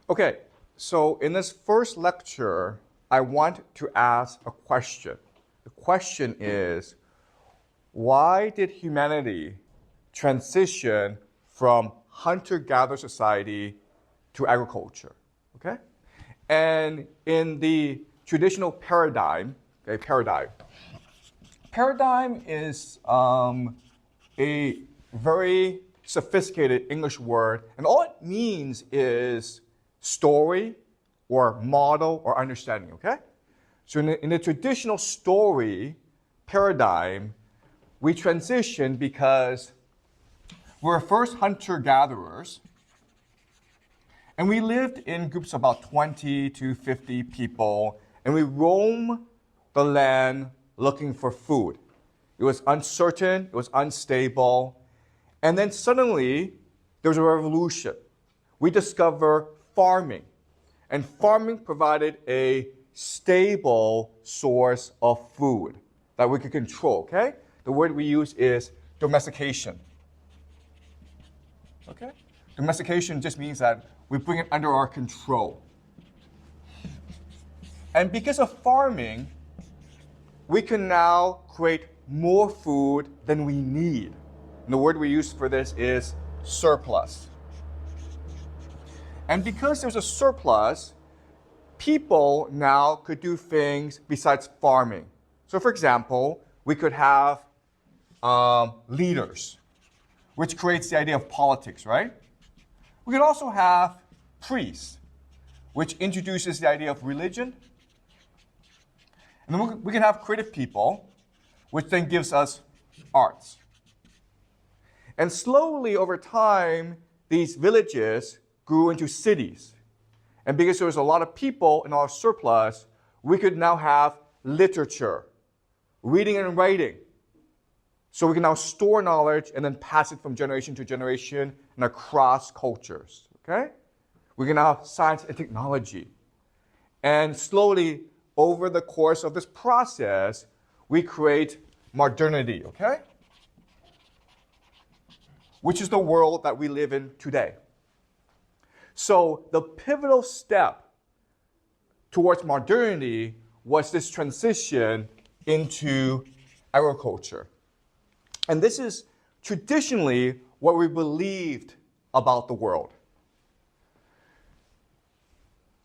Okay, so in this first lecture, I want to ask a question. The question is, why did humanity transition from hunter-gatherer society to agriculture? Okay? And in the traditional paradigm, paradigm is a very sophisticated English word, and all it means is story or model or understanding, okay? So in the traditional story paradigm, we transition because we're first hunter-gatherers, and we lived in groups of about 20 to 50 people, and we roam the land looking for food. It was uncertain, it was unstable, and then suddenly there was a revolution. We discover farming, and farming provided a stable source of food that we could control, okay? The word we use is domestication. Okay? Domestication just means that we bring it under our control. And because of farming, we can now create more food than we need. And the word we use for this is surplus. And because there's a surplus, people now could do things besides farming. So for example, we could have leaders, which creates the idea of politics, right? We could also have priests, which introduces the idea of religion. And then we can have creative people, which then gives us arts. And slowly over time, these villages grew into cities. And because there was a lot of people and a lot of surplus, we could now have literature, reading and writing. So we can now store knowledge and then pass it from generation to generation and across cultures, okay? We can now have science and technology. And slowly, over the course of this process, we create modernity, okay? Which is the world that we live in today. So the pivotal step towards modernity was this transition into agriculture. And this is traditionally what we believed about the world.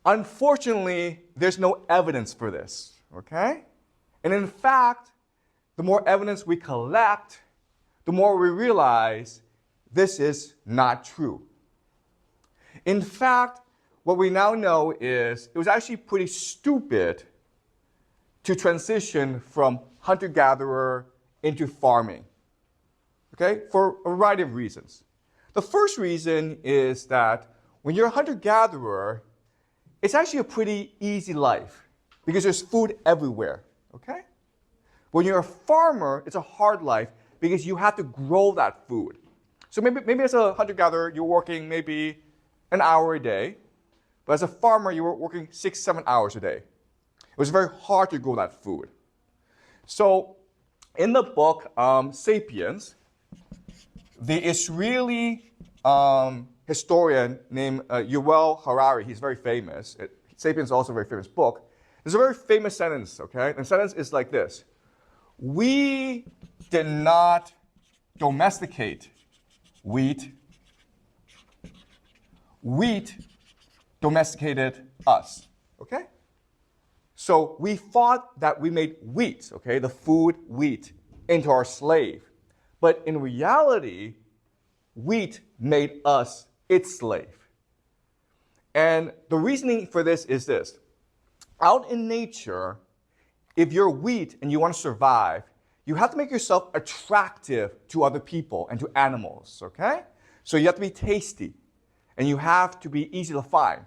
Unfortunately, there's no evidence for this, okay? And in fact, the more evidence we collect, the more we realize this is not true. In fact, what we now know is it was actually pretty stupid to transition from hunter-gatherer into farming, okay, for a variety of reasons. The first reason is that when you're a hunter-gatherer, it's actually a pretty easy life because there's food everywhere, okay? When you're a farmer, it's a hard life because you have to grow that food. So maybe as a hunter-gatherer, you're working maybe an hour a day, but as a farmer, you were working 6-7 hours a day. It was very hard to grow that food. So in the book *Sapiens*, the Israeli historian named Yuval Harari, he's very famous. *Sapiens* is also a very famous book. There's a very famous sentence, okay? And the sentence is like this: we did not domesticate wheat. Wheat domesticated us, okay? So we thought that we made wheat, okay, the food wheat, into our slave. But in reality, wheat made us its slave. And the reasoning for this is this. Out in nature, if you're wheat and you want to survive, you have to make yourself attractive to other people and to animals, okay? So you have to be tasty, and you have to be easy to find.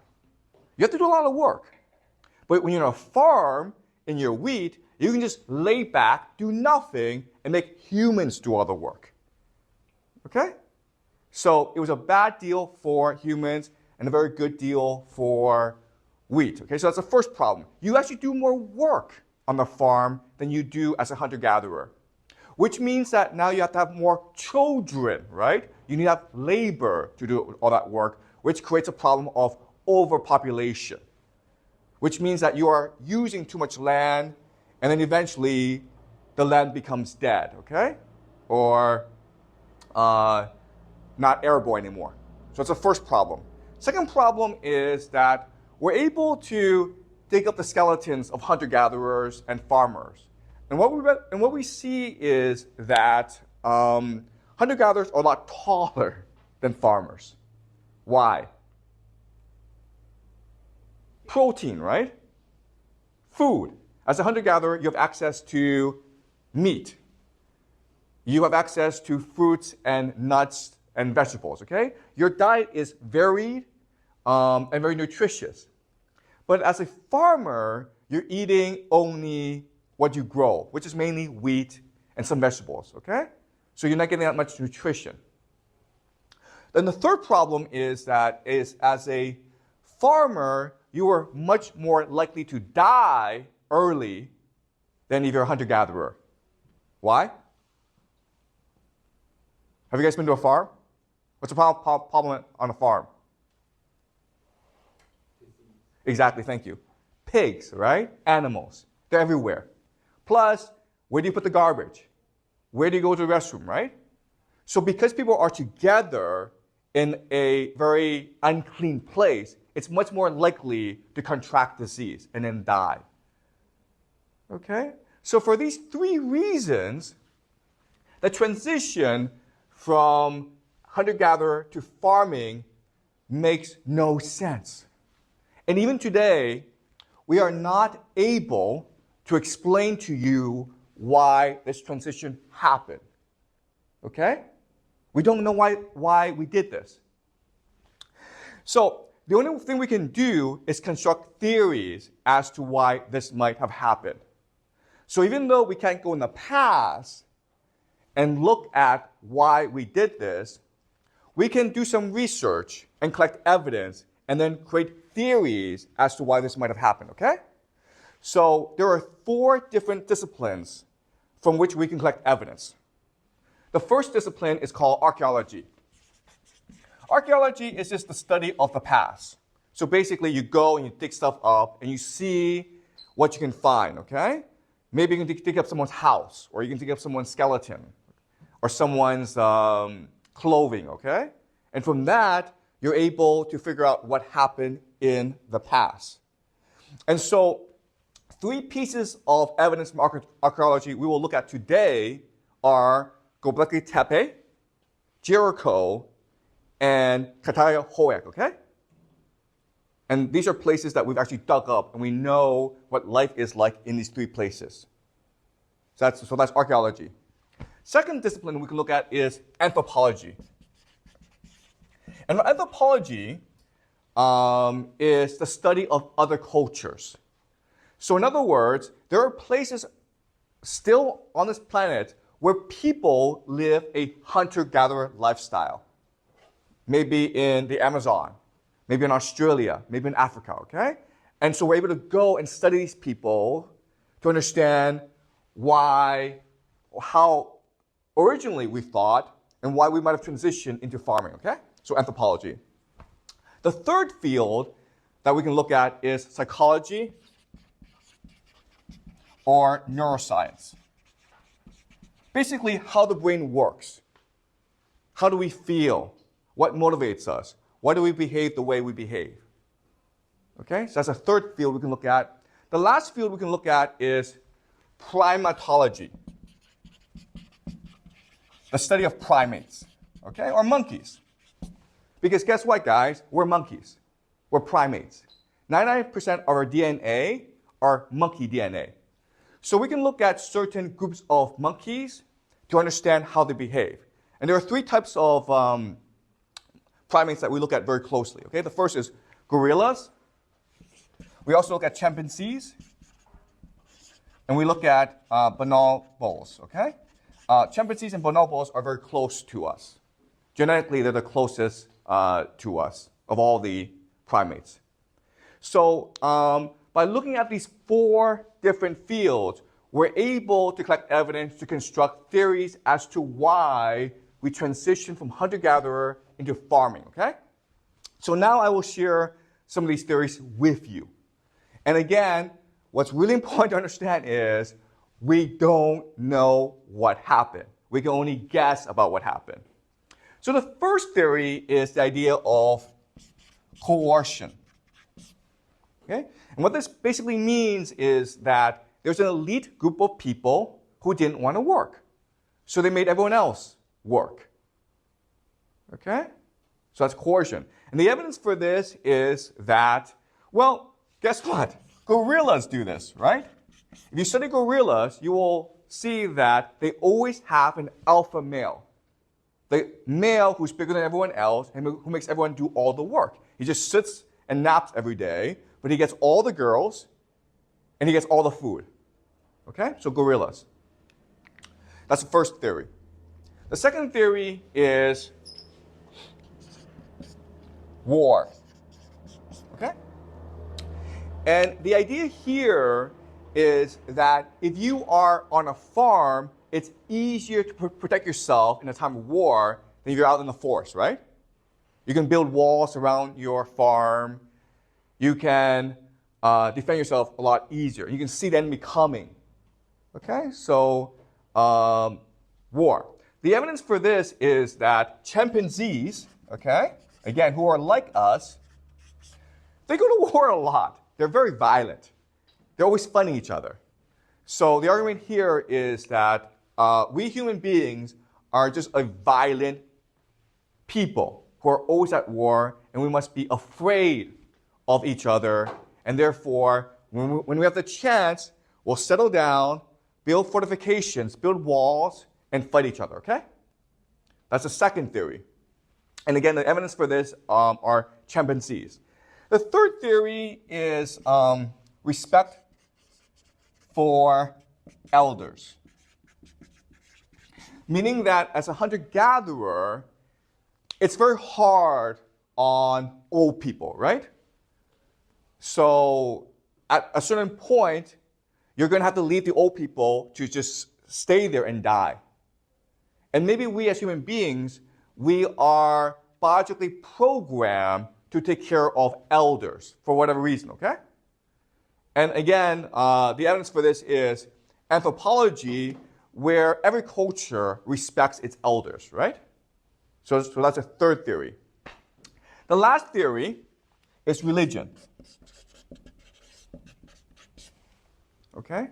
You have to do a lot of work. But when you're on a farm and you're wheat, you can just lay back, do nothing, and make humans do all the work. Okay? So it was a bad deal for humans and a very good deal for wheat. Okay, so that's the first problem. You actually do more work on the farm than you do as a hunter-gatherer, which means that now you have to have more children, right? You need to have labor to do all that work, which creates a problem of overpopulation, which means that you are using too much land, and then eventually the land becomes dead, okay? Or not arable anymore. So it's the first problem. Second problem is that we're able to dig up the skeletons of hunter-gatherers and farmers. And what we see is that hunter-gatherers are a lot taller than farmers. Why? Protein, right? Food. As a hunter-gatherer, you have access to meat. You have access to fruits and nuts and vegetables, okay? Your diet is varied and very nutritious. But as a farmer, you're eating only what you grow, which is mainly wheat and some vegetables, okay? So you're not getting that much nutrition. Then the third problem is that as a farmer, you are much more likely to die early than if you're a hunter-gatherer. Why? Have you guys been to a farm? What's the problem on a farm? Exactly, thank you. Pigs, right? Animals. They're everywhere. Plus, where do you put the garbage? Where do you go to the restroom, right? So because people are together in a very unclean place, it's much more likely to contract disease and then die. Okay? So for these three reasons, the transition from hunter-gatherer to farming makes no sense. And even today, we are not able to explain to you why this transition happened. Okay? We don't know why we did this. So the only thing we can do is construct theories as to why this might have happened. So even though we can't go in the past and look at why we did this, we can do some research and collect evidence and then create theories as to why this might have happened, okay? So there are 4 different disciplines from which we can collect evidence. The first discipline is called archaeology. Archaeology is just the study of the past. So basically you go and you dig stuff up and you see what you can find, okay? Maybe you can dig up someone's house, or you can dig up someone's skeleton, or someone's clothing, okay? And from that, you're able to figure out what happened in the past. And so 3 pieces of evidence from archaeology we will look at today are Göbekli Tepe, Jericho, and Çatalhöyük, okay? And these are places that we've actually dug up, and we know what life is like in these 3 places. So that's archaeology. Second discipline we can look at is anthropology. And anthropology is the study of other cultures. So in other words, there are places still on this planet where people live a hunter-gatherer lifestyle. Maybe in the Amazon, maybe in Australia, maybe in Africa, okay? And so we're able to go and study these people to understand why, how originally we thought, and why we might have transitioned into farming, okay? So anthropology. The third field that we can look at is psychology or neuroscience. Basically, how the brain works. How do we feel? What motivates us? Why do we behave the way we behave? Okay, so that's a third field we can look at. The last field we can look at is primatology. The study of primates, okay, or monkeys. Because guess what, guys? We're monkeys. We're primates. 99% of our DNA are monkey DNA. So we can look at certain groups of monkeys to understand how they behave. And there are 3 types of primates that we look at very closely. Okay, the first is gorillas. We also look at chimpanzees, and we look at bonobos. Okay, chimpanzees and bonobos are very close to us. Genetically, they're the closest to us of all the primates. So by looking at these 4 different fields, we're able to collect evidence to construct theories as to why we transition from hunter-gatherer into farming, okay? So now I will share some of these theories with you. And again, what's really important to understand is we don't know what happened. We can only guess about what happened. So the first theory is the idea of coercion. Okay? And what this basically means is that there's an elite group of people who didn't want to work. So they made everyone else work. Okay? So that's coercion. And the evidence for this is that, well, guess what? Gorillas do this, right? If you study gorillas, you will see that they always have an alpha male. The male who's bigger than everyone else and who makes everyone do all the work. He just sits and naps every day, but he gets all the girls and he gets all the food. Okay? So gorillas. That's the first theory. The second theory is war. Okay? And the idea here is that if you are on a farm, it's easier to protect yourself in a time of war than if you're out in the forest, right? You can build walls around your farm. You can defend yourself a lot easier. You can see the enemy coming. Okay? So, war. The evidence for this is that chimpanzees, okay, again, who are like us, they go to war a lot. They're very violent. They're always fighting each other. So the argument here is that we human beings are just a violent people who are always at war, and we must be afraid of each other. And therefore, when we have the chance, we'll settle down, build fortifications, build walls, and fight each other, okay? That's the second theory. And again, the evidence for this are chimpanzees. The third theory is respect for elders. Meaning that as a hunter-gatherer, it's very hard on old people, right? So at a certain point, you're going to have to leave the old people to just stay there and die. And maybe we as human beings, we are biologically programmed to take care of elders for whatever reason, okay? And again, the evidence for this is anthropology, where every culture respects its elders, right? So that's a third theory. The last theory is religion. Okay?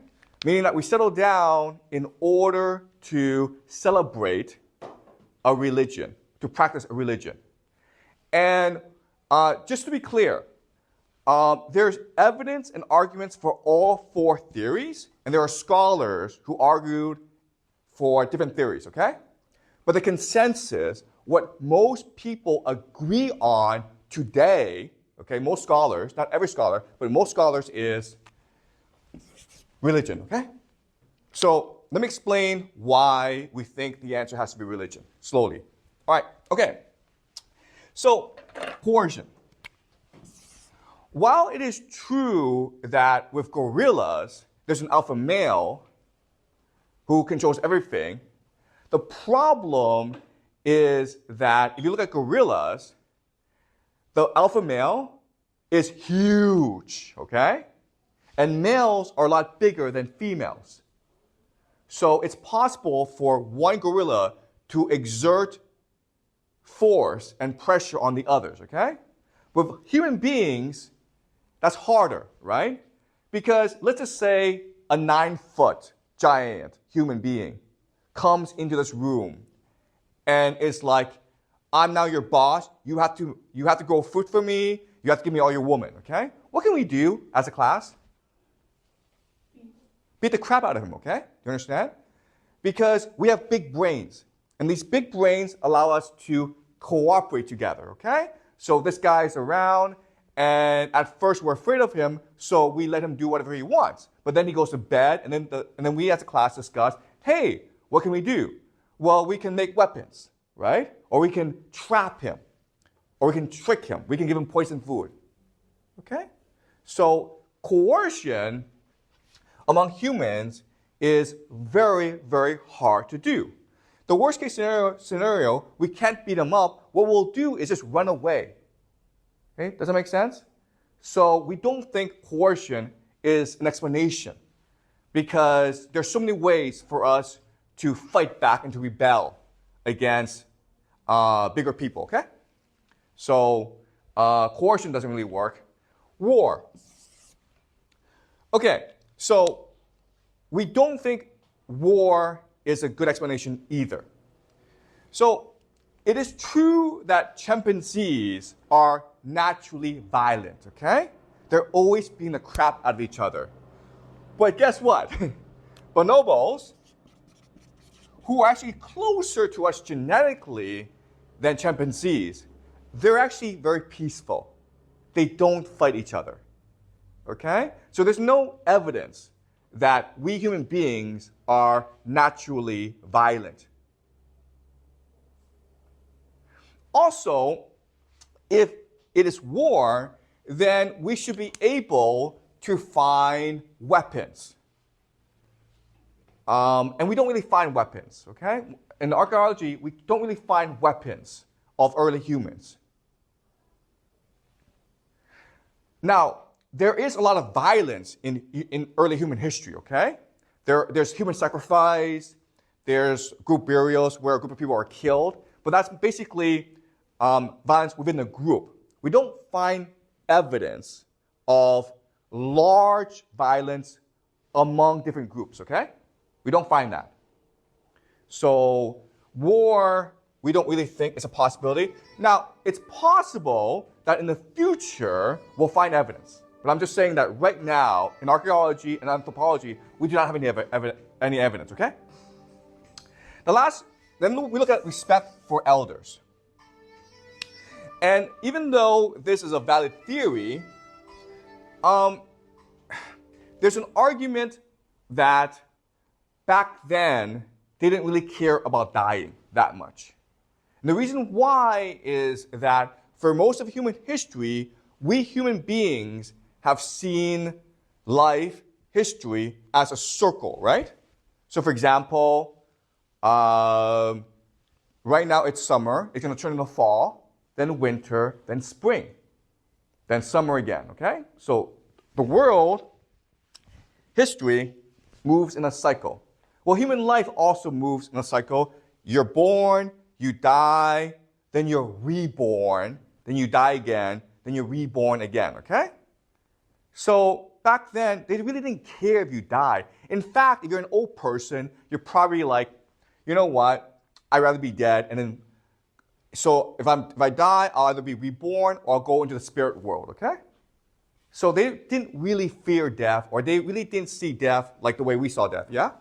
Meaning that we settle down in order to celebrate a religion, to practice a religion. And just to be clear, there's evidence and arguments for all four theories, and there are scholars who argued for different theories, okay? But the consensus, what most people agree on today, okay, most scholars, not every scholar, but most scholars is religion, okay? So let me explain why we think the answer has to be religion, slowly. All right, okay. So, coercion. While it is true that with gorillas, there's an alpha male who controls everything, the problem is that if you look at gorillas, the alpha male is huge, okay? And males are a lot bigger than females. So it's possible for one gorilla to exert force and pressure on the others, okay? With human beings, that's harder, right? Because let's just say a 9-foot giant human being comes into this room and is like, I'm now your boss, you have to grow food for me, you have to give me all your women, okay? What can we do as a class? Beat the crap out of him, okay? Do you understand? Because we have big brains, and these big brains allow us to cooperate together, okay? So this guy is around, and at first we're afraid of him, so we let him do whatever he wants. But then he goes to bed, and then we as a class discuss, hey, what can we do? Well, we can make weapons, right? Or we can trap him, or we can trick him. We can give him poison food, okay? So coercion among humans is very, very hard to do. The worst case scenario, we can't beat them up. What we'll do is just run away. Okay? Does that make sense? So we don't think coercion is an explanation because there's so many ways for us to fight back and to rebel against bigger people, okay? So coercion doesn't really work. War. Okay, so we don't think war is a good explanation either. So it is true that chimpanzees are naturally violent, okay? They're always beating the crap out of each other. But guess what? Bonobos, who are actually closer to us genetically than chimpanzees, they're actually very peaceful. They don't fight each other, okay? So there's no evidence that we human beings are naturally violent. Also, if it is war, then we should be able to find weapons. And we don't really find weapons, okay? In archaeology, we don't really find weapons of early humans. Now, there is a lot of violence in early human history, okay? There's human sacrifice, there's group burials where a group of people are killed, but that's basically violence within a group. We don't find evidence of large violence among different groups, okay? We don't find that. So war, we don't really think is a possibility. Now, it's possible that in the future we'll find evidence. But I'm just saying that right now, in archaeology and anthropology, we do not have any evidence, okay? Then we look at respect for elders. And even though this is a valid theory, there's an argument that back then, they didn't really care about dying that much. And the reason why is that for most of human history, we human beings have seen life, history, as a circle, right? So for example, right now it's summer, it's going to turn into fall, then winter, then spring, then summer again, okay? So the world, history, moves in a cycle. Well, human life also moves in a cycle. You're born, you die, then you're reborn, then you die again, then you're reborn again, okay? So back then, they really didn't care if you died. In fact, if you're an old person, you're probably like, you know what, I'd rather be dead. And then, so if I die, I'll either be reborn or I'll go into the spirit world, okay? So they didn't really fear death, or they really didn't see death like the way we saw death, yeah?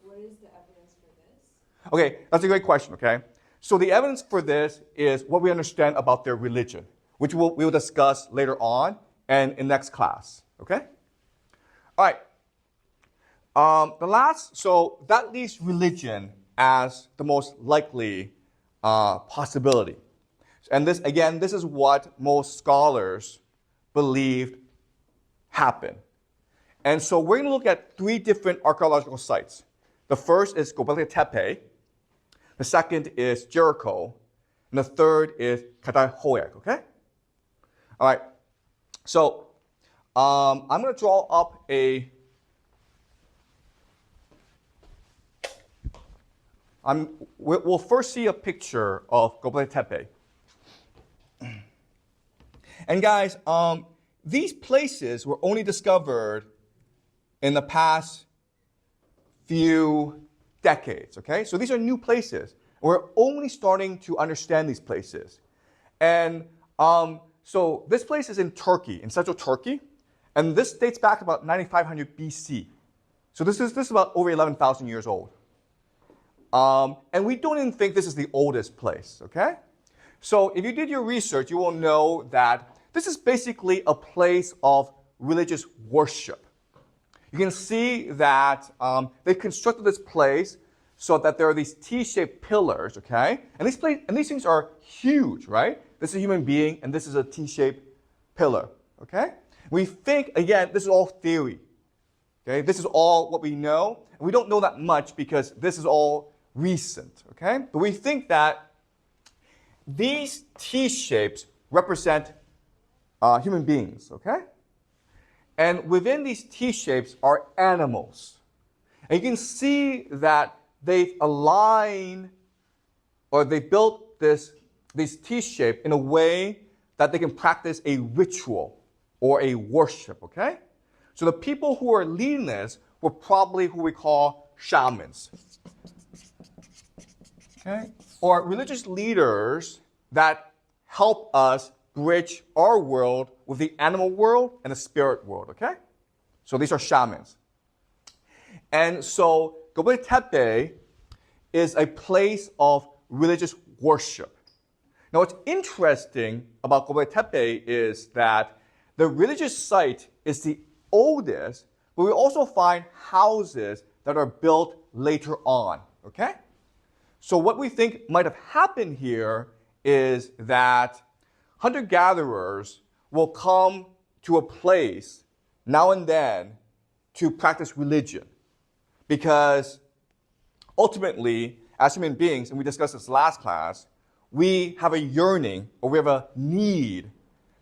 What is the evidence for this? Okay, that's a great question, okay? So the evidence for this is what we understand about their religion, which we will discuss later on and in next class, okay? All right. So that leaves religion as the most likely possibility. And this, again, this is what most scholars believed happened. And so we're going to look at 3 different archaeological sites. The first is Göbekli Tepe. The second is Jericho. And the third is Katahoyek, okay? All right. So I'm going to draw up we'll first see a picture of Göbekli Tepe. And guys, these places were only discovered in the past few decades, okay? So these are new places. We're only starting to understand these places. And so this place is in Turkey, in central Turkey. And this dates back to about 9500 BC. So this is about over 11,000 years old. And we don't even think this is the oldest place, okay? So if you did your research, you will know that this is basically a place of religious worship. You can see that they constructed this place so that there are these T-shaped pillars, okay? And these things are huge, right? This is a human being, and this is a T-shaped pillar, okay? We think, again, this is all theory, okay? This is all what we know. And we don't know that much because this is all recent, okay? But we think that these T-shapes represent human beings, okay? And within these T-shapes are animals. And you can see that they've aligned or they built this T-shape in a way that they can practice a ritual or a worship, okay? So the people who are leading this were probably who we call shamans, okay? Or religious leaders that help us bridge our world with the animal world and the spirit world, okay? So these are shamans. And so Göbekli Tepe is a place of religious worship. Now what's interesting about Göbekli Tepe is that the religious site is the oldest, but we also find houses that are built later on, okay? So what we think might have happened here is that hunter-gatherers will come to a place now and then to practice religion. Because ultimately, as human beings, and we discussed this last class, we have a yearning or we have a need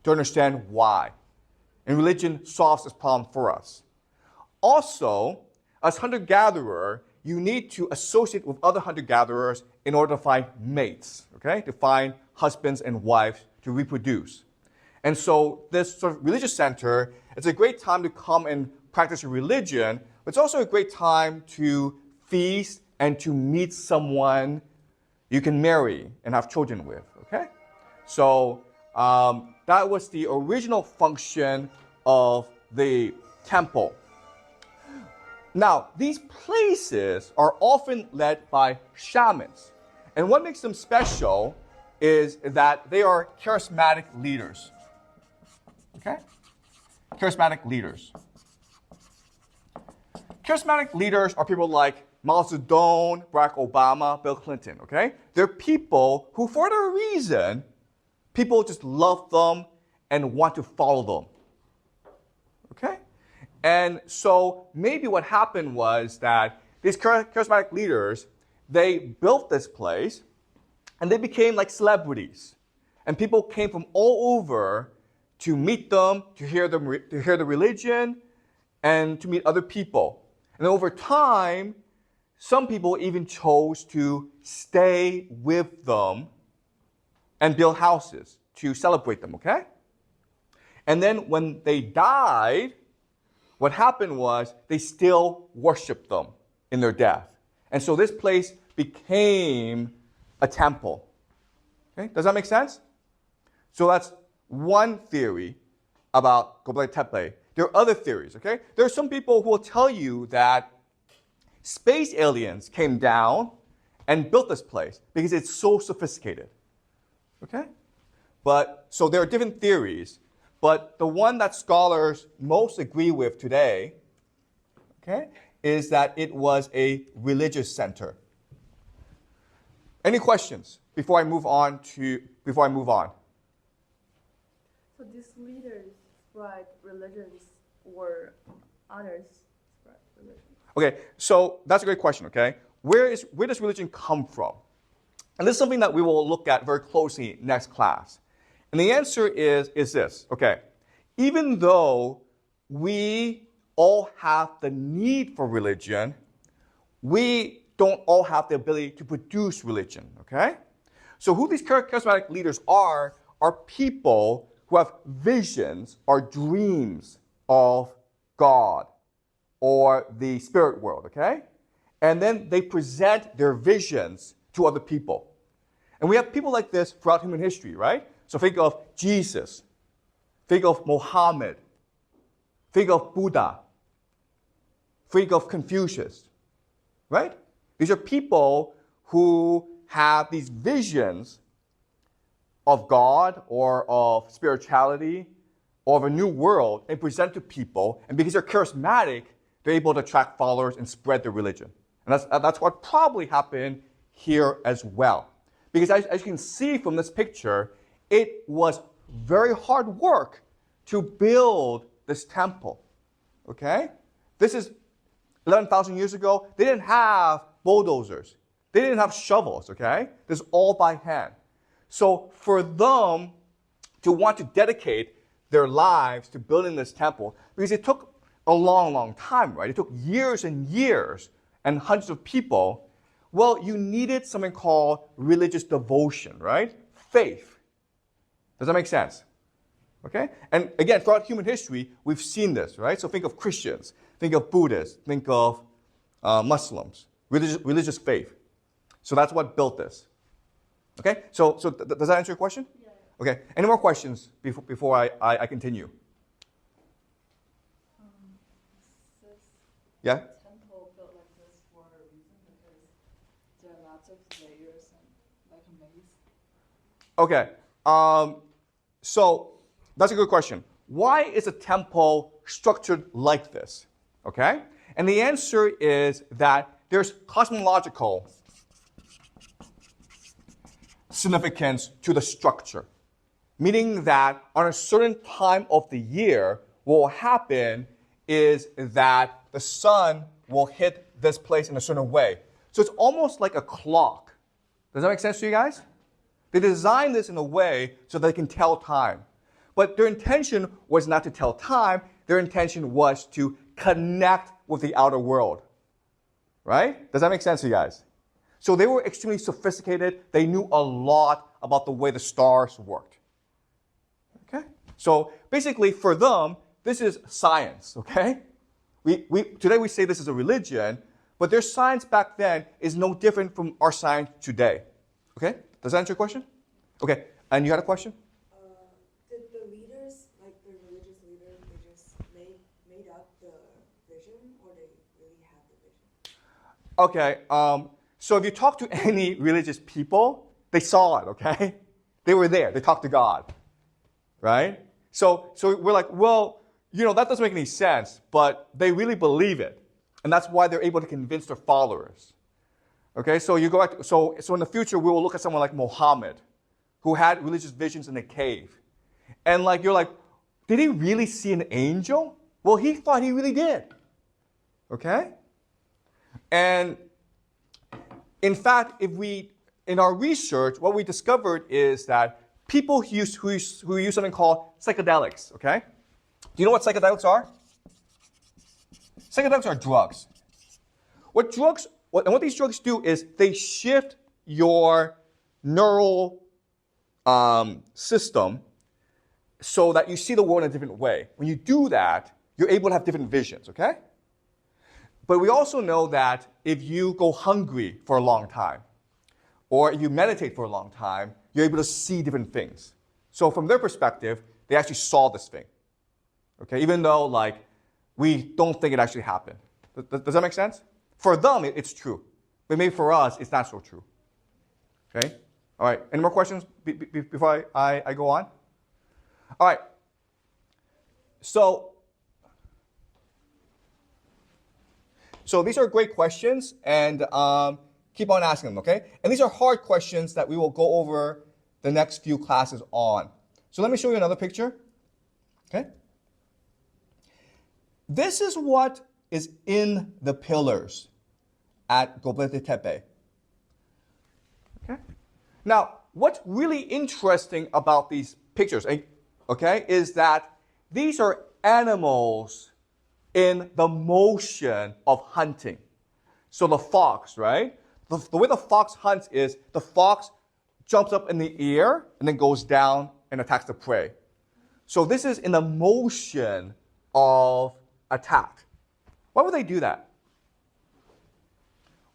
to understand why. And religion solves this problem for us. Also, as hunter-gatherer, you need to associate with other hunter-gatherers in order to find mates, okay? To find husbands and wives to reproduce. And so this sort of religious center, it's a great time to come and practice your religion, but it's also a great time to feast and to meet someone you can marry and have children with, okay? So that was the original function of the temple. Now, these places are often led by shamans. And what makes them special is that they are charismatic leaders. Okay? Charismatic leaders. Charismatic leaders are people like Mao Zedong, Barack Obama, Bill Clinton, okay? They're people who, for whatever reason, people just love them and want to follow them. Okay? And so maybe what happened was that these charismatic leaders, they built this place and they became like celebrities. And people came from all over to meet them, to hear the religion, and to meet other people. And over time, some people even chose to stay with them and build houses to celebrate them, okay? And then when they died, what happened was they still worshiped them in their death. And so this place became a temple. Okay? Does that make sense? So that's one theory about Göbekli Tepe. There are other theories, okay? There are some people who will tell you that space aliens came down and built this place because it's so sophisticated. Okay? But so there are different theories, but the one that scholars most agree with today, okay, is that it was a religious center. Any questions before I move on? So these leaders spread religions or others spread religions? Okay, so that's a great question, okay? Where does religion come from? And this is something that we will look at very closely next class. And the answer is this, okay? Even though we all have the need for religion, we don't all have the ability to produce religion, okay? So who these charismatic leaders are people who have visions or dreams of God or the spirit world, okay? And then they present their visions to other people. And we have people like this throughout human history, right? So think of Jesus, think of Muhammad, think of Buddha, think of Confucius, right? These are people who have these visions of God or of spirituality or of a new world and present to people. And because they're charismatic, they're able to attract followers and spread their religion. And that's what probably happened here as well. Because as you can see from this picture, it was very hard work to build this temple. Okay? This is 11,000 years ago. They didn't have bulldozers. They didn't have shovels, okay? This is all by hand. So for them to want to dedicate their lives to building this temple because it took a long, long time, right? It took years and years and hundreds of people. Well, you needed something called religious devotion, right? Faith. Does that make sense? Okay? And again, throughout human history, we've seen this, right? So think of Christians, think of Buddhists, think of Muslims, religious faith. So that's what built this. Okay? So does that answer your question? Yeah. Okay. Any more questions before I continue? This Yeah? temple built like this for a reason because there are lots of layers and like a maze. Okay. So that's a good question. Why is a temple structured like this? Okay? And the answer is that there's cosmological significance to the structure. Meaning that on a certain time of the year, what will happen is that the sun will hit this place in a certain way. So it's almost like a clock. Does that make sense to you guys? They designed this in a way so they can tell time. But their intention was not to tell time. Their intention was to connect with the outer world. Right? Does that make sense to you guys? So they were extremely sophisticated. They knew a lot about the way the stars worked. Okay? So basically for them, this is science, okay? Today we say this is a religion, but their science back then is no different from our science today. Okay? Does that answer your question? Okay. And you had a question? Did the leaders, like the religious leaders, they just made up the vision, or they really had the vision? Okay. So if you talk to any religious people, they saw it, okay? They were there. They talked to God. Right? So we're like, well, that doesn't make any sense, but they really believe it. And that's why they're able to convince their followers. Okay, so you go back so in the future we will look at someone like Muhammad, who had religious visions in a cave. And you're like, did he really see an angel? Well, he thought he really did. Okay? And in fact, in our research, what we discovered is that people who use something called psychedelics, okay? Do you know what psychedelics are? Psychedelics are drugs. What these drugs do is they shift your neural system so that you see the world in a different way. When you do that, you're able to have different visions, okay? But we also know that if you go hungry for a long time, or if you meditate for a long time, you're able to see different things. So from their perspective, they actually saw this thing. Okay, even though we don't think it actually happened. Does that make sense? For them, it's true. But maybe for us, it's not so true. Okay? All right, any more questions before I go on? All right. So these are great questions, and keep on asking them, okay? And these are hard questions that we will go over the next few classes on. So let me show you another picture, okay? This is what is in the pillars at Göbekli Tepe. Okay? Now, what's really interesting about these pictures, okay, is that these are animals in the motion of hunting. So the fox, right? The way the fox hunts is the fox jumps up in the air and then goes down and attacks the prey. So this is in the motion of attack. Why would they do that?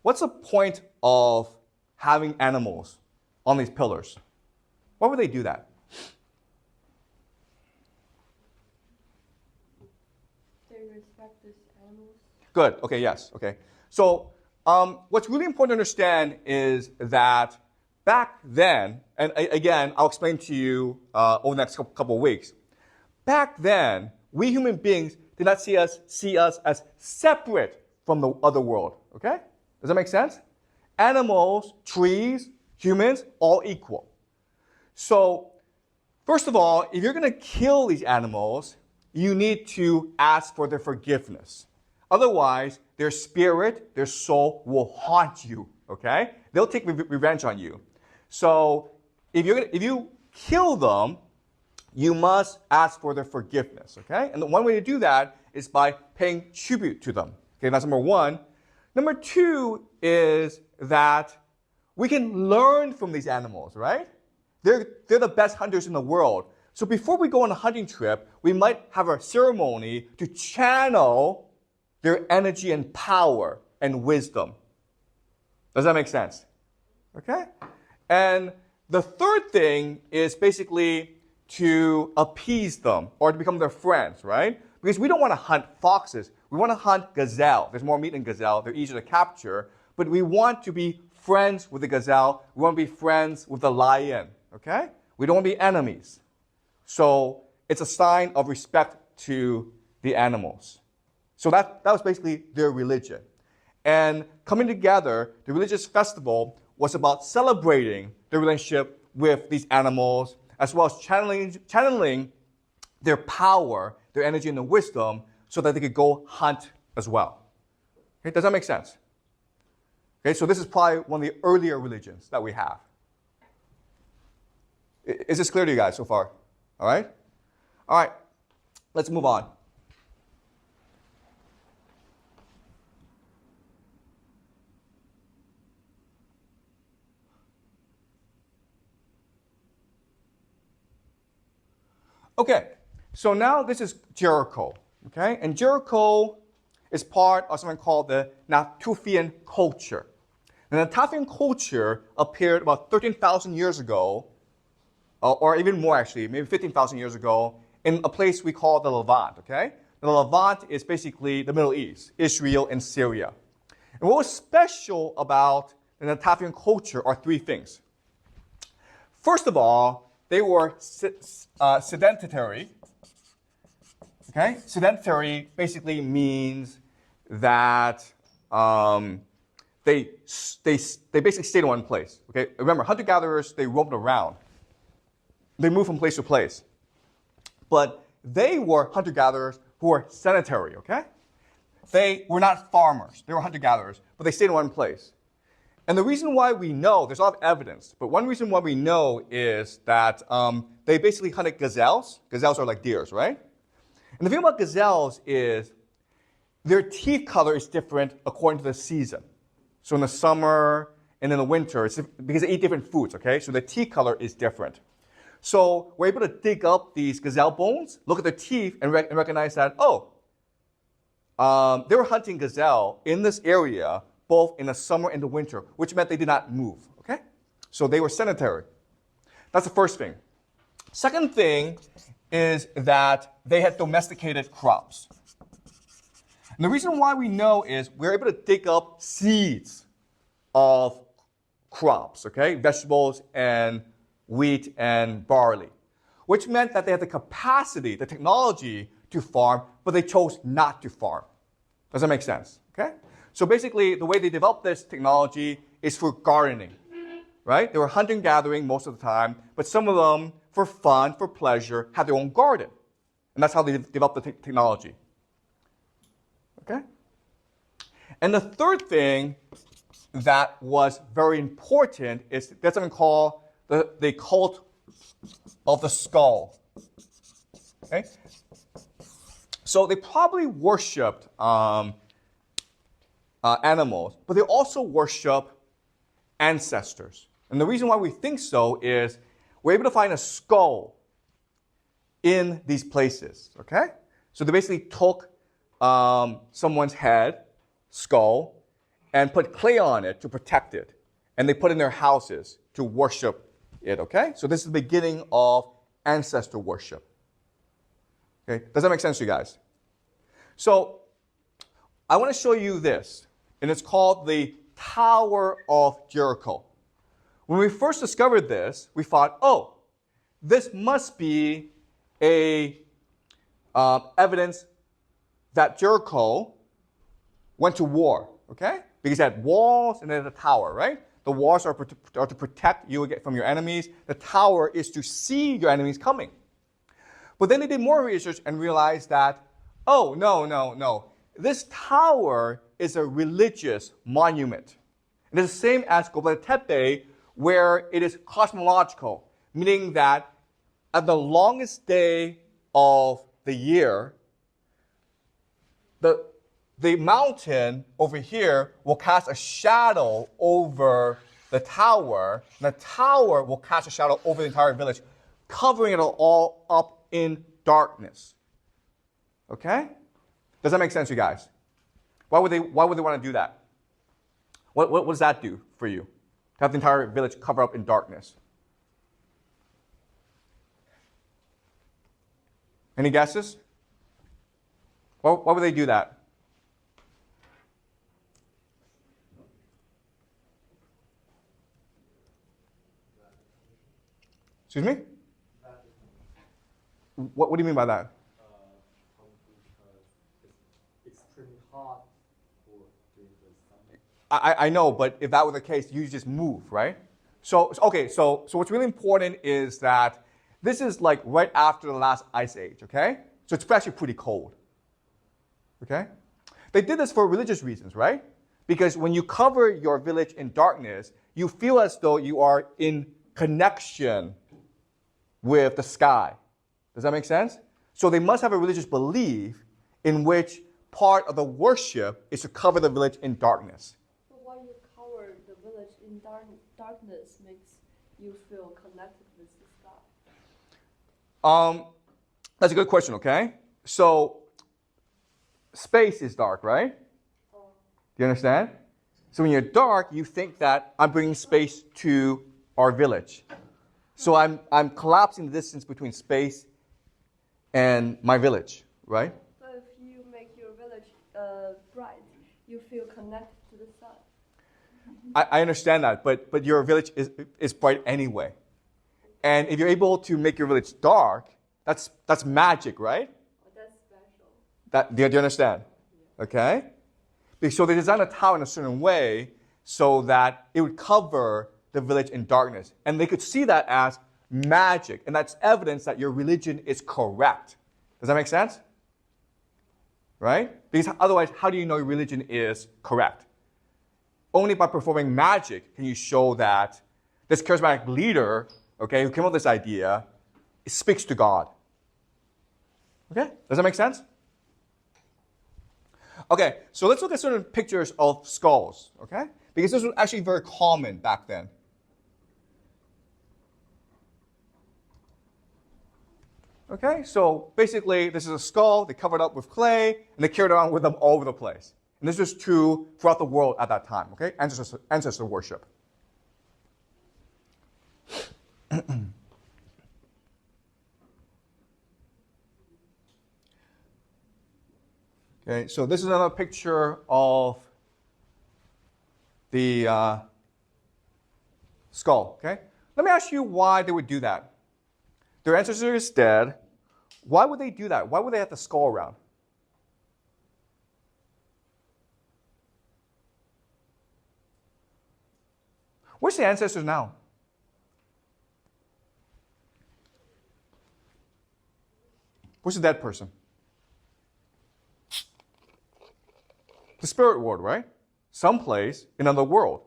What's the point of having animals on these pillars? Why would they do that? They respect these animals. Good. Okay, yes. Okay. So what's really important to understand is that back then, and again, I'll explain to you over the next couple of weeks. Back then, we human beings did not see us as separate from the other world. Okay? Does that make sense? Animals, trees, humans, all equal. So, first of all, if you're going to kill these animals, you need to ask for their forgiveness. Otherwise, their spirit, their soul will haunt you, okay? They'll take revenge on you. So if you kill them, you must ask for their forgiveness, okay? And the one way to do that is by paying tribute to them. Okay, that's number one. Number two is that we can learn from these animals, right? They're the best hunters in the world. So before we go on a hunting trip, we might have a ceremony to channel their energy and power and wisdom. Does that make sense? Okay? And the third thing is basically to appease them or to become their friends, right? Because we don't want to hunt foxes. We want to hunt gazelle. There's more meat in gazelle. They're easier to capture. But we want to be friends with the gazelle. We want to be friends with the lion, okay? We don't want to be enemies. So it's a sign of respect to the animals. So that was basically their religion. And coming together, the religious festival was about celebrating the relationship with these animals, as well as channeling their power, their energy, and their wisdom, so that they could go hunt as well. Okay, does that make sense? Okay, so this is probably one of the earlier religions that we have. Is this clear to you guys so far? All right? All right, let's move on. Okay, so now this is Jericho, okay? And Jericho is part of something called the Natufian culture. The Natufian culture appeared about 13,000 years ago, or even more actually, maybe 15,000 years ago, in a place we call the Levant, okay? The Levant is basically the Middle East, Israel and Syria. And what was special about the Natufian culture are three things. First of all, they were sedentary. Okay, sedentary basically means that they basically stayed in one place. Okay, remember, hunter-gatherers, they roamed around. They moved from place to place. But they were hunter-gatherers who were sedentary. Okay, they were not farmers. They were hunter-gatherers, but they stayed in one place. And the reason why we know, there's a lot of evidence, but one reason why we know is that they basically hunted gazelles. Gazelles are like deers, right? And the thing about gazelles is their teeth color is different according to the season. So in the summer and in the winter, it's because they eat different foods, okay? So the teeth color is different. So we're able to dig up these gazelle bones, look at their teeth, and recognize that, they were hunting gazelle in this area both in the summer and the winter, which meant they did not move, okay? So they were sedentary. That's the first thing. Second thing is that they had domesticated crops. And the reason why we know is we're able to dig up seeds of crops, okay? Vegetables and wheat and barley, which meant that they had the capacity, the technology to farm, but they chose not to farm. Does that make sense, okay? So basically, the way they developed this technology is for gardening, right? They were hunting, gathering most of the time, but some of them, for fun, for pleasure, had their own garden. And that's how they developed the technology. Okay? And the third thing that was very important is there's something called the cult of the skull. Okay? So they probably worshipped animals, but they also worship ancestors. And the reason why we think so is we're able to find a skull in these places, okay? So they basically took someone's head, skull, and put clay on it to protect it. And they put it in their houses to worship it, okay? So this is the beginning of ancestor worship. Okay, does that make sense to you guys? So I want to show you this, and it's called the Tower of Jericho. When we first discovered this, we thought, oh, this must be a evidence that Jericho went to war, okay? Because it had walls and then the tower, right? The walls are to protect you from your enemies. The tower is to see your enemies coming. But then they did more research and realized that, oh, no. This tower is a religious monument. It is the same as Göbekli Tepe, where it is cosmological, meaning that at the longest day of the year, the mountain over here will cast a shadow over the tower, and the tower will cast a shadow over the entire village, covering it all up in darkness. Okay? Does that make sense, you guys? Why would they want to do that? What does that do for you? To have the entire village covered up in darkness? Any guesses? Why would they do that? Excuse me? What do you mean by that? It's extremely hot for doing this. I know, but if that were the case, you just move, right? So what's really important is that this is like right after the last ice age, okay? So it's actually pretty cold, okay? They did this for religious reasons, right? Because when you cover your village in darkness, you feel as though you are in connection with the sky. Does that make sense? So they must have a religious belief in which part of the worship is to cover the village in darkness. But why you cover the village in darkness makes you feel connected with the sky? That's a good question, okay? So space is dark, right? Do you understand? So when you're dark, you think that I'm bringing space to our village. So I'm collapsing the distance between space and my village, right? So if you make your village bright, you feel connected to the sun. I understand that, but your village is bright anyway. And if you're able to make your village dark, that's magic, right? Oh, that's special. Do you understand? Okay? So they designed a tower in a certain way so that it would cover the village in darkness. And they could see that as magic. And that's evidence that your religion is correct. Does that make sense? Right? Because otherwise, how do you know your religion is correct? Only by performing magic can you show that this charismatic leader, okay, who came up with this idea, speaks to God. Okay? Does that make sense? Okay, so let's look at certain pictures of skulls, okay? Because this was actually very common back then. Okay, so basically this is a skull, they covered up with clay, and they carried it around with them all over the place. And this was true throughout the world at that time, okay? Ancestor worship. Okay, so this is another picture of the skull, okay? Let me ask you why they would do that. Their ancestor is dead. Why would they do that? Why would they have the skull around? Where's the ancestors now? Where's the dead person? The spirit world, right? Someplace in another world.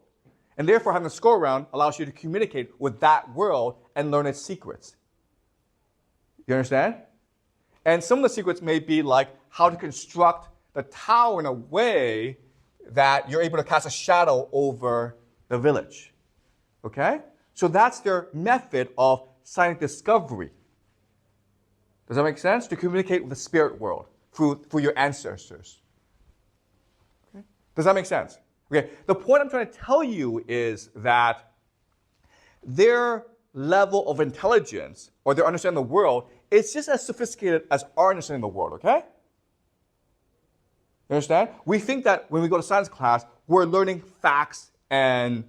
And therefore, having the skull around allows you to communicate with that world and learn its secrets. You understand? And some of the secrets may be like how to construct the tower in a way that you're able to cast a shadow over the village. Okay? So that's their method of scientific discovery. Does that make sense? To communicate with the spirit world through your ancestors. Okay? Does that make sense? Okay. The point I'm trying to tell you is that their level of intelligence or their understanding of the world is just as sophisticated as our understanding of the world, okay? You understand? We think that when we go to science class, we're learning facts and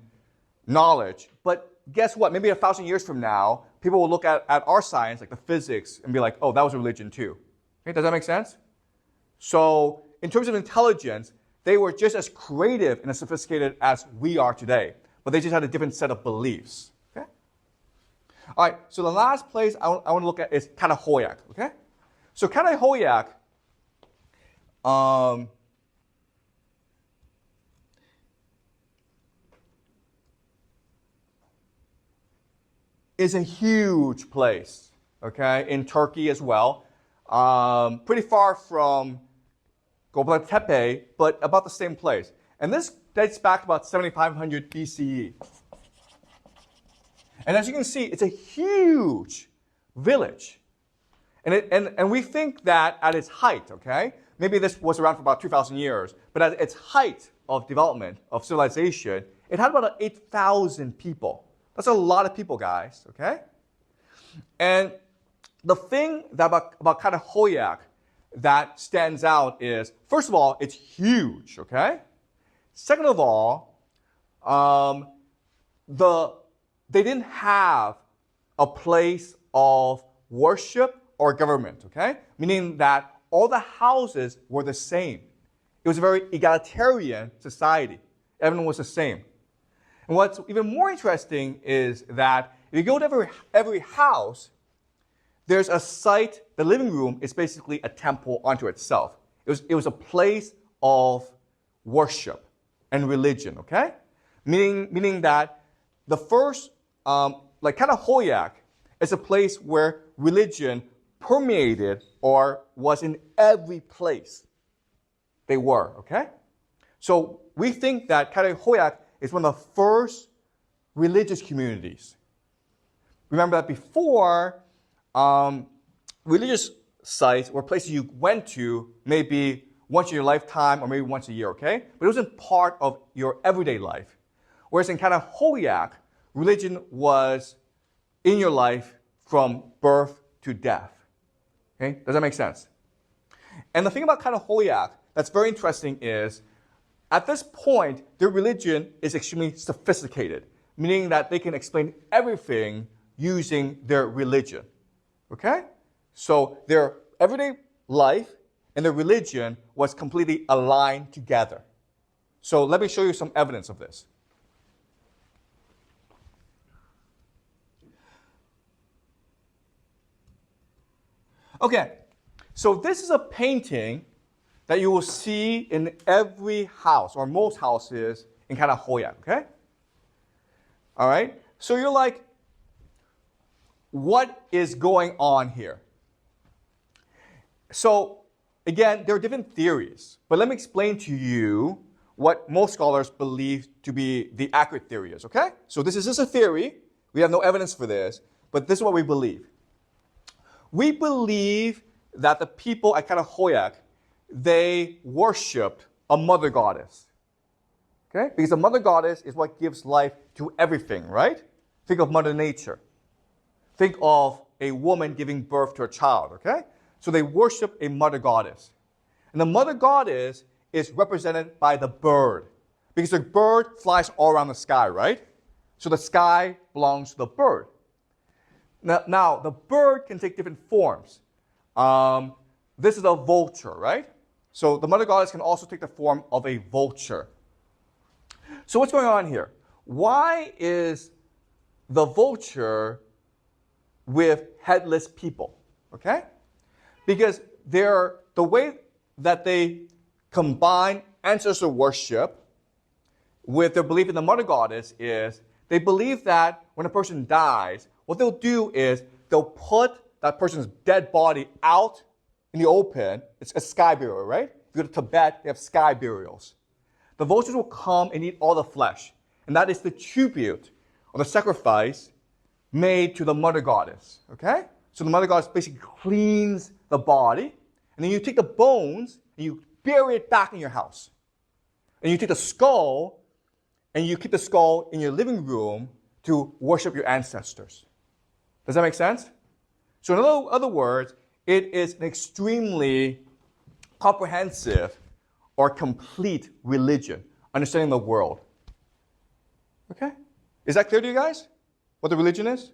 knowledge. But guess what? Maybe 1,000 years from now, people will look at our science, like the physics, and be like, oh, that was a religion too. Okay, does that make sense? So in terms of intelligence, they were just as creative and as sophisticated as we are today. But they just had a different set of beliefs. Okay? All right, so the last place I want to look at is Katahoyak. Okay? So Katahoyak is a huge place. okay, in Turkey as well. Pretty far from Göbekli Tepe, but about the same place. And this dates back to about 7500 BCE. And as you can see, it's a huge village. And we think that at its height, okay, maybe this was around for about 2,000 years, but at its height of development, of civilization, it had about 8,000 people. That's a lot of people, guys, okay? And the thing about Caerhun that stands out is, first of all, it's huge, okay? Second of all, they didn't have a place of worship or government, okay? Meaning that all the houses were the same. It was a very egalitarian society. Everyone was the same. And what's even more interesting is that if you go to every house, there's a site, the living room is basically a temple unto itself. It was a place of worship and religion, okay? Meaning that the first, like Caerhun is a place where religion permeated or was in every place they were, okay? So we think that Caerhun is one of the first religious communities. Remember that before, religious sites were places you went to maybe once in your lifetime or maybe once a year, okay? But it wasn't part of your everyday life. Whereas in Caerhun, religion was in your life from birth to death. Okay? Does that make sense? And the thing about Caerhun that's very interesting is, at this point, their religion is extremely sophisticated, meaning that they can explain everything using their religion. Okay? So their everyday life and their religion was completely aligned together. So let me show you some evidence of this. Okay, so this is a painting that you will see in every house, or most houses in Caerhun, okay? All right? So you're like, what is going on here? So, again, there are different theories, but let me explain to you what most scholars believe to be the accurate theory is, okay? So this is just a theory. We have no evidence for this, but this is what we believe. We believe that the people at Caerhun, they worshipped a mother goddess. Okay? Because the mother goddess is what gives life to everything, right? Think of Mother Nature. Think of a woman giving birth to a child, okay? So they worship a mother goddess. And the mother goddess is represented by the bird. Because the bird flies all around the sky, right? So the sky belongs to the bird. Now, the bird can take different forms. This is a vulture, right? So the mother goddess can also take the form of a vulture. So what's going on here? Why is the vulture with headless people? Okay? Because the way that they combine ancestor worship with their belief in the mother goddess is they believe that when a person dies, what they'll do is they'll put that person's dead body out in the open. It's a sky burial, right? If you go to Tibet, they have sky burials. The vultures will come and eat all the flesh. And that is the tribute or the sacrifice made to the mother goddess, okay? So the mother goddess basically cleans the body, and then you take the bones and you bury it back in your house. And you take the skull and you keep the skull in your living room to worship your ancestors. Does that make sense? So in other words, it is an extremely comprehensive or complete religion, understanding the world. Okay? Is that clear to you guys? What the religion is?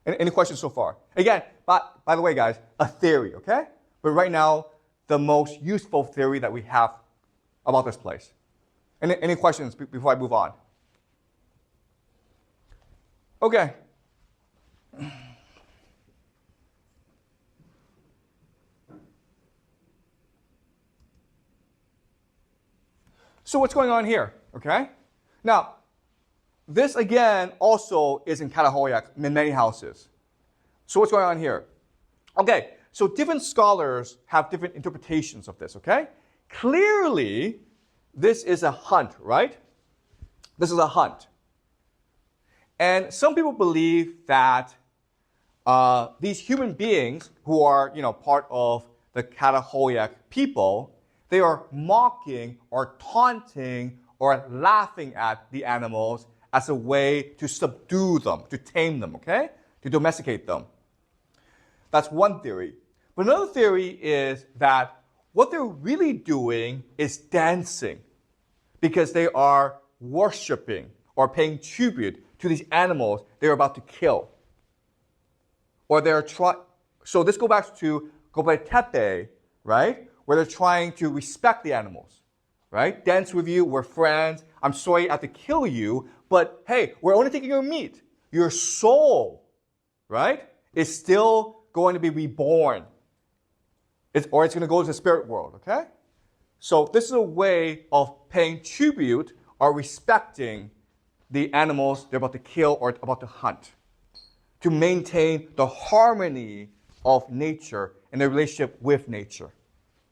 Any questions so far? Again, by the way, guys, a theory, okay? But right now, the most useful theory that we have about this place. Any questions before I move on? Okay. So what's going on here, okay? Now, this again also is in Caerhun in many houses. So what's going on here? Okay, so different scholars have different interpretations of this, okay? Clearly, this is a hunt, right? This is a hunt. And some people believe that these human beings who are, part of the Catahoiac people, they are mocking or taunting or laughing at the animals as a way to subdue them, to tame them, okay? To domesticate them. That's one theory. But another theory is that what they're really doing is dancing because they are worshiping or paying tribute to these animals they're about to kill. Or they're so this goes back to Gobekli, right? Where they're trying to respect the animals, right? Dance with you, we're friends. I'm sorry I have to kill you, but hey, we're only taking your meat. Your soul, right, is still going to be reborn. Or it's going to go to the spirit world, okay? So this is a way of paying tribute or respecting the animals they're about to kill or about to hunt, to maintain the harmony of nature and their relationship with nature.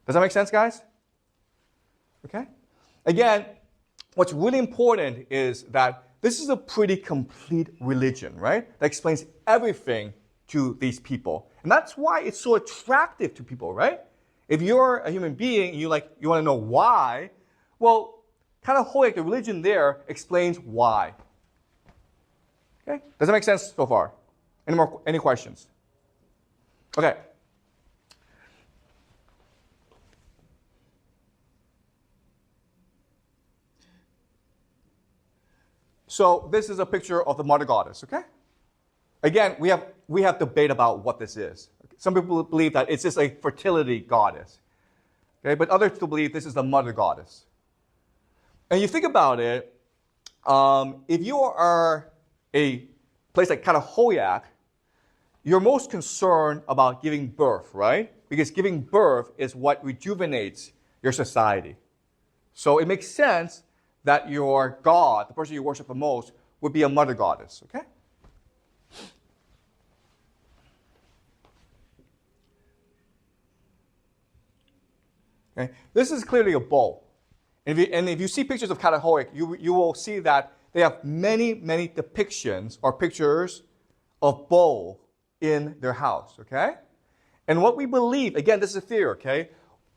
Does that make sense, guys? Okay? Again, what's really important is that this is a pretty complete religion, right? That explains everything to these people. And that's why it's so attractive to people, right? If you're a human being and you want to know why, well, Catahoiac, the religion there, explains why. Okay? Does that make sense so far? Any questions? Okay. So this is a picture of the mother goddess, okay? Again, we have debate about what this is. Some people believe that it's just a fertility goddess. Okay, but others still believe this is the mother goddess. And you think about it, if you are a place like Catahoiac, you're most concerned about giving birth, right? Because giving birth is what rejuvenates your society. So it makes sense that your god, the person you worship the most, would be a mother goddess, okay? Okay? This is clearly a bowl. And if you see pictures of Catahoiac, you will see that they have many, many depictions or pictures of bowl in their house, okay? And what we believe, again, this is a theory, okay?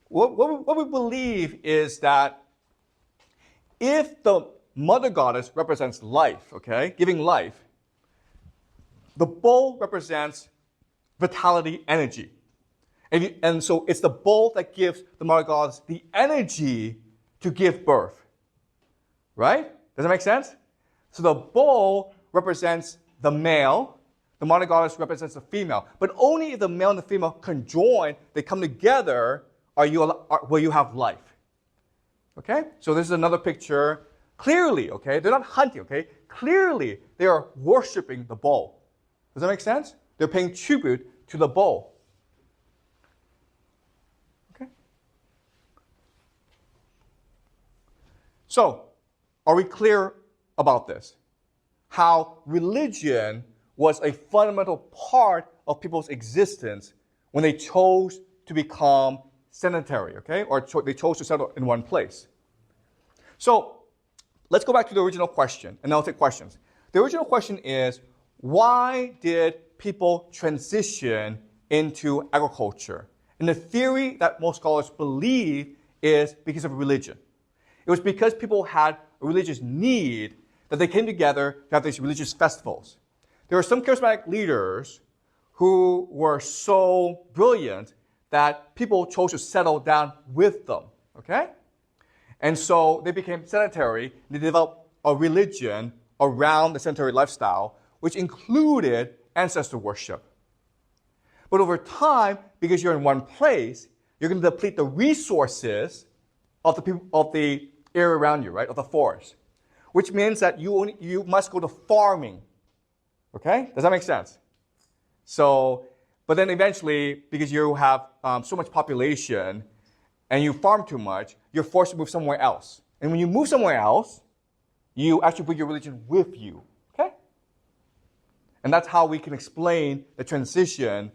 What we believe is that if the mother goddess represents life, okay, giving life, the bowl represents vitality, energy. And so it's the bowl that gives the mother goddess the energy to give birth. Right? Does that make sense? So the bowl represents the male, the mother goddess represents the female. But only if the male and the female conjoin, they come together, will you have life. Okay? So this is another picture. Clearly, okay, they're not hunting, okay? Clearly, they are worshiping the bowl. Does that make sense? They're paying tribute to the bowl. Okay? So, are we clear about this? How religion was a fundamental part of people's existence when they chose to become sedentary, okay? Or they chose to settle in one place. So, let's go back to the original question, and I'll take questions. The original question is, why did people transition into agriculture? And the theory that most scholars believe is because of religion. It was because people had a religious need that they came together to have these religious festivals. There were some charismatic leaders who were so brilliant that people chose to settle down with them, okay? And so they became sedentary. They developed a religion around the sedentary lifestyle, which included ancestor worship. But over time, because you're in one place, you're going to deplete the resources of the area around you, right, of the forest, which means that you must go to farming. Okay? Does that make sense? So, but then eventually, because you have so much population and you farm too much, you're forced to move somewhere else. And when you move somewhere else, you actually bring your religion with you. Okay? And that's how we can explain the transition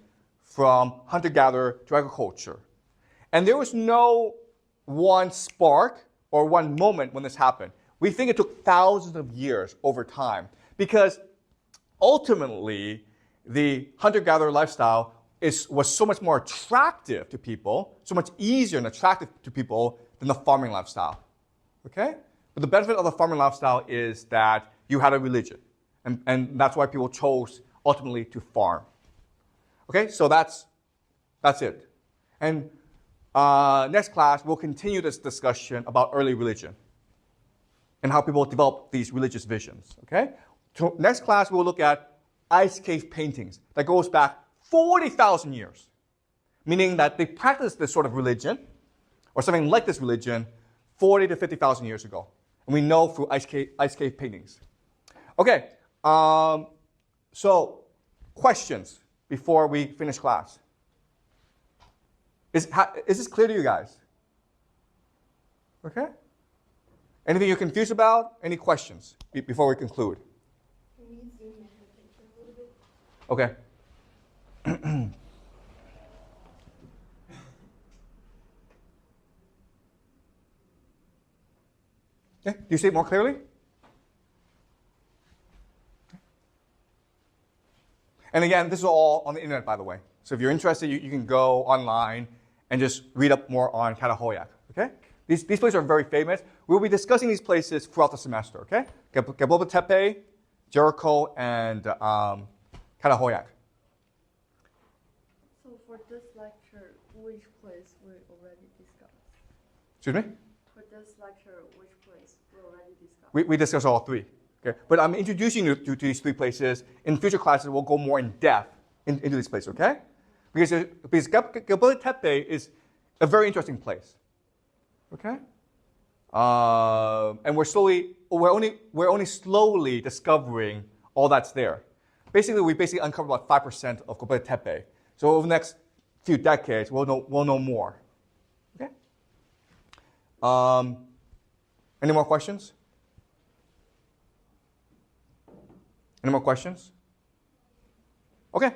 from hunter-gatherer to agriculture. And there was no one spark or one moment when this happened. We think it took thousands of years over time because ultimately the hunter-gatherer lifestyle was so much more attractive to people, so much easier and attractive to people than the farming lifestyle. Okay? But the benefit of the farming lifestyle is that you had a religion. And that's why people chose ultimately to farm. Okay, so that's it. And next class, we'll continue this discussion about early religion and how people develop these religious visions. Okay? So next class, we'll look at ice cave paintings that goes back 40,000 years, meaning that they practiced this sort of religion or something like this religion 40 to 50,000 years ago. And we know through ice cave paintings. Okay, so questions before we finish class. Is this clear to you guys? Okay? Anything you're confused about? Any questions before we conclude? Can we zoom in the picture a little bit? Okay. Okay, do you see it more clearly? And again, this is all on the internet, by the way. So if you're interested, you can go online and just read up more on Catahoyuk, okay? These places are very famous. We'll be discussing these places throughout the semester, okay? Göbekli Tepe, Jericho, and Catahoyuk. So for this lecture, which place we already discussed? Excuse me? For this lecture, which place we already discussed? We discussed all three. Okay? But I'm introducing you to these three places. In future classes, we'll go more in depth into these places, okay? Because Göbekli Tepe is a very interesting place. Okay? And we're only slowly discovering all that's there. Basically, we uncovered about 5% of Göbekli Tepe. So over the next few decades, we'll know more. Okay? Any more questions? Any more questions? Okay.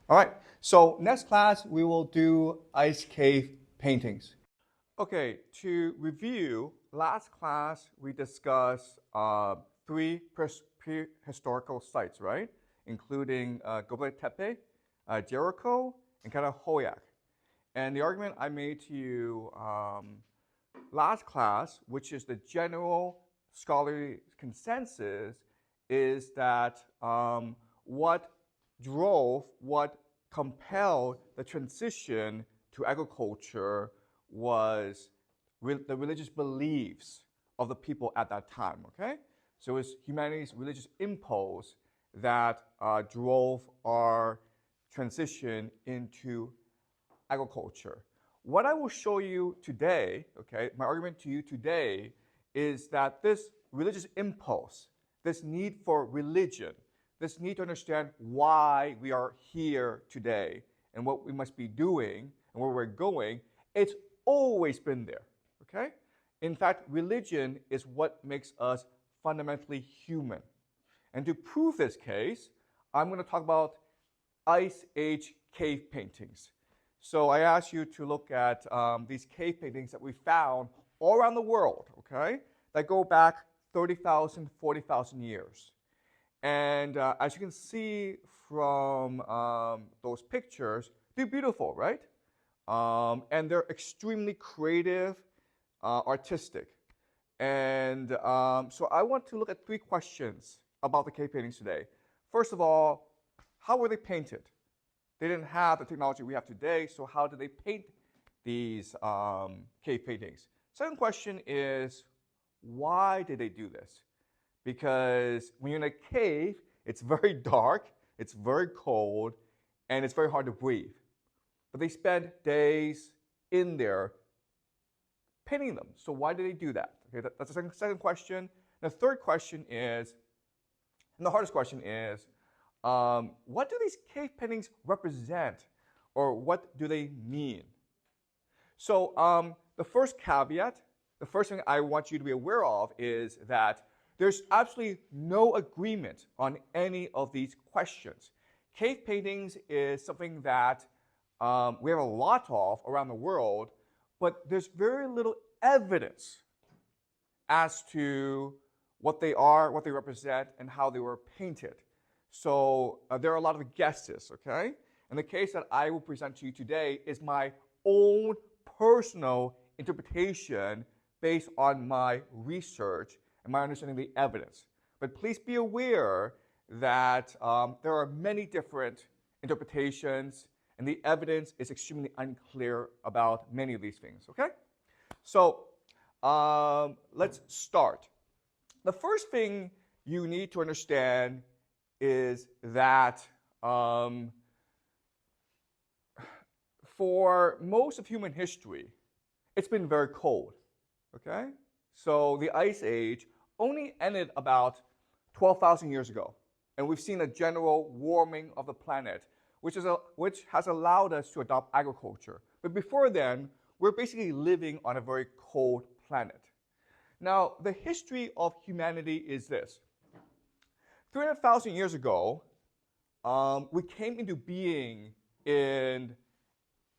All right. So next class, we will do ice cave paintings. Okay, to review, last class we discussed three prehistorical sites, right? Including Göbekli Tepe, Jericho, and Catahoyuk. And the argument I made to you last class, which is the general scholarly consensus, is that what compelled the transition to agriculture was the religious beliefs of the people at that time, okay? So it was humanity's religious impulse that drove our transition into agriculture. What I will show you today, okay, my argument to you today is that this religious impulse, this need for religion, this need to understand why we are here today and what we must be doing and where we're going, it's always been there, okay? In fact, religion is what makes us fundamentally human. And to prove this case, I'm going to talk about Ice Age cave paintings. So I asked you to look at these cave paintings that we found all around the world, okay, that go back 30,000, 40,000 years. And as you can see from those pictures, they're beautiful, right? And they're extremely creative, artistic. And so I want to look at three questions about the cave paintings today. First of all, how were they painted? They didn't have the technology we have today, so how did they paint these cave paintings? Second question is, why did they do this? Because when you're in a cave, it's very dark, it's very cold, and it's very hard to breathe. But they spent days in there painting them. So why did they do that? Okay, that's the second question. And the third question is, and the hardest question is, what do these cave paintings represent, or what do they mean? So the first caveat, the first thing I want you to be aware of is that there's absolutely no agreement on any of these questions. Cave paintings is something that we have a lot of around the world, but there's very little evidence as to what they are, what they represent, and how they were painted. So there are a lot of guesses, okay? And the case that I will present to you today is my own personal interpretation based on my research and my understanding of the evidence. But please be aware that there are many different interpretations, and the evidence is extremely unclear about many of these things, okay? So let's start. The first thing you need to understand is that for most of human history, it's been very cold, okay? So the Ice Age only ended about 12,000 years ago, and we've seen a general warming of the planet, which has allowed us to adopt agriculture. But before then, we're basically living on a very cold planet. Now, the history of humanity is this. 300,000 years ago, we came into being in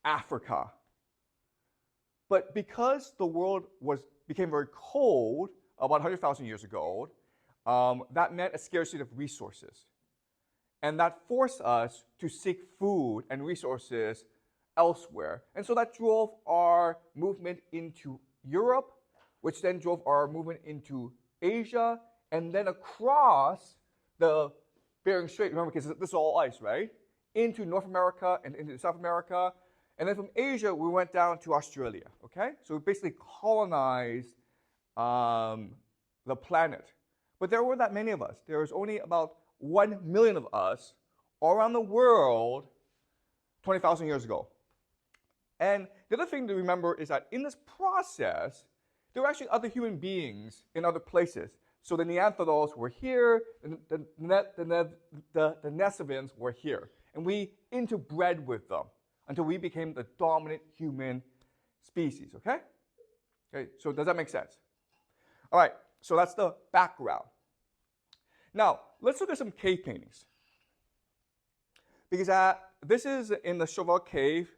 Africa. But because the world became very cold about 100,000 years ago, that meant a scarcity of resources. And that forced us to seek food and resources elsewhere. And so that drove our movement into Europe, which then drove our movement into Asia, and then across the Bering Strait, remember, because this is all ice, right? Into North America and into South America. And then from Asia, we went down to Australia, okay? So we basically colonized the planet. But there weren't that many of us. There was only about 1 million of us all around the world 20,000 years ago. And the other thing to remember is that in this process, there were actually other human beings in other places. So the Neanderthals were here, the Denisovans were here. And we interbred with them until we became the dominant human species, okay? Okay, so does that make sense? All right, so that's the background. Now, let's look at some cave paintings. Because this is in the Chauvel Cave,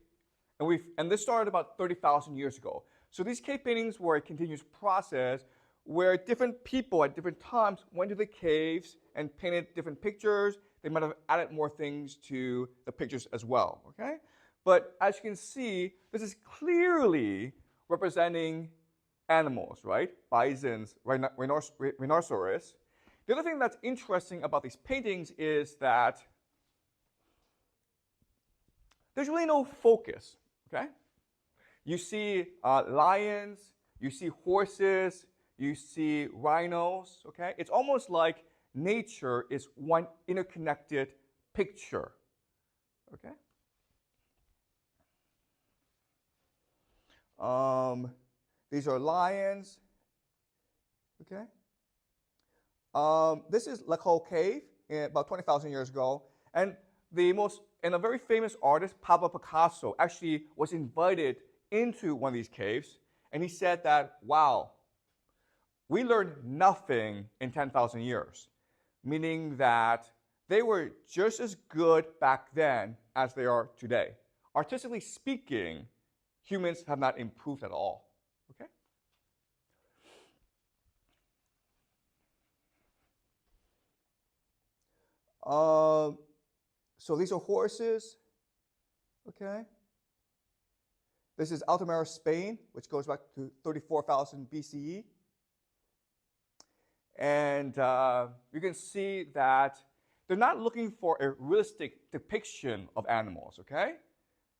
and this started about 30,000 years ago. So these cave paintings were a continuous process where different people at different times went to the caves and painted different pictures. They might have added more things to the pictures as well, okay? But as you can see, this is clearly representing animals, right? Bisons, rhinoceros. The other thing that's interesting about these paintings is that there's really no focus, okay? You see lions, you see horses, you see rhinos, okay? It's almost like nature is one interconnected picture, okay? These are lions, okay? This is Lacolle Cave about 20,000 years ago, and a very famous artist, Pablo Picasso, actually was invited into one of these caves, and he said that, wow, we learned nothing in 10,000 years, meaning that they were just as good back then as they are today. Artistically speaking, humans have not improved at all, okay? So these are horses, okay? This is Altamira, Spain, which goes back to 34,000 BCE. And you can see that they're not looking for a realistic depiction of animals, okay?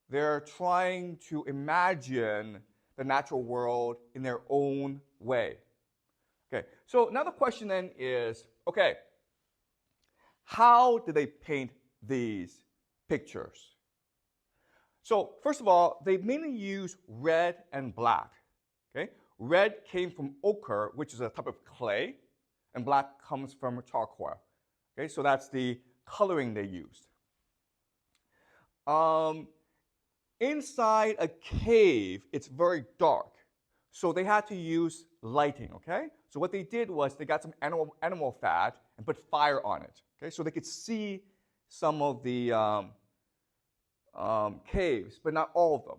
They're trying to imagine the natural world in their own way. Okay, so now the question then is, okay, how did they paint these pictures? So first of all, they mainly use red and black. Okay? Red came from ochre, which is a type of clay, and black comes from charcoal. Okay, so that's the coloring they used. Inside a cave, it's very dark, so they had to use lighting. Okay, so what they did was they got some animal fat and put fire on it. Okay, so they could see some of the caves, but not all of them.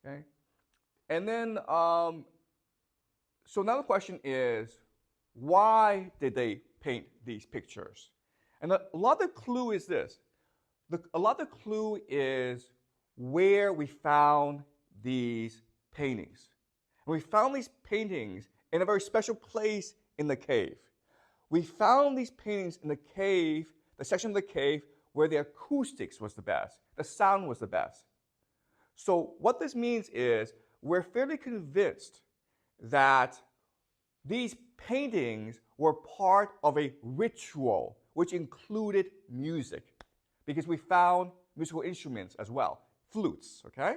Okay? And then, so now the question is, why did they paint these pictures? And a lot of the clue is this. A lot of the clue is where we found these paintings. And we found these paintings in a very special place in the cave. We found these paintings in the cave, the section of the cave where the acoustics was the best, the sound was the best. So what this means is we're fairly convinced that these paintings were part of a ritual which included music, because we found musical instruments as well, flutes, okay?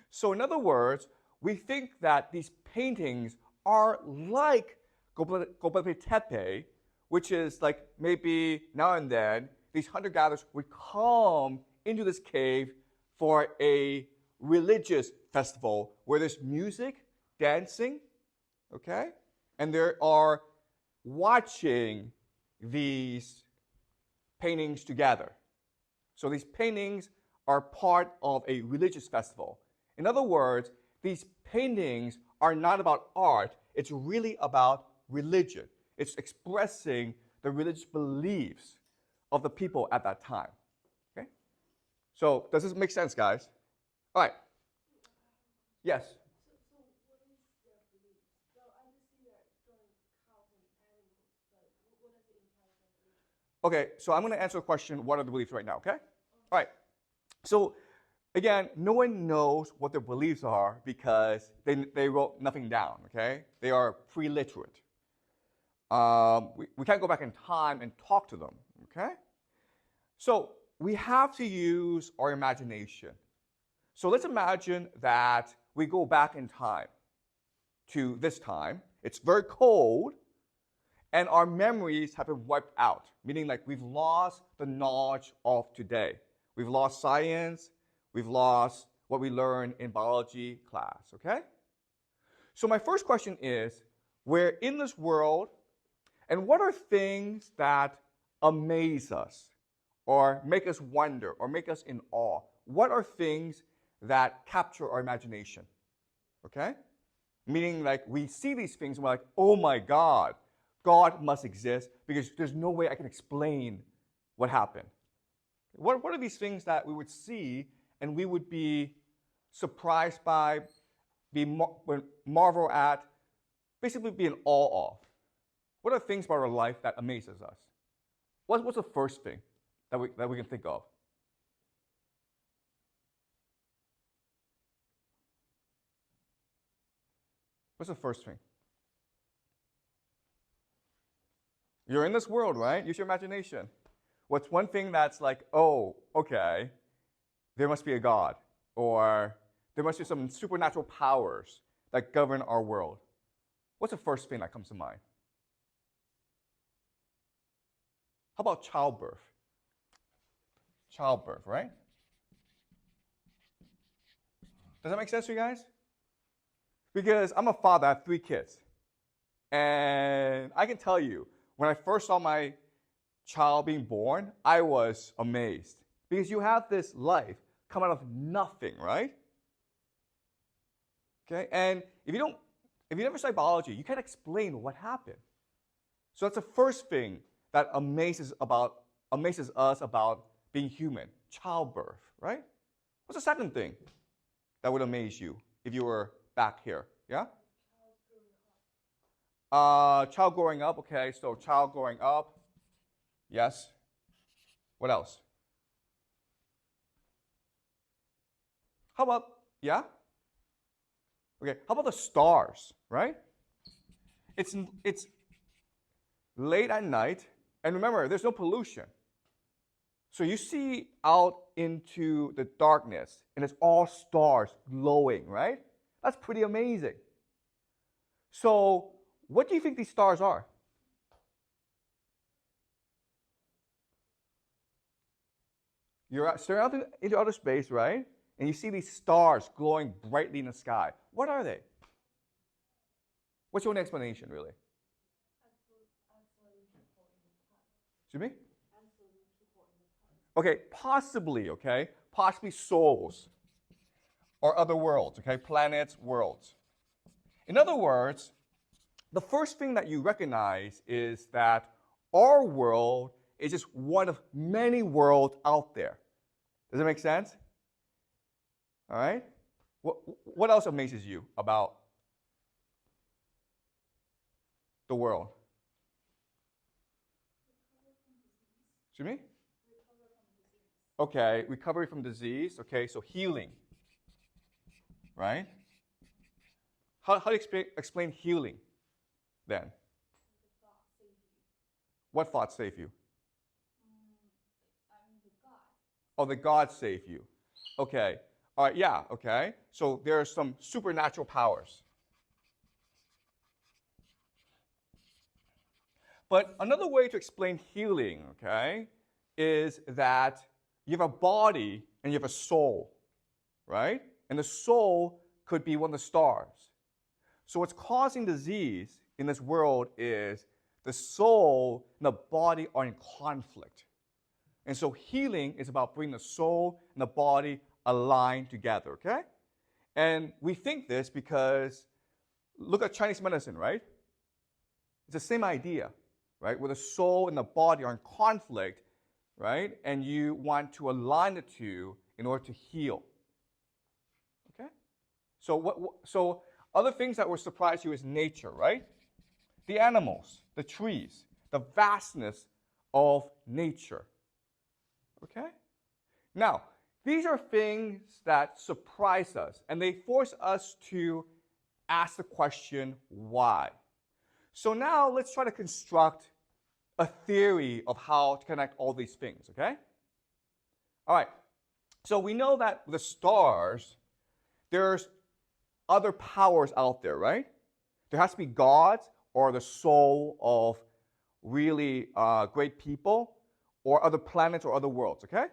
So in other words, we think that these paintings are like Göbekli Tepe, which is like maybe now and then these hunter-gatherers would come into this cave for a religious festival where there's music, dancing, okay? And they are watching these paintings together. So these paintings are part of a religious festival. In other words, these paintings are not about art, it's really about religion. It's expressing the religious beliefs of the people at that time. Okay? So does this make sense, guys? All right. Yes? So what is their belief? So I just see that drawing cows and animals, but what does it imply their belief? Okay, so I'm going to answer the question, what are the beliefs right now, okay? All right. So again, no one knows what their beliefs are because they wrote nothing down, okay? They are pre-literate. We can't go back in time and talk to them, okay? So we have to use our imagination. So let's imagine that we go back in time to this time. It's very cold, and our memories have been wiped out, meaning like we've lost the knowledge of today. We've lost science, we've lost what we learned in biology class, okay? So my first question is, we're in this world, and what are things that amaze us or make us wonder or make us in awe? What are things that capture our imagination? Okay? Meaning like we see these things and we're like, oh my God, God must exist because there's no way I can explain what happened. What are these things that we would see and we would be surprised by, marvel at, basically be in awe of? What are things about our life that amazes us? What's the first thing that we can think of? What's the first thing? You're in this world, right? Use your imagination. What's one thing that's like, oh, okay, there must be a God, or there must be some supernatural powers that govern our world? What's the first thing that comes to mind? How about childbirth? Childbirth, right? Does that make sense to you guys? Because I'm a father, I have 3 kids. And I can tell you, when I first saw my child being born, I was amazed. Because you have this life come out of nothing, right? Okay, and if you never study biology, you can't explain what happened. So that's the first thing that amazes us about being human, childbirth, right? What's the second thing that would amaze you if you were back here? Yeah? Child growing up, okay, so child growing up. Yes. What else? How about, yeah? Okay, how about the stars, right? It's late at night, and remember, there's no pollution. So you see out into the darkness, and it's all stars glowing, right? That's pretty amazing. So what do you think these stars are? You're staring out into outer space, right? And you see these stars glowing brightly in the sky. What are they? What's your own explanation, really? Excuse me? Okay, possibly, okay? Possibly souls or other worlds, okay? Planets, worlds. In other words, the first thing that you recognize is that our world is just one of many worlds out there. Does that make sense? All right? What else amazes you about the world? Excuse me? Okay, recovery from disease. Okay, so healing. Right? How do you explain healing then? What thoughts save you? Oh, the gods save you. Okay. All right, yeah, okay. So there are some supernatural powers. But another way to explain healing, okay, is that you have a body and you have a soul, right? And the soul could be one of the stars. So what's causing disease in this world is the soul and the body are in conflict. And so healing is about bringing the soul and the body aligned together, okay? And we think this because look at Chinese medicine, right? It's the same idea, right? Where the soul and the body are in conflict, right? And you want to align the two in order to heal. Okay? So other things that will surprise you is nature, right? The animals, the trees, the vastness of nature. Okay? Now, these are things that surprise us, and they force us to ask the question, why? So now let's try to construct a theory of how to connect all these things, okay? All right. So we know that the stars, there's other powers out there, right? There has to be gods or the soul of really great people or other planets or other worlds, okay?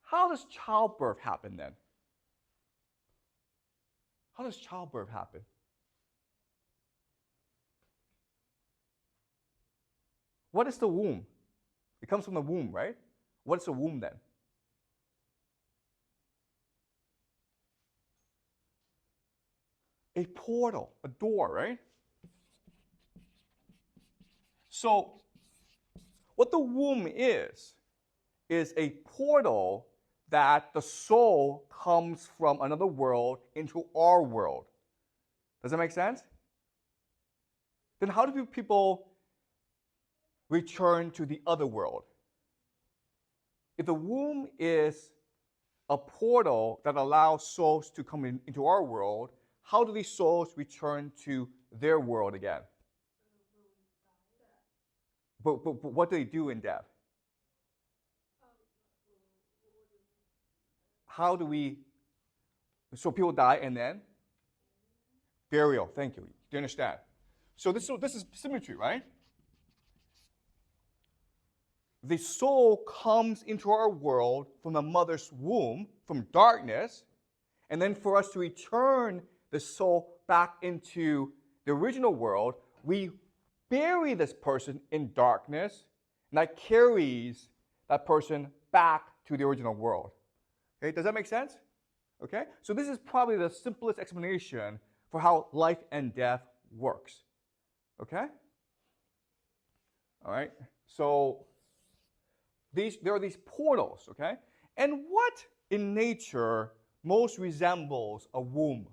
How does childbirth happen then? How does childbirth happen? What is the womb? It comes from the womb, right? What is the womb then? A portal, a door, right? So, what the womb is a portal that the soul comes from another world into our world. Does that make sense? Then how do people return to the other world? If the womb is a portal that allows souls to come into our world, how do these souls return to their world again? But what do they do in death? How do we, so people die and then? Burial, thank you. Do you understand? So this is symmetry, right? The soul comes into our world from the mother's womb, from darkness, and then for us to return the soul back into the original world, we bury this person in darkness, and that carries that person back to the original world. Okay, does that make sense? Okay, so this is probably the simplest explanation for how life and death works. Okay? All right, so there are these portals, okay? And what in nature most resembles a womb?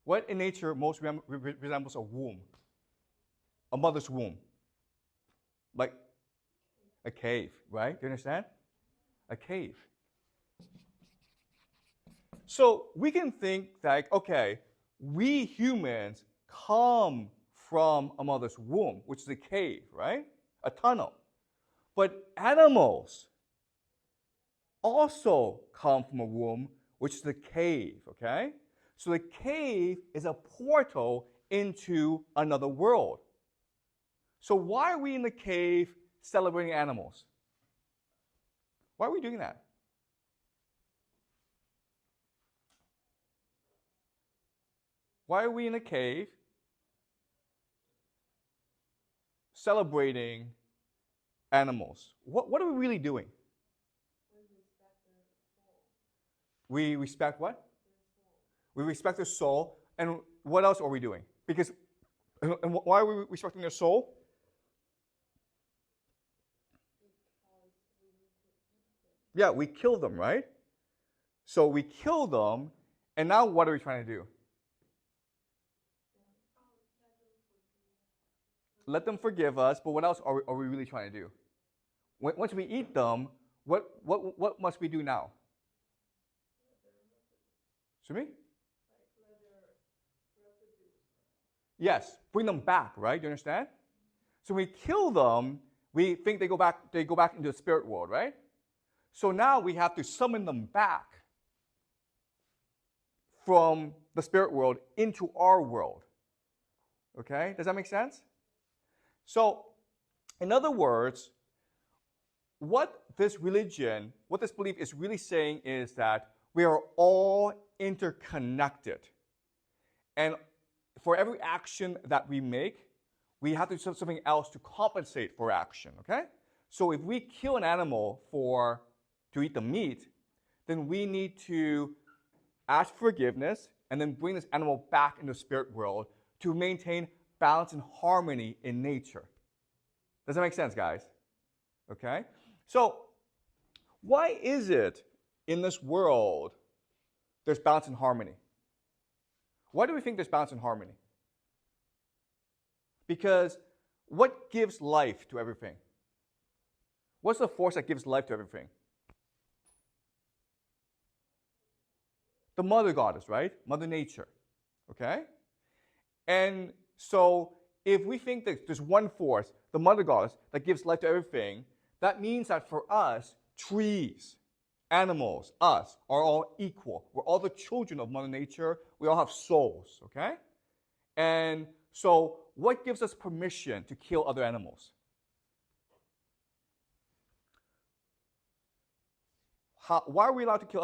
What in nature most resembles a womb? A mother's womb. Like a cave, right? Do you understand? A cave. So we can think that, okay, we humans come from a mother's womb, which is a cave, right? A tunnel. But animals also come from a womb, which is the cave, okay? So the cave is a portal into another world. So why are we in the cave celebrating animals? Why are we doing that? Why are we in a cave celebrating animals, what are we really doing? We respect what? We respect their soul. And what else are we doing? Because, and why are we respecting their soul? Yeah, we kill them, right? So we kill them, and now what are we trying to do? Let them forgive us, but what else are we really trying to do? Once we eat them, what must we do now? Excuse me? Yes, bring them back, right? Do you understand? So when we kill them, we think they go back into the spirit world, right? So now we have to summon them back from the spirit world into our world. Okay? Does that make sense? So, in other words, what this religion, what this belief is really saying is that we are all interconnected. And for every action that we make, we have to do something else to compensate for action, okay? So if we kill an animal to eat the meat, then we need to ask forgiveness and then bring this animal back into the spirit world to maintain balance and harmony in nature. Does that make sense, guys? Okay? So, why is it in this world there's balance and harmony? Why do we think there's balance and harmony? Because what gives life to everything? What's the force that gives life to everything? The mother goddess, right? Mother Nature. Okay? And so if we think that there's one force, the mother goddess, that gives life to everything, that means that for us, trees, animals, us, are all equal. We're all the children of Mother Nature. We all have souls, okay? And so what gives us permission to kill other animals? Why are we allowed to kill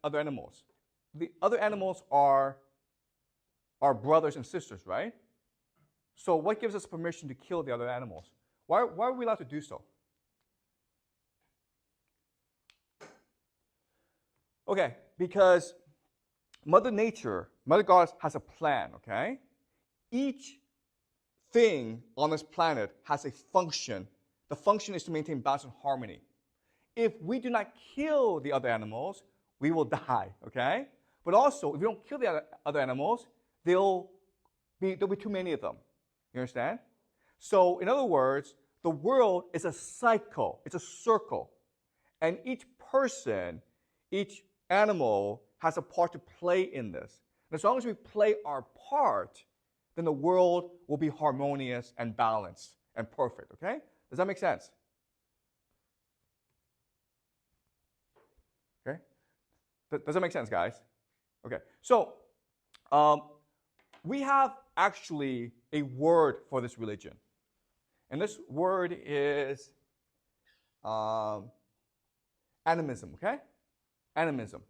other animals? The other animals are our brothers and sisters, right? So what gives us permission to kill the other animals? Why are we allowed to do so? Okay, because Mother Nature, Mother Goddess has a plan, okay? Each thing on this planet has a function. The function is to maintain balance and harmony. If we do not kill the other animals, we will die, okay? But also, if we don't kill the other animals, there'll be too many of them. You understand? So, in other words, the world is a cycle. It's a circle. And each person, each animal has a part to play in this. And as long as we play our part, then the world will be harmonious and balanced and perfect, okay? Does that make sense? Okay? Does that make sense, guys? Okay, so we have actually a word for this religion. And this word is animism, okay? Animism.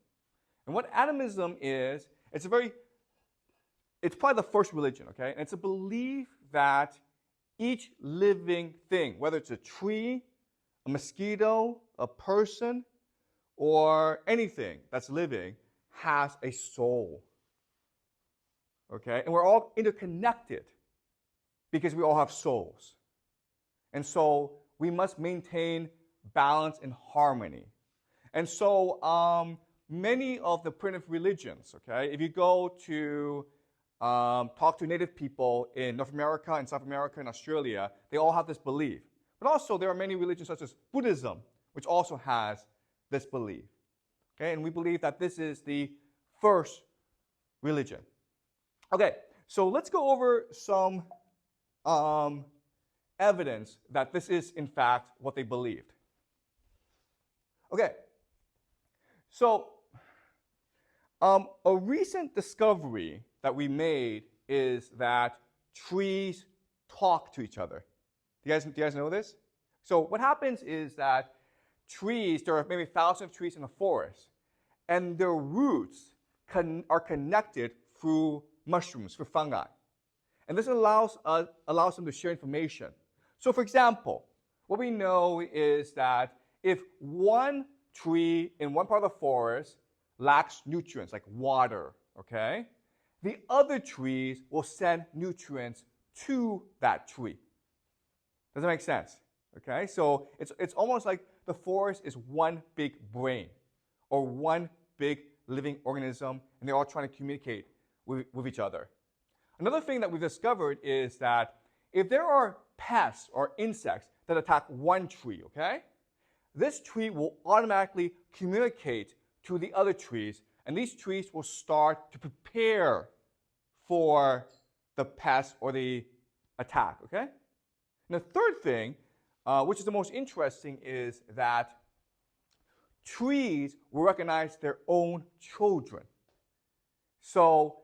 And what animism is, it's probably the first religion, okay? And it's a belief that each living thing, whether it's a tree, a mosquito, a person, or anything that's living, has a soul. Okay? And we're all interconnected because we all have souls. And so we must maintain balance and harmony. And so many of the primitive religions, okay, if you go to talk to native people in North America and South America and Australia, they all have this belief. But also there are many religions such as Buddhism, which also has this belief. Okay, and we believe that this is the first religion. Okay, so let's go over some evidence that this is, in fact, what they believed. Okay, so a recent discovery that we made is that trees talk to each other. Do you guys know this? So what happens is that trees, there are maybe thousands of trees in a forest, and their roots are connected through mushrooms, through fungi. And this allows them to share information. So for example, what we know is that if one tree in one part of the forest lacks nutrients like water, okay, the other trees will send nutrients to that tree. Does that make sense? Okay, so it's almost like the forest is one big brain or one big living organism, and they're all trying to communicate with each other. Another thing that we've discovered is that if there are pests or insects that attack one tree, okay, this tree will automatically communicate to the other trees, and these trees will start to prepare for the pest or the attack, okay? And the third thing, which is the most interesting, is that trees will recognize their own children. So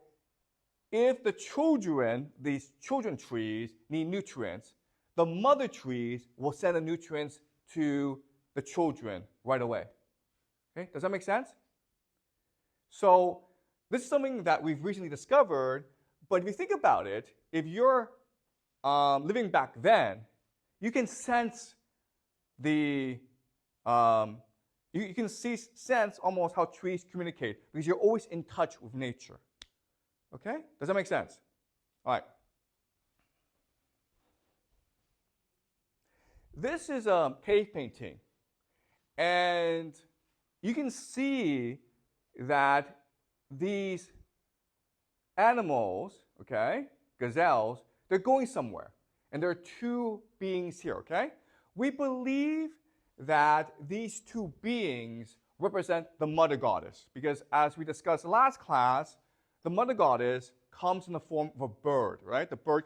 if the children, these children trees, need nutrients, the mother trees will send the nutrients to the children right away. Okay, does that make sense? So this is something that we've recently discovered, but if you think about it, if you're living back then, you can sense the, you can sense almost how trees communicate because you're always in touch with nature. Okay? Does that make sense? All right. This is a cave painting, and you can see that these animals, okay, gazelles, they're going somewhere. And there are two beings here, okay? We believe that these two beings represent the mother goddess because as we discussed last class, the mother goddess comes in the form of a bird, right? The bird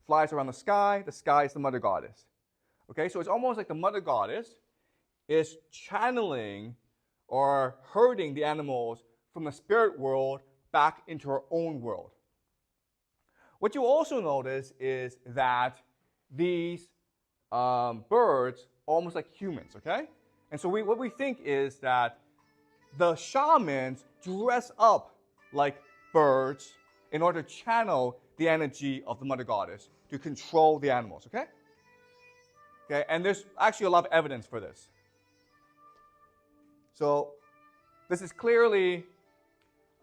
flies around the sky is the mother goddess. Okay, so it's almost like the mother goddess is channeling or herding the animals from the spirit world back into her own world. What you also notice is that these birds are almost like humans, okay? And so what we think is that the shamans dress up like birds in order to channel the energy of the mother goddess to control the animals, okay? Okay, and there's actually a lot of evidence for this. So this is clearly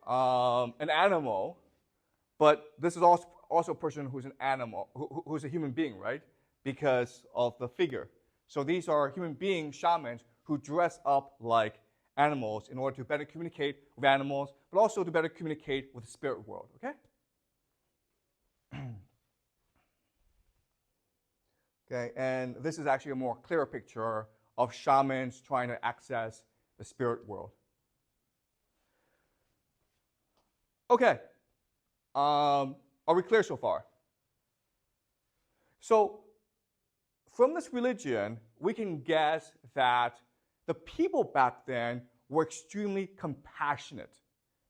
an animal, but this is also a person who's an animal, who's a human being, right? Because of the figure. So these are human beings, shamans, who dress up like animals in order to better communicate with animals, but also to better communicate with the spirit world, okay? Okay, and this is actually a more clearer picture of shamans trying to access the spirit world. Okay, are we clear so far? So from this religion, we can guess that the people back then were extremely compassionate.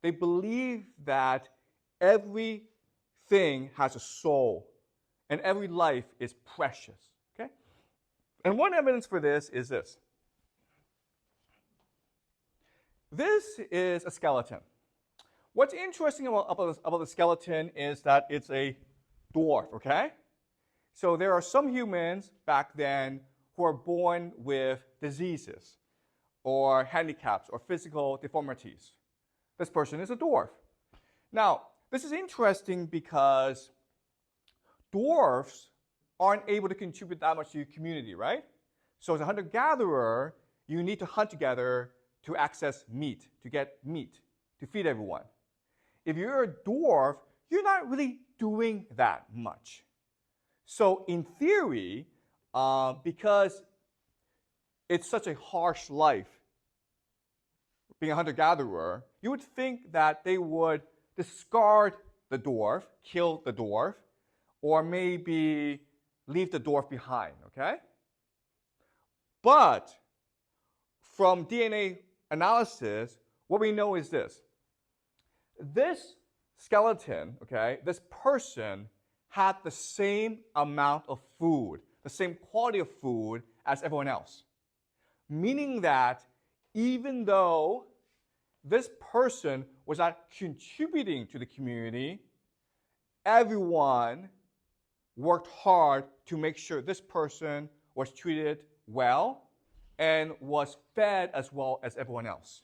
They believed that everything has a soul and every life is precious, okay? And one evidence for this is this. This is a skeleton. What's interesting about the skeleton is that it's a dwarf, okay? So there are some humans back then who are born with diseases or handicaps or physical deformities. This person is a dwarf. Now, this is interesting because dwarfs aren't able to contribute that much to your community, right? So as a hunter-gatherer, you need to hunt together to access meat, to get meat, to feed everyone. If you're a dwarf, you're not really doing that much. So in theory, because it's such a harsh life, being a hunter-gatherer, you would think that they would discard the dwarf, kill the dwarf, or maybe leave the dwarf behind, okay? But from DNA analysis, what we know is this. This skeleton, okay, this person had the same amount of food, the same quality of food as everyone else. Meaning that even though this person was not contributing to the community, everyone worked hard to make sure this person was treated well and was fed as well as everyone else.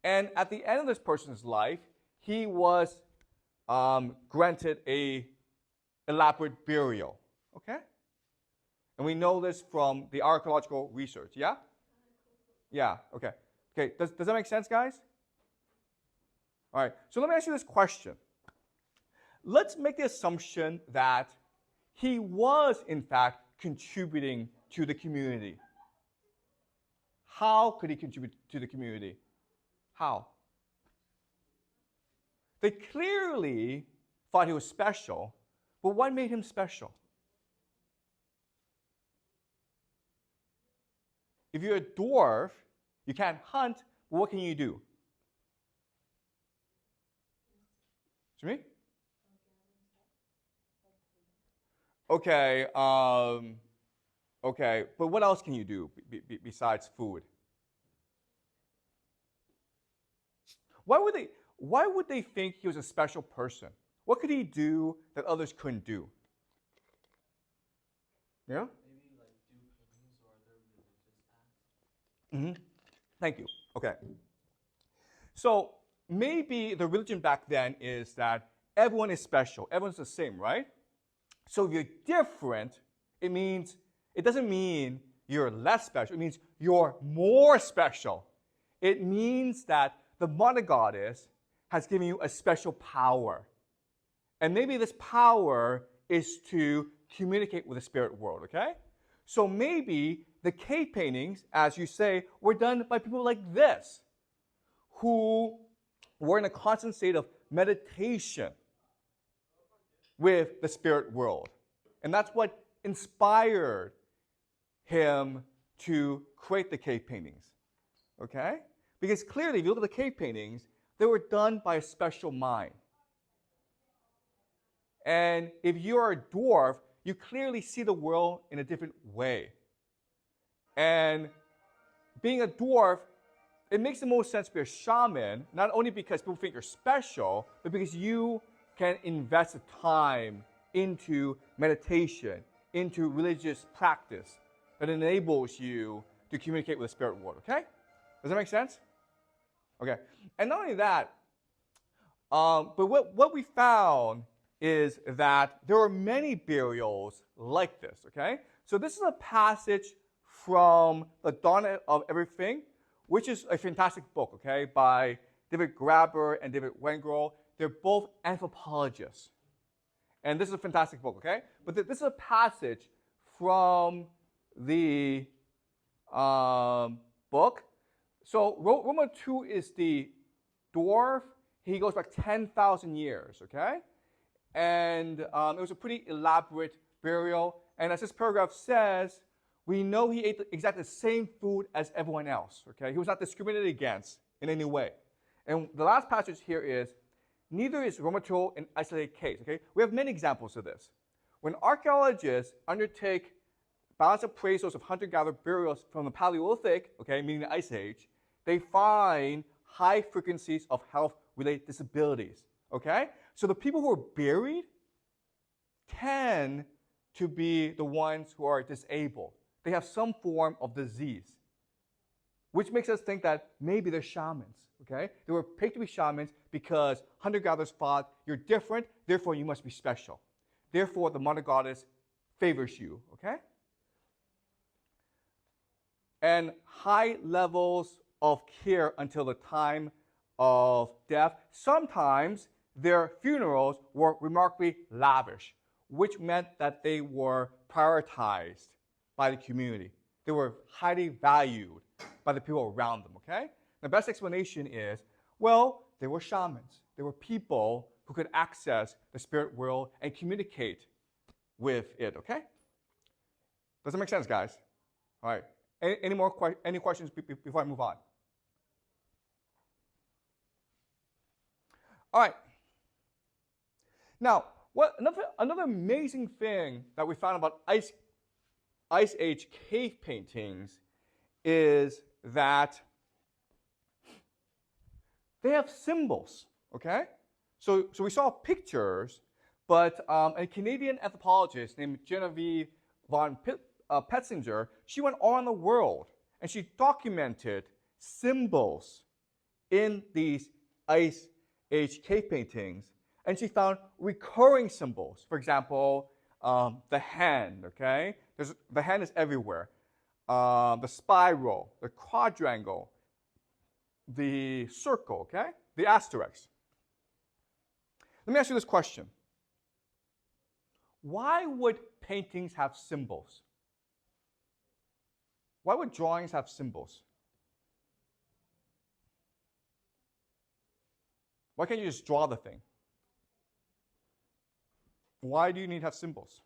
And at the end of this person's life, he was granted a elaborate burial. Okay? And we know this from the archaeological research. Yeah? Yeah, okay. Okay, does that make sense, guys? All right, so let me ask you this question. Let's make the assumption that he was, in fact, contributing to the community. How could he contribute to the community? How? They clearly thought he was special, but what made him special? If you're a dwarf, you can't hunt, but what can you do? To me? Okay, okay, but what else can you do besides food? Why would they think he was a special person? What could he do that others couldn't do? Yeah? Maybe like do paintings or other religious acts. Mm-hmm. Thank you. Okay. So maybe the religion back then is that everyone is special. Everyone's the same, right? So if you're different, it doesn't mean you're less special. It means you're more special. It means that the mother goddess has given you a special power. And maybe this power is to communicate with the spirit world, okay? So maybe the cave paintings, as you say, were done by people like this, who were in a constant state of meditation with the spirit world. And that's what inspired him to create the cave paintings, okay? Because clearly, if you look at the cave paintings, they were done by a special mind. And if you're a dwarf, you clearly see the world in a different way. And being a dwarf, it makes the most sense to be a shaman, not only because people think you're special, but because you can invest the time into meditation, into religious practice that enables you to communicate with the spirit world, okay? Does that make sense? Okay. And not only that, but what we found is that there are many burials like this, okay? So this is a passage from The Dawn of Everything, which is a fantastic book, okay, by David Graeber and David Wengrow. They're both anthropologists. And this is a fantastic book, okay? But this is a passage from the book. So Roma II is the dwarf. He goes back 10,000 years, okay? And it was a pretty elaborate burial. And as this paragraph says, we know he ate exactly the same food as everyone else, okay? He was not discriminated against in any way. And the last passage here is, neither is Roma II an isolated case, okay? We have many examples of this. When archaeologists undertake balanced appraisals of hunter-gatherer burials from the Paleolithic, okay, meaning the Ice Age, they find high frequencies of health-related disabilities, okay? So the people who are buried tend to be the ones who are disabled. They have some form of disease, which makes us think that maybe they're shamans, okay? They were picked to be shamans because hunter-gatherers thought you're different, therefore you must be special. Therefore, the mother goddess favors you, okay? And high levels of care until the time of death. Sometimes their funerals were remarkably lavish, which meant that they were prioritized by the community. They were highly valued by the people around them, okay? The best explanation is, well, they were shamans. They were people who could access the spirit world and communicate with it, okay? Does that make sense, guys? All right. Any questions before I move on? All right. Now, another amazing thing that we found about Ice Age cave paintings is that they have symbols, okay? So we saw pictures, but a Canadian anthropologist named Genevieve von Petzinger, she went all around the world and she documented symbols in these Ice Age cave paintings, and she found recurring symbols. For example, the hand, okay? The hand is everywhere. The spiral, the quadrangle, the circle, okay? The asterisk. Let me ask you this question. Why would paintings have symbols? Why would drawings have symbols? Why can't you just draw the thing? Why do you need to have symbols?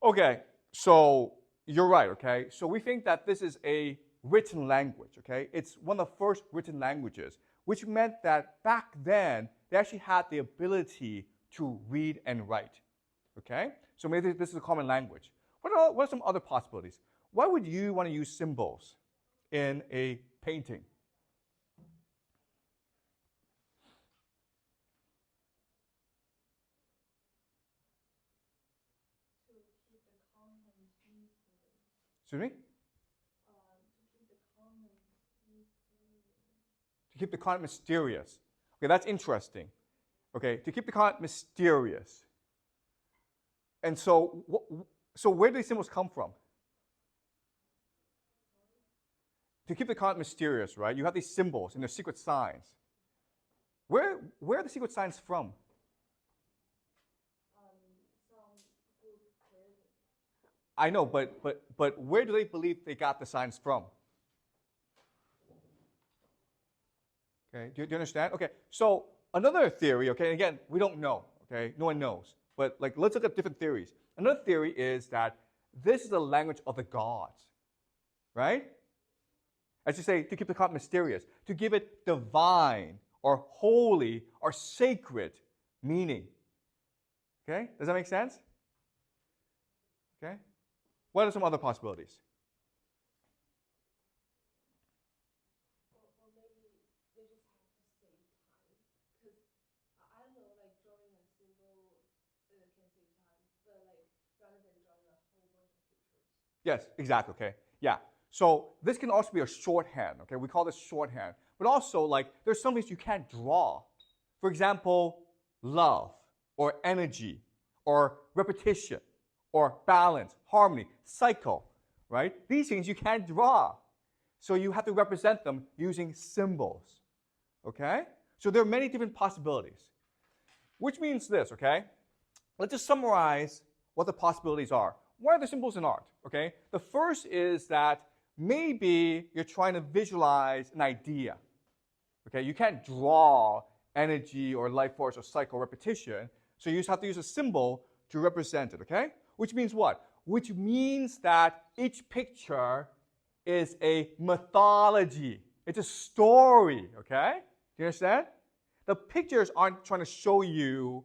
Okay, so you're right, okay? So we think that this is a written language, okay? It's one of the first written languages, which meant that back then, they actually had the ability to read and write, okay? So maybe this is a common language. What are some other possibilities? Why would you want to use symbols in a painting? Excuse me? To keep the content mysterious. Okay, that's interesting. Okay, to keep the content mysterious. And so where do these symbols come from? To keep the content mysterious, right? You have these symbols and their secret signs. Where are the secret signs from? I know, but where do they believe they got the signs from? Okay, do you understand? Okay, so another theory, okay, again, we don't know, okay, no one knows, but like let's look at different theories. Another theory is that this is the language of the gods, right? As you say, to keep the content mysterious, to give it divine or holy or sacred meaning. Okay, does that make sense? Okay, what are some other possibilities? Yes, exactly, okay. Yeah. So this can also be a shorthand, okay? We call this shorthand. But also, like, there's some things you can't draw. For example, love, or energy, or repetition, or balance, harmony, cycle, right? These things you can't draw. So you have to represent them using symbols, okay? So there are many different possibilities. Which means this, okay? Let's just summarize what the possibilities are. What are the symbols in art? Okay, the first is that maybe you're trying to visualize an idea. Okay, you can't draw energy or life force or cycle repetition, so you just have to use a symbol to represent it. Okay, which means what? Which means that each picture is a mythology. It's a story. Okay, do you understand? The pictures aren't trying to show you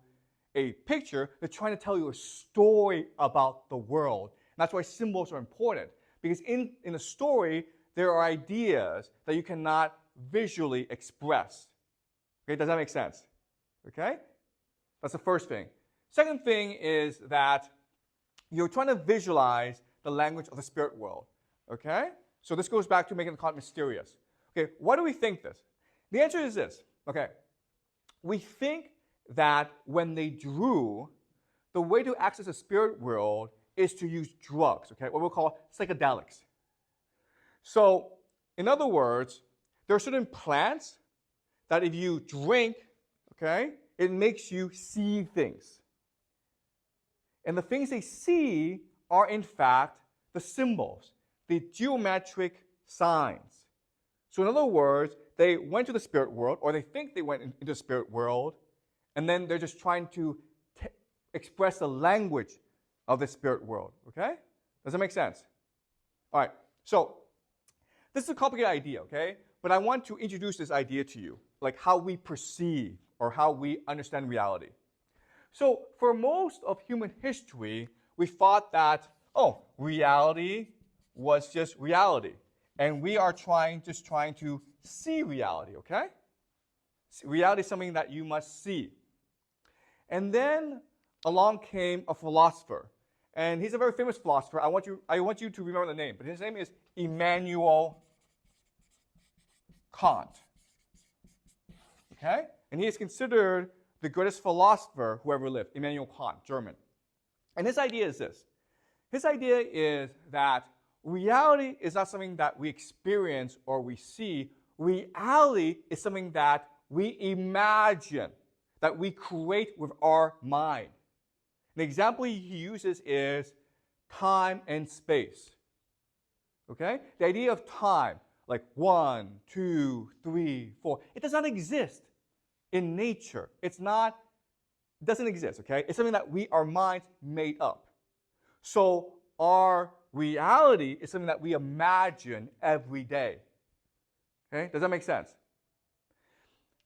a picture, they're trying to tell you a story about the world. And that's why symbols are important. Because in a story, there are ideas that you cannot visually express. Okay, does that make sense? Okay? That's the first thing. Second thing is that you're trying to visualize the language of the spirit world. Okay? So this goes back to making the content mysterious. Okay, why do we think this? The answer is this. Okay, we think that when they drew, the way to access the spirit world is to use drugs, okay, what we'll call psychedelics. So, in other words, there are certain plants that if you drink, okay, it makes you see things. And the things they see are, in fact, the symbols, the geometric signs. So, in other words, they went to the spirit world, or they think they went into the spirit world, and then they're just trying to express the language of the spirit world, okay? Does that make sense? All right, so this is a complicated idea, okay? But I want to introduce this idea to you, like how we perceive or how we understand reality. So for most of human history, we thought that, oh, reality was just reality. And we are just trying to see reality, okay? Reality is something that you must see. And then along came a philosopher. And he's a very famous philosopher. I want you to remember the name. But his name is Immanuel Kant. Okay? And he is considered the greatest philosopher who ever lived, Immanuel Kant, German. And his idea is this. His idea is that reality is not something that we experience or we see. Reality is something that we imagine, that we create with our mind. An example he uses is time and space. Okay? The idea of time, like 1, 2, 3, 4, it does not exist in nature. It doesn't exist, okay? It's something that our minds made up. So our reality is something that we imagine every day. Okay? Does that make sense?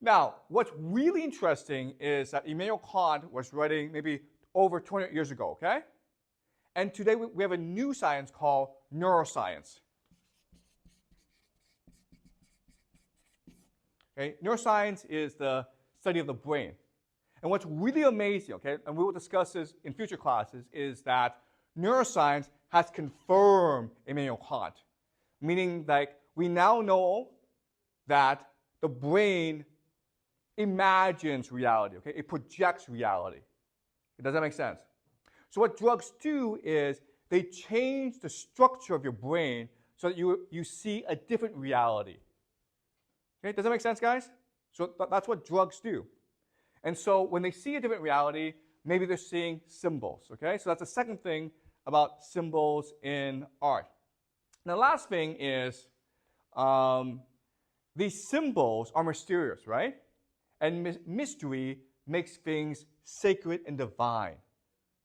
Now, what's really interesting is that Immanuel Kant was writing maybe over 200 years ago, okay? And today we have a new science called neuroscience. Okay? Neuroscience is the study of the brain. And what's really amazing, okay, and we will discuss this in future classes, is that neuroscience has confirmed Immanuel Kant, meaning that we now know that the brain imagines reality, okay? It projects reality. Does that make sense? So what drugs do is they change the structure of your brain so that you see a different reality. Okay, does that make sense, guys? So that's what drugs do. And so when they see a different reality, maybe they're seeing symbols, okay? So that's the second thing about symbols in art. Now, the last thing is these symbols are mysterious, right? And mystery makes things sacred and divine,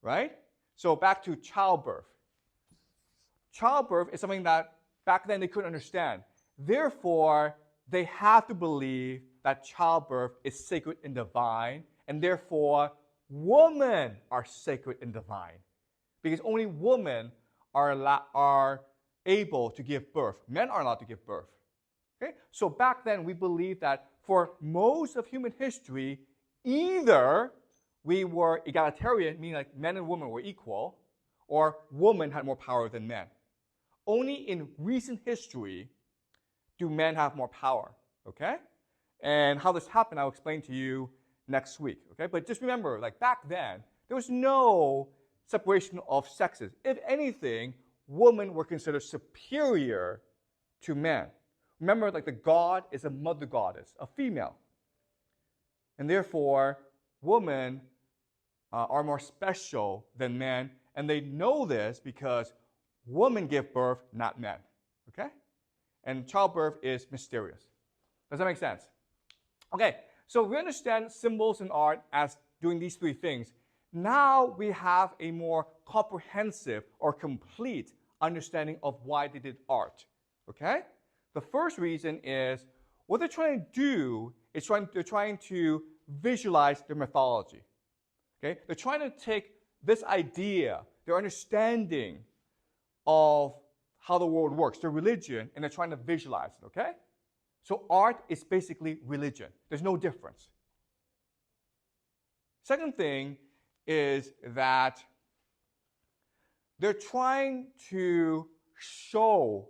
right? So back to childbirth. Childbirth is something that back then they couldn't understand. Therefore, they have to believe that childbirth is sacred and divine, and therefore, women are sacred and divine. Because only women are able to give birth. Men are allowed to give birth. Okay? So back then, we believed that for most of human history, either we were egalitarian, meaning like men and women were equal, or women had more power than men. Only in recent history do men have more power, okay? And how this happened, I'll explain to you next week, okay? But just remember, like back then, there was no separation of sexes. If anything, women were considered superior to men. Remember, like the god is a mother goddess, a female. And therefore, women are more special than men, and they know this because women give birth, not men, okay? And childbirth is mysterious. Does that make sense? Okay, so we understand symbols in art as doing these three things. Now we have a more comprehensive or complete understanding of why they did art, okay? The first reason is what they're trying to do is they're trying to visualize their mythology, okay? They're trying to take this idea, their understanding of how the world works, their religion, and they're trying to visualize it, okay? So art is basically religion. There's no difference. Second thing is that they're trying to show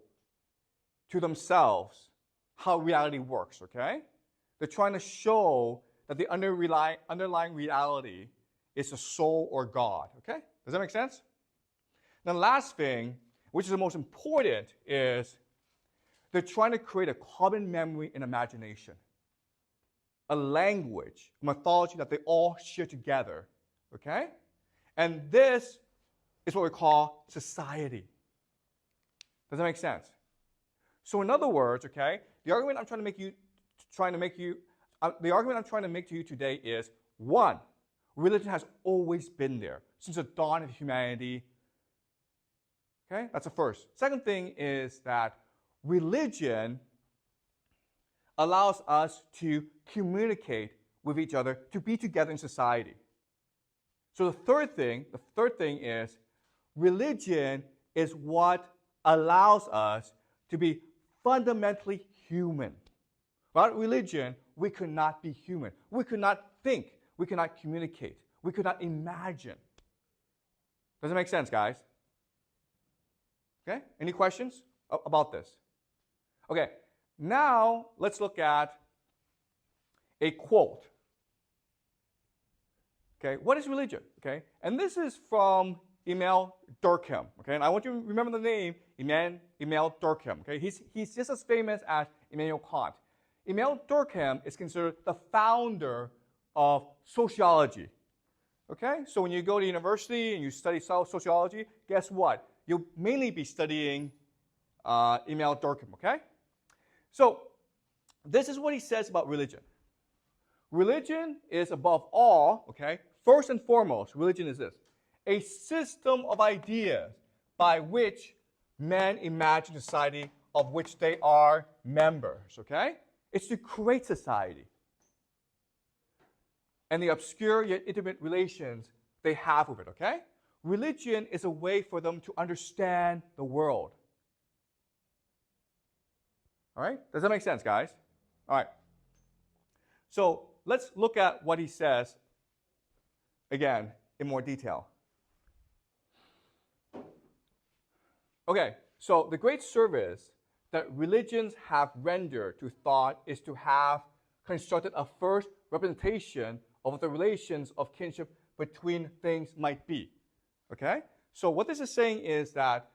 to themselves how reality works, okay? They're trying to show that the underlying reality is a soul or God, okay? Does that make sense? Now, the last thing, which is the most important, is they're trying to create a common memory and imagination, a language, a mythology that they all share together, okay? And this is what we call society. Does that make sense? So in other words, okay, the argument I'm trying to make to you today is, one, religion has always been there since the dawn of humanity. Okay, that's the first. Second thing is that religion allows us to communicate with each other, to be together in society. So the third thing is religion is what allows us to be fundamentally human. Without religion, we could not be human. We could not think. We could not communicate. we could not imagine. Does it make sense, guys? Okay, any questions about this? Okay, now let's look at a quote. Okay, what is religion? Okay, and this is from Emile Durkheim. Okay, and I want you to remember the name Emile Durkheim. Okay, he's just as famous as Immanuel Kant. Emile Durkheim is considered the founder of sociology. Okay, so when you go to university and you study sociology, guess what? You'll mainly be studying Emile Durkheim. Okay, so this is what he says about religion. Religion is above all, okay, first and foremost, religion is this: a system of ideas by which men imagine society of which they are members, okay? It's to create society and the obscure yet intimate relations they have with it, okay? Religion is a way for them to understand the world. All right? Does that make sense, guys? All right. So let's look at what he says again in more detail. Okay, so the great service that religions have rendered to thought is to have constructed a first representation of what the relations of kinship between things might be. Okay? So what this is saying is that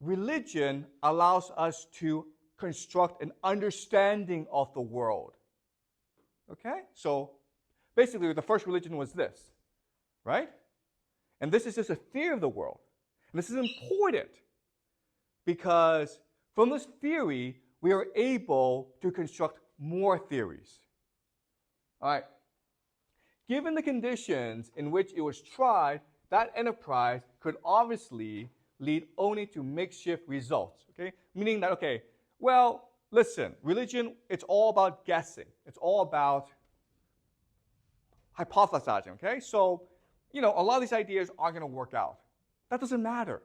religion allows us to construct an understanding of the world. Okay? So basically the first religion was this, right? And this is just a theory of the world. And this is important because from this theory, we are able to construct more theories. All right. Given the conditions in which it was tried, that enterprise could obviously lead only to makeshift results. Okay? Meaning that, okay, well, listen, religion, it's all about guessing. It's all about hypothesizing, okay? So, a lot of these ideas aren't going to work out. That doesn't matter.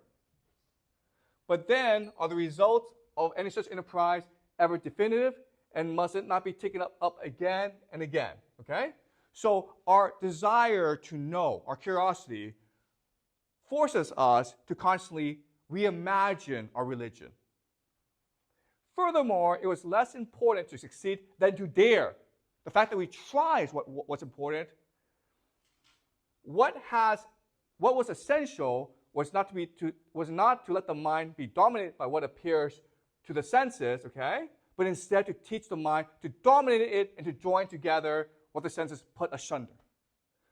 But then, are the results of any such enterprise ever definitive, and must it not be taken up again and again, okay? So our desire to know, our curiosity, forces us to constantly reimagine our religion. Furthermore, it was less important to succeed than to dare. The fact that we try is what's important. What was essential was not to let the mind be dominated by what appears to the senses, okay? But instead to teach the mind to dominate it and to join together what the senses put asunder.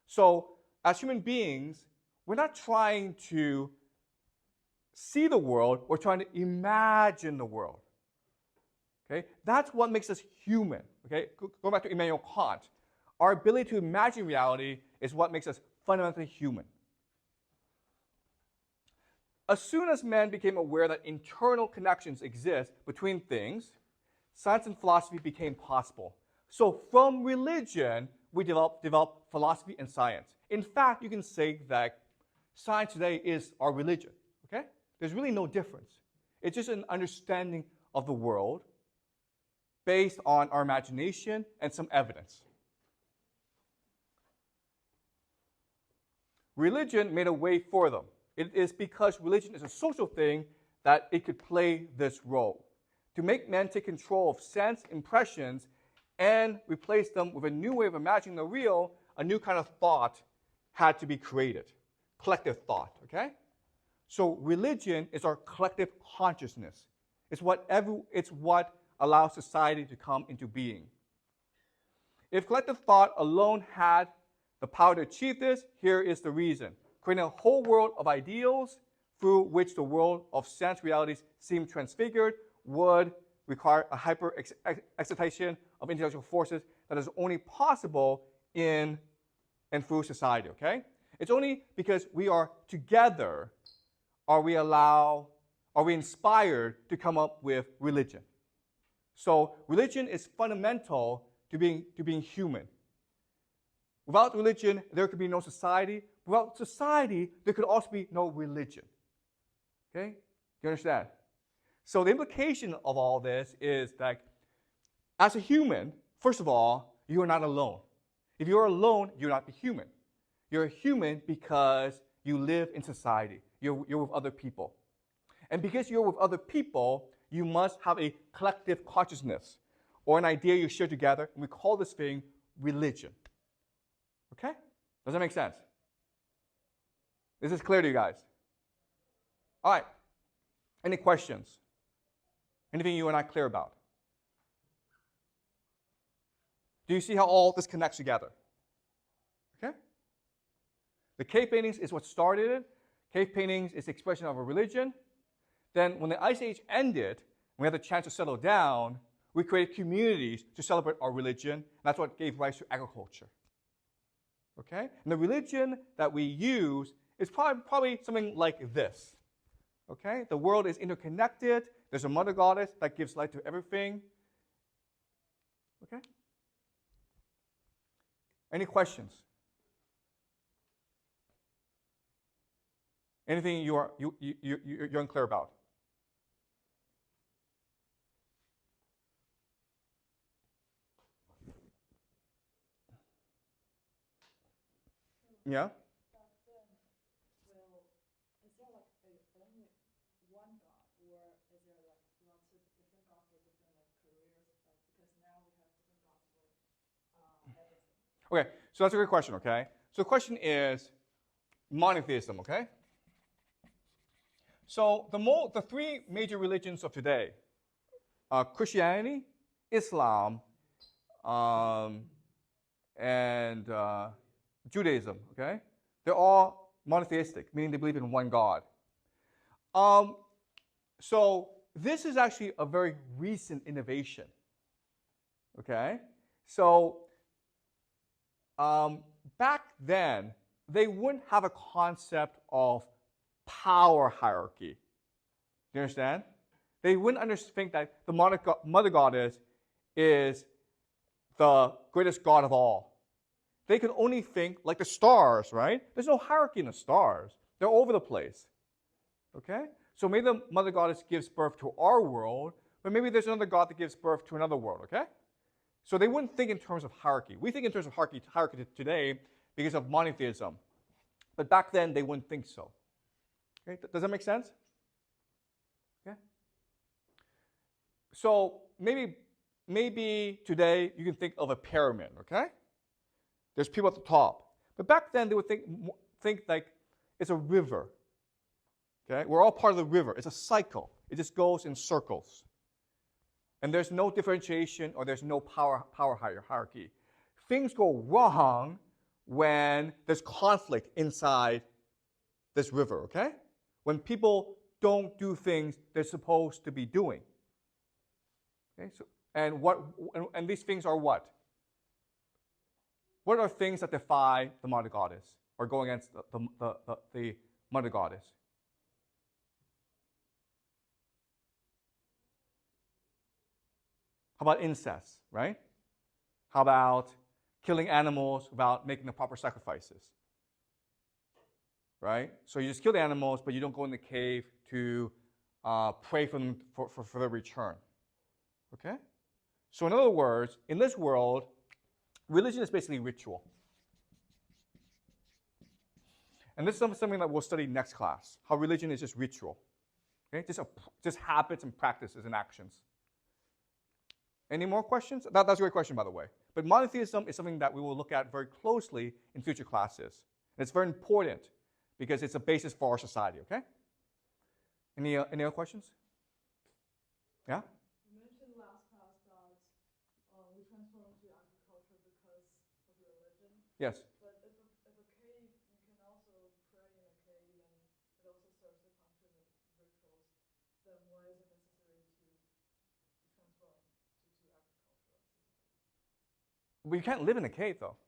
So, as human beings, we're not trying to see the world, we're trying to imagine the world. Okay? That's what makes us human. Okay? Go back to Immanuel Kant. Our ability to imagine reality is what makes us fundamentally human. As soon as man became aware that internal connections exist between things, science and philosophy became possible. So from religion, we developed philosophy and science. In fact, you can say that science today is our religion. Okay? There's really no difference. It's just an understanding of the world based on our imagination and some evidence. Religion made a way for them. It is because religion is a social thing that it could play this role. To make men take control of sense impressions and replace them with a new way of imagining the real, a new kind of thought had to be created. Collective thought, okay? So religion is our collective consciousness. It's what allows society to come into being. If collective thought alone had the power to achieve this, here is the reason. Creating a whole world of ideals through which the world of sense realities seem transfigured would require a hyper-excitation of intellectual forces that is only possible in and through society, okay? It's only because we are together are we inspired to come up with religion. So religion is fundamental to being human. Without religion, there could be no society. Without society, there could also be no religion. Okay? Do you understand? So the implication of all this is that as a human, first of all, you are not alone. If you are alone, you're not the human. You're a human because you live in society. You're with other people. And because you're with other people, you must have a collective consciousness or an idea you share together, and we call this thing religion. Okay? Does that make sense? This is clear to you guys? All right. Any questions? Anything you are not clear about? Do you see how all this connects together? Okay? The cave paintings is what started it. Cave paintings is the expression of a religion. Then when the Ice Age ended, we had the chance to settle down, we created communities to celebrate our religion. That's what gave rise to agriculture. Okay? And the religion that we use is probably something like this. Okay? The world is interconnected. There's a mother goddess that gives life to everything. Okay? Any questions? Anything you're unclear about? Yeah? Back then, well, is there like only one God, or is there like lots of different gods for different like careers? Like because now we have different gods for everything. Okay, so that's a great question, okay? So the question is monotheism, okay? So the three major religions of today, Christianity, Islam, and Judaism, okay? They're all monotheistic, meaning they believe in one God. So this is actually a very recent innovation, okay? So back then, they wouldn't have a concept of power hierarchy. Do you understand? They wouldn't think that the mother goddess is the greatest god of all. They could only think like the stars, right? There's no hierarchy in the stars. They're all over the place. Okay? So maybe the mother goddess gives birth to our world, but maybe there's another god that gives birth to another world, okay? So they wouldn't think in terms of hierarchy. We think in terms of hierarchy today because of monotheism. But back then, they wouldn't think so. Okay? Does that make sense? Okay? So maybe today you can think of a pyramid, okay? There's people at the top. But back then, they would think like it's a river. Okay? We're all part of the river. It's a cycle. It just goes in circles. And there's no differentiation or there's no power hierarchy. Things go wrong when there's conflict inside this river, okay? When people don't do things they're supposed to be doing. Okay? So, and these things are what? What are things that defy the mother goddess or go against the mother goddess? How about incest, right? How about killing animals without making the proper sacrifices? Right? So you just kill the animals, but you don't go in the cave to pray for them for their return. Okay? So in other words, in this world, religion is basically ritual. And this is something that we'll study next class, how religion is just ritual. Okay? Just habits and practices and actions. Any more questions? That's a great question, by the way. But monotheism is something that we will look at very closely in future classes. And it's very important because it's a basis for our society, okay? Any other questions? Yeah? You mentioned last class that we transformed to agriculture because of religion. Yes. But if a cave, you can also pray in a cave and it also serves the function of rituals, then why is it necessary to transform to agricultural society? But you can't live in a cave, though.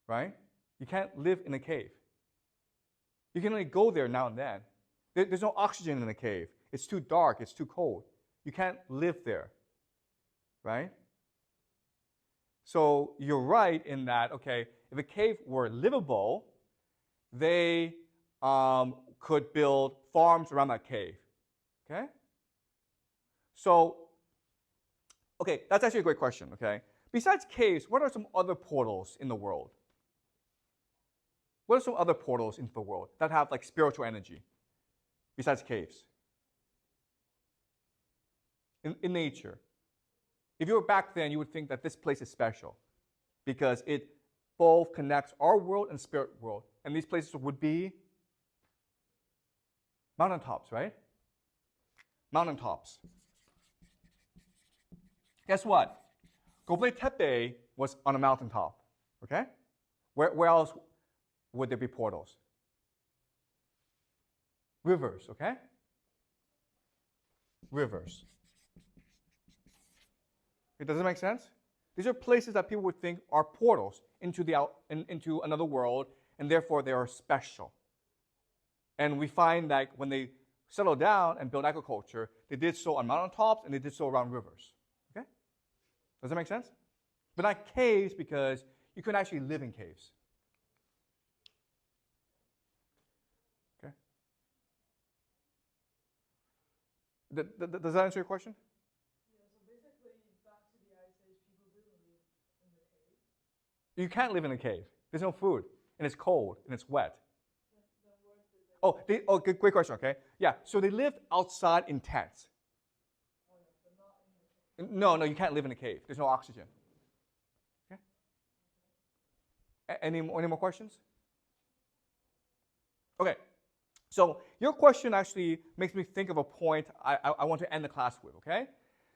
Right? You can't live in a cave. You can only go there now and then. There's no oxygen in a cave. It's too dark. It's too cold. You can't live there. Right? So you're right in that, okay, if a cave were livable, they could build farms around that cave. Okay? So, okay, that's actually a great question, okay? Besides caves, what are some other portals in the world? What are some other portals into the world that have like spiritual energy besides caves? In nature. If you were back then, you would think that this place is special because it both connects our world and spirit world. And these places would be mountaintops, right? Mountaintops. Guess what? Göbekli Tepe was on a mountaintop, okay? Where else would there be portals? Rivers, okay? Rivers. Does it make sense? These are places that people would think are portals into another world, and therefore they are special. And we find that when they settled down and built agriculture, they did so on mountaintops and they did so around rivers. Okay? Does that make sense? But not caves, because you couldn't actually live in caves. Okay? Does that answer your question? Yeah, so basically back to the Ice Age, people didn't live in the cave. You can't live in a cave. There's no food, and it's cold, and it's wet. Then where did they? Great question, okay? Yeah, so they lived outside in tents. Oh yeah, but not in the cave. No, you can't live in a cave. There's no oxygen. Okay? Any more questions? Okay, so your question actually makes me think of a point I want to end the class with, okay?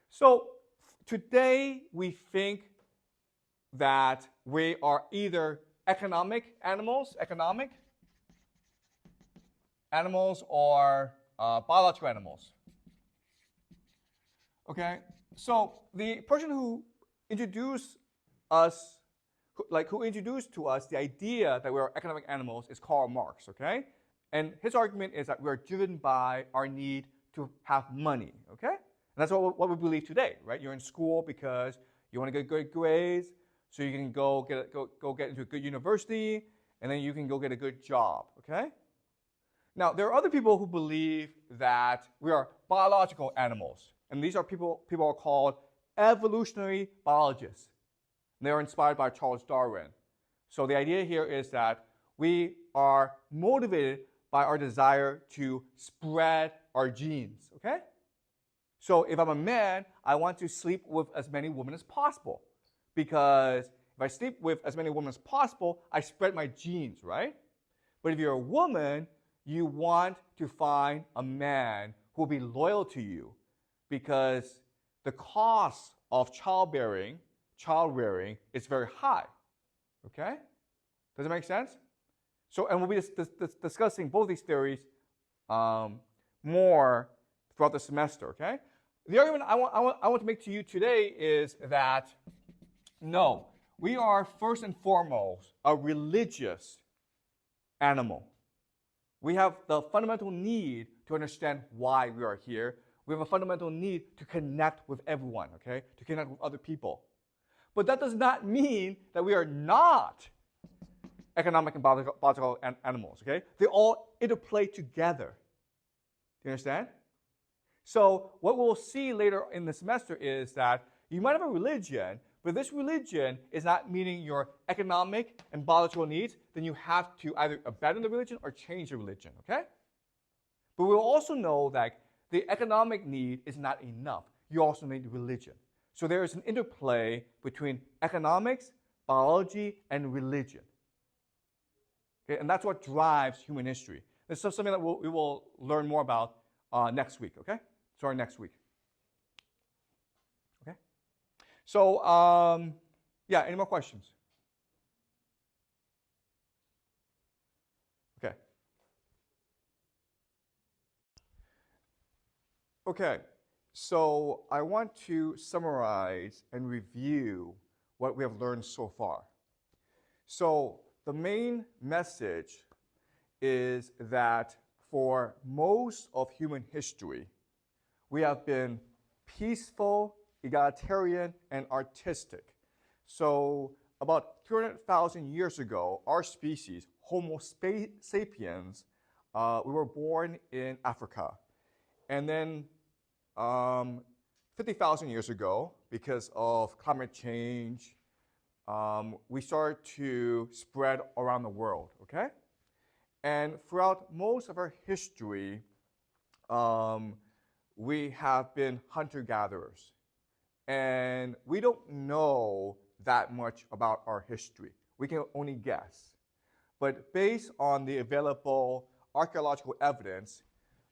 So today we think that we are either economic animals or biological animals. Okay, so the person who introduced us, who introduced to us the idea that we are economic animals is Karl Marx. Okay, and his argument is that we are driven by our need to have money. Okay, and that's what we believe today, right? You're in school because you want to get good grades, so you can go get into a good university, and then you can go get a good job. Okay. Now, there are other people who believe that we are biological animals. And these are people are called evolutionary biologists. And they are inspired by Charles Darwin. So the idea here is that we are motivated by our desire to spread our genes, okay? So if I'm a man, I want to sleep with as many women as possible. Because if I sleep with as many women as possible, I spread my genes, right? But if you're a woman, you want to find a man who will be loyal to you, because the cost of child rearing is very high. Okay? Does it make sense? So, and we'll be discussing both these theories more throughout the semester. Okay? The argument I want to make to you today is that no, we are first and foremost a religious animal. We have the fundamental need to understand why we are here. We have a fundamental need to connect with everyone, okay? To connect with other people. But that does not mean that we are not economic and biological animals, okay? They all interplay together. Do you understand? So what we'll see later in the semester is that you might have a religion, but this religion is not meeting your economic and biological needs, then you have to either abandon the religion or change the religion, okay? But we'll also know that the economic need is not enough. You also need religion. So there is an interplay between economics, biology, and religion. Okay? And that's what drives human history. This is something that we will learn more about next week, okay? Sorry, next week. Okay? So, yeah, any more questions? Okay. Okay, so I want to summarize and review what we have learned so far. So the main message is that for most of human history, we have been peaceful, egalitarian, and artistic. So about 300,000 years ago, our species, Homo sapiens, we were born in Africa. And then 50,000 years ago, because of climate change, we started to spread around the world, okay? And throughout most of our history, we have been hunter-gatherers. And we don't know that much about our history. We can only guess. But based on the available archaeological evidence,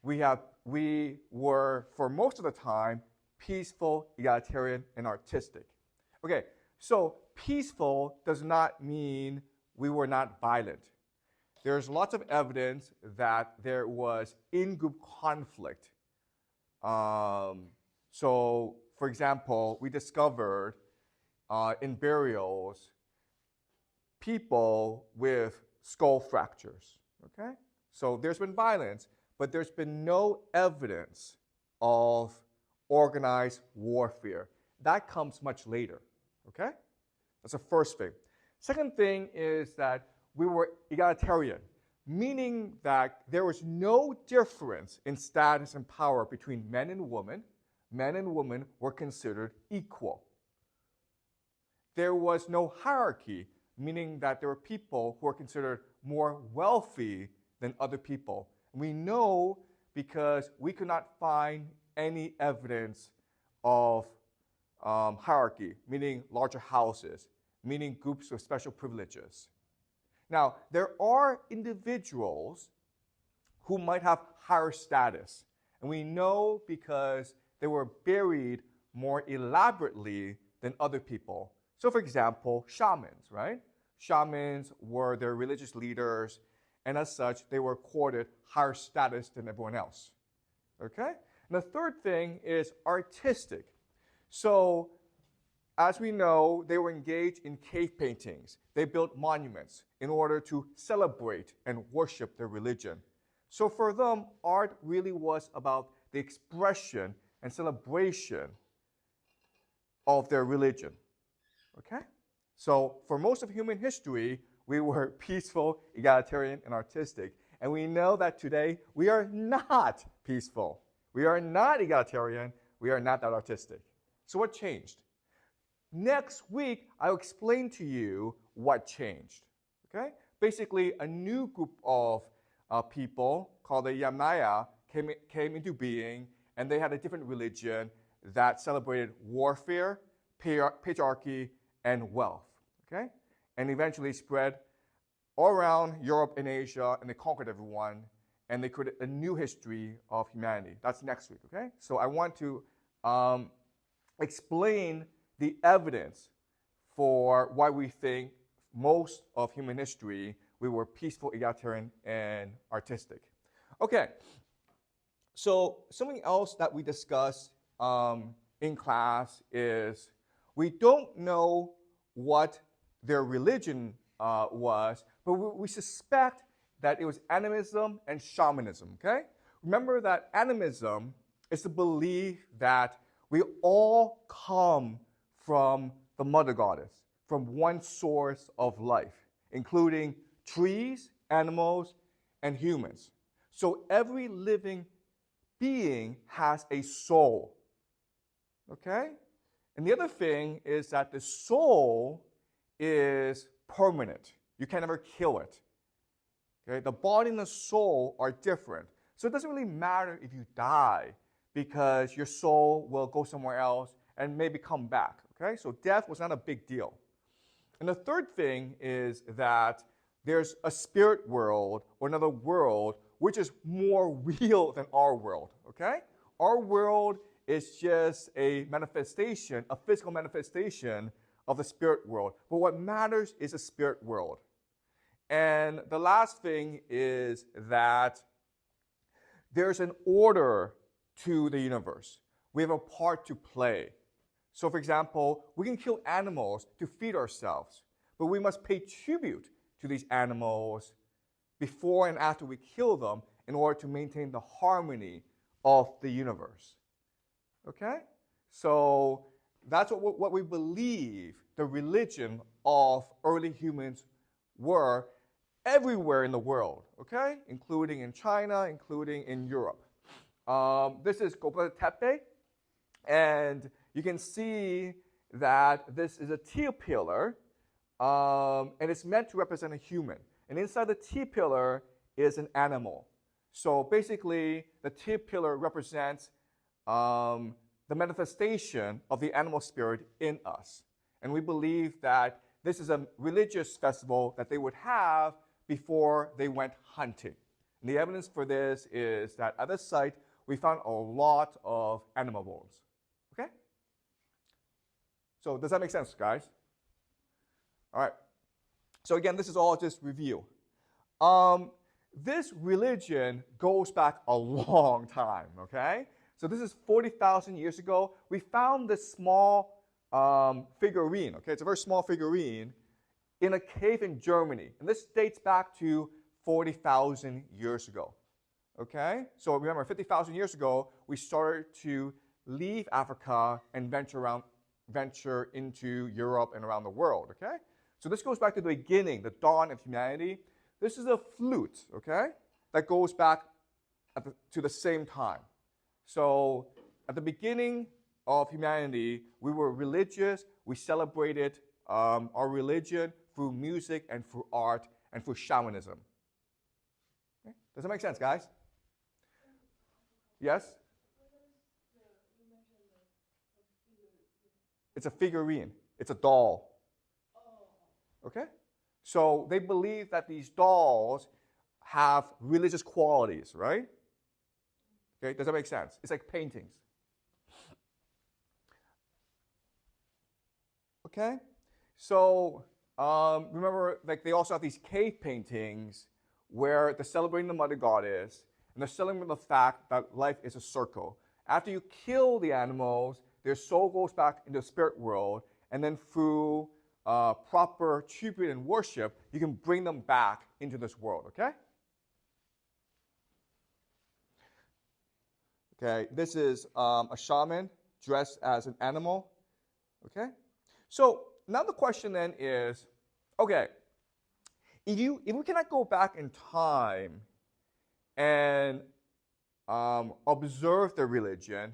we were, for most of the time, peaceful, egalitarian, and artistic. Okay, so peaceful does not mean we were not violent. There's lots of evidence that there was in-group conflict. So, for example, we discovered in burials people with skull fractures. Okay? So there's been violence, but there's been no evidence of organized warfare. That comes much later. Okay? That's the first thing. Second thing is that we were egalitarian, meaning that there was no difference in status and power between men and women. Men and women were considered equal. There was no hierarchy, meaning that there were people who were considered more wealthy than other people. We know because we could not find any evidence of hierarchy, meaning larger houses, meaning groups with special privileges. Now, there are individuals who might have higher status, and we know because they were buried more elaborately than other people. So, for example, shamans, right? Shamans were their religious leaders, and as such, they were accorded higher status than everyone else. Okay? And the third thing is artistic. So, as we know, they were engaged in cave paintings. They built monuments in order to celebrate and worship their religion. So for them, art really was about the expression and celebration of their religion. Okay? So for most of human history, we were peaceful, egalitarian, and artistic. And we know that today we are not peaceful. We are not egalitarian. We are not that artistic. So what changed? Next week, I'll explain to you what changed. Okay? Basically, a new group of people called the Yamnaya came into being, and they had a different religion that celebrated warfare, patriarchy, and wealth. Okay? And eventually spread all around Europe and Asia, and they conquered everyone, and they created a new history of humanity. That's next week. Okay? So I want to explain the evidence for why we think most of human history we were peaceful, egalitarian, and artistic. Okay, so something else that we discuss in class is we don't know what their religion was, but we suspect that it was animism and shamanism, okay? Remember that animism is the belief that we all come from the mother goddess, from one source of life, including trees, animals, and humans. So every living being has a soul. Okay? And the other thing is that the soul is permanent. You can never kill it. Okay? The body and the soul are different. So it doesn't really matter if you die, because your soul will go somewhere else and maybe come back. Okay? So death was not a big deal. And the third thing is that there's a spirit world or another world which is more real than our world. Okay? Our world is just a manifestation, a physical manifestation of the spirit world. But what matters is the spirit world. And the last thing is that there's an order to the universe. We have a part to play. So for example, we can kill animals to feed ourselves, but we must pay tribute to these animals before and after we kill them in order to maintain the harmony of the universe. Okay? So that's what we believe the religion of early humans were everywhere in the world, okay? Including in China, including in Europe. This is Göbekli Tepe, and you can see that this is a T-pillar, and it's meant to represent a human. And inside the T-pillar is an animal. So basically, the tip pillar represents the manifestation of the animal spirit in us. And we believe that this is a religious festival that they would have before they went hunting. And the evidence for this is that at this site, we found a lot of animal bones. Okay? So does that make sense, guys? All right. So again, this is all just review. This religion goes back a long time, okay? So this is 40,000 years ago. We found this small figurine, okay? It's a very small figurine in a cave in Germany. And this dates back to 40,000 years ago, okay? So remember, 50,000 years ago, we started to leave Africa and venture into Europe and around the world, okay? So this goes back to the beginning, the dawn of humanity. This is a flute, okay, that goes back to the same time. So at the beginning of humanity, we were religious. We celebrated our religion through music and through art and through shamanism. Okay? Does that make sense, guys? Yes? It's a figurine. It's a doll. Okay? So they believe that these dolls have religious qualities, right? Okay, does that make sense? It's like paintings. Okay? So remember, like they also have these cave paintings where they're celebrating the mother goddess, and they're celebrating the fact that life is a circle. After you kill the animals, their soul goes back into the spirit world, and then through proper tribute and worship, you can bring them back into this world, okay? Okay, this is a shaman dressed as an animal, okay? So now the question then is, okay, if we cannot go back in time and observe their religion,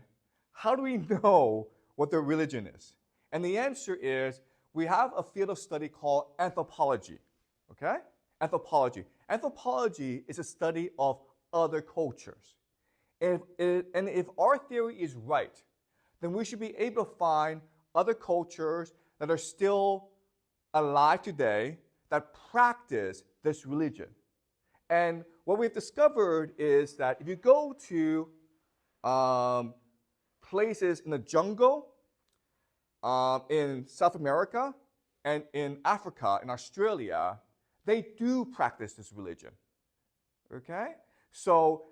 how do we know what their religion is? And the answer is, we have a field of study called anthropology, okay? Anthropology. Anthropology is a study of other cultures. And if our theory is right, then we should be able to find other cultures that are still alive today that practice this religion. And what we've discovered is that if you go to places in the jungle, in South America, and in Africa, in Australia, they do practice this religion. Okay? So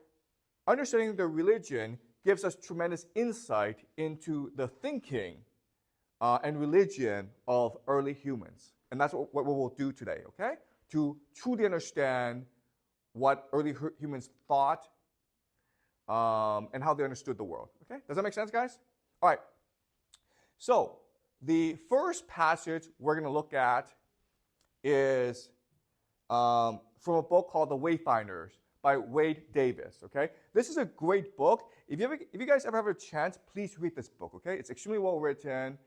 understanding the religion gives us tremendous insight into the thinking and religion of early humans. And that's what we will do today, okay? To truly understand what early humans thought and how they understood the world, okay? Does that make sense, guys? All right. So the first passage we're going to look at is from a book called The Wayfinders by Wade Davis, okay? This is a great book. If you guys ever have a chance, please read this book, okay? It's extremely well written.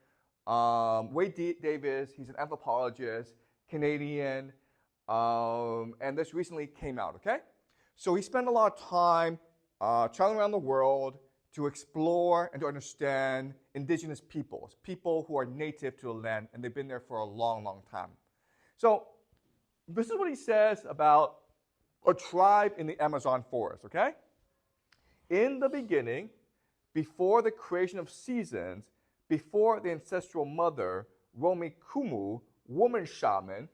Wade Davis, he's an anthropologist, Canadian, and this recently came out, okay? So he spent a lot of time traveling around the world to explore and to understand indigenous peoples, people who are native to the land, and they've been there for a long, long time. So this is what he says about a tribe in the Amazon forest, okay? In the beginning, before the creation of seasons, before the ancestral mother, Romikumu, woman shaman,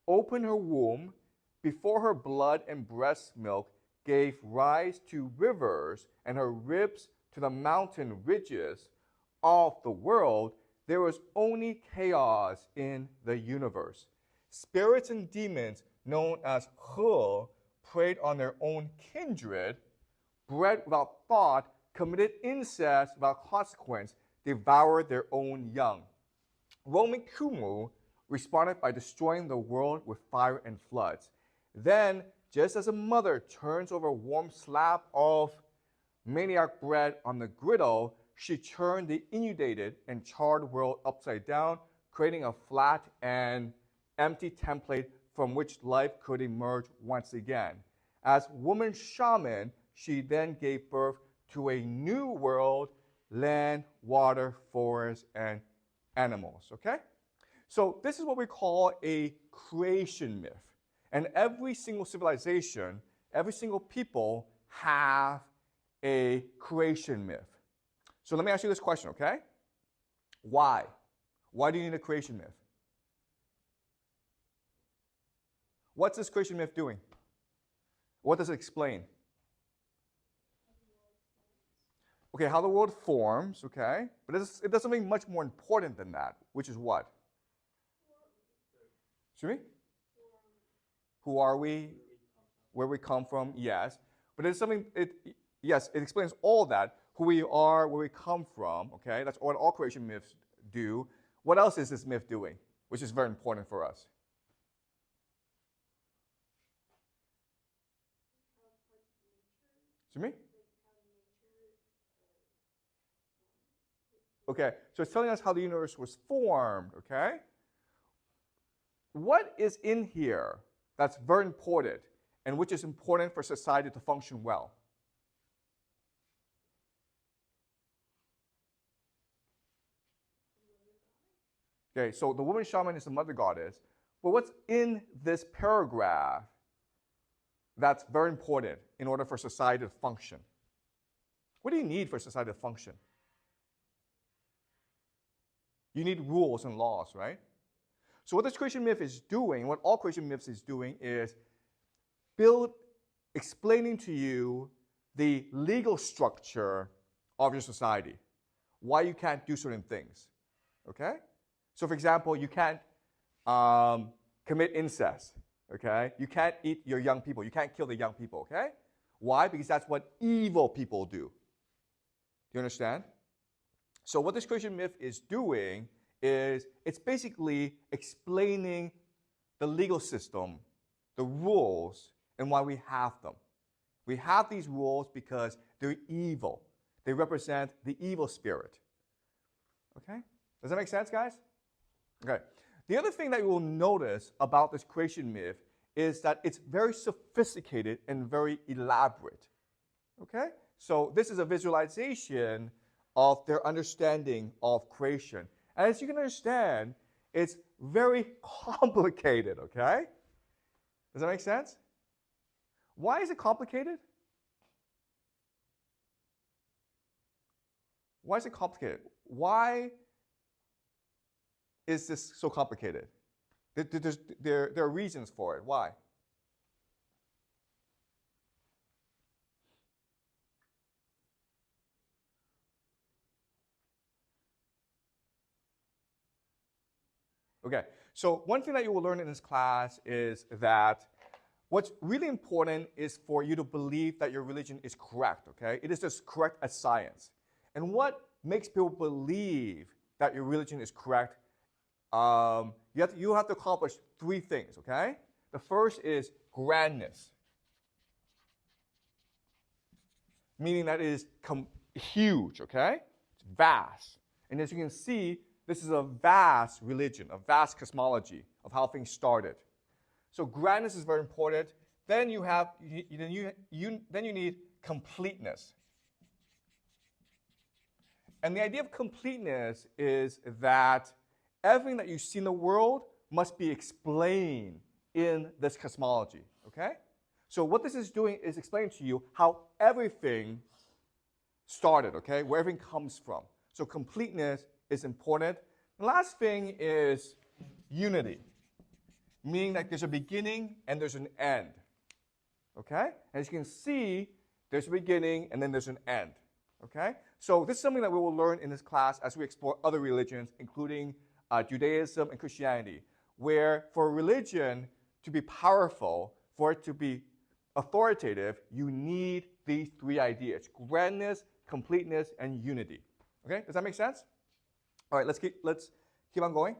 opened her womb, before her blood and breast milk gave rise to rivers and her ribs to the mountain ridges of the world, there was only chaos in the universe. Spirits and demons known as He preyed on their own kindred, bred without thought, committed incest without consequence, devoured their own young. Romikumu responded by destroying the world with fire and floods. Then, just as a mother turns over a warm slab of maniac bread on the griddle, she turned the inundated and charred world upside down, creating a flat and empty template from which life could emerge once again. As woman shaman, she then gave birth to a new world, land, water, forest, and animals, okay? So this is what we call a creation myth. And every single civilization, every single people have a creation myth. So let me ask you this question, okay? Why? Why do you need a creation myth? What's this creation myth doing? What does it explain? Okay, how the world forms, okay? But it does something much more important than that, which is what? Excuse me? Who are we? Where we come from? Yes. But it's something, yes, it explains all that. Who we are, where we come from, okay? That's what all creation myths do. What else is this myth doing, which is very important for us? Excuse me? Okay, so it's telling us how the universe was formed, okay? What is in here that's very important and which is important for society to function well? Okay, so the woman shaman is the mother goddess, but what's in this paragraph that's very important in order for society to function? What do you need for society to function? You need rules and laws, right? So what this creation myth is doing, what all creation myths is doing, is explaining to you the legal structure of your society, why you can't do certain things, okay? So for example, you can't commit incest, okay? You can't eat your young people. You can't kill the young people, okay? Why? Because that's what evil people do. Do you understand? So what this creation myth is doing is it's basically explaining the legal system, the rules, and why we have them. We have these rules because they're evil. They represent the evil spirit. Okay? Does that make sense, guys? Okay. The other thing that you will notice about this creation myth is that it's very sophisticated and very elaborate. Okay? So this is a visualization of their understanding of creation. And as you can understand, it's very complicated, okay? Does that make sense? Why is it complicated? Why is it complicated? Why is this so complicated? There are reasons for it. Why? Okay, so one thing that you will learn in this class is that what's really important is for you to believe that your religion is correct, okay? It is as correct as science. And what makes people believe that your religion is correct, you have to accomplish three things, okay? The first is grandness, meaning that it is huge, okay? It's vast. And as you can see, this is a vast religion, a vast cosmology of how things started. So grandness is very important. Then you need completeness. And the idea of completeness is that everything that you see in the world must be explained in this cosmology, okay? So what this is doing is explaining to you how everything started, okay? Where everything comes from. So completeness is important. The last thing is unity, meaning that there's a beginning and there's an end, okay? As you can see, there's a beginning and then there's an end, okay? So this is something that we will learn in this class as we explore other religions, including Judaism and Christianity, where for a religion to be powerful, for it to be authoritative, you need these three ideas: grandness, completeness, and unity. Okay, does that make sense? All right, let's keep on going.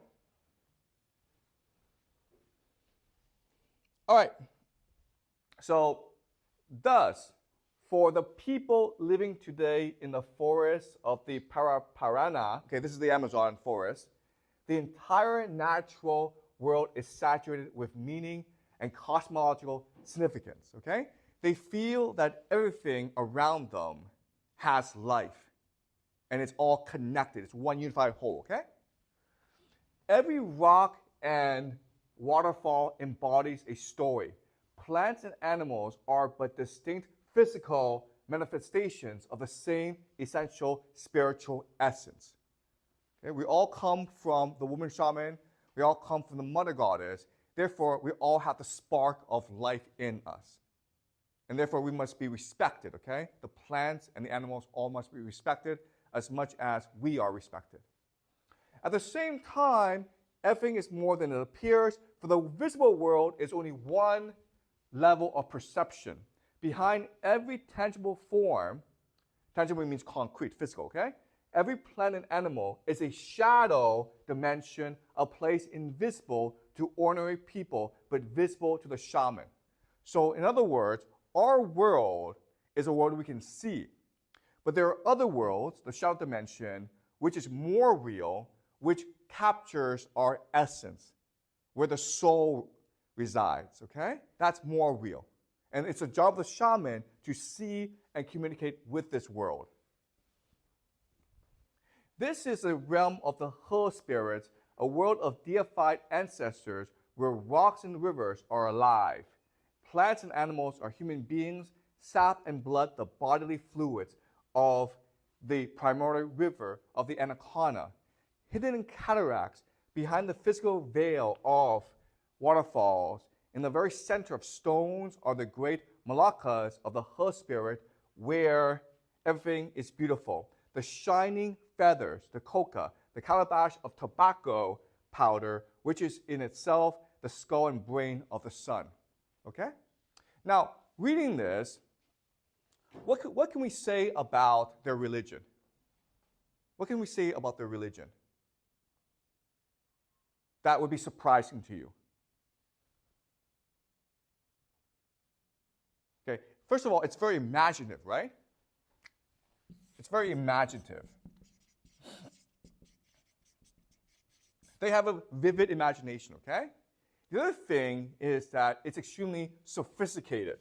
All right, so thus, for the people living today in the forests of the Paraparana, okay, this is the Amazon forest, the entire natural world is saturated with meaning and cosmological significance, okay? they feel that everything around them has life, and it's all connected. It's one unified whole, okay? Every rock and waterfall embodies a story. Plants and animals are but distinct physical manifestations of the same essential spiritual essence. Okay? We all come from the woman shaman. We all come from the mother goddess. Therefore, we all have the spark of life in us. And therefore, we must be respected, okay? The plants and the animals all must be respected as much as we are respected. At the same time, everything is more than it appears, for the visible world is only one level of perception. Behind every tangible form, tangible means concrete, physical, okay? Every plant and animal is a shadow dimension, a place invisible to ordinary people, but visible to the shaman. So in other words, our world is a world we can see. But there are other worlds, the shadow dimension, which is more real, which captures our essence, where the soul resides, okay? That's more real. And it's a job of the shaman to see and communicate with this world. This is a realm of the He spirits, a world of deified ancestors where rocks and rivers are alive. Plants and animals are human beings, sap and blood, the bodily fluids of the primordial river of the Anaconda. Hidden in cataracts, behind the physical veil of waterfalls, in the very center of stones are the great malakas of the He spirit, where everything is beautiful. The shining feathers, the coca, the calabash of tobacco powder, which is in itself the skull and brain of the sun. Okay? Now, reading this, what can we say about their religion? What can we say about their religion that would be surprising to you? Okay, first of all, it's very imaginative, right? It's very imaginative. They have a vivid imagination, okay? The other thing is that it's extremely sophisticated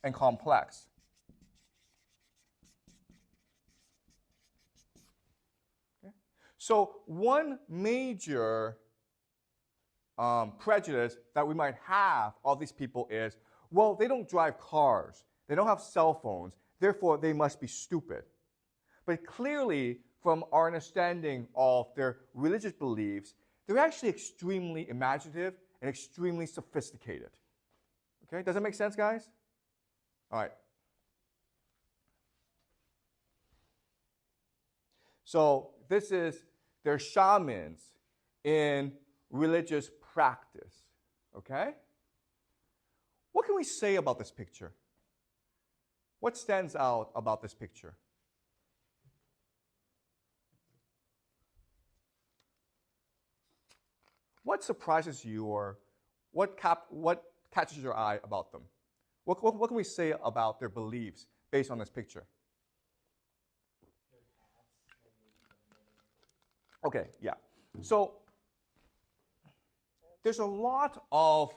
and complex. Okay? So one major prejudice that we might have of these people is, well, they don't drive cars, they don't have cell phones, therefore they must be stupid. But clearly, from our understanding of their religious beliefs, they're actually extremely imaginative and extremely sophisticated. Okay, does that make sense, guys? All right. So this is their shamans in religious practice. Okay? What can we say about this picture? What stands out about this picture? What surprises you, or what catches your eye about them? What can we say about their beliefs based on this picture? Okay, yeah. So there's a lot of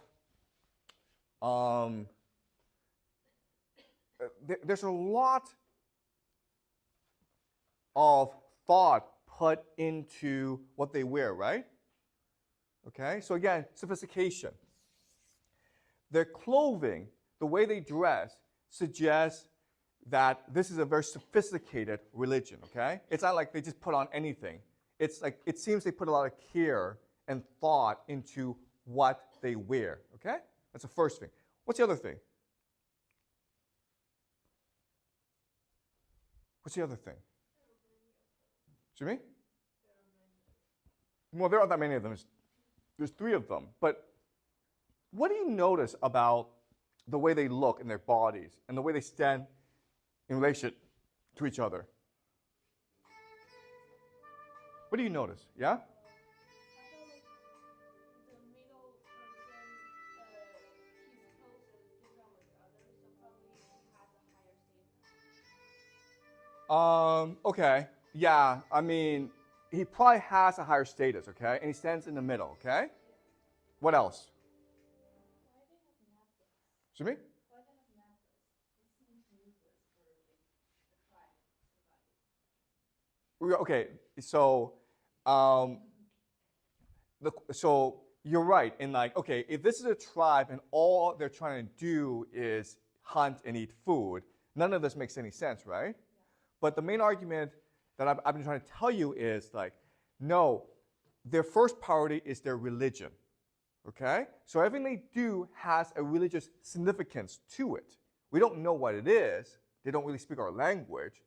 thought put into what they wear, right? Okay, so again, sophistication. Their clothing, the way they dress, suggests that this is a very sophisticated religion, okay? It's not like they just put on anything. It's like, it seems they put a lot of care and thought into what they wear, okay? That's the first thing. What's the other thing? What's the other thing? Excuse me? Well, there aren't that many of them. There's 3 of them. But what do you notice about the way they look in their bodies and the way they stand in relation to each other? What do you notice? Yeah? I feel like the middle person, his clothes is different with the others, so probably he has a higher status. Okay. Yeah, I mean, he probably has a higher status, okay? And he stands in the middle, okay? What else? Why they have necklace? Excuse me? Why they have necklace? Okay, so so you're right in like, okay, if this is a tribe and all they're trying to do is hunt and eat food, none of this makes any sense, right? But the main argument that I've been trying to tell you is like, no, their first priority is their religion, okay? So everything they do has a religious significance to it. We don't know what it is. They don't really speak our language.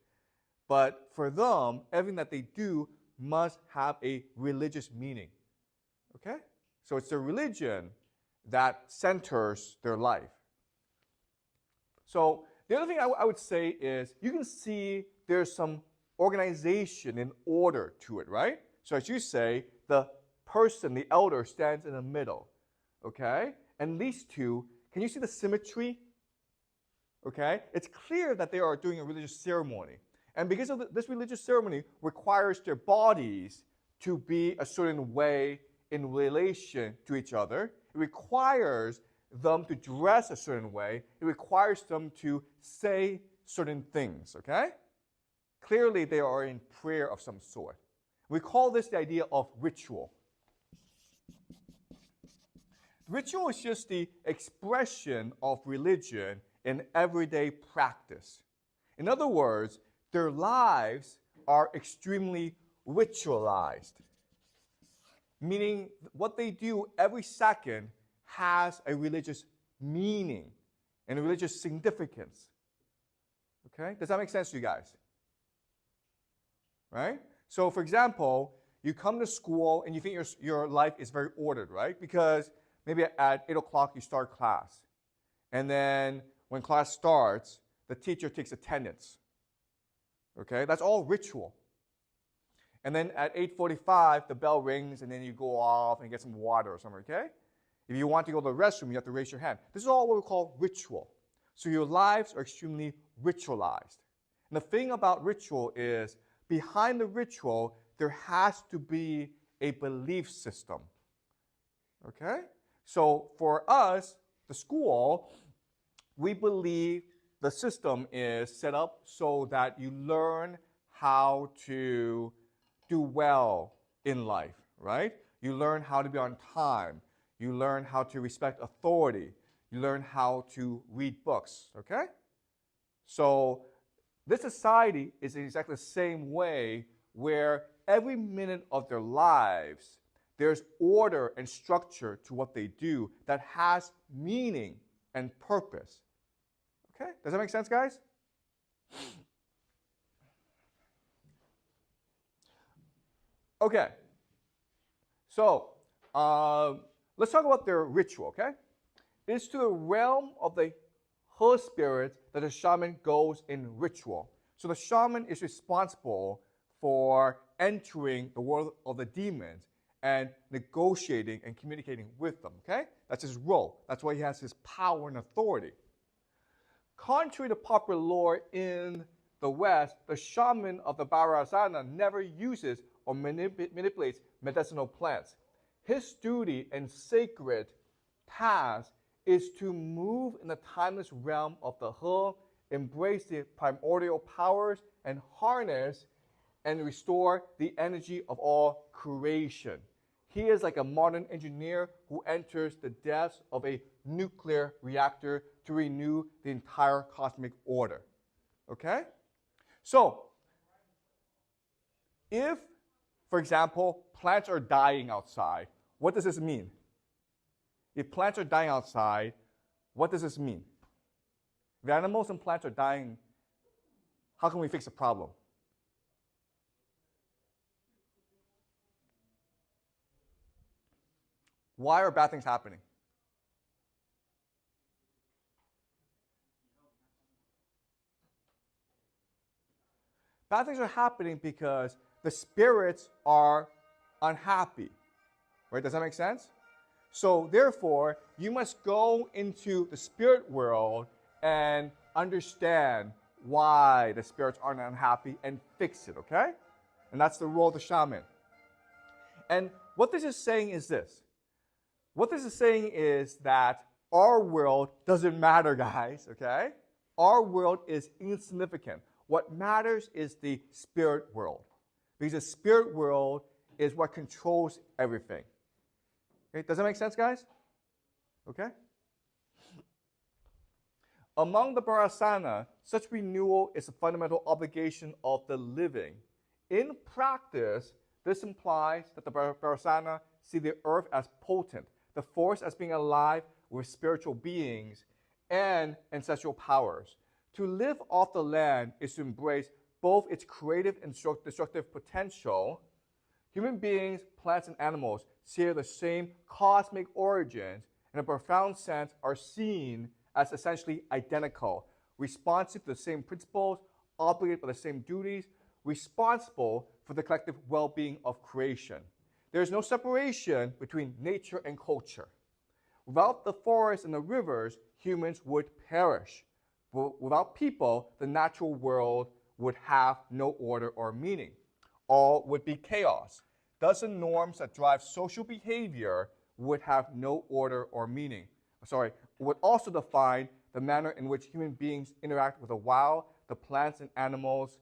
But for them, everything that they do must have a religious meaning, okay? So it's their religion that centers their life. So the other thing I would say is you can see there's some organization and order to it, right? So as you say, the person, the elder, stands in the middle, okay? And these two, can you see the symmetry? Okay? It's clear that they are doing a religious ceremony. And because of this religious ceremony requires their bodies to be a certain way in relation to each other. It requires them to dress a certain way. It requires them to say certain things, okay? Clearly, they are in prayer of some sort. We call this the idea of ritual. Ritual is just the expression of religion in everyday practice. In other words, their lives are extremely ritualized, meaning what they do every second has a religious meaning and a religious significance. Okay? Does that make sense to you guys? Right? So, for example, you come to school and you think your life is very ordered, right? Because maybe at 8 o'clock you start class. And then when class starts, the teacher takes attendance. Okay? That's all ritual. And then at 8:45, the bell rings, and then you go off and get some water or something, okay? If you want to go to the restroom, you have to raise your hand. This is all what we call ritual. So your lives are extremely ritualized. And the thing about ritual is, behind the ritual, there has to be a belief system. Okay? So for us, the school, we believe the system is set up so that you learn how to do well in life, right? You learn how to be on time. You learn how to respect authority. You learn how to read books, okay? So this society is in exactly the same way where every minute of their lives, there's order and structure to what they do that has meaning and purpose. Okay? Does that make sense, guys? Okay. So, let's talk about their ritual, okay? It's to the realm of the her spirit that the shaman goes in ritual. So the shaman is responsible for entering the world of the demons and negotiating and communicating with them, okay? That's his role. That's why he has his power and authority. Contrary to popular lore in the West, the shaman of the Barasana never uses or manipulates medicinal plants. His duty and sacred task is to move in the timeless realm of the He, embrace the primordial powers, and harness and restore the energy of all creation. He is like a modern engineer who enters the depths of a nuclear reactor to renew the entire cosmic order. Okay? So, if, for example, plants are dying outside, what does this mean? If plants are dying outside, what does this mean? If animals and plants are dying, how can we fix the problem? Why are bad things happening? Bad things are happening because the spirits are unhappy. Right? Does that make sense? So therefore, you must go into the spirit world and understand why the spirits aren't unhappy and fix it, okay? And that's the role of the shaman. And what this is saying is this. What this is saying is that our world doesn't matter, guys, okay? Our world is insignificant. What matters is the spirit world. because the spirit world is what controls everything. Okay? Does that make sense, guys? Okay? Among the Parasana, such renewal is a fundamental obligation of the living. In practice, this implies that the Parasana see the earth as potent, the forest as being alive with spiritual beings and ancestral powers. To live off the land is to embrace both its creative and destructive potential. Human beings, plants, and animals share the same cosmic origins, and in a profound sense are seen as essentially identical, responsive to the same principles, obligated by the same duties, responsible for the collective well-being of creation. There is no separation between nature and culture. Without the forests and the rivers, humans would perish. Without people, the natural world would have no order or meaning. All would be chaos. Thus, the norms that drive social behavior would have no order or meaning. Would also define the manner in which human beings interact with the wild, the plants and animals,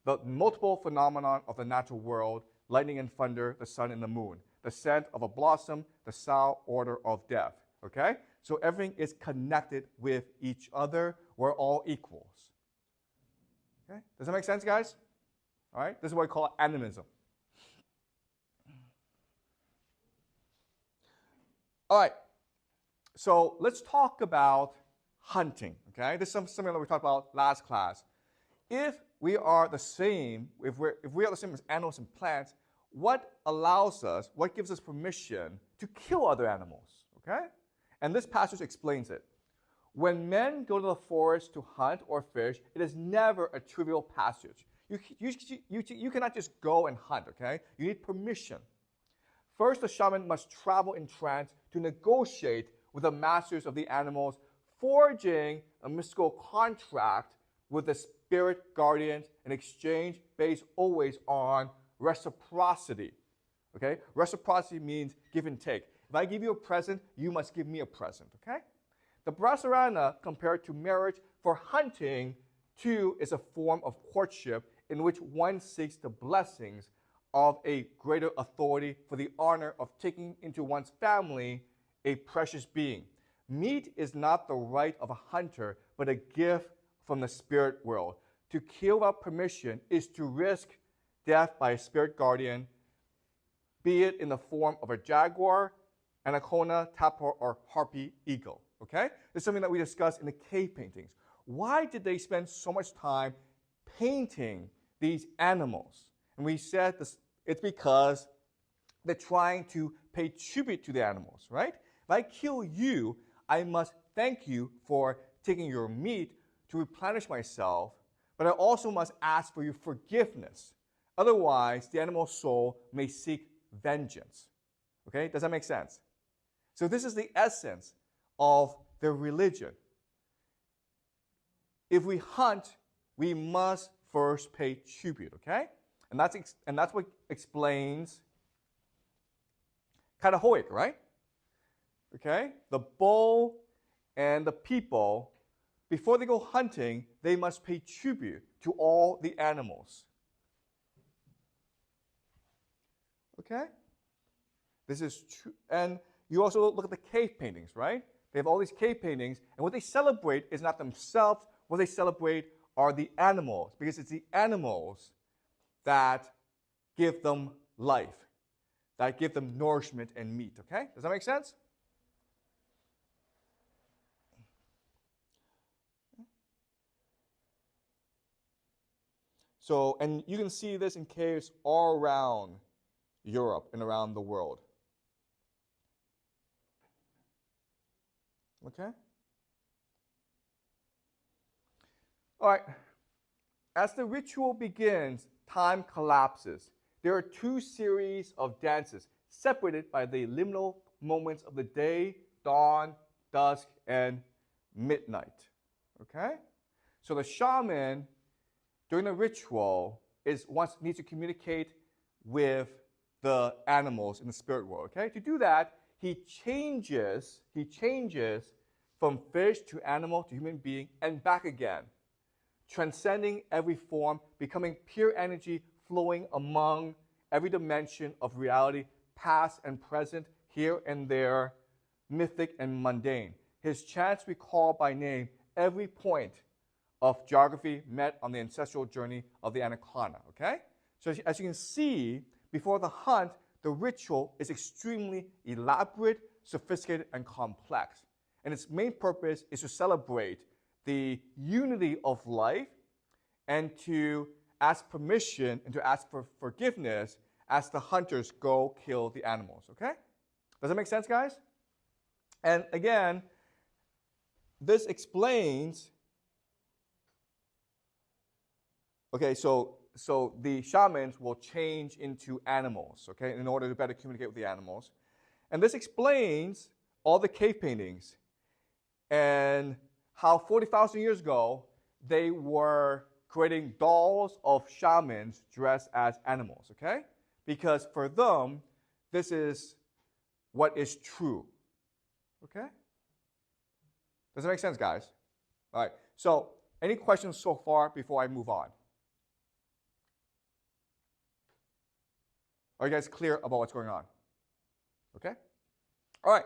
the multiple phenomenon of the natural world, lightning and thunder, the sun and the moon, the scent of a blossom, the sound order of death. Okay? So everything is connected with each other. We're all equals. Okay? Does that make sense, guys? All right? This is what we call animism. All right. So let's talk about hunting. Okay? This is something that we talked about last class. If we are the same, if we are the same as animals and plants, what allows us, what gives us permission to kill other animals? Okay? And this passage explains it. When men go to the forest to hunt or fish, it is never a trivial passage. You cannot just go and hunt, okay? You need permission. First, the shaman must travel in trance to negotiate with the masters of the animals, forging a mystical contract with the spirit guardians, an exchange based always on reciprocity. Okay? Reciprocity means give and take. If I give you a present, you must give me a present. Okay? The Brasarana, compared to marriage, for hunting, too, is a form of courtship in which one seeks the blessings of a greater authority for the honor of taking into one's family a precious being. Meat is not the right of a hunter, but a gift from the spirit world. To kill without permission is to risk death by a spirit guardian, be it in the form of a jaguar, anaconda, tapir, or harpy eagle. Okay? This is something that we discussed in the cave paintings. Why did they spend so much time painting these animals? And we said this, it's because they're trying to pay tribute to the animals, right? If I kill you, I must thank you for taking your meat to replenish myself, but I also must ask for your forgiveness. Otherwise, the animal soul may seek vengeance. Okay? Does that make sense? So this is the essence of their religion. If we hunt, we must first pay tribute, okay? And that's what explains Katahoik, right? Okay? The bull and the people, before they go hunting, they must pay tribute to all the animals. Okay? This is true. And you also look at the cave paintings, right? They have all these cave paintings, and what they celebrate is not themselves. What they celebrate are the animals, because it's the animals that give them life, that give them nourishment and meat, okay? Does that make sense? So, and you can see this in caves all around Europe and around the world. Okay? All right. As the ritual begins, time collapses. There are two series of dances separated by the liminal moments of the day, dawn, dusk, and midnight. Okay? So the shaman, during the ritual, needs to communicate with the animals in the spirit world. Okay? To do that, he changes from fish to animal to human being and back again, transcending every form, becoming pure energy flowing among every dimension of reality, past and present, here and there, mythic and mundane. His chants recall by name every point of geography met on the ancestral journey of the anaconda, okay? So as you can see, before the hunt, the ritual is extremely elaborate, sophisticated, and complex. And its main purpose is to celebrate the unity of life and to ask permission and to ask for forgiveness as the hunters go kill the animals, okay? Does that make sense, guys? And again, this explains, okay, so the shamans will change into animals, okay, in order to better communicate with the animals. And this explains all the cave paintings and how 40,000 years ago they were creating dolls of shamans dressed as animals, okay? Because for them, this is what is true, okay? Does that make sense, guys? All right, so any questions so far before I move on? Are you guys clear about what's going on? Okay? All right.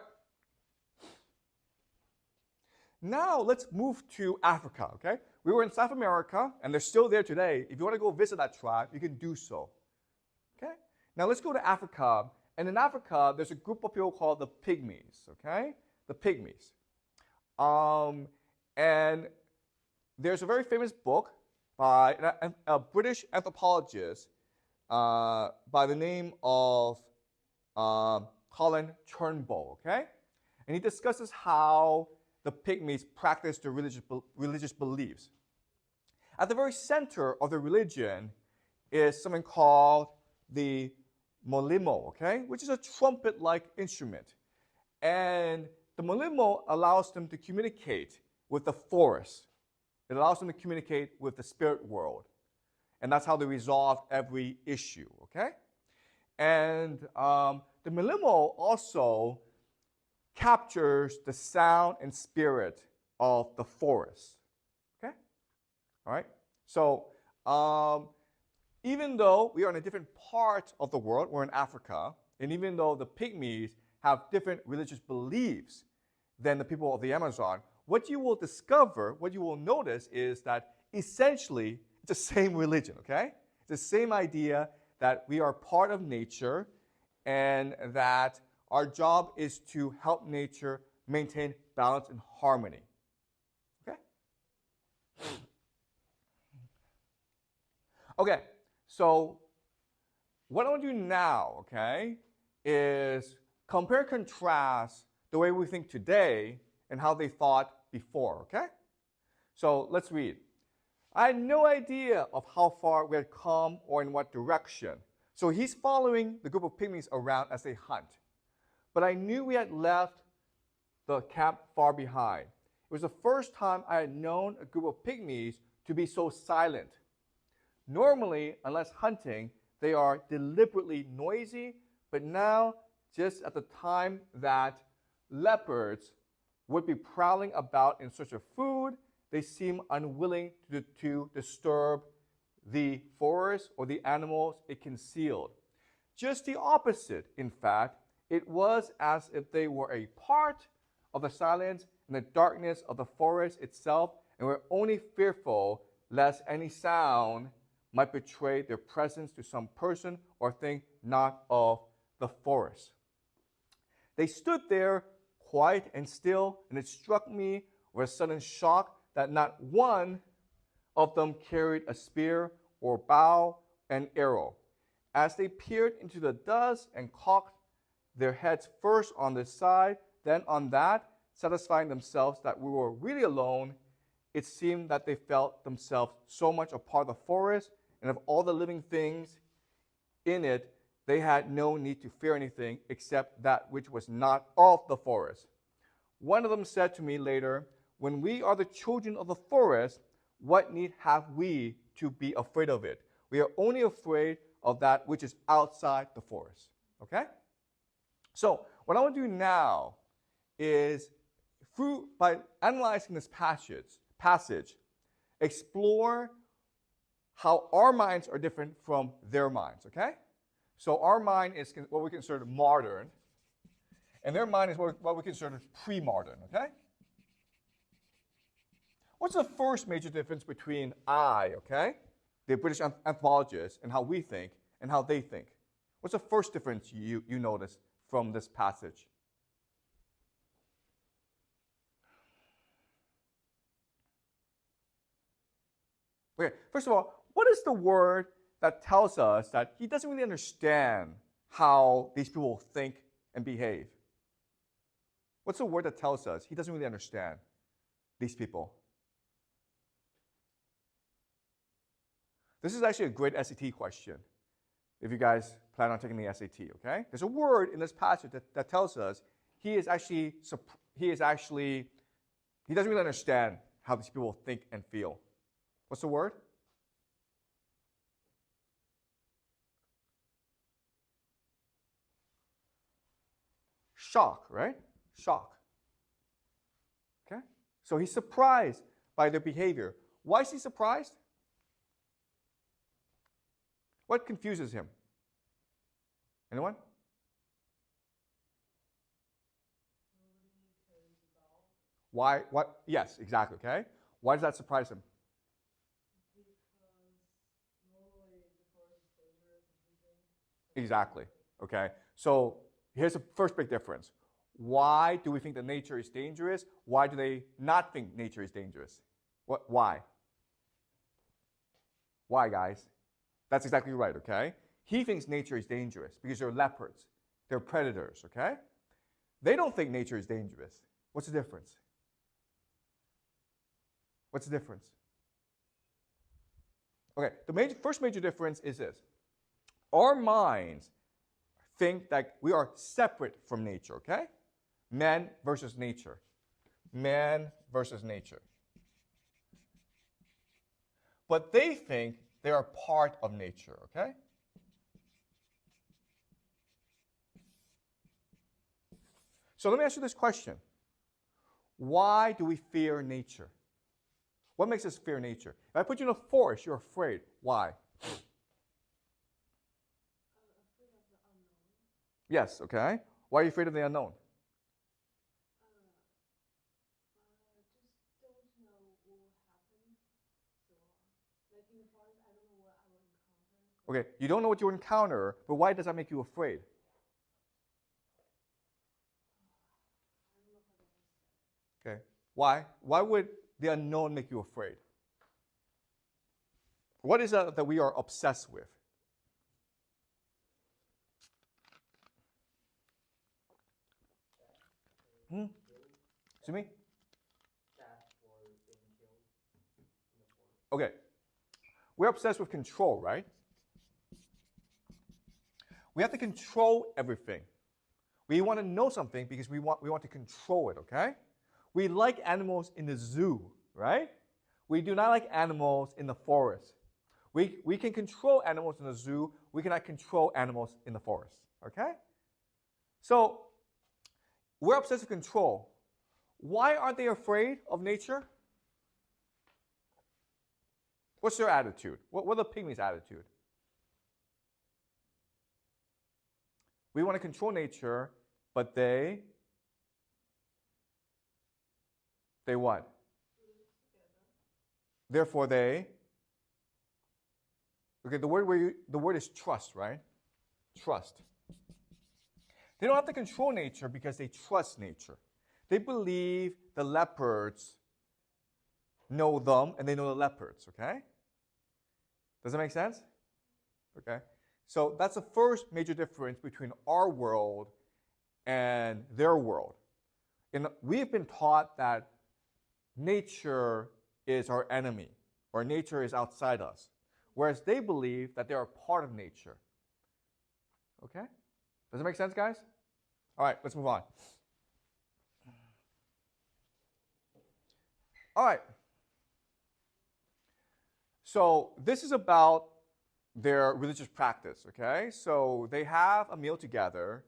Now let's move to Africa, okay? We were in South America, and they're still there today. If you want to go visit that tribe, you can do so, okay? Now let's go to Africa. And in Africa, there's a group of people called the Pygmies, okay? The Pygmies. And there's a very famous book by a British anthropologist by the name of Colin Turnbull, okay? And he discusses how the Pygmies practice their religious beliefs. At the very center of the religion is something called the molimo, okay? Which is a trumpet-like instrument. And the molimo allows them to communicate with the forest. It allows them to communicate with the spirit world. And that's how they resolve every issue, okay? And the molimo also captures the sound and spirit of the forest, okay? All right? So even though we are in a different part of the world, we're in Africa, and even though the Pygmies have different religious beliefs than the people of the Amazon, what you will discover, what you will notice is that essentially it's the same religion, okay? It's the same idea that we are part of nature and that our job is to help nature maintain balance and harmony, okay? Okay, so what I want to do now, okay, is compare and contrast the way we think today and how they thought before, okay? So let's read. I had no idea of how far we had come or in what direction. So he's following the group of Pygmies around as they hunt. But I knew we had left the camp far behind. It was the first time I had known a group of Pygmies to be so silent. Normally, unless hunting, they are deliberately noisy, but now, just at the time that leopards would be prowling about in search of food, they seem unwilling to disturb the forest or the animals it concealed. Just the opposite, in fact. It was as if they were a part of the silence and the darkness of the forest itself and were only fearful lest any sound might betray their presence to some person or thing not of the forest. They stood there quiet and still, and it struck me with a sudden shock that not one of them carried a spear or bow and arrow. As they peered into the dust and cocked their heads first on this side, then on that, satisfying themselves that we were really alone, it seemed that they felt themselves so much a part of the forest and of all the living things in it, they had no need to fear anything except that which was not of the forest. One of them said to me later, when we are the children of the forest, what need have we to be afraid of it? We are only afraid of that which is outside the forest. Okay? So what I want to do now is, by analyzing this passage, explore how our minds are different from their minds, okay? So our mind is what we consider modern, and their mind is what we consider pre-modern, okay? What's the first major difference between okay, the British anthropologist, and how we think and how they think? What's the first difference you notice from this passage? Okay, first of all, what is the word that tells us that he doesn't really understand how these people think and behave? What's the word that tells us he doesn't really understand these people? This is actually a great SAT question if you guys plan on taking the SAT, okay? There's a word in this passage that tells us he doesn't really understand how these people think and feel. What's the word? Shock, right? Shock. Okay? So he's surprised by their behavior. Why is he surprised? What confuses him? Anyone? Why? What? Yes, exactly. Okay. Why does that surprise him? Exactly. Okay. So here's the first big difference. Why do we think that nature is dangerous? Why do they not think nature is dangerous? Why? Why, guys? That's exactly right, okay? He thinks nature is dangerous because they're leopards. They're predators, okay? They don't think nature is dangerous. What's the difference? What's the difference? Okay, the first major difference is this. Our minds think that we are separate from nature, okay? Man versus nature. Man versus nature. But they think they are part of nature, okay? So let me ask you this question. Why do we fear nature? What makes us fear nature? If I put you in a forest, you're afraid. Why? Afraid of the unknown. Yes, okay. Why are you afraid of the unknown? Just don't know what will happen. So, like in the forest, I don't know what I will encounter. So Okay, you don't know what you encounter, but why does that make you afraid? I don't know how to answer. Okay. Why? Why would the unknown make you afraid? What is it that we are obsessed with? Excuse me? That or being killed in the forest. Okay. We're obsessed with control, right? We have to control everything. We want to know something because we want to control it, okay? We like animals in the zoo, right? We do not like animals in the forest. We can control animals in the zoo. We cannot control animals in the forest, okay? So we're obsessed with control. Why aren't they afraid of nature? What's their attitude? What are the pygmies' attitude? We want to control nature, but they what? Therefore they, okay, the word is trust, right? Trust. They don't have to control nature because they trust nature. They believe the leopards know them and they know the leopards, okay? Does that make sense? Okay. So that's the first major difference between our world and their world. And we've been taught that nature is our enemy, or nature is outside us, whereas they believe that they are part of nature. Okay? Does it make sense, guys? All right, let's move on. All right. So this is about their religious practice, okay? So they have a meal together,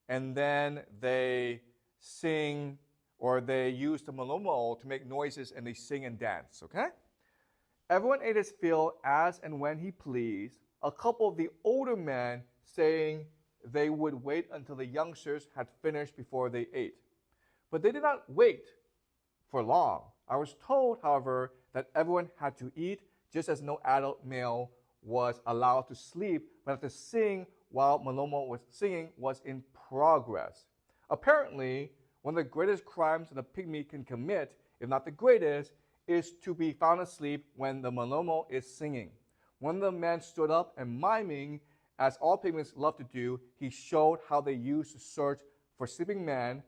and then they sing, or they use the malomol to make noises, and they sing and dance, okay? Everyone ate his fill as and when he pleased, a couple of the older men saying they would wait until the youngsters had finished before they ate. But they did not wait for long. I was told, however, that everyone had to eat, just as no adult male was allowed to sleep, but that the singing while Malomo was singing was in progress. Apparently, one of the greatest crimes that a pygmy can commit, if not the greatest, is to be found asleep when the Malomo is singing. One of the men stood up and miming, as all pygmies love to do, he showed how they used to search for sleeping men,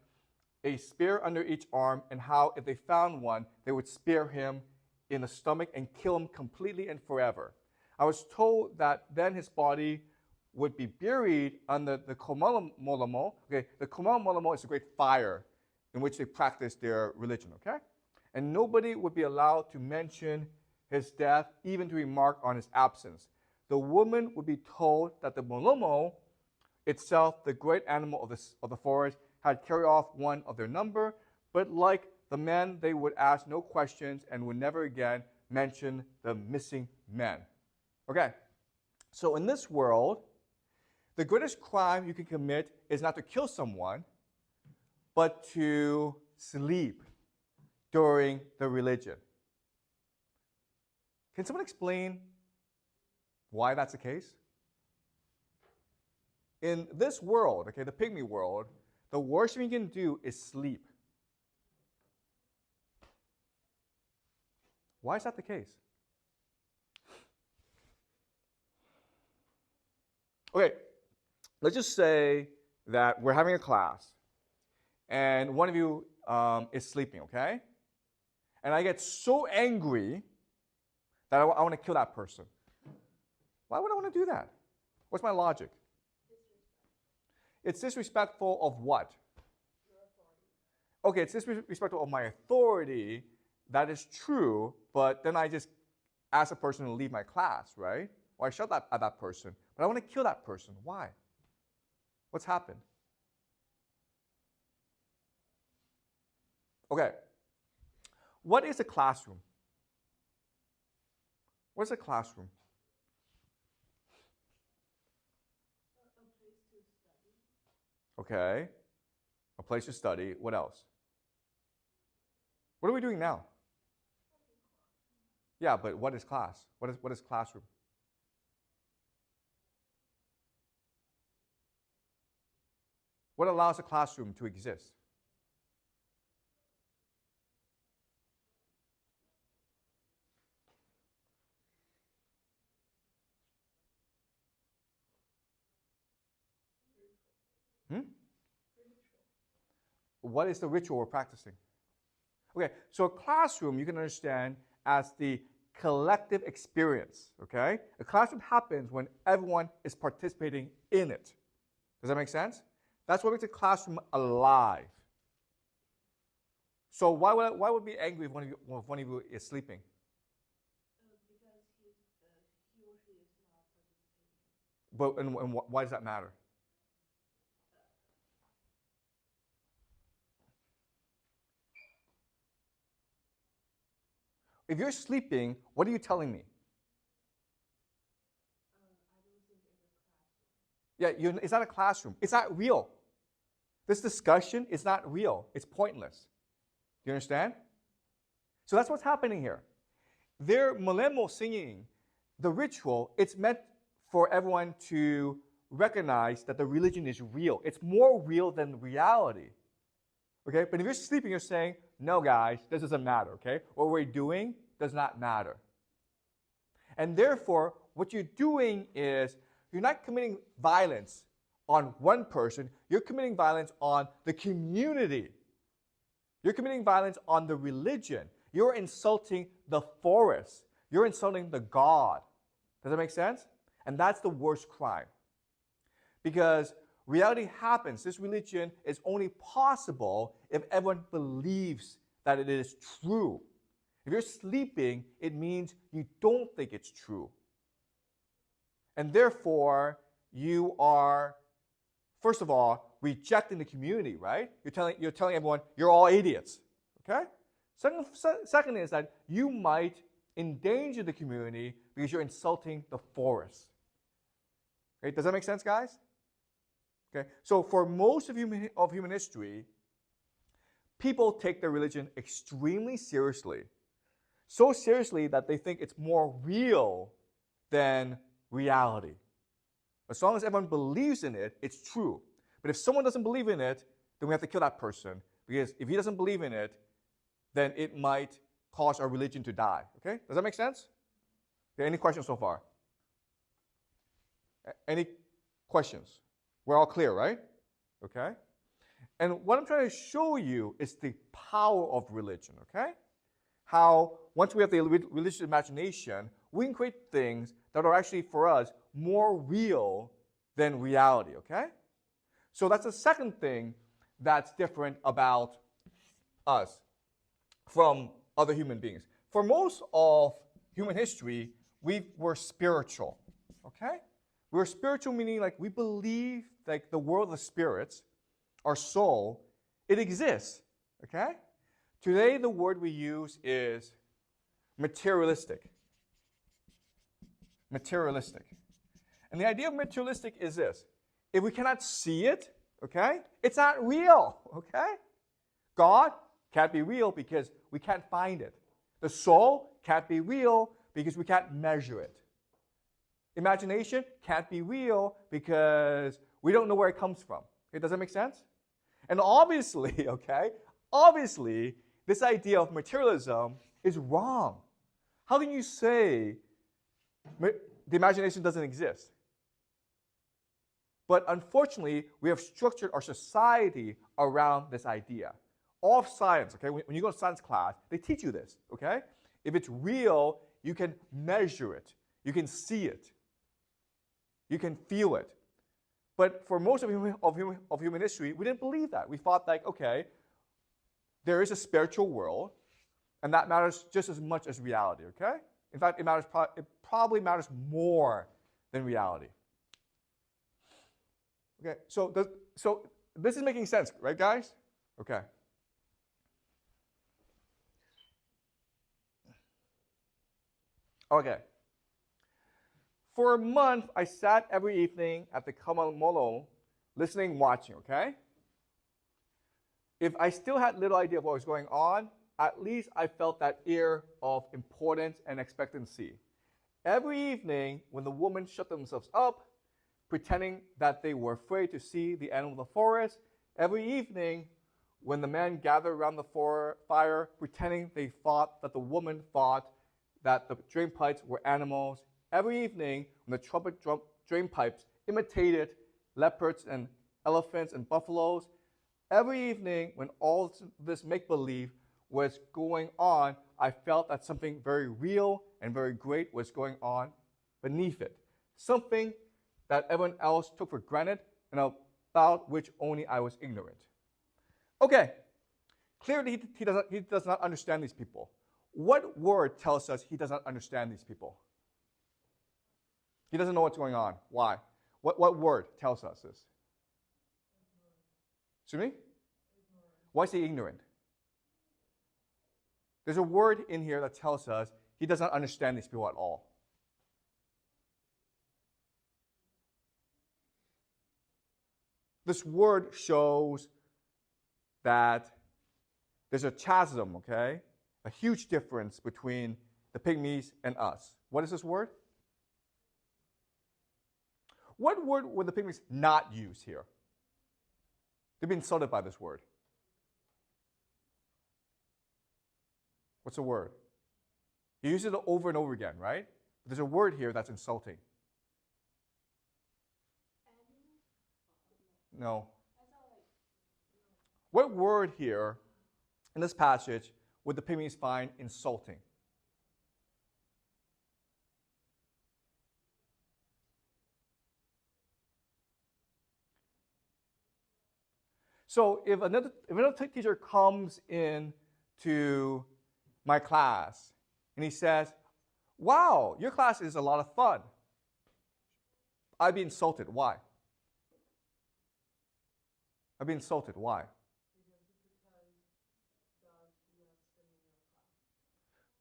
a spear under each arm, and how if they found one, they would spear him in the stomach and kill him completely and forever. I was told that then his body would be buried under the Komolomolomo. Okay, the Komolomolomo is a great fire in which they practice their religion, okay? And nobody would be allowed to mention his death, even to remark on his absence. The woman would be told that the Molomo itself, the great animal of the forest, had carried off one of their number, but like the men, they would ask no questions and would never again mention the missing men. Okay, so in this world, the greatest crime you can commit is not to kill someone, but to sleep during the religion. Can someone explain why that's the case? In this world, okay, the pygmy world, the worst thing you can do is sleep. Why is that the case? Okay, let's just say that we're having a class, and one of you is sleeping, okay? And I get so angry that I want to kill that person. Why would I want to do that? What's my logic? It's disrespectful of what? Okay, it's disrespectful of my authority. That is true, but then I just ask a person to leave my class, right? Or I shout at that person. But I want to kill that person. Why? What's happened? Okay. What is a classroom? What's a classroom? A place to study. Okay. A place to study. What else? What are we doing now? Yeah, but what is class? What is classroom? What allows a classroom to exist? What is the ritual we're practicing? Okay, so a classroom you can understand as the collective experience, okay? A classroom happens when everyone is participating in it. Does that make sense? That's what makes a classroom alive. So why would I be angry if one of you is sleeping? Because he or she is not participating. But and why does that matter? If you're sleeping, what are you telling me? I don't think it's a classroom. Yeah, it's not a classroom. It's not real. This discussion is not real. It's pointless. Do you understand? So that's what's happening here. Their Malemo singing, the ritual, it's meant for everyone to recognize that the religion is real. It's more real than reality. Okay? But if you're sleeping, you're saying, no, guys, this doesn't matter. Okay? What we're doing does not matter. And therefore, what you're doing is you're not committing violence on one person, you're committing violence on the community. You're committing violence on the religion. You're insulting the forest. You're insulting the God. Does that make sense? And that's the worst crime. Because reality happens. This religion is only possible if everyone believes that it is true. If you're sleeping, it means you don't think it's true. And therefore, you are, first of all, rejecting the community, right? You're telling everyone, you're all idiots, okay? Second is that you might endanger the community because you're insulting the forest. Okay, does that make sense, guys? Okay, so for most of human history, people take their religion extremely seriously. So seriously that they think it's more real than reality. As long as everyone believes in it, it's true. But if someone doesn't believe in it, then we have to kill that person, because if he doesn't believe in it, then it might cause our religion to die. Okay? Does that make sense? Okay, any questions so far? Any questions? We're all clear, right? Okay? And what I'm trying to show you is the power of religion, okay? How once we have the religious imagination, we can create things that are actually, for us, more real than reality, okay? So that's the second thing that's different about us from other human beings. For most of human history, we were spiritual, okay? We were spiritual, meaning like we believe like the world of the spirits, our soul, it exists, okay? Today, the word we use is materialistic. Materialistic. And the idea of materialistic is this. If we cannot see it, okay, it's not real, okay? God can't be real because we can't find it. The soul can't be real because we can't measure it. Imagination can't be real because we don't know where it comes from. Okay, does that make sense? And obviously, okay, obviously, this idea of materialism is wrong. How can you say the imagination doesn't exist? But unfortunately, we have structured our society around this idea. All of science, okay, when you go to science class, they teach you this, okay? If it's real, you can measure it. You can see it. You can feel it. But for most of human history, we didn't believe that. We thought like, okay, there is a spiritual world, and that matters just as much as reality, okay? In fact, it probably matters more than reality. Okay, so this is making sense, right, guys? Okay. Okay. For a month, I sat every evening at the Kamamolo, listening, watching, okay? If I still had little idea of what was going on, at least I felt that air of importance and expectancy. Every evening, when the women shut themselves up, pretending that they were afraid to see the animal of the forest, every evening, when the men gathered around the fire, pretending they thought that the woman thought that the drain pipes were animals, every evening, when the trumpet drain pipes imitated leopards and elephants and buffaloes, every evening, when all this make-believe was going on, I felt that something very real and very great was going on beneath it. Something that everyone else took for granted and about which only I was ignorant. Okay, clearly he does not understand these people. What word tells us he does not understand these people? He doesn't know what's going on. Why? What word tells us this? Excuse me? Why say ignorant? There's a word in here that tells us he does not understand these people at all. This word shows that there's a chasm, okay? A huge difference between the pygmies and us. What is this word? What word would the pygmies not use here? They've been insulted by this word. What's the word? He uses it over and over again, right? But there's a word here that's insulting. No. What word here in this passage would the pygmies find insulting? So if another teacher comes in to my class and he says, wow, your class is a lot of fun, I'd be insulted. Why? I'd be insulted. Why? Because he pretends that he has been in your class.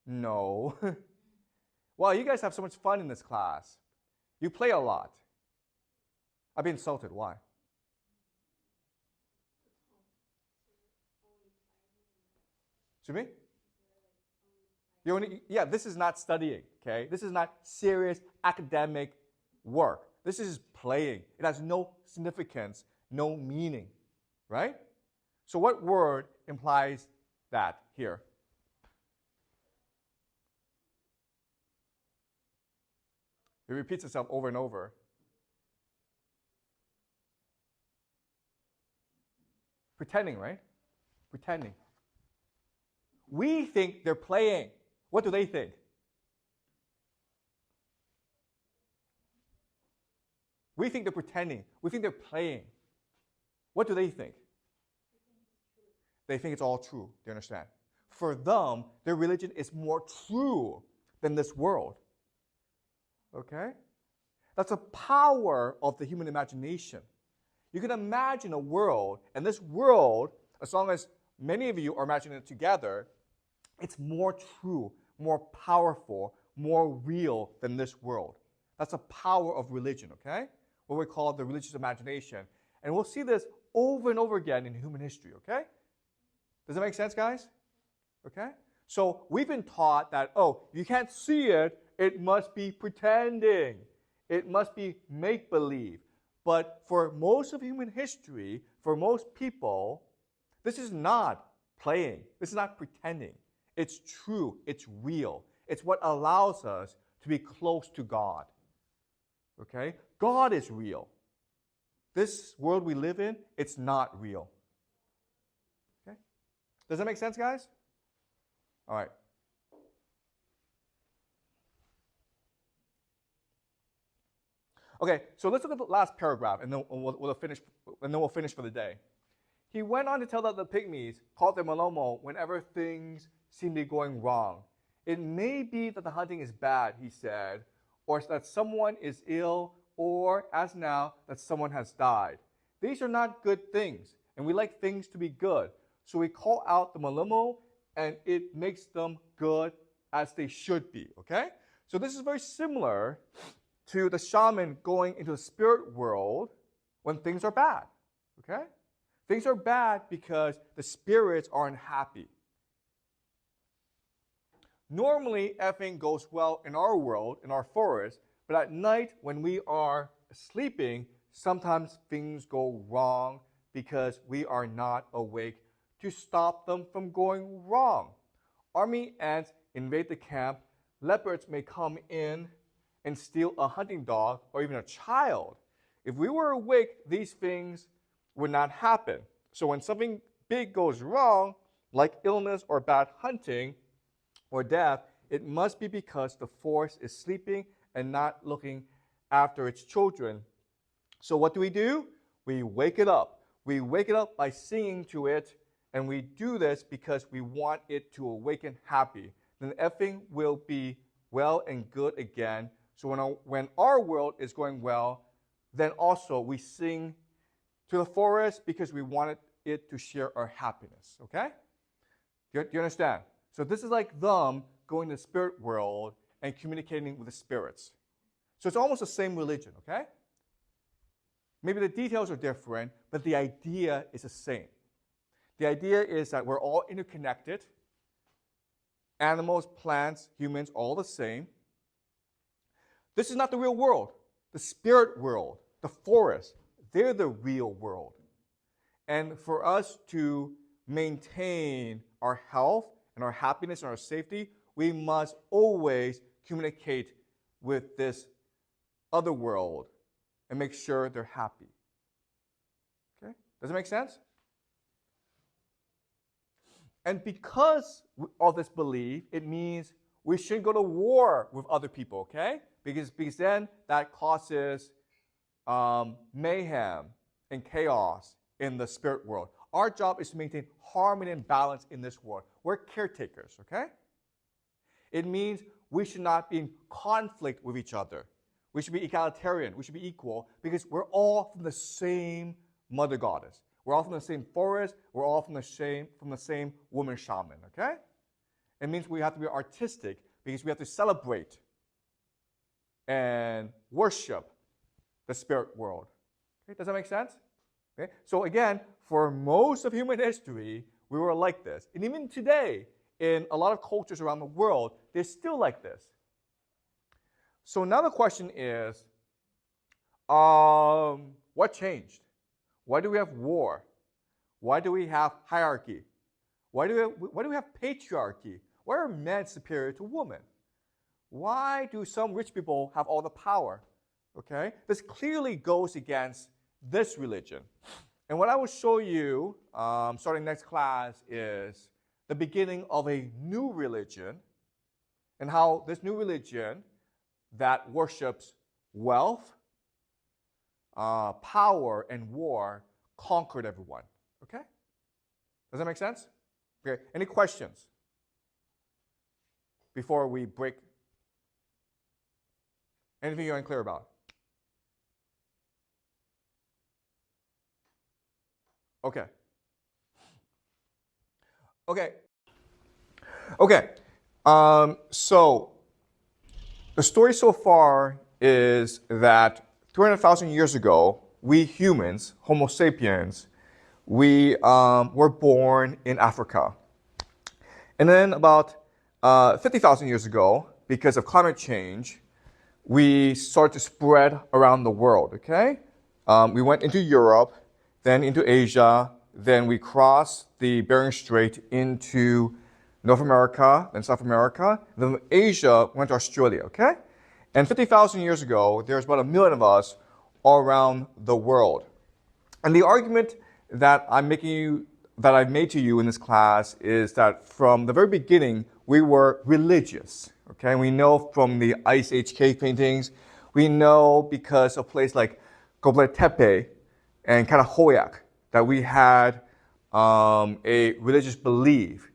No. Wow, you guys have so much fun in this class. You play a lot. I've been insulted. Why? To me? Yeah, this is not studying, okay? This is not serious academic work. This is playing. It has no significance, no meaning, right? So what word implies that here? It repeats itself over and over. Pretending, right? Pretending. We think they're playing. What do they think? We think they're pretending. We think they're playing. What do they think? They think it's all true. Do you understand? For them, their religion is more true than this world. Okay? That's the power of the human imagination. You can imagine a world, and this world, as long as many of you are imagining it together, it's more true, more powerful, more real than this world. That's the power of religion, okay? What we call the religious imagination. And we'll see this over and over again in human history, okay? Does that make sense, guys? Okay? So we've been taught that, oh, you can't see it, it must be pretending. It must be make-believe. But for most of human history, for most people, this is not playing. This is not pretending. It's true. It's real. It's what allows us to be close to God. Okay? God is real. This world we live in, it's not real. Okay? Does that make sense, guys? All right. Okay, so let's look at the last paragraph, and then we'll finish for the day. He went on to tell that the pygmies called their Malomo whenever things seemed to be going wrong. It may be that the hunting is bad, he said, or that someone is ill, or, as now, that someone has died. These are not good things, and we like things to be good. So we call out the Malomo, and it makes them good as they should be, okay? So this is very similar to the shaman going into the spirit world when things are bad, okay? Things are bad because the spirits are unhappy. Normally, everything goes well in our world, in our forest, but at night when we are sleeping, sometimes things go wrong because we are not awake to stop them from going wrong. Army ants invade the camp, leopards may come in and steal a hunting dog or even a child. If we were awake, these things would not happen. So when something big goes wrong, like illness or bad hunting or death, it must be because the forest is sleeping and not looking after its children. So what do? We wake it up. We wake it up by singing to it, and we do this because we want it to awaken happy. Then everything will be well and good again. So when our world is going well, then also we sing to the forest because we wanted it to share our happiness, okay? Do you understand? So this is like them going to the spirit world and communicating with the spirits. So it's almost the same religion, okay? Maybe the details are different, but the idea is the same. The idea is that we're all interconnected. Animals, plants, humans, all the same. This is not the real world. The spirit world, the forest, they're the real world. And for us to maintain our health and our happiness and our safety, we must always communicate with this other world and make sure they're happy. Okay? Does it make sense? And because of this belief, it means we shouldn't go to war with other people, okay? Because then that causes mayhem and chaos in the spirit world. Our job is to maintain harmony and balance in this world. We're caretakers, okay? It means we should not be in conflict with each other. We should be egalitarian. We should be equal because we're all from the same mother goddess. We're all from the same forest. We're all from the same woman shaman, okay? It means we have to be artistic because we have to celebrate and worship the spirit world. Okay, does that make sense? Okay, so again, for most of human history, we were like this. And even today, in a lot of cultures around the world, they're still like this. So now the question is, what changed? Why do we have war? Why do we have hierarchy? Why do we have patriarchy? Why are men superior to women? Why do some rich people have all the power? Okay, this clearly goes against this religion. And what I will show you, starting next class, is the beginning of a new religion and how this new religion that worships wealth, power, and war conquered everyone. Okay? Does that make sense? Okay. Any questions before we break? Anything you're unclear about? Okay. Okay. Okay. So the story so far is that 300,000 years ago, we humans, Homo sapiens, we were born in Africa. And then about 50,000 years ago, because of climate change, we started to spread around the world, okay? We went into Europe, then into Asia, then we crossed the Bering Strait into North America, then South America, then Asia went to Australia, okay? And 50,000 years ago, there's about 1 million of us all around the world. And the argument that I've made to you in this class is that from the very beginning, we were religious, okay? We know from the Ice Age cave paintings, we know because of places like Göbekli Tepe and Karahoyak that we had a religious belief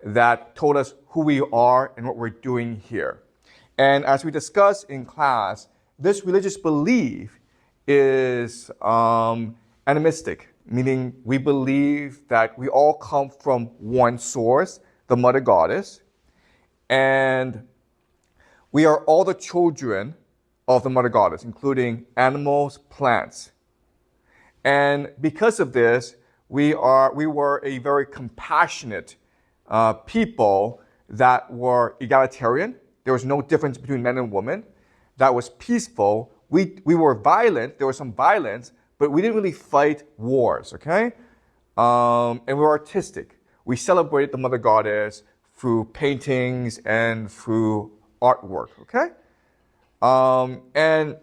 that told us who we are and what we're doing here. And as we discussed in class, this religious belief is animistic, meaning we believe that we all come from one source, the Mother Goddess, and we are all the children of the Mother Goddess, including animals, plants. And because of this, we were a very compassionate people that were egalitarian. There was no difference between men and women. That was peaceful. We were violent. There was some violence, but we didn't really fight wars, okay? And we were artistic. We celebrated the Mother Goddess through paintings and through artwork, okay? And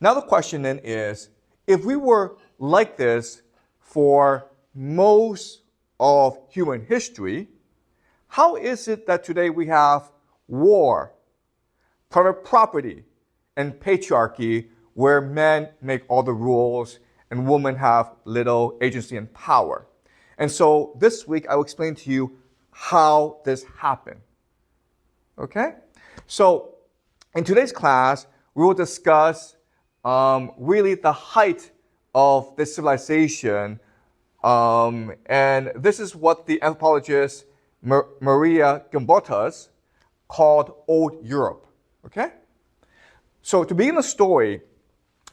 now the question then is, if we were like this for most of human history, how is it that today we have war, private property, and patriarchy where men make all the rules and women have little agency and power? And so this week I will explain to you how this happened. Okay? So in today's class, we will discuss really the height of this civilization. And this is what the anthropologist Maria Gimbutas called Old Europe. Okay? So to begin the story,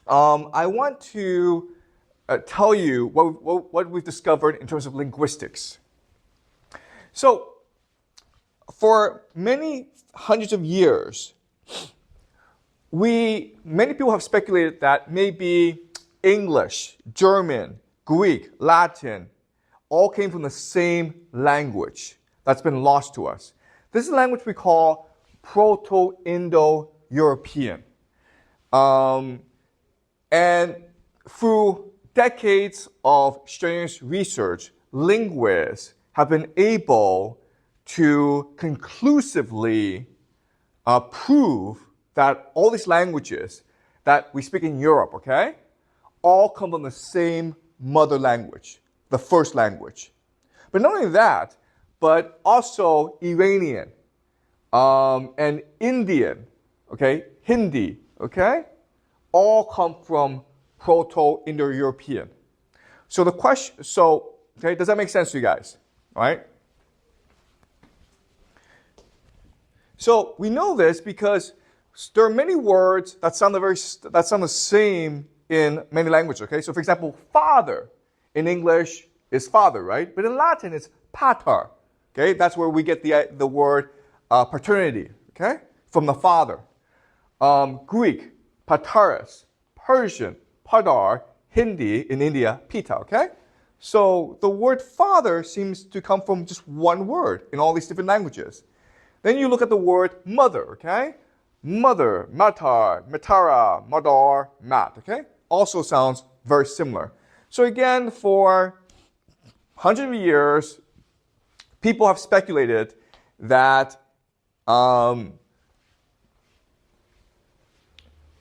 I want to tell you what we've discovered in terms of linguistics. So for many hundreds of years, many people have speculated that maybe English, German, Greek, Latin all came from the same language that's been lost to us. This is a language we call Proto-Indo-European. And through decades of strenuous research, linguists have been able to conclusively prove that all these languages that we speak in Europe, okay, all come from the same mother language, the first language. But not only that, but also Iranian and Indian, okay, Hindi, okay, all come from Proto-Indo-European. So the question, okay, does that make sense to you guys? All right? So we know this because there are many words that sound the same in many languages. Okay, so for example, father in English is father, right? But in Latin, it's pater. Okay, that's where we get the word paternity. Okay, from the father. Greek, pateros. Persian, padar. Hindi in India, pita. Okay, so the word father seems to come from just one word in all these different languages. Then you look at the word mother. Okay, mother, matar, matara, madar, mat. Okay, also sounds very similar. So again, for hundreds of years, people have speculated that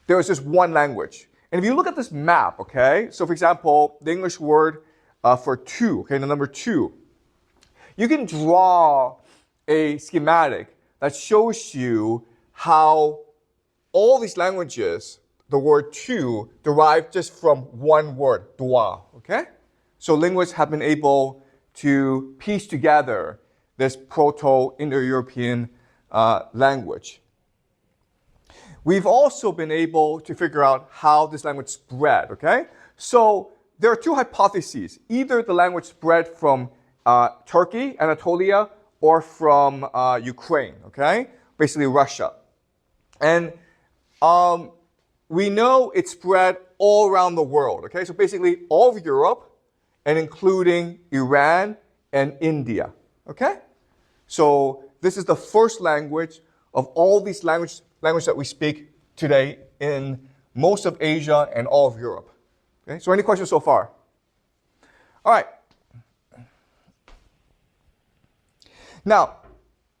there is just one language. And if you look at this map, okay, so for example, the English word for two, okay, the number 2, you can draw a schematic that shows you how all these languages, the word two, derive just from one word, dua, okay? So linguists have been able to piece together this Proto-Indo-European language. We've also been able to figure out how this language spread, okay? So there are two hypotheses. Either the language spread from Turkey, Anatolia, or from Ukraine, okay? Basically Russia. And we know it spread all around the world, okay? So basically all of Europe, and including Iran and India, okay? So this is the first language of all these languages that we speak today in most of Asia and all of Europe. Okay? So any questions so far? All right. Now,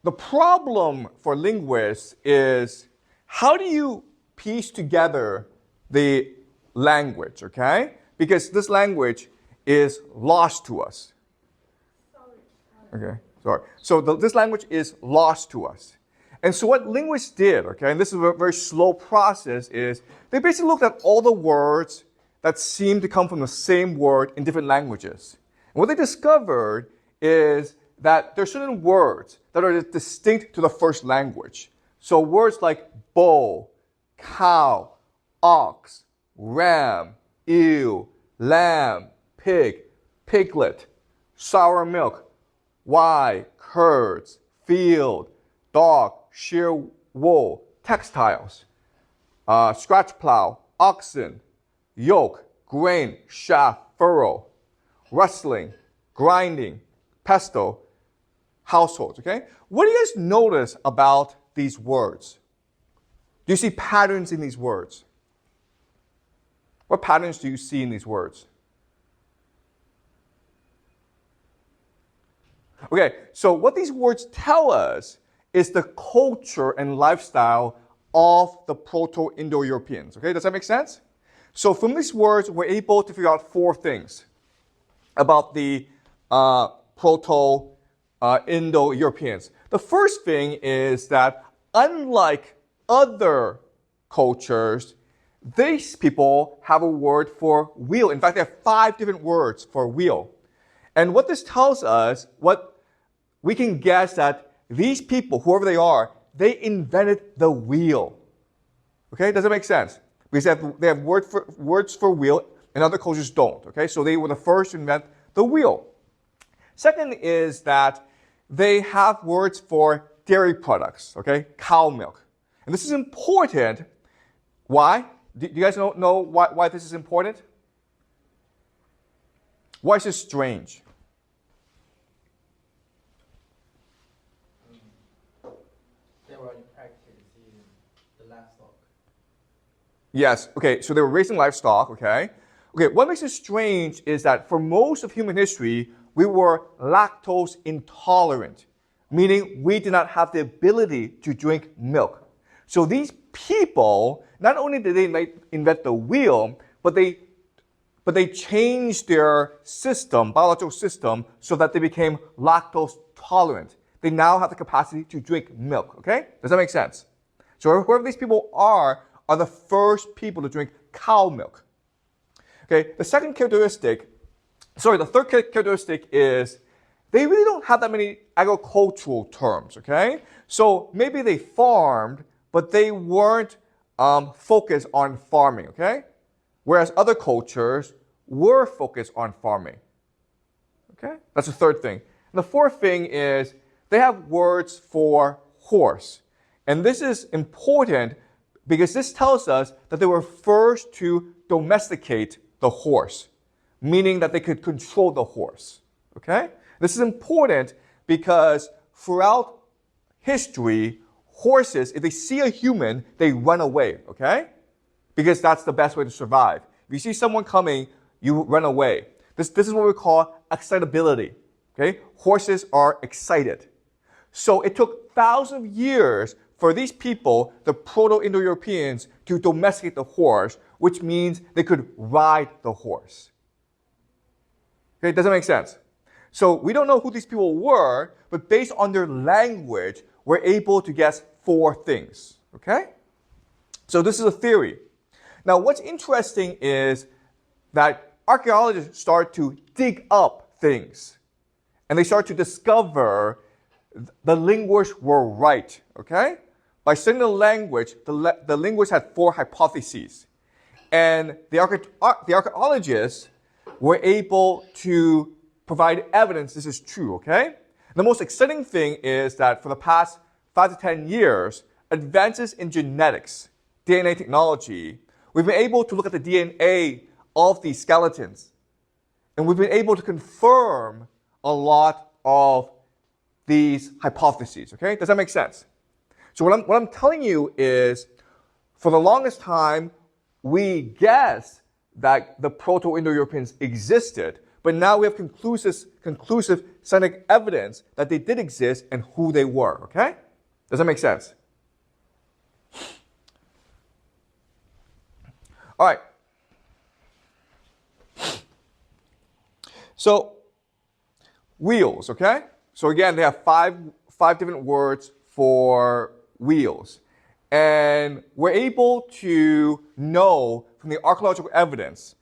the problem for linguists is how do you piece together the language, okay? Because this language is lost to us. Okay, sorry. So this language is lost to us. And so what linguists did, okay, and this is a very slow process, is they basically looked at all the words that seem to come from the same word in different languages. And what they discovered is that there are certain words that are distinct to the first language. So words like bull, cow, ox, ram, ewe, lamb, pig, piglet, sour milk, wye, curds, field, dog, shear wool, textiles, scratch plow, oxen, yoke, grain, shaft, furrow, rustling, grinding, pesto, households, okay? What do you guys notice about these words? Do you see patterns in these words? What patterns do you see in these words? Okay, so what these words tell us is the culture and lifestyle of the Proto-Indo-Europeans. Okay, does that make sense? So from these words, we're able to figure out 4 things about the Proto-Indo-Europeans. The first thing is that unlike other cultures, these people have a word for wheel. In fact, they have 5 different words for wheel. And what this tells us, what we can guess that these people, whoever they are, they invented the wheel. Okay, does that make sense? Because they have words for wheel and other cultures don't. Okay, so they were the first to invent the wheel. Second is that they have words for dairy products, okay, cow milk. And this is important. Why? Do you guys know why this is important? Why is this strange? They were practicing the livestock. Yes, okay, so they were raising livestock, okay? Okay, what makes it strange is that for most of human history, we were lactose intolerant, meaning we did not have the ability to drink milk. So these people, not only did they invent the wheel, but they changed their system, biological system, so that they became lactose tolerant. They now have the capacity to drink milk, okay? Does that make sense? So whoever these people are the first people to drink cow milk. Okay, the third characteristic is they really don't have that many agricultural terms, okay? So maybe they farmed, but they weren't focused on farming, okay? Whereas other cultures were focused on farming. Okay? That's the third thing. And the fourth thing is they have words for horse. And this is important because this tells us that they were first to domesticate the horse, meaning that they could control the horse. Okay? This is important because throughout history, horses, if they see a human, they run away, okay? Because that's the best way to survive. If you see someone coming, you run away. This is what we call excitability. Okay? Horses are excited. So it took thousands of years for these people, the Proto-Indo-Europeans, to domesticate the horse, which means they could ride the horse. Okay, does that make sense? So we don't know who these people were, but based on their language, we're able to guess 4 things. Okay? So this is a theory. Now what's interesting is that archaeologists start to dig up things. And they start to discover the linguists were right, okay? By studying the language, the linguists had 4 hypotheses. And the archaeologists were able to provide evidence this is true, okay? The most exciting thing is that for the past 5 to 10 years, advances in genetics, DNA technology, we've been able to look at the DNA of these skeletons. And we've been able to confirm a lot of these hypotheses, okay? Does that make sense? So what I'm telling you is, for the longest time, we guessed that the Proto-Indo-Europeans existed, but now we have conclusive scientific evidence that they did exist and who they were, okay? Does that make sense? All right. So, wheels, okay? So again, they have five different words for wheels. And we're able to know from the archaeological evidence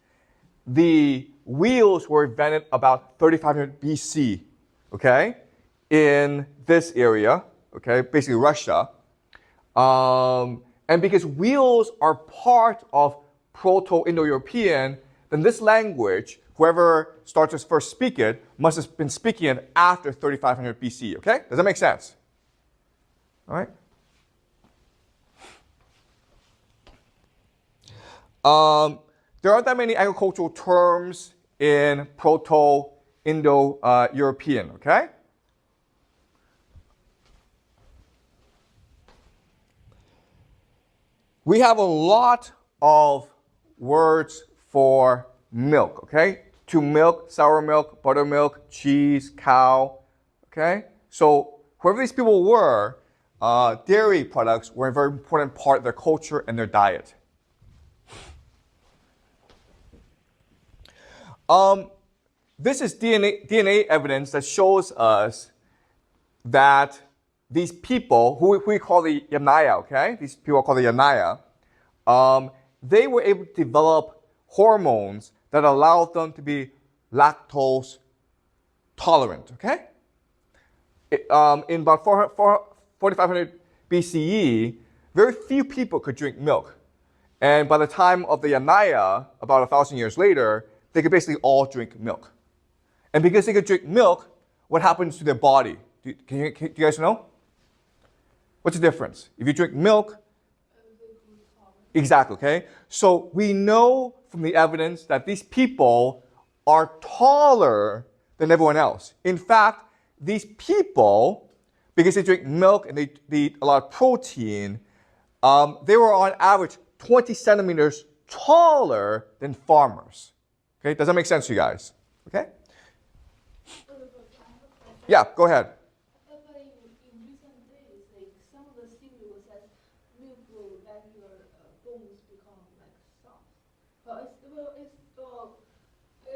the wheels were invented about 3500 BC, okay, in this area, okay, basically Russia. And because wheels are part of Proto-Indo-European, then this language, whoever starts to first speak it, must have been speaking it after 3500 BC, okay? Does that make sense? All right? There aren't that many agricultural terms in Proto-Indo-European, okay? We have a lot of words for milk, okay? To milk, sour milk, buttermilk, cheese, cow, okay? So whoever these people were, dairy products were a very important part of their culture and their diet. This is DNA evidence that shows us that these people, who we call the Yanaya, okay? These people are called the Yanaya. They were able to develop hormones that allowed them to be lactose tolerant, okay? In about 4500 BCE, very few people could drink milk. And by the time of the Yanaya, about 1,000 years later, they could basically all drink milk. And because they could drink milk, what happens to their body? Do you guys know? What's the difference? If you drink milk, exactly, okay? So we know from the evidence that these people are taller than everyone else. In fact, these people, because they drink milk and they eat a lot of protein, they were on average 20 centimeters taller than farmers. Okay, does that make sense to you guys? Okay? Yeah, go ahead. But in recent days, like some of the theories that milk will let your bones become like soft. But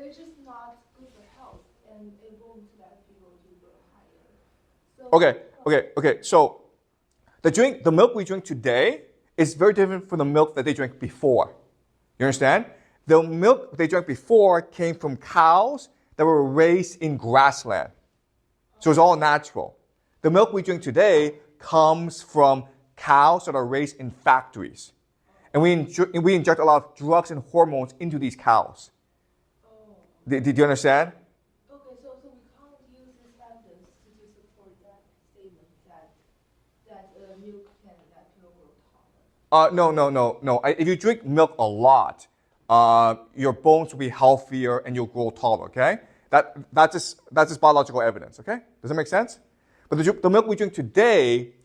it's just not good for health, and it won't let people to grow higher. So, Okay. So the milk we drink today is very different from the milk that they drank before. You understand? The milk they drank before came from cows that were raised in grassland. So it's all natural. The milk we drink today comes from cows that are raised in factories. And we inject a lot of drugs and hormones into these cows. Oh. Did you understand? Okay, so we can't use this evidence to support that statement that milk can let people grow taller. No. If you drink milk a lot, your bones will be healthier and you'll grow taller. Okay, that's just biological evidence. Okay, does that make sense? But the milk we drink today,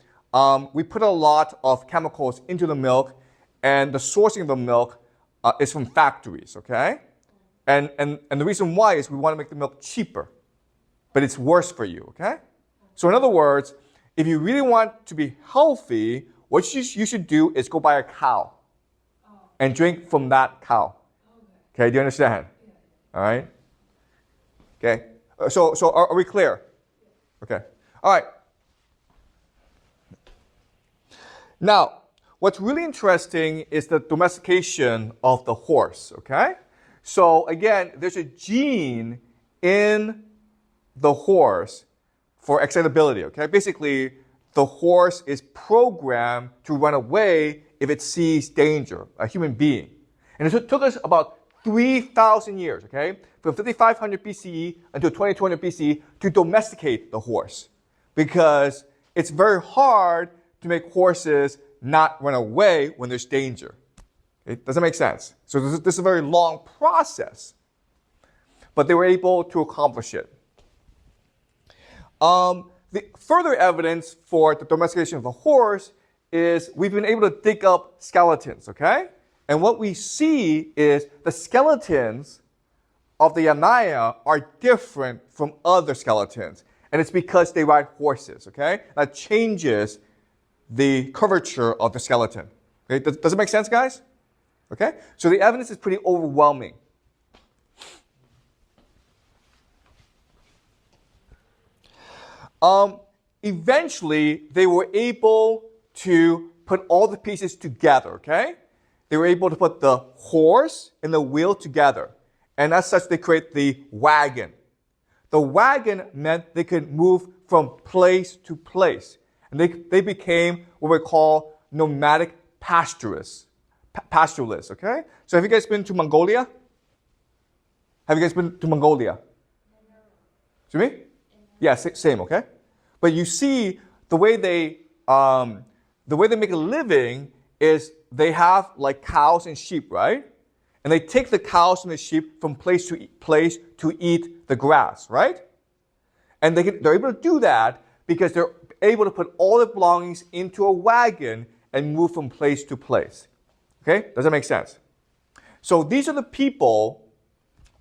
we put a lot of chemicals into the milk, and the sourcing of the milk is from factories. Okay, and the reason why is we want to make the milk cheaper, but it's worse for you. Okay, so in other words, if you really want to be healthy, what you should do is go buy a cow and drink from that cow. Okay, do you understand? All right. Okay. So are we clear? Okay. All right. Now, what's really interesting is the domestication of the horse. Okay. So again, there's a gene in the horse for excitability. Okay. Basically, the horse is programmed to run away if it sees danger, a human being. And it took us about 3,000 years, okay, from 5,500 BCE until 2200 BCE to domesticate the horse, because it's very hard to make horses not run away when there's danger. It doesn't make sense. So this is a very long process, but they were able to accomplish it. The further evidence for the domestication of the horse is we've been able to dig up skeletons, okay? And what we see is the skeletons of the Yanaya are different from other skeletons. And it's because they ride horses, okay? That changes the curvature of the skeleton. Okay? Does it make sense, guys? Okay? So the evidence is pretty overwhelming. Eventually, they were able to put all the pieces together, okay? They were able to put the horse and the wheel together. And as such, they create the wagon. The wagon meant they could move from place to place. And they became what we call nomadic pastoralists, okay? So have you guys been to Mongolia? Have you guys been to Mongolia? To me? Yeah, same, okay? But you see, the way they make a living is they have like cows and sheep, right? And they take the cows and the sheep from place to eat the grass, right? And they're able to do that because they're able to put all the belongings into a wagon and move from place to place. Okay? Does that make sense? So these are the people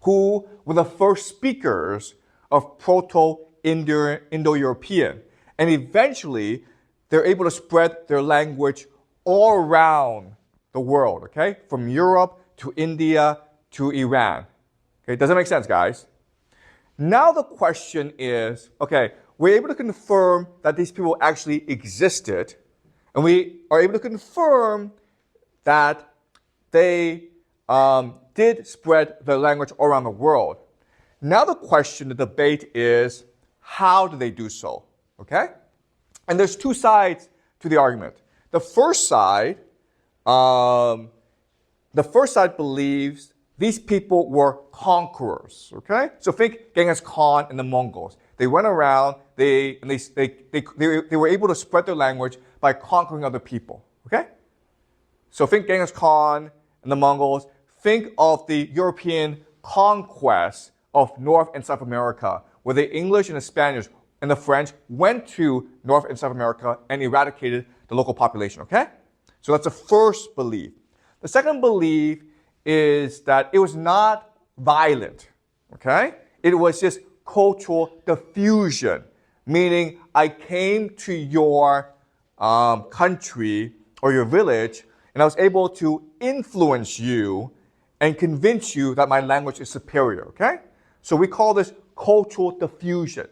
who were the first speakers of Proto-Indo-European. And eventually, they're able to spread their language all around the world, okay? From Europe to India to Iran. Okay, does that make sense, guys? Now the question is, okay, we're able to confirm that these people actually existed, and we are able to confirm that they did spread their language all around the world. Now the question, the debate is, how did they do so? Okay? And there's two sides to the argument. The first side believes these people were conquerors. Okay? So think Genghis Khan and the Mongols. They went around, they were able to spread their language by conquering other people. Okay? So think Genghis Khan and the Mongols. Think of the European conquest of North and South America, where the English and the Spanish and the French went to North and South America and eradicated the local population, okay? So that's the first belief. The second belief is that it was not violent, okay? It was just cultural diffusion, meaning I came to your country or your village and I was able to influence you and convince you that my language is superior, okay? So we call this cultural diffusion.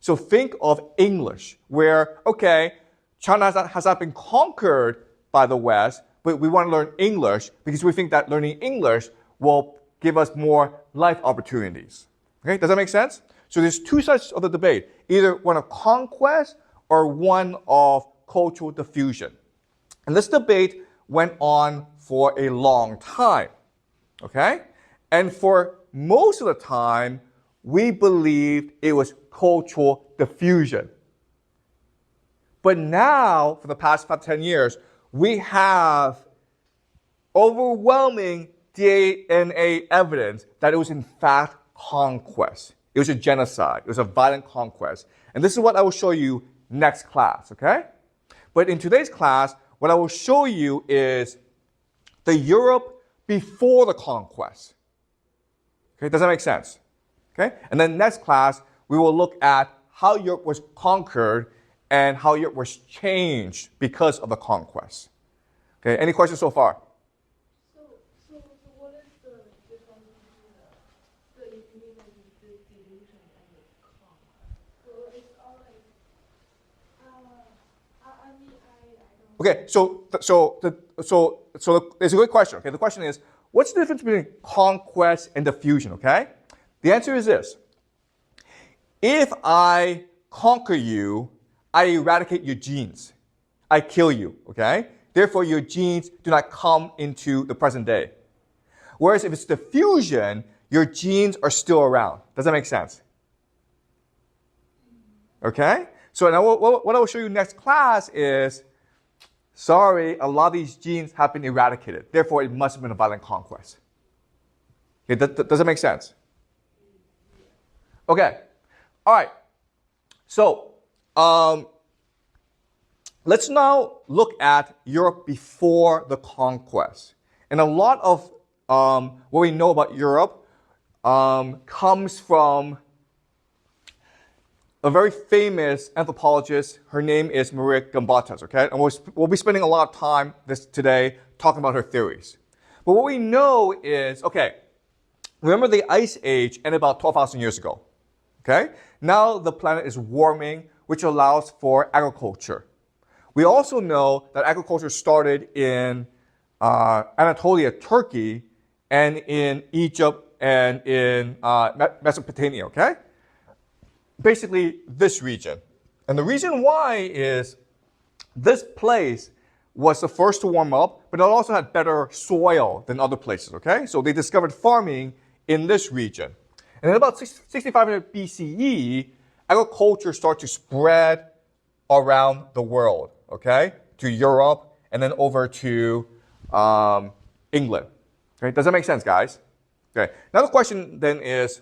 So think of English, where, okay, China has not been conquered by the West, but we want to learn English because we think that learning English will give us more life opportunities. Okay, does that make sense? So there's two sides of the debate, either one of conquest or one of cultural diffusion. And this debate went on for a long time, okay? And for most of the time, we believed it was cultural diffusion. But now, for the past 5 to 10 years, we have overwhelming DNA evidence that it was in fact conquest. It was a genocide. It was a violent conquest. And this is what I will show you next class, okay? But in today's class, what I will show you is the Europe before the conquest. Okay, does that make sense? Okay? And then next class, we will look at how Europe was conquered and how Europe was changed because of the conquest. Okay, any questions so far? So what is the difference between the delusion and the conquest? So it's all like, I mean, I don't. Okay, so it's a good question. Okay, the question is, what's the difference between conquest and diffusion? Okay, the answer is this: if I conquer you, I eradicate your genes. I kill you. Okay, therefore your genes do not come into the present day. Whereas if it's diffusion, your genes are still around. Does that make sense? Okay, so now what I will show you next class is, sorry, a lot of these genes have been eradicated. Therefore, it must have been a violent conquest. Okay, does that make sense? Okay, all right. So let's now look at Europe before the conquest. And a lot of what we know about Europe comes from a very famous anthropologist. Her name is Maria Gambata's, okay? And we'll be spending a lot of time today talking about her theories. But what we know is, okay, remember the Ice Age ended about 12,000 years ago, okay? Now the planet is warming, which allows for agriculture. We also know that agriculture started in Anatolia, Turkey, and in Egypt and in Mesopotamia, okay? Basically this region. And the reason why is this place was the first to warm up, but it also had better soil than other places, okay? So they discovered farming in this region. And in about 6500 BCE, agriculture started to spread around the world, okay? To Europe and then over to England. Okay, does that make sense, guys? Okay, now the question then is,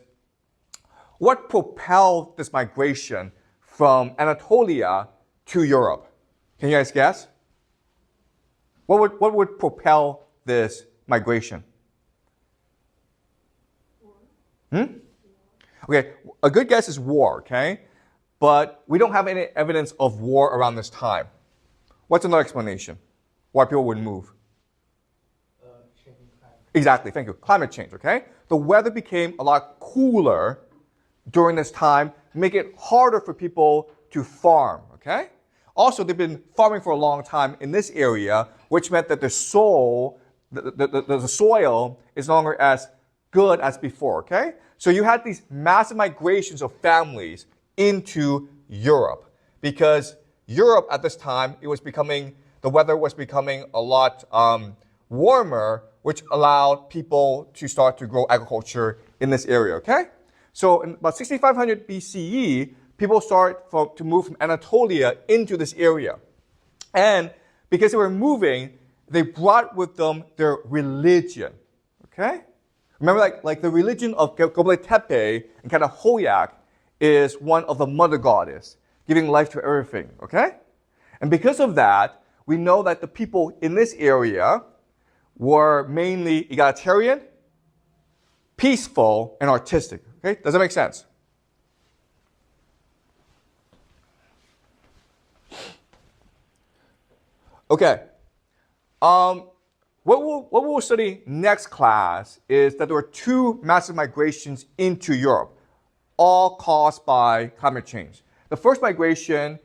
what propelled this migration from Anatolia to Europe? Can you guys guess? What would propel this migration? Okay, a good guess is war, okay? But we don't have any evidence of war around this time. What's another explanation why people would move? Changing climate. Exactly, thank you. Climate change, okay? The weather became a lot cooler during this time, make it harder for people to farm, okay? Also, they've been farming for a long time in this area, which meant that the soil is no longer as good as before, okay? So you had these massive migrations of families into Europe because Europe at this time, the weather was becoming a lot warmer, which allowed people to start to grow agriculture in this area, okay? So in about 6500 BCE, people start to move from Anatolia into this area. And because they were moving, they brought with them their religion, okay? Remember, like the religion of Göbekli Tepe and kind of Hoyak is one of the mother goddess, giving life to everything, okay? And because of that, we know that the people in this area were mainly egalitarian, peaceful, and artistic, okay? Does that make sense? Okay. What we'll study next class is that there were two massive migrations into Europe, all caused by climate change. The first migration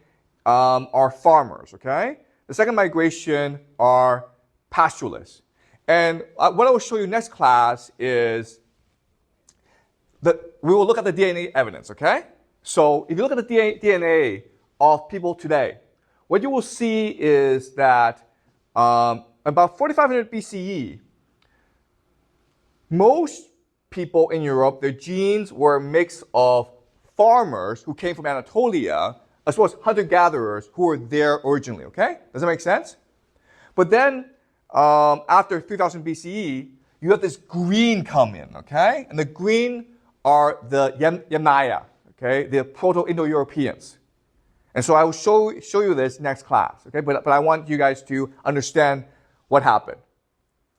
are farmers, okay? The second migration are pastoralists. And what I will show you next class is that we will look at the DNA evidence, okay? So if you look at the DNA of people today, what you will see is that about 4500 BCE, most people in Europe, their genes were a mix of farmers who came from Anatolia, as well as hunter-gatherers who were there originally, okay? Does that make sense? But then, after 3000 BCE, you have this green come in, okay? And the green are the Yamnaya, okay? The Proto-Indo-Europeans. And so I will show you this next class, okay? But I want you guys to understand what happened,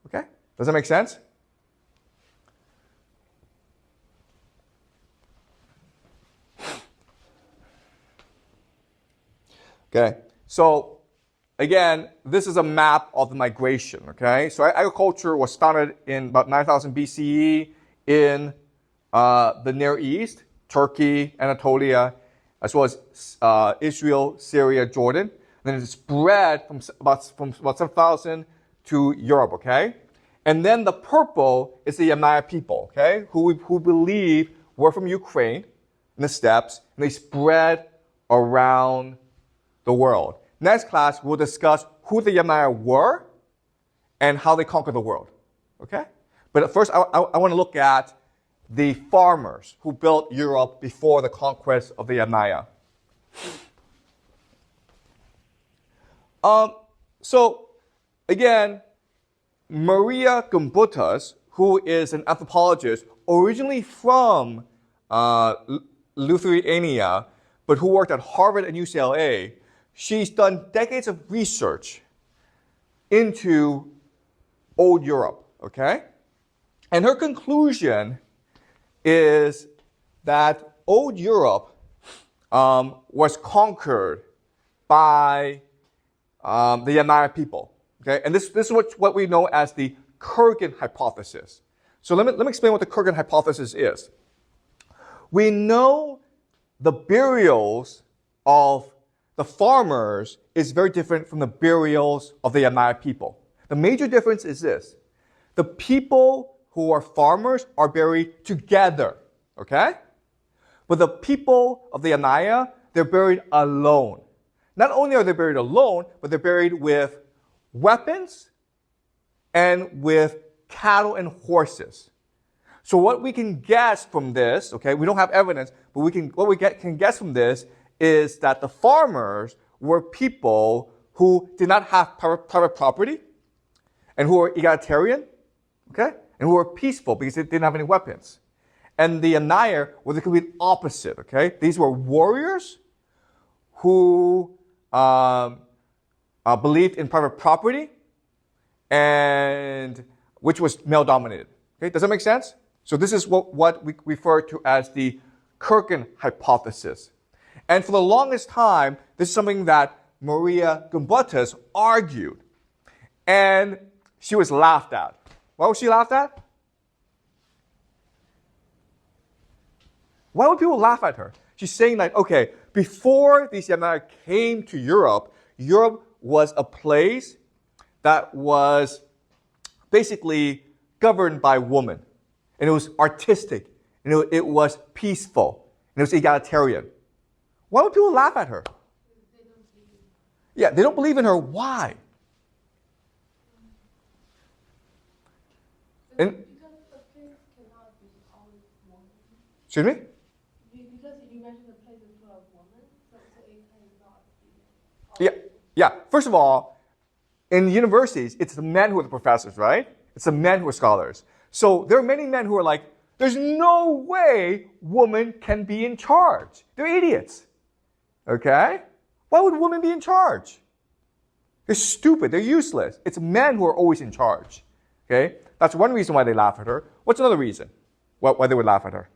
okay? Does that make sense? Okay, so again, this is a map of the migration, okay? So agriculture was started in about 9000 BCE in the Near East, Turkey, Anatolia, as well as Israel, Syria, Jordan. And then it spread from about 7,000 to Europe, okay? And then the purple is the Yamnaya people, okay? Who believe were from Ukraine in the steppes, and they spread around the world. Next class, we'll discuss who the Yamnaya were and how they conquered the world, okay? But first, I want to look at the farmers who built Europe before the conquest of the Yamnaya. So, again, Maria Gimbutas, who is an anthropologist originally from Lithuania, but who worked at Harvard and UCLA, she's done decades of research into old Europe, okay? And her conclusion is that old Europe was conquered by the Yamnaya people, okay? And this is what we know as the Kurgan hypothesis. So let me explain what the Kurgan hypothesis is. We know the burials of the farmers is very different from the burials of the Yamnaya people. The major difference is this. The people who are farmers are buried together, okay? But the people of the Yamnaya, they're buried alone. Not only are they buried alone, but they're buried with weapons and with cattle and horses. So what we can guess from this, okay, we don't have evidence, but what we can guess from this is that the farmers were people who did not have private property and who were egalitarian, okay, and who were peaceful because they didn't have any weapons. And the Yamnaya were the complete opposite, okay? These were warriors who believed in private property and which was male-dominated. Okay, does that make sense? So this is what we refer to as the Kurgan hypothesis. And for the longest time, this is something that Maria Gimbutas argued. And she was laughed at. Why was she laughed at? Why would people laugh at her? She's saying that, okay, before these Yamnaya came to Europe, Europe was a place that was basically governed by women. And it was artistic. And it was peaceful. And it was egalitarian. Why would people laugh at her? Yeah, they don't believe in her. Why? And, because the place cannot be always woman. excuse me? Because you mentioned the place is full of women, so it cannot be always. Yeah. First of all, in universities, it's the men who are the professors, right? It's the men who are scholars. So there are many men who are like, there's no way women can be in charge. They're idiots. Okay? Why would women be in charge? They're stupid. They're useless. It's men who are always in charge. Okay? That's one reason why they laugh at her. What's another reason why they would laugh at her?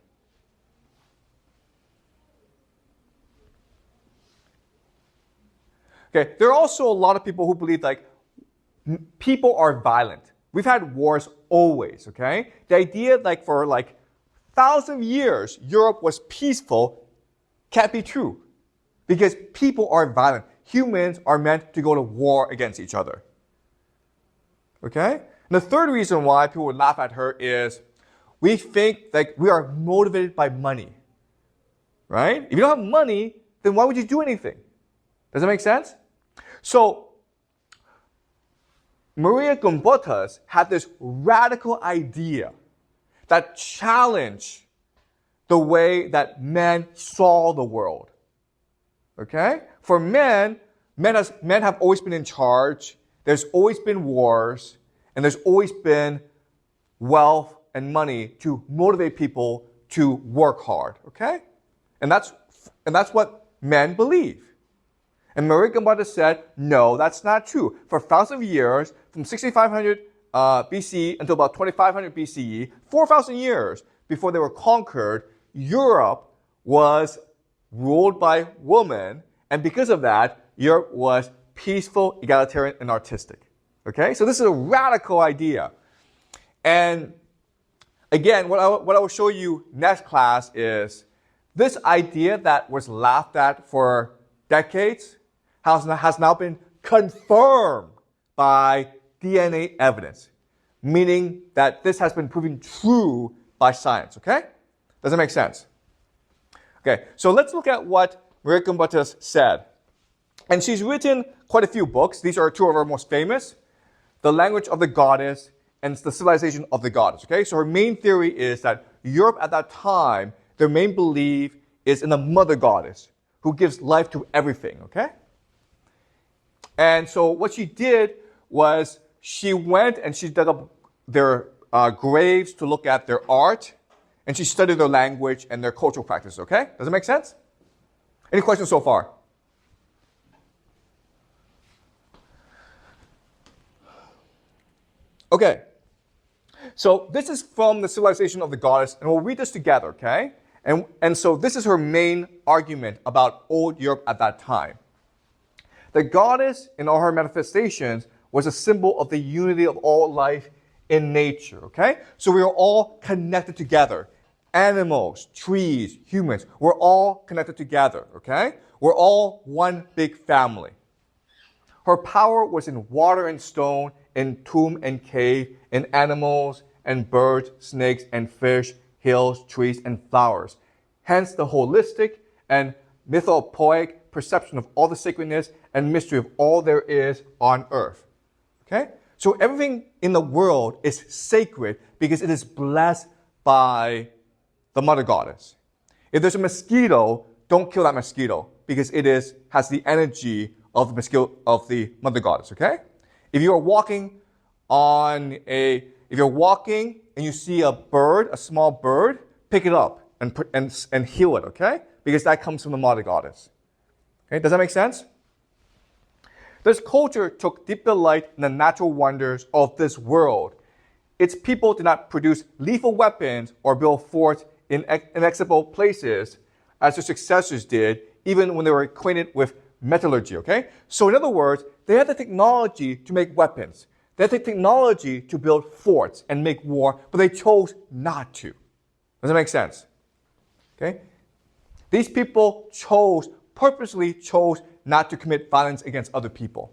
Okay, there are also a lot of people who believe like people are violent. We've had wars always, okay? The idea like for like 1,000 years Europe was peaceful can't be true because people are violent. Humans are meant to go to war against each other. Okay? And the third reason why people would laugh at her is we think that we are motivated by money. Right? If you don't have money, then why would you do anything? Does that make sense? So, Maria Gombotas had this radical idea that challenged the way that men saw the world. Okay? For men have always been in charge. There's always been wars, and there's always been wealth and money to motivate people to work hard. Okay? And that's what men believe. And Maria Gombotas said, no, that's not true. For thousands of years, from 6500 BC until about 2500 BCE, 4,000 years before they were conquered, Europe was ruled by women, and because of that, Europe was peaceful, egalitarian, and artistic. Okay? So this is a radical idea. And again, what I will show you next class is this idea that was laughed at for decades has now been confirmed by DNA evidence, meaning that this has been proven true by science, okay? Does that make sense? Okay, so let's look at what Maria Gombotas said. And she's written quite a few books. These are two of her most famous, The Language of the Goddess and The Civilization of the Goddess, okay? So her main theory is that Europe at that time, their main belief is in the mother goddess who gives life to everything, okay? And so what she did was she went and she dug up their graves to look at their art, and she studied their language and their cultural practices, okay? Does it make sense? Any questions so far? Okay. So this is from The Civilization of the Goddess, and we'll read this together, okay? And so this is her main argument about old Europe at that time. The goddess in all her manifestations was a symbol of the unity of all life in nature, okay? So we are all connected together. Animals, trees, humans, we're all connected together, okay? We're all one big family. Her power was in water and stone, in tomb and cave, in animals and birds, snakes and fish, hills, trees, and flowers. Hence the holistic and mythopoeic perception of all the sacredness and mystery of all there is on earth. Okay? So everything in the world is sacred because it is blessed by the mother goddess. If there's a mosquito, don't kill that mosquito because it has the energy of the mosquito of the mother goddess, okay? If you're walking and you see a bird, a small bird, pick it up and heal it, okay? Because that comes from the mother goddess. Okay, does that make sense? This culture took deep delight in the natural wonders of this world. Its people did not produce lethal weapons or build forts in inaccessible places as their successors did, even when they were acquainted with metallurgy, okay? So in other words, they had the technology to make weapons. They had the technology to build forts and make war, but they chose not to. Does that make sense? Okay? These people purposely chose not to commit violence against other people.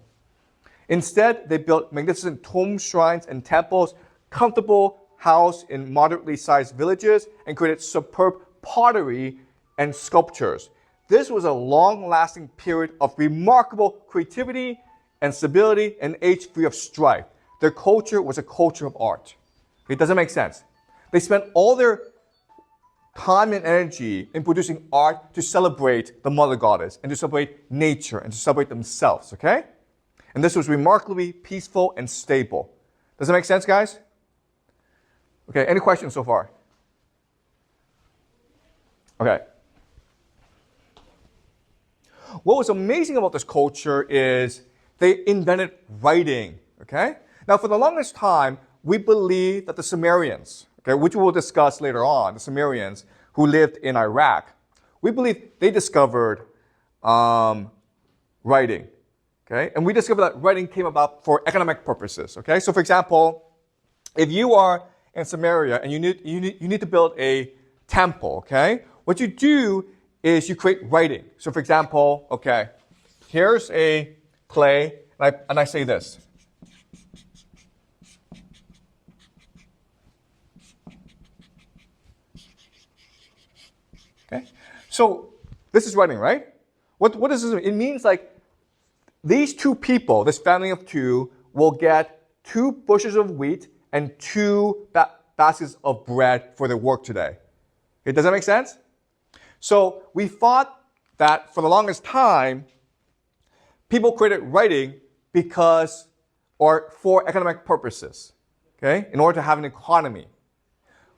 Instead, they built magnificent tomb shrines and temples, comfortable houses in moderately sized villages, and created superb pottery and sculptures. This was a long-lasting period of remarkable creativity and stability, an age free of strife. Their culture was a culture of art. It doesn't make sense. They spent all their time and energy in producing art to celebrate the mother goddess and to celebrate nature and to celebrate themselves, okay? And this was remarkably peaceful and stable. Does that make sense, guys? Okay, any questions so far? Okay. What was amazing about this culture is they invented writing, okay? Now, for the longest time, we believe that the Sumerians, okay, which we will discuss later on, the Sumerians who lived in Iraq, we believe they discovered writing, okay? And we discovered that writing came about for economic purposes, okay? So, for example, if you are in Samaria and you need to build a temple, okay? What you do is you create writing. So, for example, okay, here's a clay, and I say this. Okay, so this is writing, right? What does this mean? It means like these two people, this family of two, will get 2 bushels of wheat and 2 baskets of bread for their work today. Okay, does that make sense? So we thought that for the longest time, people created writing because, or for economic purposes, okay, in order to have an economy.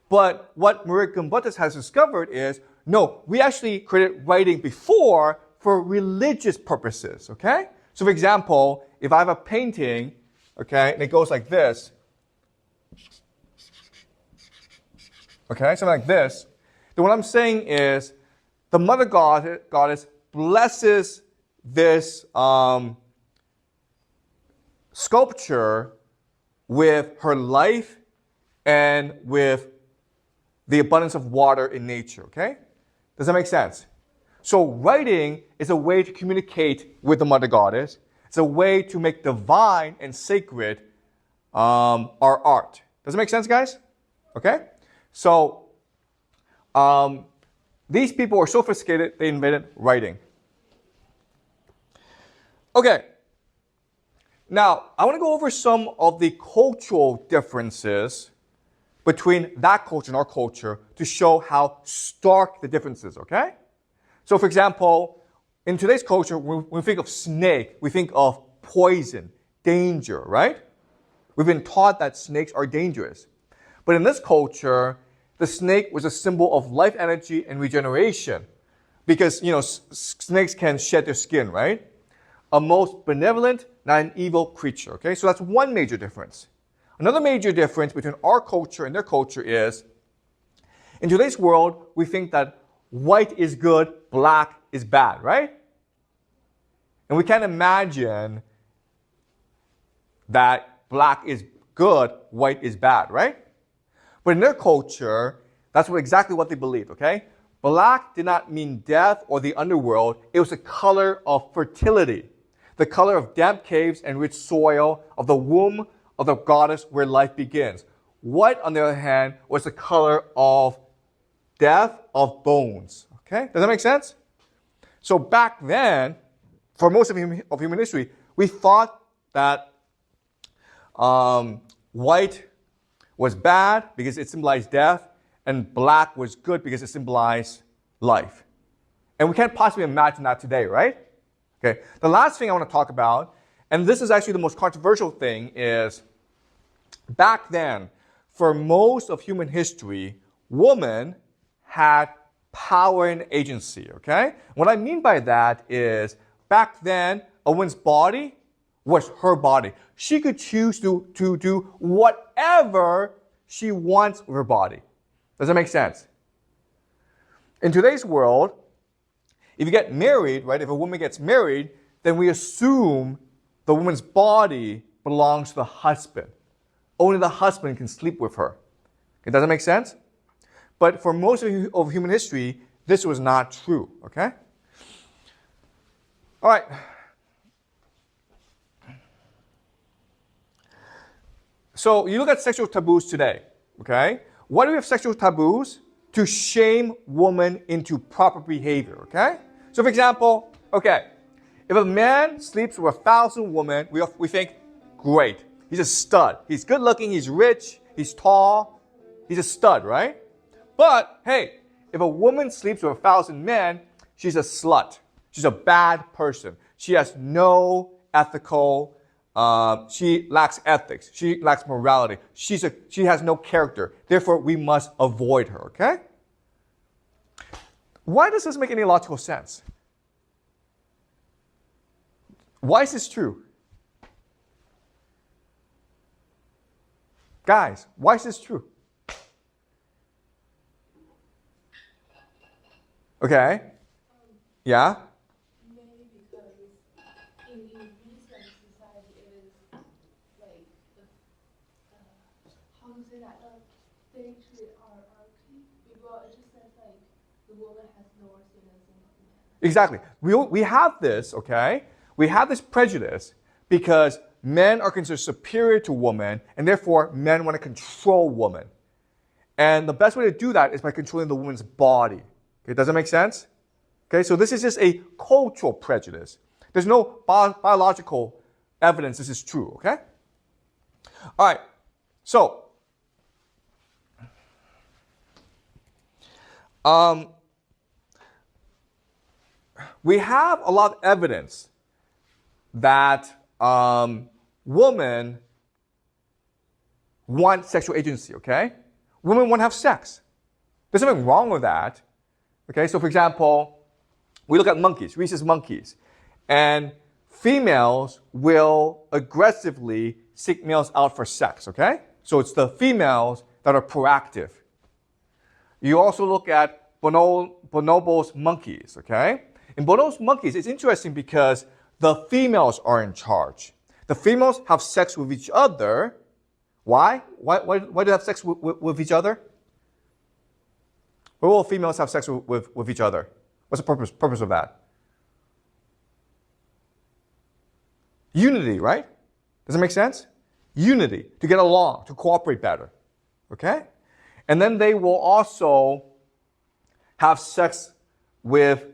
But what Maria Gimbutas has discovered is, no, we actually created writing before for religious purposes, okay? So for example, if I have a painting, okay, and it goes like this, okay, something like this, then what I'm saying is the Mother Goddess blesses this sculpture with her life and with the abundance of water in nature, okay? Does that make sense? So writing is a way to communicate with the Mother Goddess. It's a way to make divine and sacred our art. Does it make sense, guys? Okay? So these people were sophisticated, they invented writing. Okay. Now, I want to go over some of the cultural differences between that culture and our culture to show how stark the difference is, okay? So for example, in today's culture, when we think of snake, we think of poison, danger, right? We've been taught that snakes are dangerous. But in this culture, the snake was a symbol of life energy and regeneration. Because, you know, snakes can shed their skin, right? A most benevolent, not an evil creature, okay? So that's one major difference. Another major difference between our culture and their culture is, in today's world, we think that white is good, black is bad, right? And we can't imagine that black is good, white is bad, right? But in their culture, that's exactly what they believed, okay? Black did not mean death or the underworld. It was the color of fertility, the color of damp caves and rich soil, of the womb of the goddess where life begins. White, on the other hand, was the color of death, of bones. Okay? Does that make sense? So back then, for most of human history, we thought that white was bad because it symbolized death, and black was good because it symbolized life. And we can't possibly imagine that today, right? Okay. The last thing I want to talk about, and this is actually the most controversial thing, is back then, for most of human history, women had power and agency, okay? What I mean by that is, back then, a woman's body was her body. She could choose to do whatever she wants with her body. Does that make sense? In today's world, if you get married, right, if a woman gets married, then we assume the woman's body belongs to the husband. Only the husband can sleep with her. Okay, does that make sense? But for most of human history, this was not true, okay? All right. So you look at sexual taboos today, okay? Why do we have sexual taboos? To shame women into proper behavior, okay? So for example, okay, if a man sleeps with 1,000 women, we think, great, he's a stud. He's good looking, he's rich, he's tall, he's a stud, right? But hey, if a woman sleeps with 1,000 men, she's a slut. She's a bad person. She has no ethical, she lacks ethics. She lacks morality. She has no character. Therefore, we must avoid her, okay? Why does this make any logical sense? Why is this true? Guys, why is this true? Okay. Yeah? Maybe because in recent society it is like how to say that they treat our people. It just says like the woman has no worse than the man. Exactly. We have this, okay? We have this prejudice because men are considered superior to women, and therefore men want to control women. And the best way to do that is by controlling the woman's body. Okay, does that make sense? Okay, so this is just a cultural prejudice. There's no biological evidence this is true, okay? All right, so we have a lot of evidence that women want sexual agency, okay? Women want to have sex. There's nothing wrong with that. Okay, so for example, we look at monkeys, rhesus monkeys, and females will aggressively seek males out for sex, okay? So it's the females that are proactive. You also look at bonobos monkeys, okay? In bonobos monkeys, it's interesting because the females are in charge. The females have sex with each other. Why? Why do they have sex with each other? Why will females have sex with each other? What's the purpose of that? Unity, right? Does it make sense? Unity, to get along, to cooperate better. Okay? And then they will also have sex with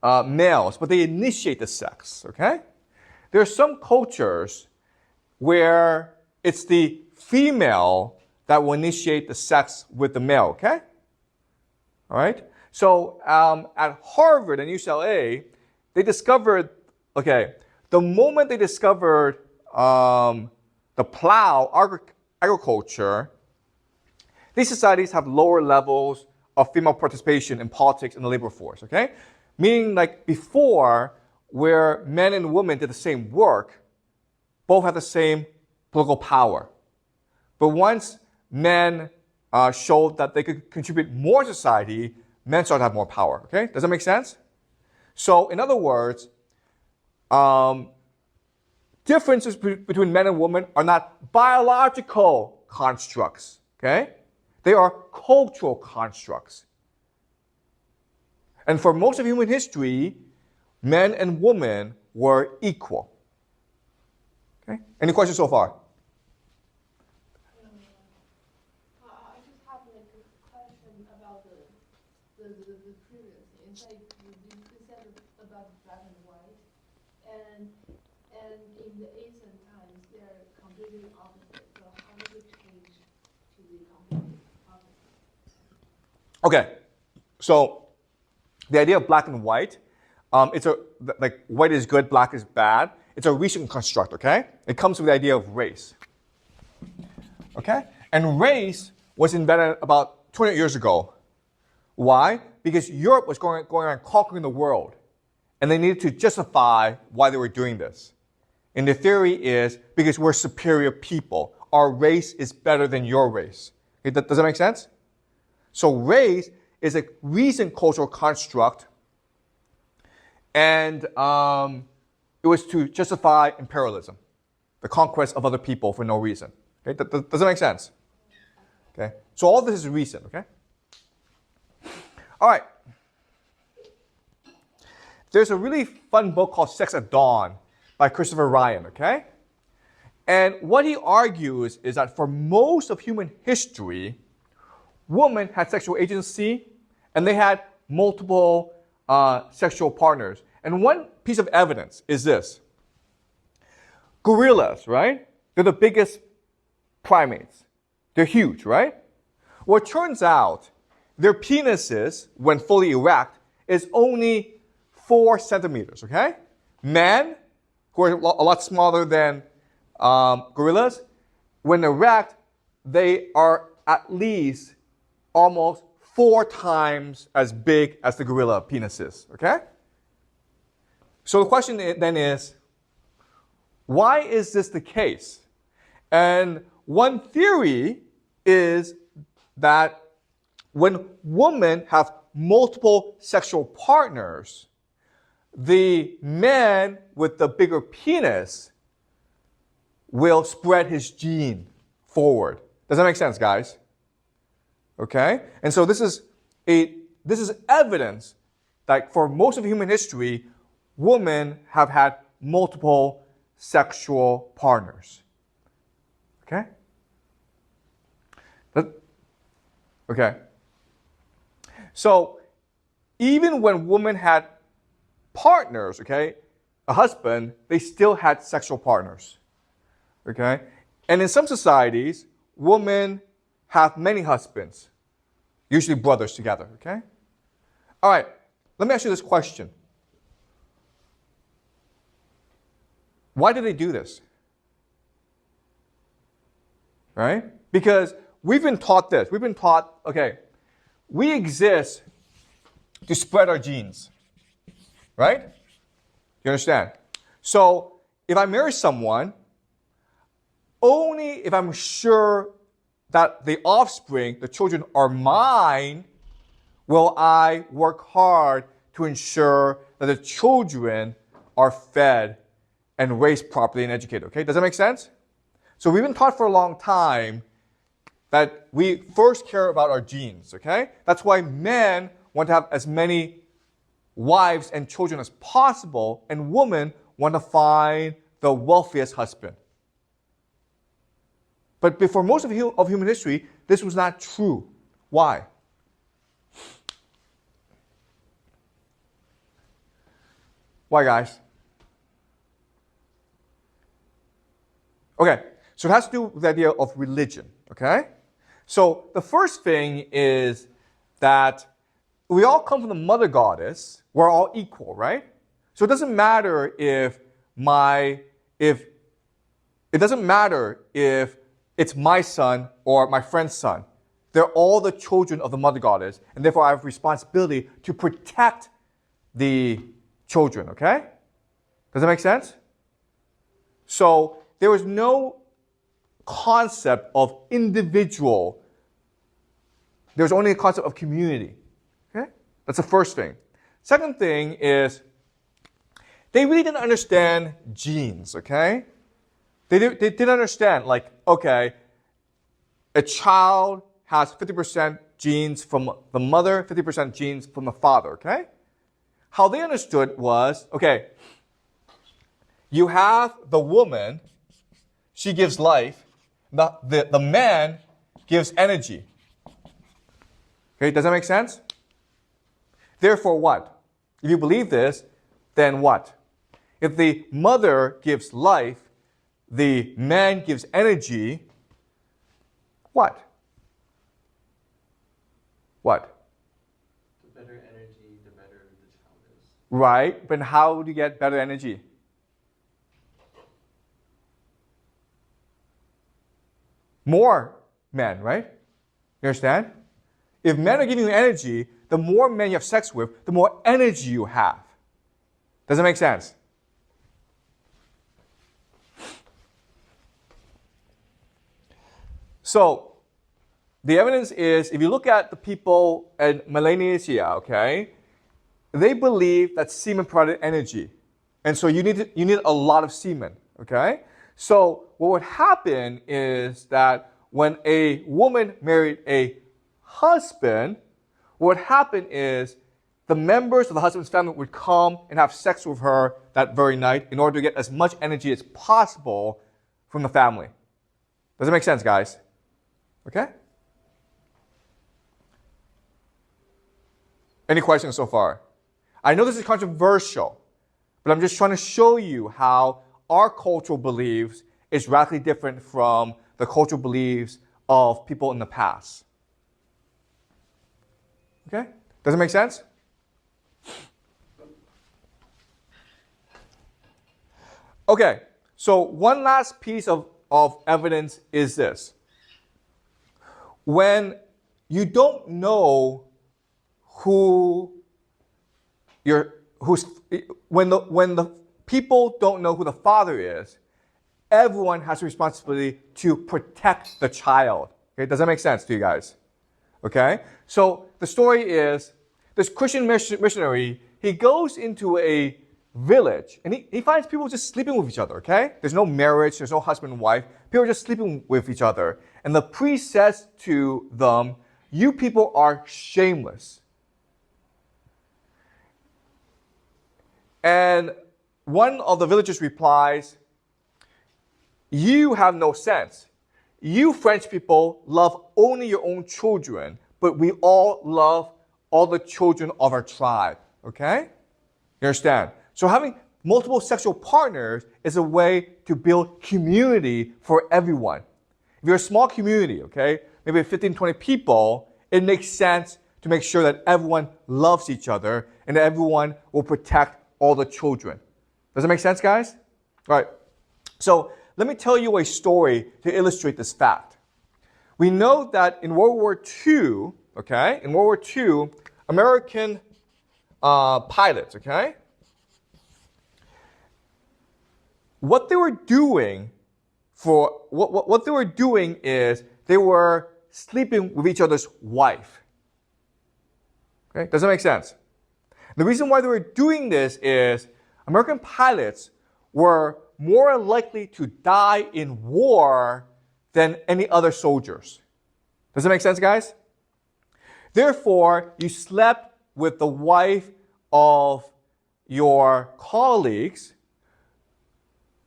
males, but they initiate the sex. Okay? There are some cultures where it's the female that will initiate the sex with the male. Okay? All right? So at Harvard and UCLA, they discovered, okay, the moment they discovered the plow, agriculture, these societies have lower levels of female participation in politics and the labor force, okay? Meaning like before, where men and women did the same work, both had the same political power. But once men showed that they could contribute more to society, men started to have more power, okay? Does that make sense? So in other words, differences between men and women are not biological constructs, okay? They are cultural constructs. And for most of human history, men and women were equal. Okay? Any questions so far? I just have like a question about the previous. It's like you said about black and white, and in the ancient times they're completely opposite. So how does it change to the completely opposite? Okay, so the idea of black and white, like white is good, black is bad. It's a recent construct, okay? It comes with the idea of race, okay? And race was invented about 200 years ago. Why? Because Europe was going around conquering the world, and they needed to justify why they were doing this. And the theory is because we're superior people. Our race is better than your race. Okay, does that make sense? So race is a recent cultural construct, and it was to justify imperialism, the conquest of other people for no reason. Okay, does that make sense? Okay, so all this is recent. Okay. All right. There's a really fun book called Sex at Dawn by Christopher Ryan. Okay, and what he argues is that for most of human history, women had sexual agency, and they had multiple sexual partners. And one piece of evidence is this. Gorillas, right? They're the biggest primates. They're huge, right? Well, it turns out their penises, when fully erect, is only 4 centimeters, okay? Men, who are a lot smaller than gorillas, when erect, they are at least almost 4 times as big as the gorilla penises, okay? So the question then is, why is this the case? And one theory is that when women have multiple sexual partners, the man with the bigger penis will spread his gene forward. Does that make sense, guys? Okay? And so this is evidence that for most of human history, women have had multiple sexual partners. Okay? Okay. So even when women had partners, okay, a husband, they still had sexual partners. Okay? And in some societies, women have many husbands, usually brothers together, okay? All right, let me ask you this question. Why do they do this? Right? Because we've been taught this. We've been taught, okay, we exist to spread our genes. Right? You understand? So if I marry someone, only if I'm sure that the offspring, the children, are mine, will I work hard to ensure that the children are fed and raised properly and educated. Okay? Does that make sense? So we've been taught for a long time that we first care about our genes. Okay? That's why men want to have as many wives and children as possible, and women want to find the wealthiest husband. But before most of human history, this was not true. Why? Why, guys? Okay, so it has to do with the idea of religion, okay? So the first thing is that we all come from the mother goddess. We're all equal, right? So it doesn't matter if it's my son or my friend's son. They're all the children of the mother goddess, and therefore I have responsibility to protect the children, okay? Does that make sense? So there was no concept of individual. There was only a concept of community. Okay? That's the first thing. Second thing is they really didn't understand genes, okay? They didn't understand, like, okay, a child has 50% genes from the mother, 50% genes from the father, okay? How they understood was, okay, you have the woman, she gives life, the man gives energy. Okay, does that make sense? Therefore what? If you believe this, then what? If the mother gives life, the man gives energy, what? What? The better energy, the better the child is. Right, but how do you get better energy? More men, right? You understand? If men are giving you energy, the more men you have sex with, the more energy you have. Does that make sense? So, the evidence is, if you look at the people in Melanesia, okay, they believe that semen provided energy. And so you need a lot of semen, okay? So what would happen is that when a woman married a husband, what would happen is the members of the husband's family would come and have sex with her that very night in order to get as much energy as possible from the family. Does that make sense, guys? Okay? Any questions so far? I know this is controversial, but I'm just trying to show you how our cultural beliefs is radically different from the cultural beliefs of people in the past. Okay? Does it make sense? Okay, so one last piece of evidence is this. When you don't know when the people don't know who the father is, everyone has a responsibility to protect the child. Okay, does that make sense to you guys? Okay, so the story is this Christian missionary, he goes into a village and he finds people just sleeping with each other, okay? There's no marriage, there's no husband and wife. People are just sleeping with each other. And the priest says to them, "You people are shameless." And one of the villagers replies, "You have no sense. You French people love only your own children, but we all love all the children of our tribe." Okay? You understand? So having multiple sexual partners is a way to build community for everyone. If you're a small community, okay, maybe 15, 20 people, it makes sense to make sure that everyone loves each other and that everyone will protect all the children. Does that make sense, guys? All right. So let me tell you a story to illustrate this fact. We know that in World War II, okay, in World War II, American pilots, okay, what they were doing what they were doing is they were sleeping with each other's wife. Okay, does that make sense? The reason why they were doing this is American pilots were more likely to die in war than any other soldiers. Does that make sense, guys? Therefore, you slept with the wife of your colleagues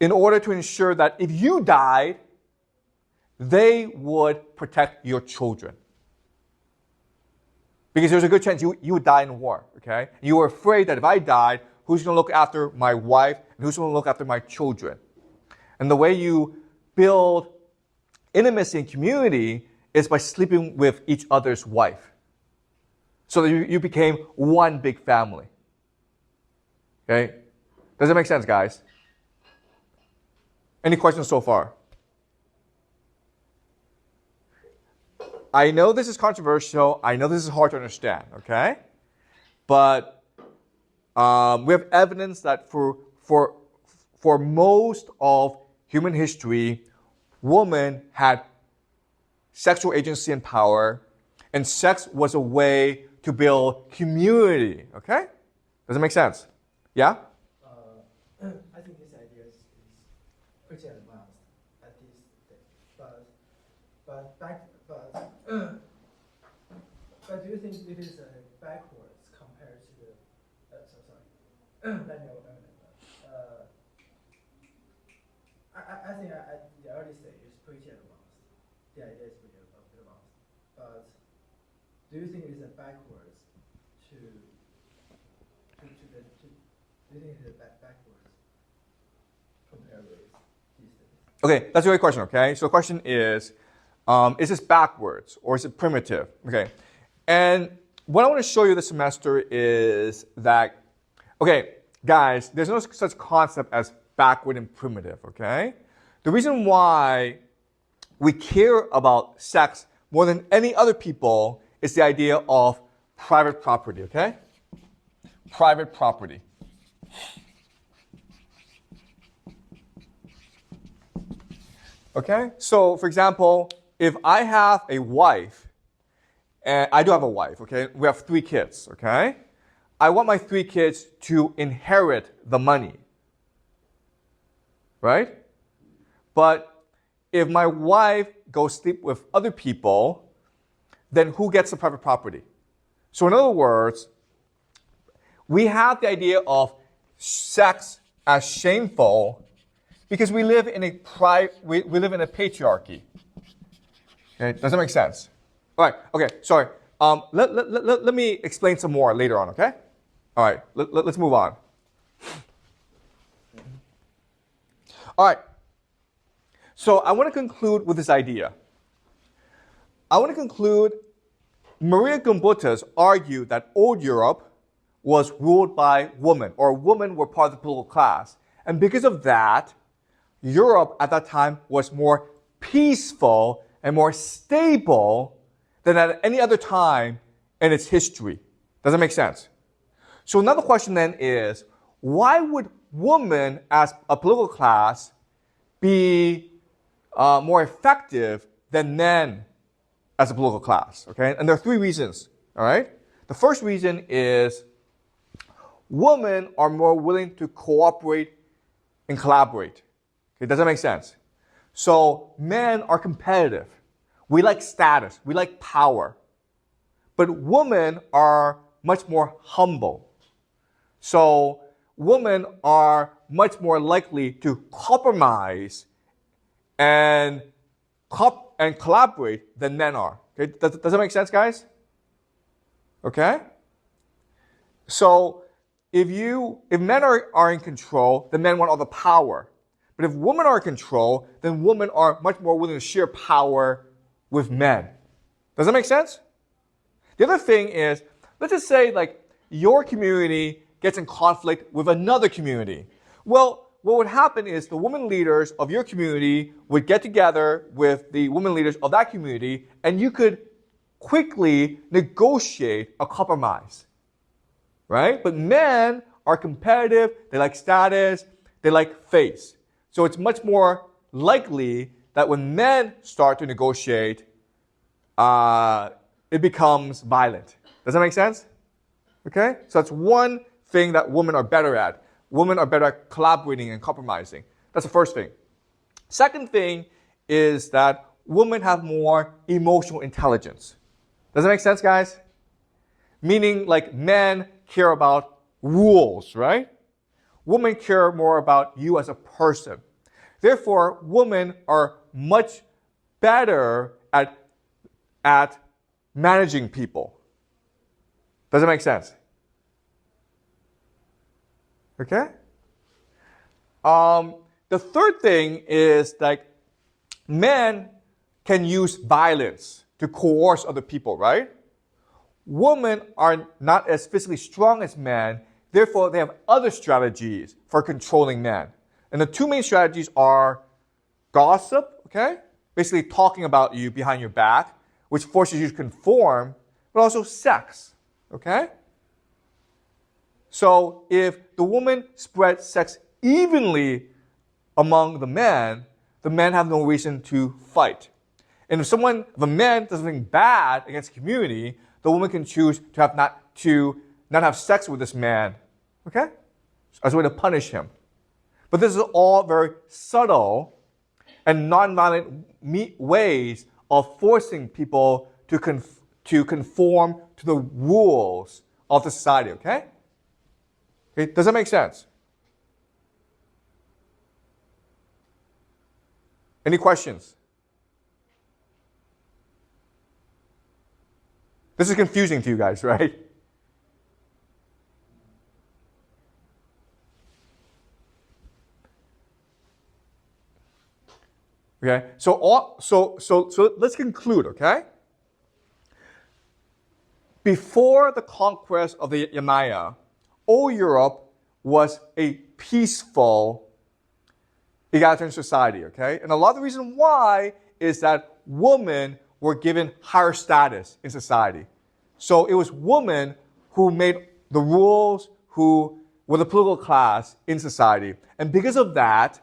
in order to ensure that if you died, they would protect your children. Because there's a good chance you would die in war, okay? You were afraid that if I died, who's going to look after my wife and who's going to look after my children? And the way you build intimacy and community is by sleeping with each other's wife. So that you became one big family. Okay? Does that make sense, guys? Any questions so far? I know this is controversial. I know this is hard to understand, okay? But we have evidence that for most of human history, women had sexual agency and power, and sex was a way to build community, okay? Does it make sense? Yeah? I think this idea is pretty advanced at this stage, but do you think it is backwards compared to the? Let me I think at the early stage it's pretty advanced. The idea is pretty advanced, but do you think it's backwards to do you think it's backwards compared with these days? Okay, that's a great question, okay? So the question is this backwards or is it primitive? Okay, and what I want to show you this semester is that, okay, guys, there's no such concept as backward and primitive, okay? The reason why we care about sex more than any other people is the idea of private property, okay? Private property. Okay, so for example, if I have a wife, and I do have a wife, okay? We have 3 kids, okay? I want my 3 kids to inherit the money, right? But if my wife goes sleep with other people, then who gets the private property? So in other words, we have the idea of sex as shameful because we live in a we live in a patriarchy. Okay, does that make sense? All right. Okay. Sorry. Let me explain some more later on. Okay. All right. Let's move on. All right. So I want to conclude with this idea. I want to conclude. Maria Gimbutas argued that old Europe was ruled by women, or women were part of the political class, and because of that, Europe at that time was more peaceful and more stable than at any other time in its history. Does that make sense? So another question then is, why would women as a political class be more effective than men as a political class? Okay, and there are 3 reasons. All right. The first reason is women are more willing to cooperate and collaborate. Okay, does that make sense? So men are competitive. We like status. We like power. But women are much more humble. So women are much more likely to compromise and collaborate than men are. Okay, does that make sense, guys? Okay? So if men are in control, then men want all the power. But if women are in control, then women are much more willing to share power with men. Does that make sense? The other thing is, let's just say like your community gets in conflict with another community. Well, what would happen is the women leaders of your community would get together with the women leaders of that community, and you could quickly negotiate a compromise. Right? But men are competitive, they like status, they like face. So it's much more likely that when men start to negotiate, it becomes violent. Does that make sense? Okay? So that's one thing that women are better at. Women are better at collaborating and compromising. That's the first thing. Second thing is that women have more emotional intelligence. Does that make sense, guys? Meaning like men care about rules, right? Women care more about you as a person. Therefore, women are much better at managing people. Does that make sense? Okay? The third thing is like men can use violence to coerce other people, right? Women are not as physically strong as men, therefore they have other strategies for controlling men. And the two main strategies are gossip, okay? Basically talking about you behind your back, which forces you to conform, but also sex, okay? So if the woman spreads sex evenly among the men have no reason to fight. And if a man does something bad against the community, the woman can choose to not have sex with this man, okay? As a way to punish him. But this is all very subtle and nonviolent ways of forcing people to conform to the rules of the society, okay? Okay, does that make sense? Any questions? This is confusing to you guys, right? Okay, so let's conclude, okay? Before the conquest of the Yamaya, all Europe was a peaceful, egalitarian society, okay? And a lot of the reason why is that women were given higher status in society. So it was women who made the rules, who were the political class in society. And because of that,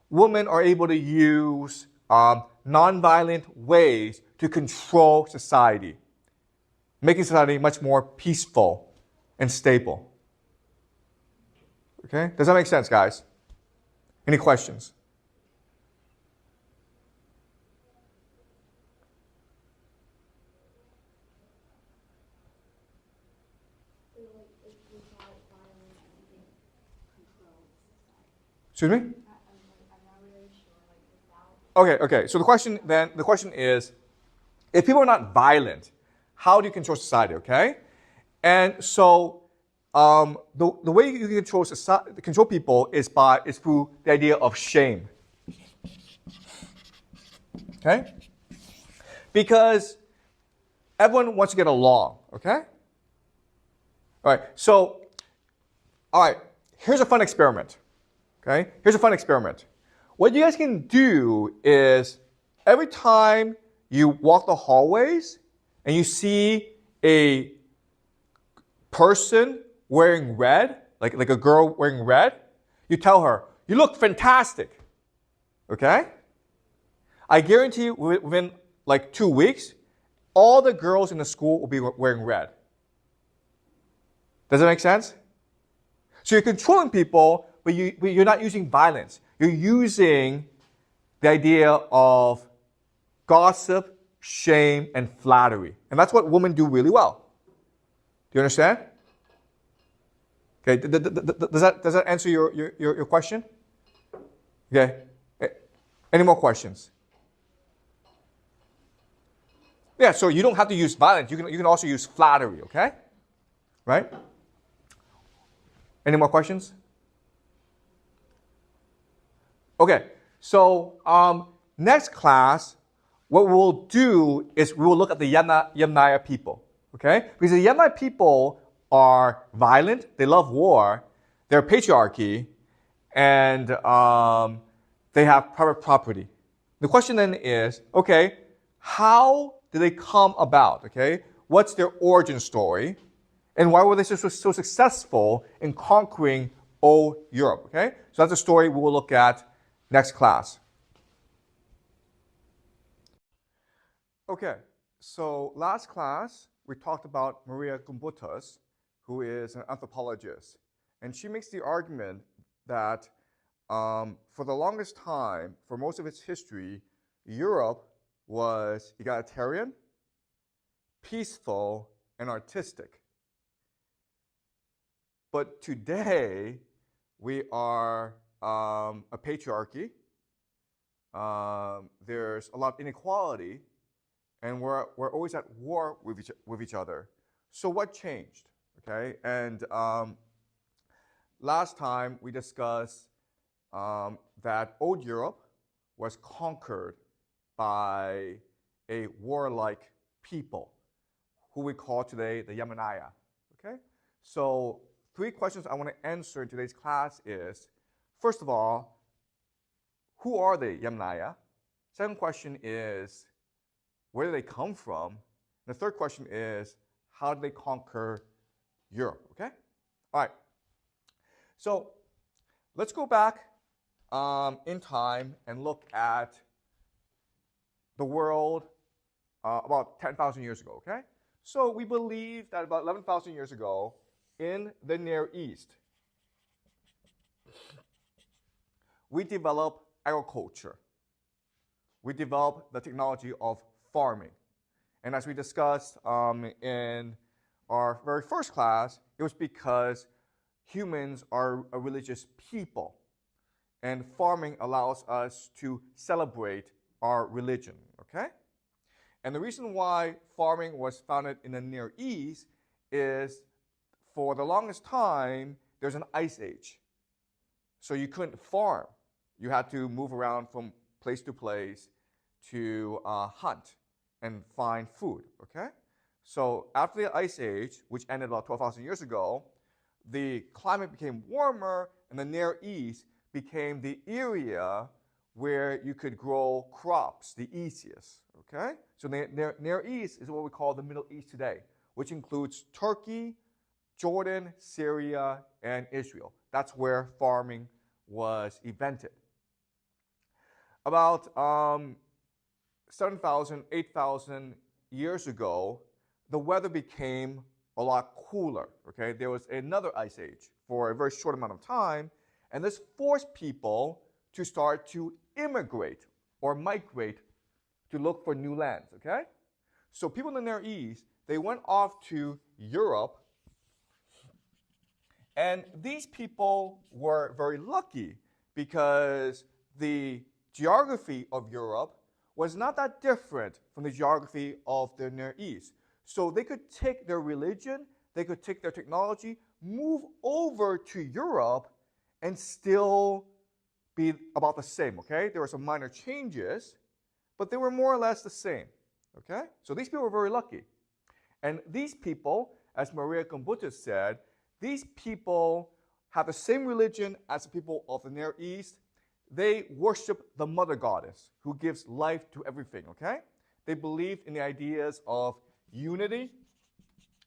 women are able to use nonviolent ways to control society, making society much more peaceful and stable. Okay? Does that make sense, guys? Any questions? Excuse me? Okay. So the question is, if people are not violent, how do you control society? Okay, and so the way you can control people is through the idea of shame. Okay, because everyone wants to get along. Okay. All right. Here's a fun experiment. Okay, here's a fun experiment. What you guys can do is every time you walk the hallways and you see a person wearing red, like a girl wearing red, you tell her, "You look fantastic." Okay? I guarantee you within like 2 weeks, all the girls in the school will be wearing red. Does that make sense? So you're controlling people, but you're not using violence. You're using the idea of gossip, shame, and flattery. And that's what women do really well. Do you understand? Okay, does that answer your question? Okay. Any more questions? Yeah, so you don't have to use violence. You can also use flattery, okay? Right? Any more questions? Okay, so next class, what we'll do is we will look at the Yamnaya people, okay? Because the Yamnaya people are violent, they love war, they're patriarchy, and they have private property. The question then is, okay, how did they come about, okay? What's their origin story? And why were they so successful in conquering old Europe, okay? So that's a story we will look at next class. Okay, so last class, we talked about Maria Gumbutas, who is an anthropologist. And she makes the argument that for the longest time, for most of its history, Europe was egalitarian, peaceful, and artistic. But today, we are a patriarchy. There's a lot of inequality, and we're always at war with each other. So what changed? Okay, and last time we discussed that old Europe was conquered by a warlike people, who we call today the Yamnaya. Okay, so 3 questions I want to answer in today's class is, first of all, who are the Yamnaya? Second question is, where do they come from? And the third question is, how did they conquer Europe? Okay? All right. So let's go back in time and look at the world about 10,000 years ago. Okay? So we believe that about 11,000 years ago, in the Near East, we developed agriculture. We developed the technology of farming. And as we discussed in our very first class, it was because humans are a religious people. And farming allows us to celebrate our religion, okay? And the reason why farming was founded in the Near East is, for the longest time, there's an ice age. So you couldn't farm. You had to move around from place to place to hunt and find food, okay? So after the ice age, which ended about 12,000 years ago, the climate became warmer, and the Near East became the area where you could grow crops the easiest, okay? So the Near East is what we call the Middle East today, which includes Turkey, Jordan, Syria, and Israel. That's where farming was invented. About 7,000, 8,000 years ago, the weather became a lot cooler, okay? There was another ice age for a very short amount of time, and this forced people to start to immigrate or migrate to look for new lands, okay? So people in the Near East, they went off to Europe, and these people were very lucky because the geography of Europe was not that different from the geography of the Near East. So they could take their religion, they could take their technology, move over to Europe, and still be about the same, okay? There were some minor changes, but they were more or less the same, okay? So these people were very lucky. And these people, as Maria Gumbutas said, these people have the same religion as the people of the Near East. They worship the mother goddess who gives life to everything, okay? They believed in the ideas of unity.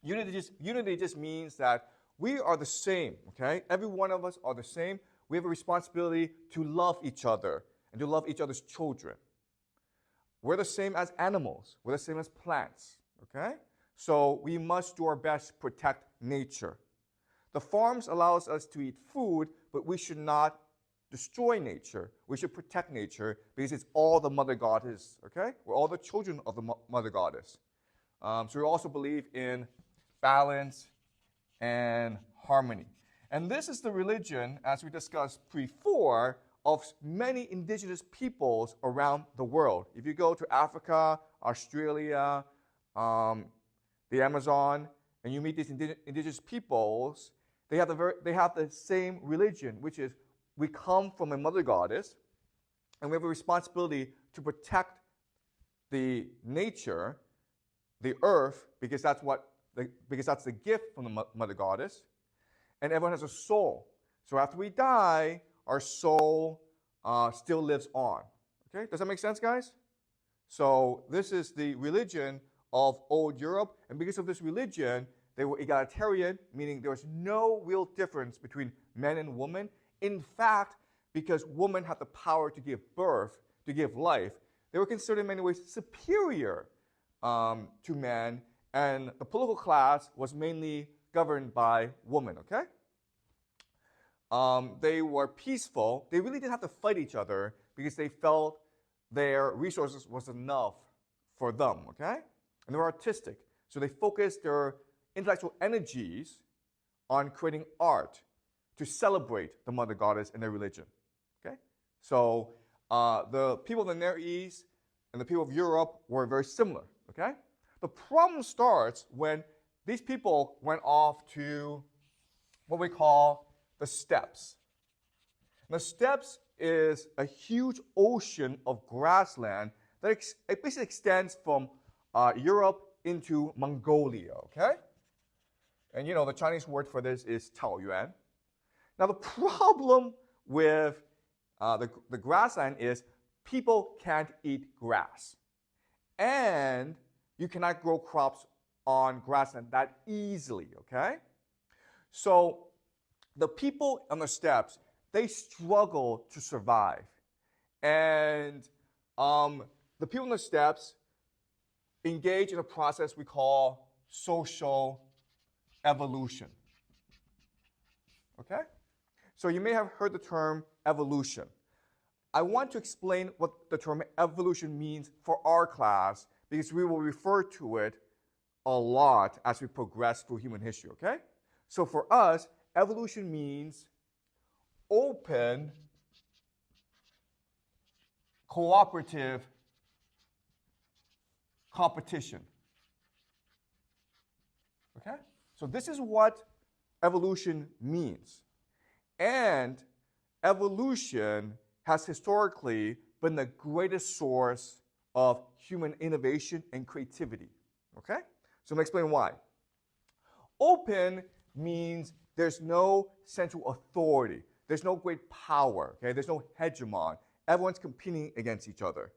Unity just means that we are the same, okay? Every one of us are the same. We have a responsibility to love each other and to love each other's children. We're the same as animals. We're the same as plants, okay? So we must do our best to protect nature. The farms allows us to eat food, but we should not destroy nature. We should protect nature because it's all the mother goddess, okay? We're all the children of the mother goddess. So we also believe in balance and harmony. And this is the religion, as we discussed before, of many indigenous peoples around the world. If you go to Africa, Australia, the Amazon, and you meet these indigenous peoples, they have the same religion, which is we come from a mother goddess, and we have a responsibility to protect the nature, the earth, because that's the gift from the mother goddess. And everyone has a soul. So after we die, our soul still lives on. Okay, does that make sense, guys? So this is the religion of old Europe, and because of this religion, they were egalitarian, meaning there was no real difference between men and women. In fact, because women had the power to give birth, to give life, they were considered in many ways superior to men, and the political class was mainly governed by women, okay? They were peaceful. They really didn't have to fight each other because they felt their resources was enough for them, okay? And they were artistic. So they focused their intellectual energies on creating art to celebrate the mother goddess and their religion, okay? So the people of the Near East and the people of Europe were very similar, okay? The problem starts when these people went off to what we call the steppes. And the steppes is a huge ocean of grassland that it basically extends from Europe into Mongolia, okay? And you know, the Chinese word for this is Taoyuan. Now the problem with the grassland is people can't eat grass. And you cannot grow crops on grassland that easily, okay? So the people on the steppes, they struggle to survive. And the people on the steppes engage in a process we call social evolution. Okay? So you may have heard the term evolution. I want to explain what the term evolution means for our class because we will refer to it a lot as we progress through human history, okay? So for us, evolution means open, cooperative competition. Okay? So this is what evolution means. And evolution has historically been the greatest source of human innovation and creativity. Okay? So I'm going to explain why. Open means there's no central authority. There's no great power. Okay? There's no hegemon. Everyone's competing against each other.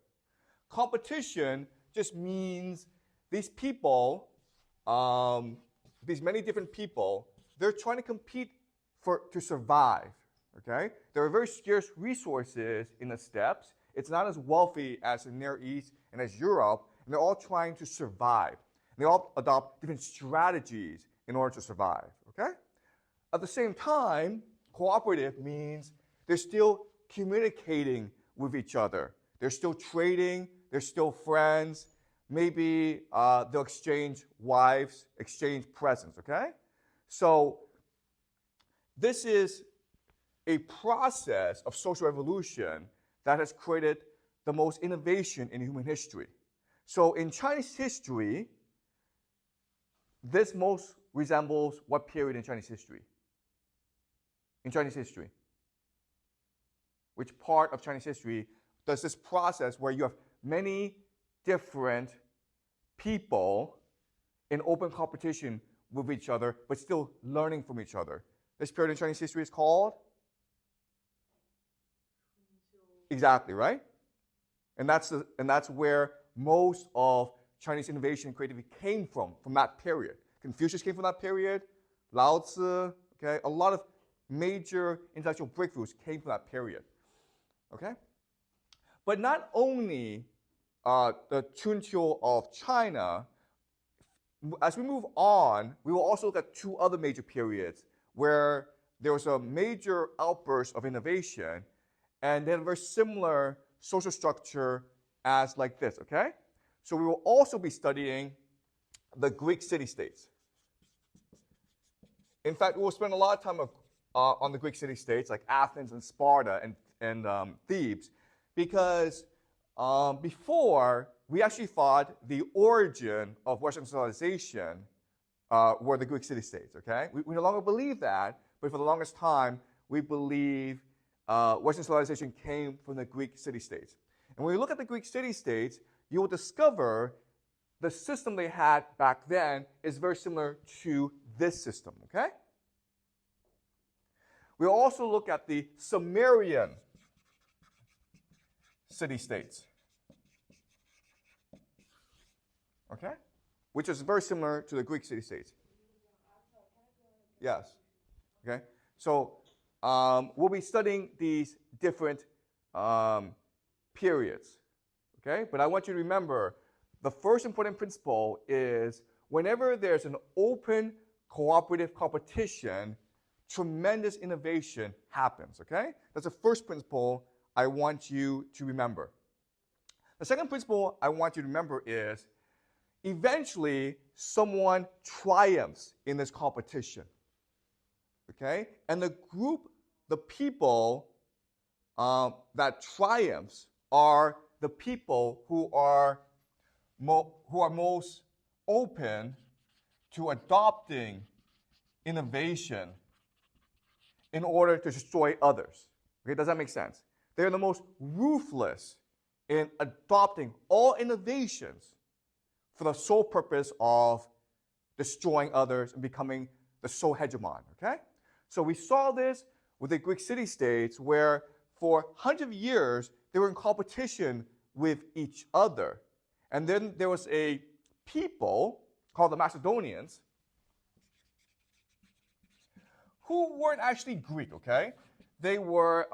Competition just means these people, these many different people, they're trying to compete to survive. Okay? There are very scarce resources in the steppes. It's not as wealthy as the Near East and as Europe, and they're all trying to survive. And they all adopt different strategies in order to survive. Okay? At the same time, cooperative means they're still communicating with each other. They're still trading. They're still friends. Maybe they'll exchange wives, exchange presents. Okay? So this is a process of social evolution that has created the most innovation in human history. So in Chinese history, this most resembles what period in Chinese history? In Chinese history. Which part of Chinese history does this process where you have many different people in open competition with each other, but still learning from each other? This period in Chinese history is called? Exactly, right? And that's where most of Chinese innovation and creativity came from that period. Confucius came from that period. Lao Tzu, okay? A lot of major intellectual breakthroughs came from that period, okay? But not only the Chunqiu of China, as we move on, we will also look at two other major periods where there was a major outburst of innovation and they had a very similar social structure as like this, okay? So we will also be studying the Greek city-states. In fact, we will spend a lot of time on the Greek city-states like Athens and Sparta and Thebes because before, we actually thought the origin of Western civilization were the Greek city-states, okay? We no longer believe that, but for the longest time, we believe Western civilization came from the Greek city-states. And when you look at the Greek city-states, you will discover the system they had back then is very similar to this system, okay? We'll also look at the Sumerian city-states, okay? Which is very similar to the Greek city-states. Yes, okay? So we'll be studying these different periods, okay? But I want you to remember the first important principle is whenever there's an open cooperative competition, tremendous innovation happens, okay? That's the first principle I want you to remember. The second principle I want you to remember is eventually someone triumphs in this competition, okay? And the group, the people that triumphs are the people who are most open to adopting innovation in order to destroy others. Okay, does that make sense? They're the most ruthless in adopting all innovations for the sole purpose of destroying others and becoming the sole hegemon, okay? So we saw this with the Greek city-states where for hundreds of years they were in competition with each other. And then there was a people called the Macedonians who weren't actually Greek, okay? They were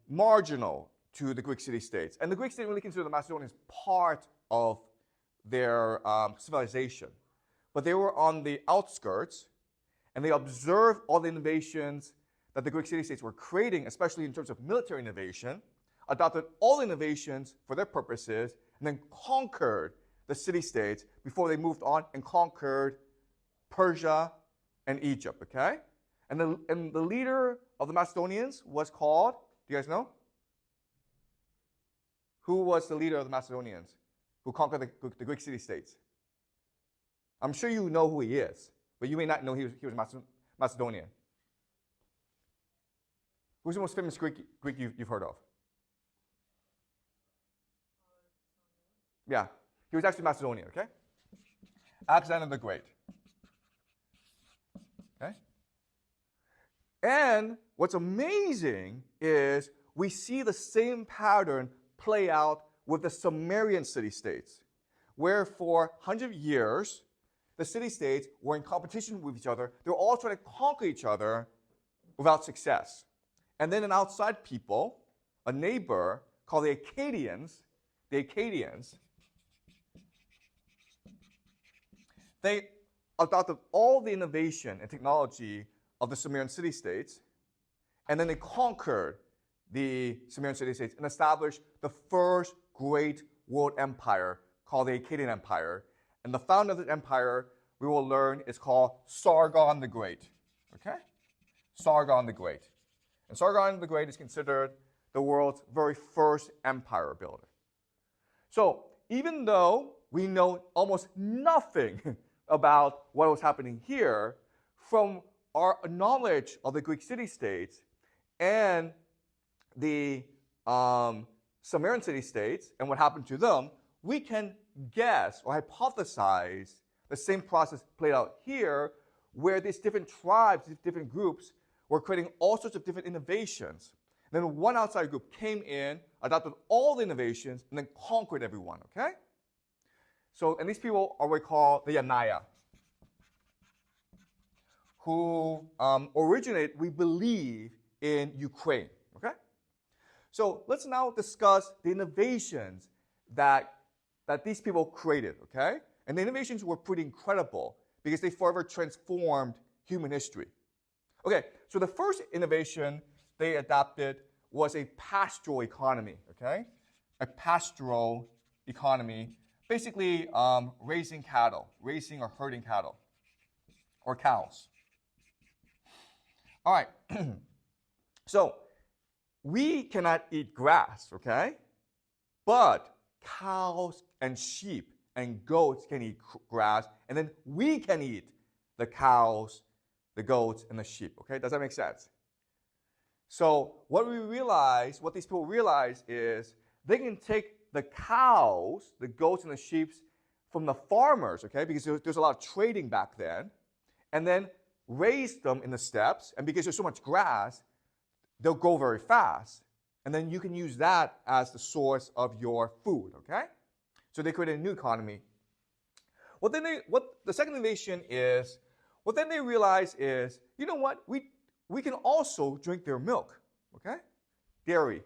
marginal to the Greek city-states. And the Greeks didn't really consider the Macedonians part of their civilization. But they were on the outskirts, and they observed all the innovations that the Greek city-states were creating, especially in terms of military innovation, adopted all the innovations for their purposes, and then conquered the city-states before they moved on and conquered Persia and Egypt, okay? And the leader of the Macedonians was called, do you guys know? Who was the leader of the Macedonians who conquered the Greek city-states? I'm sure you know who he is, but you may not know he was Macedonian. Who's the most famous Greek you've heard of? Yeah, he was actually Macedonian, okay? Alexander the Great. Okay? And what's amazing is we see the same pattern play out with the Sumerian city-states, where for hundreds of years, the city-states were in competition with each other. They were all trying to conquer each other without success. And then an outside people, a neighbor called the Akkadians, they adopted all the innovation and technology of the Sumerian city-states, and then they conquered the Sumerian city-states and established the first great world empire called the Akkadian Empire. And the founder of the empire, we will learn, is called Sargon the Great. Okay? Sargon the Great. And Sargon the Great is considered the world's very first empire builder. So even though we know almost nothing about what was happening here, from our knowledge of the Greek city-states and the Sumerian city-states and what happened to them, we can guess or hypothesize the same process played out here, where these different tribes, these different groups, were creating all sorts of different innovations. And then one outside group came in, adopted all the innovations, and then conquered everyone, okay? So, and these people are what we call the Yanaya, who originated, we believe, in Ukraine, okay? So let's now discuss the innovations that these people created, okay? And the innovations were pretty incredible because they forever transformed human history. Okay, so the first innovation they adopted was a pastoral economy, okay? A pastoral economy, basically raising cattle, raising or herding cattle, or cows. All right, so we cannot eat grass, okay? But cows and sheep and goats can eat grass, and then we can eat the cows, the goats, and the sheep. Okay, does that make sense? So what these people realize is they can take the cows, the goats, and the sheep from the farmers, okay, because there's a lot of trading back then, and then raise them in the steppes, and because there's so much grass, they'll grow very fast. And then you can use that as the source of your food, okay? So they created a new economy. What the second innovation is, what then they realize is, you know what, we can also drink their milk, okay? Dairy.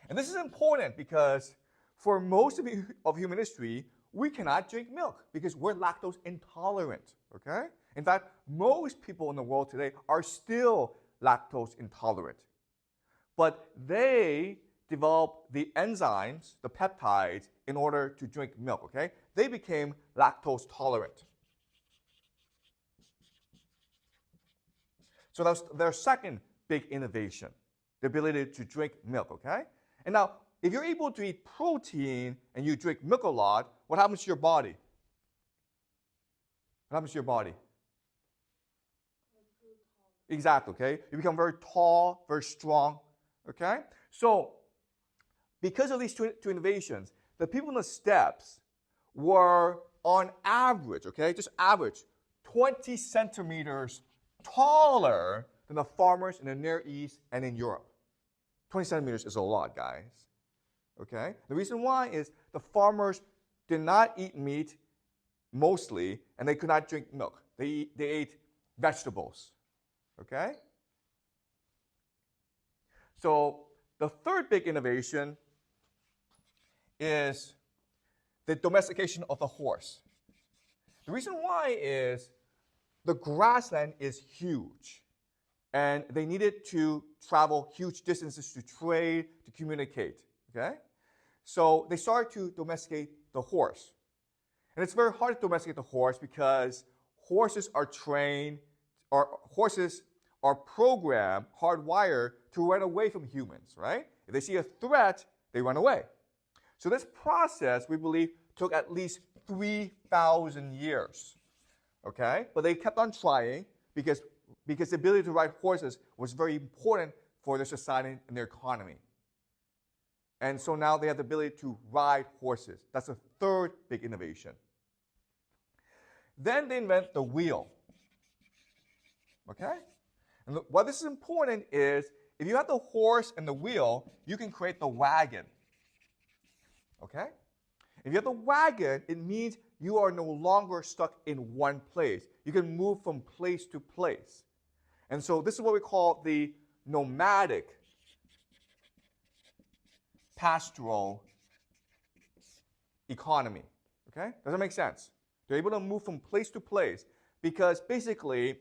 And this is important because for most of human history, we cannot drink milk because we're lactose intolerant, okay? In fact, most people in the world today are still lactose intolerant. But they developed the enzymes, the peptides, in order to drink milk, okay? They became lactose tolerant. So that's their second big innovation, the ability to drink milk, okay? And now, if you're able to eat protein and you drink milk a lot, what happens to your body? What happens to your body? Exactly, okay? You become very tall, very strong, okay? So, because of these two innovations, the people in the steppes were on average, okay, just average, 20 centimeters taller than the farmers in the Near East and in Europe. 20 centimeters is a lot, guys. Okay? The reason why is the farmers did not eat meat mostly, and they could not drink milk. They ate vegetables. Okay? So the third big innovation is the domestication of the horse. The reason why is the grassland is huge, and they needed to travel huge distances to trade, to communicate, okay? So they started to domesticate the horse. And it's very hard to domesticate the horse because horses are trained, or horses are programmed, hardwired to run away from humans, right? If they see a threat, they run away. So this process, we believe, took at least 3,000 years, okay? But they kept on trying because the ability to ride horses was very important for their society and their economy. And so now they have the ability to ride horses. That's the third big innovation. Then they invent the wheel, okay? And why this is important is if you have the horse and the wheel, you can create the wagon, okay? If you have the wagon, it means you are no longer stuck in one place. You can move from place to place. And so this is what we call the nomadic pastoral economy. Okay? Does that make sense? They're able to move from place to place because basically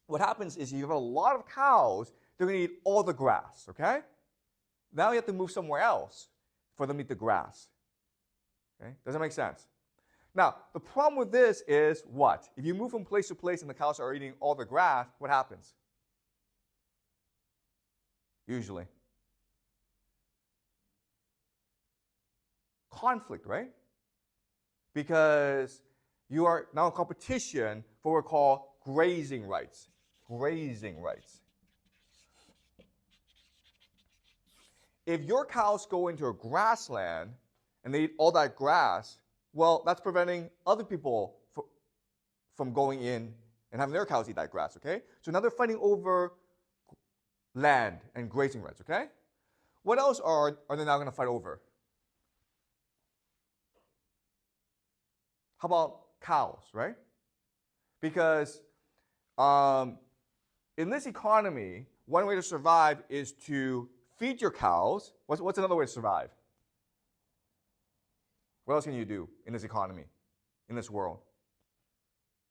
what happens is you have a lot of cows, they're going to eat all the grass. Okay? Now you have to move somewhere else for them to eat the grass. Okay? Does that make sense? Now, the problem with this is what? If you move from place to place and the cows are eating all the grass, what happens? Usually. Conflict, right? Because you are now in competition for what we call grazing rights. Grazing rights. If your cows go into a grassland and they eat all that grass, well, that's preventing other people from going in and having their cows eat that grass, okay? So now they're fighting over land and grazing rights, okay? What else are they now going to fight over? How about cows, right? Because in this economy, one way to survive is to feed your cows. What's another way to survive? What else can you do in this economy, in this world?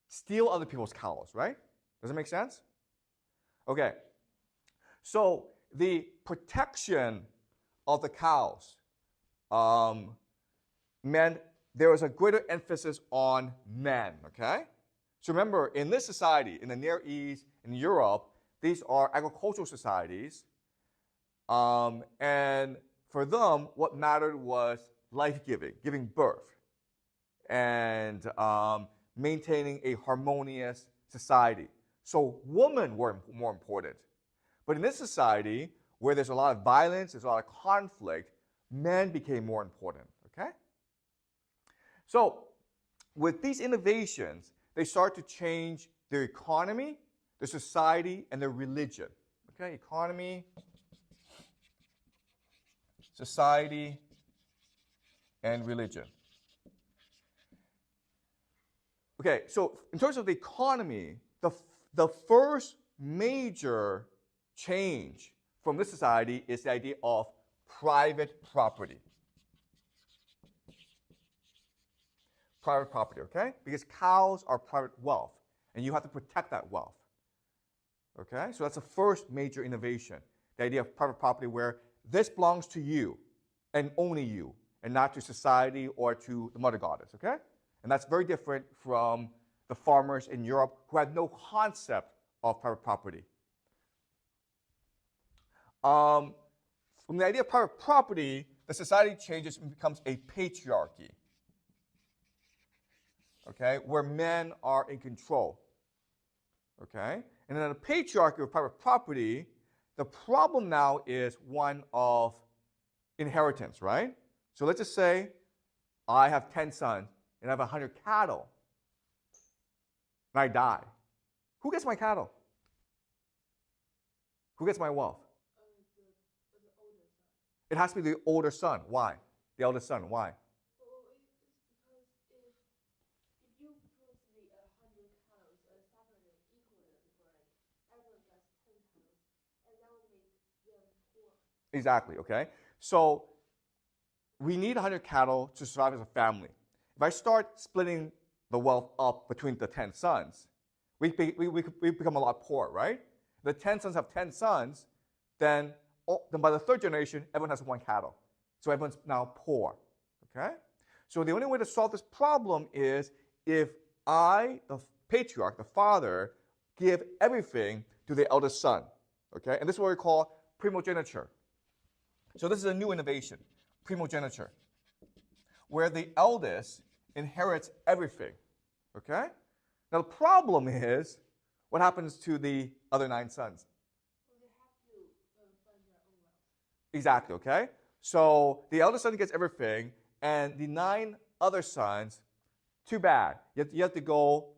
Steal other people's cows, right? Does it make sense? Okay. So the protection of the cows meant there was a greater emphasis on men, okay? So remember, in this society, in the Near East, in Europe, these are agricultural societies. And for them, what mattered was life-giving, giving birth, and maintaining a harmonious society. So women were more important. But in this society, where there's a lot of violence, there's a lot of conflict, men became more important, okay? So with these innovations, they start to change their economy, their society, and their religion. Okay, economy, society, and religion. Okay, so in terms of the economy, the first major change from this society is the idea of private property. Private property, okay? Because cows are private wealth, and you have to protect that wealth. Okay, so that's the first major innovation, the idea of private property where this belongs to you and only you, and not to society or to the mother goddess, okay? And that's very different from the farmers in Europe who had no concept of private property. From the idea of private property, the society changes and becomes a patriarchy, okay, where men are in control, okay? And in a patriarchy of private property, the problem now is one of inheritance, right? So let's just say I have 10 sons and I have 100 cattle, and I die. Who gets my cattle? Who gets my wealth? The older son. It has to be the older son. Why? The eldest son. Why? Well, it's because if you put the 100 cows separately, equally, like everyone gets 10 cows, and that will make them poor. Exactly, okay? So we need 100 cattle to survive as a family. If I start splitting the wealth up between the 10 sons, we become a lot poorer, right? The 10 sons have 10 sons, then by the third generation, everyone has one cattle. So everyone's now poor, okay? So the only way to solve this problem is if I, the patriarch, the father, give everything to the eldest son, okay? And this is what we call primogeniture. So this is a new innovation, primogeniture, where the eldest inherits everything, okay? Now the problem is, what happens to the other 9 sons? Well, they have to find their own wealth. Exactly, okay? So the eldest son gets everything, and the 9 other sons, too bad. You have to go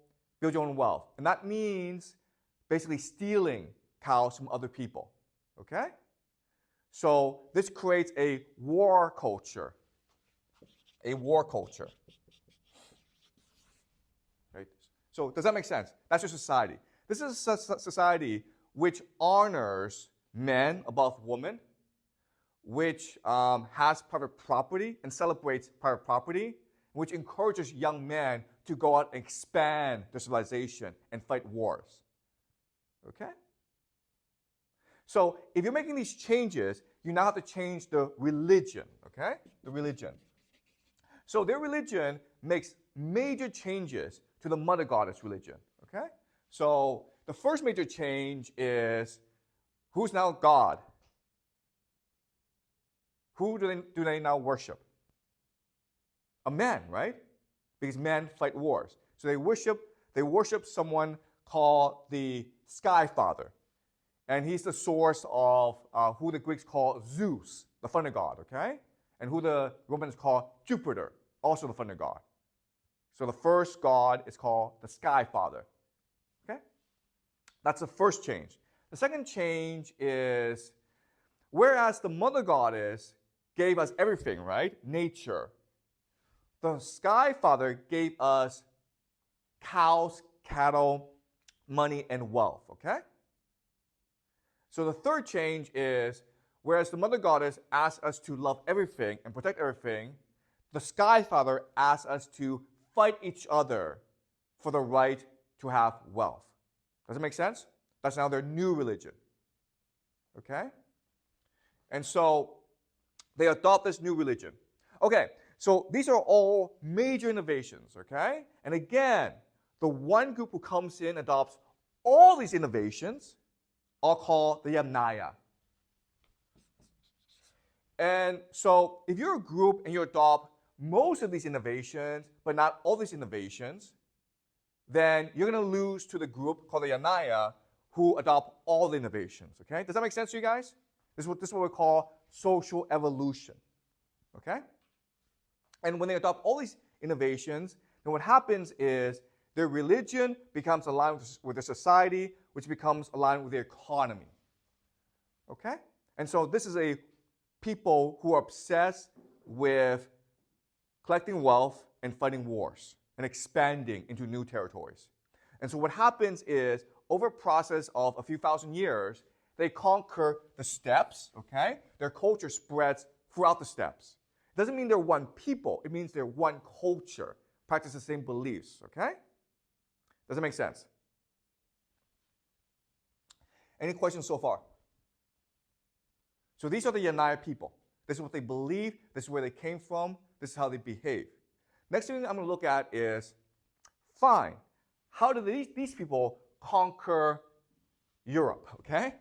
build your own wealth. And that means basically stealing cows from other people, okay? So this creates a war culture. A war culture. Right? So does that make sense? That's your society. This is a society which honors men above women, which has private property and celebrates private property, which encourages young men to go out and expand their civilization and fight wars. Okay? So if you're making these changes, you now have to change the religion, okay? The religion. So their religion makes major changes to the mother goddess religion, okay? So the first major change is who's now God? Who do they now worship? A man, right? Because men fight wars. So they worship someone called the Sky Father. And he's the source of who the Greeks call Zeus, the thunder god, okay? And who the Romans call Jupiter, also the thunder god. So the first god is called the Sky Father, okay? That's the first change. The second change is, whereas the mother goddess gave us everything, right? Nature. The Sky Father gave us cows, cattle, money, and wealth, okay? So the third change is, whereas the mother goddess asks us to love everything and protect everything, the Sky Father asks us to fight each other for the right to have wealth. Does it make sense? That's now their new religion. Okay? And so they adopt this new religion. Okay, so these are all major innovations, okay? And again, the one group who comes in adopts all these innovations, I'll call the Yamnaya. And so if you're a group and you adopt most of these innovations, but not all these innovations, then you're going to lose to the group called the Yanaya who adopt all the innovations. Okay? Does that make sense to you guys? This is what we call social evolution. Okay? And when they adopt all these innovations, then what happens is their religion becomes aligned with their society, which becomes aligned with their economy. Okay? And so this is a people who are obsessed with collecting wealth and fighting wars and expanding into new territories. And so what happens is, over a process of a few thousand years, they conquer the steppes, okay? Their culture spreads throughout the steppes. It doesn't mean they're one people. It means they're one culture, practice the same beliefs, okay? Does that make sense? Any questions so far? So these are the Yanaya people. This is what they believe. This is where they came from. This is how they behave. Next thing I'm going to look at is, fine, how do these people conquer Europe, okay?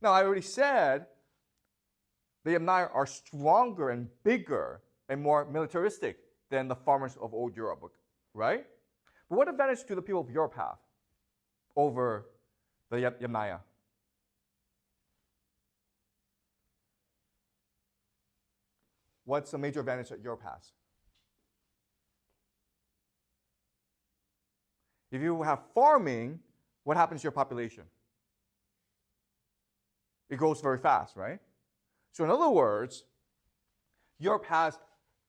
Now, I already said the Yanaya are stronger and bigger and more militaristic than the farmers of old Europe, right? But what advantage do the people of Europe have over the Yanaya? What's the major advantage that Europe has? If you have farming, what happens to your population? It grows very fast, right? So in other words, Europe has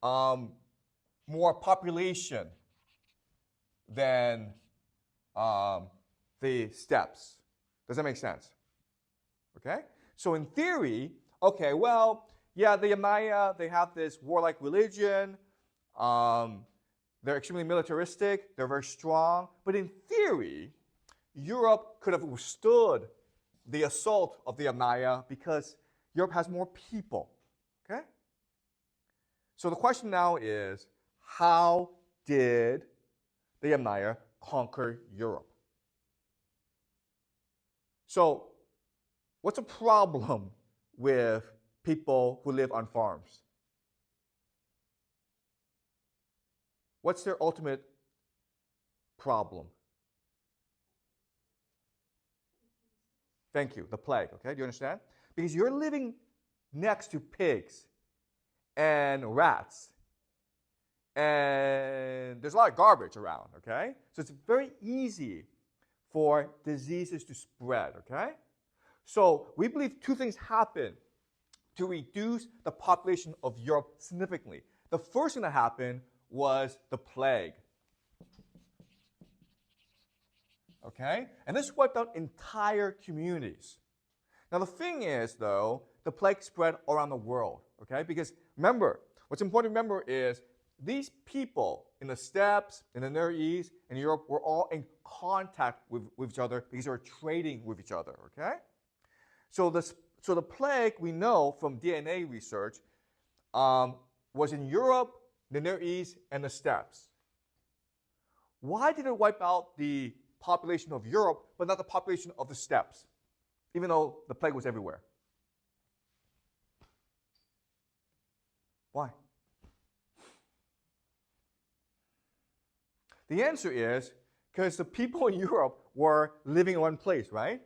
more population than the steppes. Does that make sense? Okay? So in theory, okay, well, yeah, the Yanaya, they have this warlike religion. They're extremely militaristic. They're very strong. But in theory, Europe could have withstood the assault of the Yanaya because Europe has more people. Okay? So the question now is, how did the Yanaya conquer Europe? So what's a problem with people who live on farms? What's their ultimate problem? Thank you, the plague, okay? Do you understand? Because you're living next to pigs and rats, and there's a lot of garbage around, okay? So it's very easy for diseases to spread, okay? So we believe two things happen to reduce the population of Europe significantly. The first thing that happened was the plague. Okay? And this wiped out entire communities. Now the thing is, though, the plague spread around the world. Okay? Because remember, what's important to remember is these people in the steppes, in the Near East, in Europe were all in contact with each other because they were trading with each other. Okay? So the plague, we know from DNA research, was in Europe, the Near East, and the steppes. Why did it wipe out the population of Europe, but not the population of the steppes, even though the plague was everywhere? Why? The answer is because the people in Europe were living in one place, right?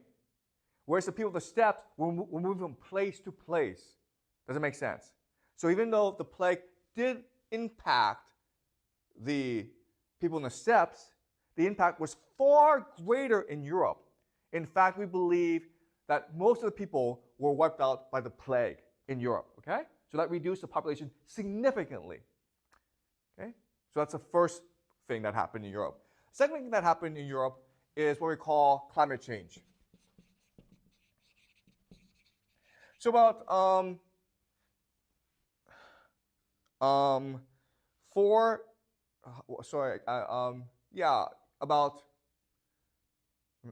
Whereas the people of the steppes were moving from place to place. Does it make sense? So even though the plague did impact the people in the steppes, the impact was far greater in Europe. In fact, we believe that most of the people were wiped out by the plague in Europe, okay? So that reduced the population significantly, okay? So that's the first thing that happened in Europe. Second thing that happened in Europe is what we call climate change. So about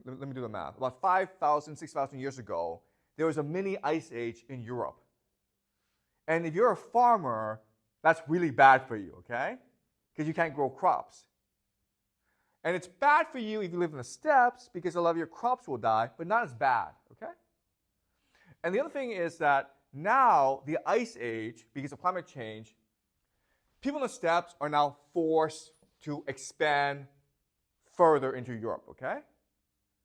let me do the math. About 5,000, 6,000 years ago, there was a mini ice age in Europe. And if you're a farmer, that's really bad for you, okay? Because you can't grow crops. And it's bad for you if you live in the steppes because a lot of your crops will die, but not as bad, okay? And the other thing is that now the ice age, because of climate change, people in the steppes are now forced to expand further into Europe, okay?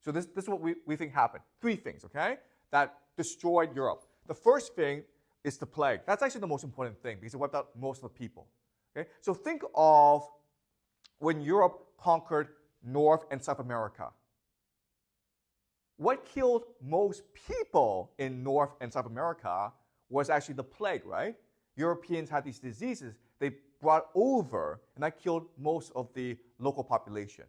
So this is what we think happened. Three things, okay, that destroyed Europe. The first thing is the plague. That's actually the most important thing because it wiped out most of the people. Okay? So think of when Europe conquered North and South America. What killed most people in North and South America was actually the plague, right? Europeans had these diseases they brought over, and that killed most of the local population.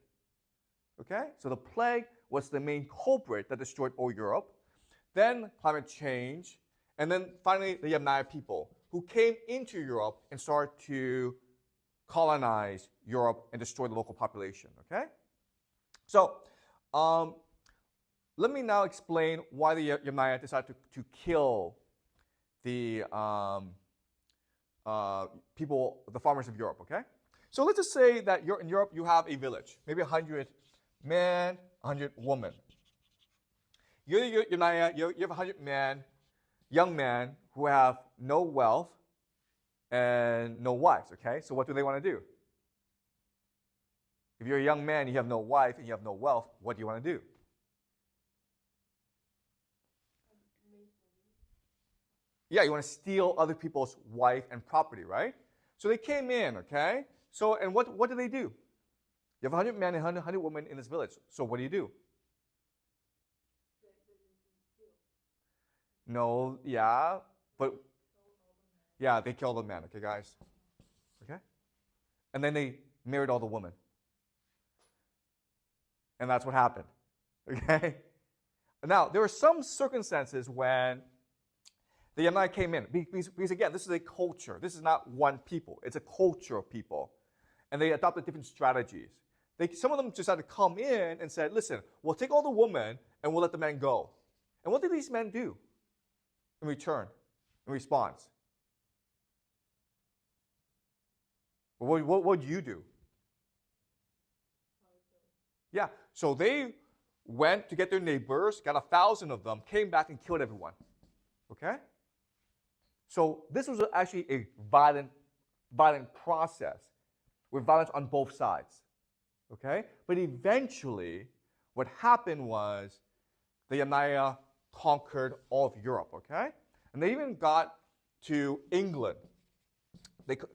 Okay? So the plague was the main culprit that destroyed all Europe. Then climate change, and then finally the Yamnaya people who came into Europe and started to colonize Europe and destroy the local population. Okay? So let me now explain why the Yamnaya decided to kill the people, the farmers of Europe. Okay? So let's just say that in Europe you have a village, maybe 100 men, 100 women. You're Yamnaya, you have 100 men, young men who have no wealth and no wives, okay? So what do they want to do? If you're a young man, you have no wife, and you have no wealth, what do you want to do? Yeah, you want to steal other people's wife and property, right? So they came in, okay? So, and what do they do? You have 100 men and 100 women in this village. So what do you do? No, yeah, but yeah, they killed the men, okay, guys? Okay? And then they married all the women. And that's what happened, okay? Now, there are some circumstances when the Yamnaya came in, because again, this is a culture. This is not one people. It's a culture of people. And they adopted different strategies. Some of them just had to come in and said, listen, we'll take all the women and we'll let the men go. And what did these men do in return, in response? What would you do? Yeah, so they went to get their neighbors, got 1,000 of them, came back and killed everyone. Okay? So this was actually a violent process with violence on both sides. Okay? But eventually, what happened was the Yamnaya conquered all of Europe. Okay? And they even got to England.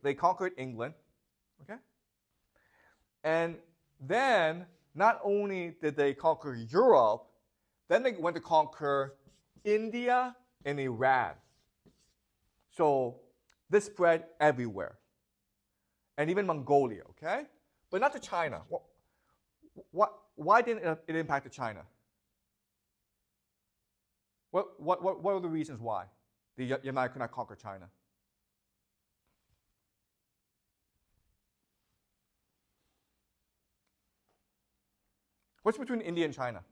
They conquered England. Okay? And then, not only did they conquer Europe, then they went to conquer India and Iran. So this spread everywhere. And even Mongolia, okay? But not to China. Why didn't it impact China? What are the reasons why the Yamnaya could not conquer China? What's between India and China?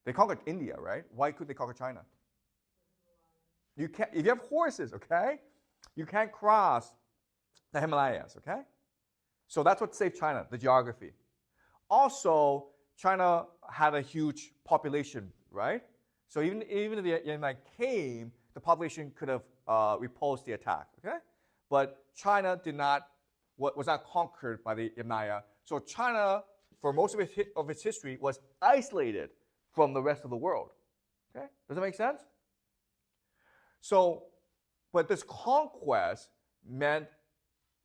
They conquered India, right? Why could they conquer China? You can't, if you have horses, okay? You can't cross the Himalayas, okay? So that's what saved China, the geography. Also, China had a huge population, right? So even if the Yamnaya came, the population could have repulsed the attack, okay? But China was not conquered by the Yamnaya. So China, for most of its history, was isolated from the rest of the world. Okay? Does that make sense? So, but this conquest meant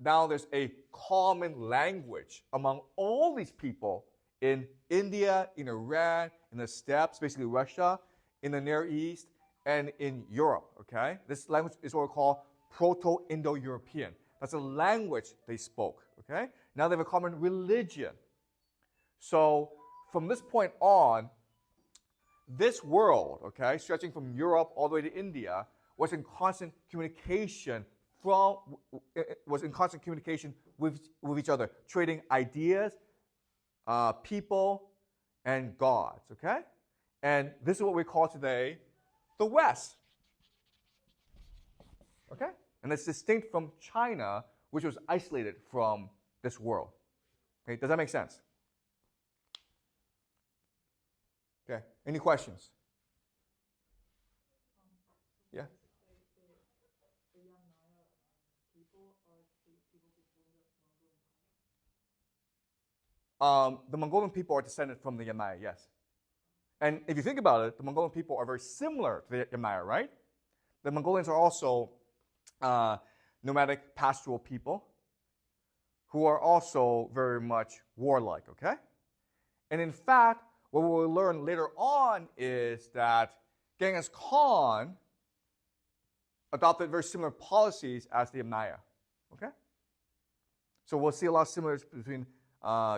now there's a common language among all these people in India, in Iran, in the steppes, basically Russia, in the Near East, and in Europe. Okay? This language is what we call Proto-Indo-European. That's a language they spoke. Okay? Now they have a common religion. So from this point on, this world, okay, stretching from Europe all the way to India, was in constant communication with each other, trading ideas, people, and gods. Okay, and this is what we call today the West. Okay, and it's distinct from China, which was isolated from this world. Okay, does that make sense? Okay, any questions? Yeah. The Yamnaya people are the people before the Mongolian Empire. The Mongolian people are descended from the Yamnaya, yes. And if you think about it, the Mongolian people are very similar to the Yamnaya, right? The Mongolians are also nomadic pastoral people who are also very much warlike, okay? And in fact, what we will learn later on is that Genghis Khan adopted very similar policies as the Yamnaya, okay? So we'll see a lot of similarities between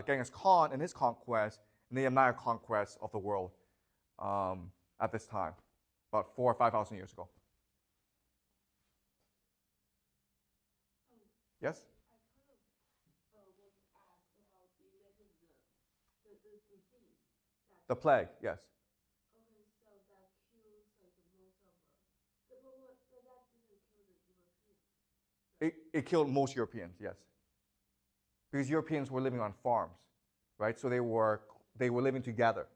Genghis Khan and his conquest and the Yamnaya conquest of the world at this time, about 4,000 or 5,000 years ago. Yes? I kind of want to ask about you mentioned the disease that. The plague, yes. Okay, so that kills like most of but that didn't kill the Europeans. It killed most Europeans, yes. Because Europeans were living on farms, right? So they were living together.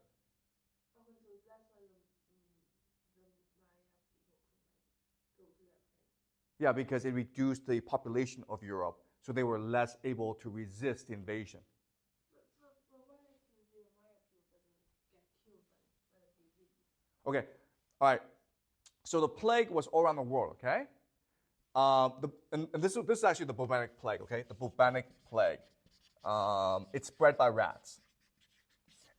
Okay, so that's why the Maya people could like go to that place. Yeah, because it reduced the population of Europe, so they were less able to resist the invasion. But why is the Maya people doesn't get killed by the disease? Okay, all right. So the plague was all around the world, okay? And this is actually the bubonic plague, okay? The bubonic plague. It's spread by rats.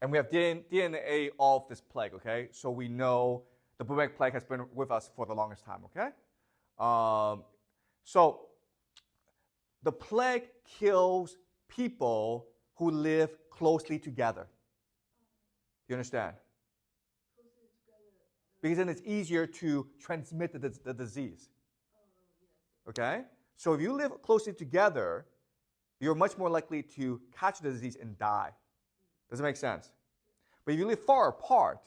And we have DNA of this plague, okay? So we know the bubonic plague has been with us for the longest time, okay? So the plague kills people who live closely together. You understand? Closely together. Because then it's easier to transmit the disease. Yes. Okay? So if you live closely together, you're much more likely to catch the disease and die. Does it make sense? But if you live far apart,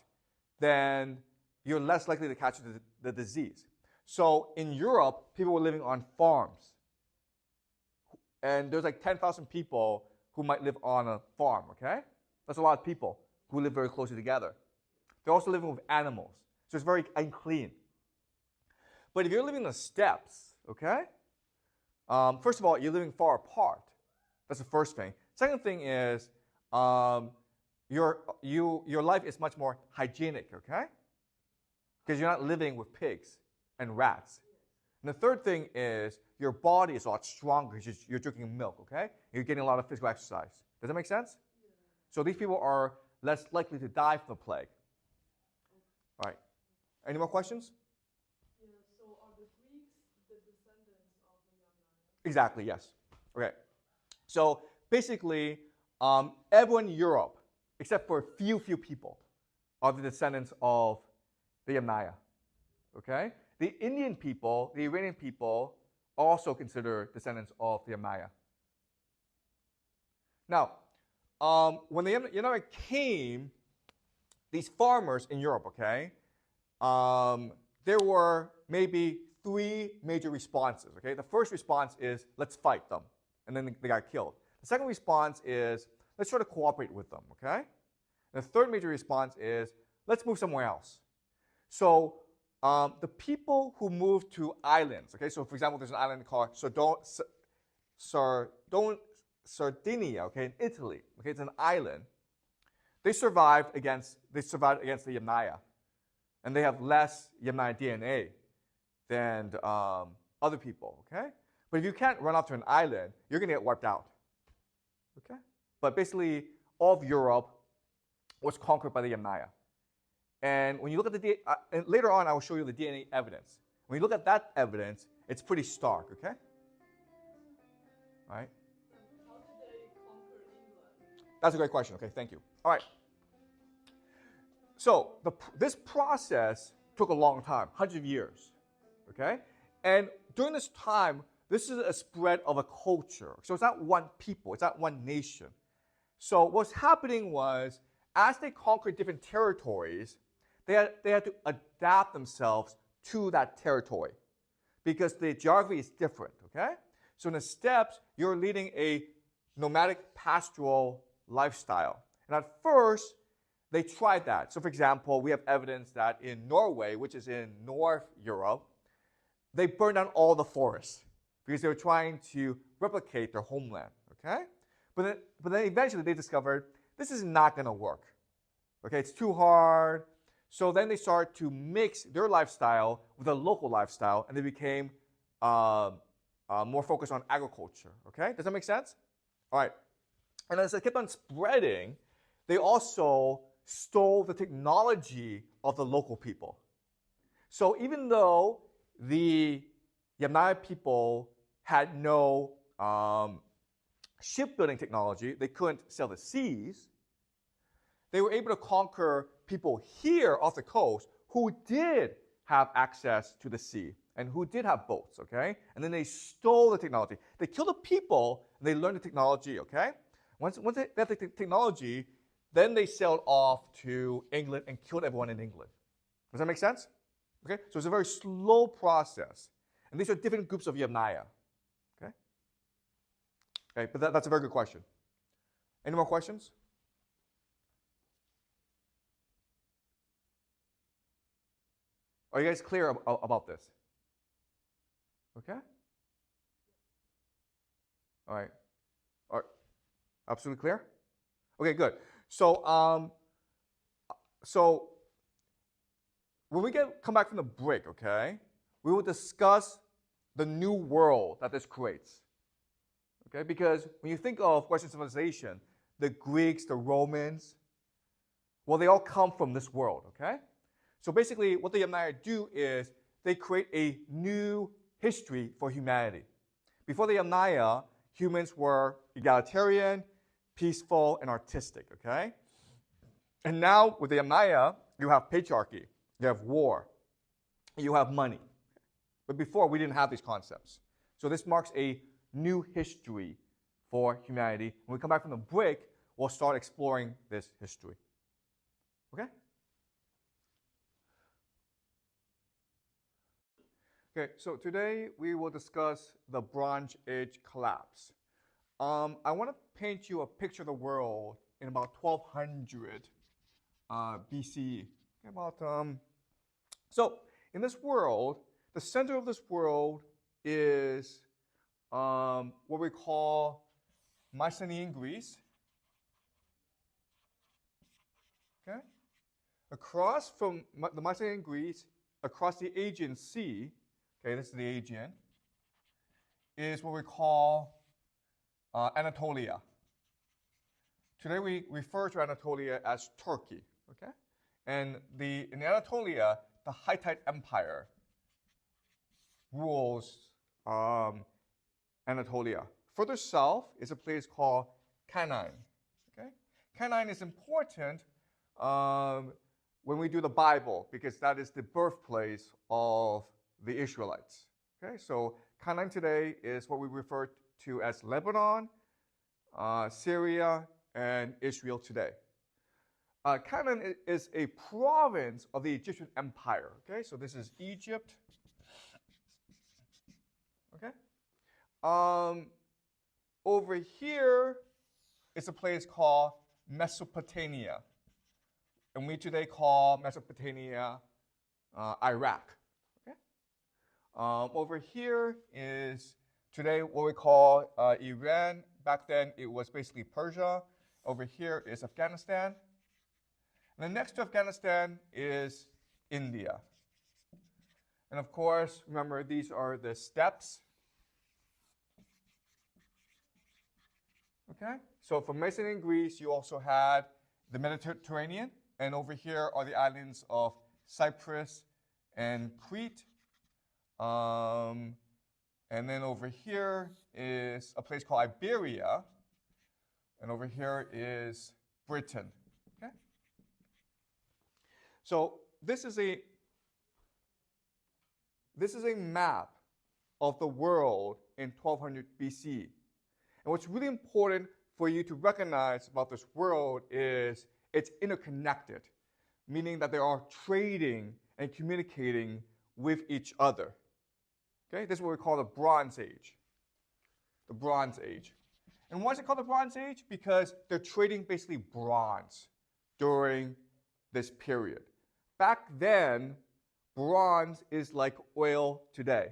then you're less likely to catch the disease. So in Europe, people were living on farms. And there's like 10,000 people who might live on a farm, okay? That's a lot of people who live very closely together. They're also living with animals. So it's very unclean. But if you're living in the steppes, okay? First of all, you're living far apart. That's the first thing. Second thing is your life is much more hygienic, okay? Because you're not living with pigs and rats. And the third thing is your body is a lot stronger because you're drinking milk, okay? You're getting a lot of physical exercise. Does that make sense? Yeah. So these people are less likely to die from the plague. All right. Any more questions? Yeah, so are the Greeks the descendants of the Yamnaya? Exactly, yes. Okay. So basically, everyone in Europe, except for a few people, are the descendants of the Yamnaya. Okay? The Indian people, the Iranian people, also consider descendants of the Yamnaya. Now, when the Yamnaya came, these farmers in Europe, okay, there were maybe 3 major responses. Okay, the first response is let's fight them, and then they got killed. The second response is let's try to cooperate with them. Okay, and the third major response is let's move somewhere else. So the people who moved to islands. Okay, so for example, there's an island called Sardinia. Okay, in Italy. Okay, it's an island. They survived against the Yamnaya. And they have less Yamnaya DNA than other people, okay? But if you can't run off to an island, you're going to get wiped out, okay? But basically, all of Europe was conquered by the Yamnaya. And when you look at the DNA, and later on I will show you the DNA evidence. When you look at that evidence, it's pretty stark, okay? All right? How did they conquer England? That's a great question, okay? Thank you. All right. So this process took a long time, hundreds of years, okay? And during this time, this is a spread of a culture. So it's not one people, it's not one nation. So what's happening was, as they conquered different territories, they had to adapt themselves to that territory because the geography is different, okay? So in the steppes, you're leading a nomadic pastoral lifestyle. And at first, they tried that. So for example, we have evidence that in Norway, which is in North Europe, they burned down all the forests because they were trying to replicate their homeland, okay? But then eventually they discovered this is not going to work, okay? It's too hard. So then they started to mix their lifestyle with a local lifestyle, and they became more focused on agriculture, okay? Does that make sense? All right. And as it kept on spreading, they also stole the technology of the local people. So even though the Yamnaya people had no shipbuilding technology, they couldn't sail the seas, they were able to conquer people here off the coast who did have access to the sea and who did have boats, okay? And then they stole the technology. They killed the people, and they learned the technology, okay? Once they got the technology, then they sailed off to England and killed everyone in England. Does that make sense? Okay, so it's a very slow process. And these are different groups of Yamnaya. Okay? Okay, but that's a very good question. Any more questions? Are you guys clear about this? Okay? All right. Absolutely clear? Okay, good. So, when we come back from the break, okay, we will discuss the new world that this creates. Okay, because when you think of Western civilization, the Greeks, the Romans, well, they all come from this world, okay? So basically, what the Yamnaya do is they create a new history for humanity. Before the Yamnaya, humans were egalitarian, peaceful, and artistic, okay? And now with the Yamnaya, you have patriarchy, you have war, you have money. But before, we didn't have these concepts. So this marks a new history for humanity. When we come back from the break, we'll start exploring this history. Okay? Okay, so today we will discuss the Bronze Age collapse. I want to paint you a picture of the world in about 1200 BCE. Okay, so in this world, the center of this world is what we call Mycenaean Greece. Okay, across from the Mycenaean Greece, across the Aegean Sea, okay, this is the Aegean, is what we call Anatolia. Today we refer to Anatolia as Turkey, okay? And in Anatolia, the Hittite Empire rules Anatolia. Further south is a place called Canaan, okay? Canaan is important when we do the Bible because that is the birthplace of the Israelites, okay? So Canaan today is what we refer to as Lebanon, Syria, and Israel today. Canaan is a province of the Egyptian Empire. Okay, so this is Egypt. Okay, over here is a place called Mesopotamia, and we today call Mesopotamia Iraq. Okay, over here is today what we call Iran. Back then it was basically Persia. Over here is Afghanistan. And then next to Afghanistan is India. And of course, remember, these are the steppes. Okay? So from Mycenaean Greece, you also had the Mediterranean. And over here are the islands of Cyprus and Crete. And then over here is a place called Iberia. And over here is Britain. Okay? So this is a map of the world in 1200 BC. And what's really important for you to recognize about this world is it's interconnected, meaning that they are trading and communicating with each other. Okay? This is what we call the Bronze Age. The Bronze Age. And why is it called the Bronze Age? Because they're trading basically bronze. during this period. Back then, bronze is like oil today.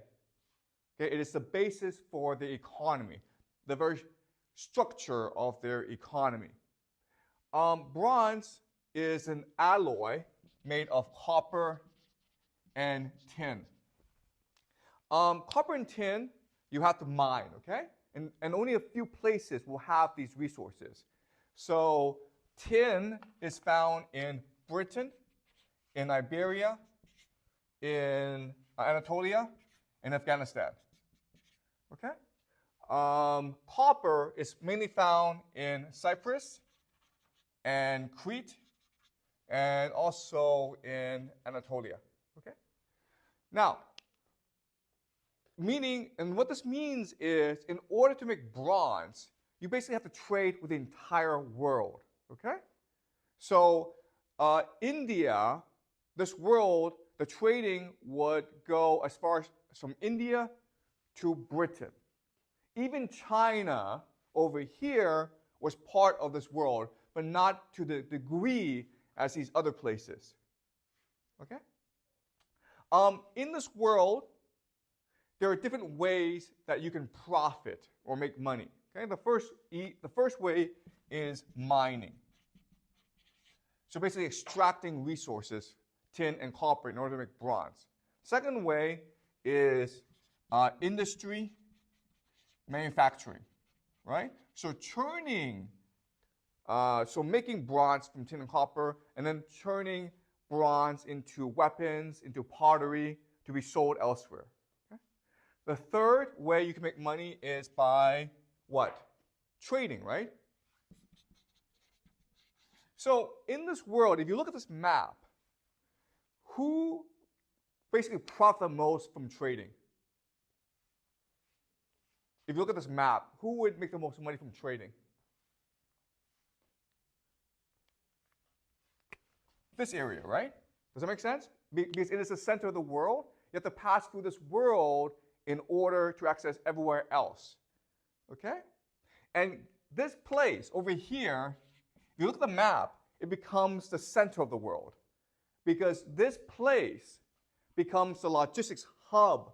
Okay, it is the basis for the economy, the very structure of their economy. Bronze is an alloy made of copper and tin. Copper and tin, you have to mine, okay? And only a few places will have these resources. So tin is found in Britain, in Iberia, in Anatolia, and Afghanistan. Okay? Copper is mainly found in Cyprus and Crete, and also in Anatolia. Okay? Now, what this means is, in order to make bronze, you basically have to trade with the entire world. Okay? So, India, this world, the trading would go as far as from India to Britain. Even China over here was part of this world, but not to the degree as these other places. Okay? In this world, there are different ways that you can profit or make money. Okay? The first way is mining. So basically extracting resources, tin and copper, in order to make bronze. Second way is industry, manufacturing, right? So making bronze from tin and copper, and then turning bronze into weapons, into pottery, to be sold elsewhere. Okay? The third way you can make money is by what? Trading, right? So in this world, if you look at this map, who basically profits the most from trading? If you look at this map, who would make the most money from trading? This area, right? Does that make sense? Because it is the center of the world. You have to pass through this world in order to access everywhere else. Okay? And this place over here, if you look at the map, it becomes the center of the world. Because this place becomes the logistics hub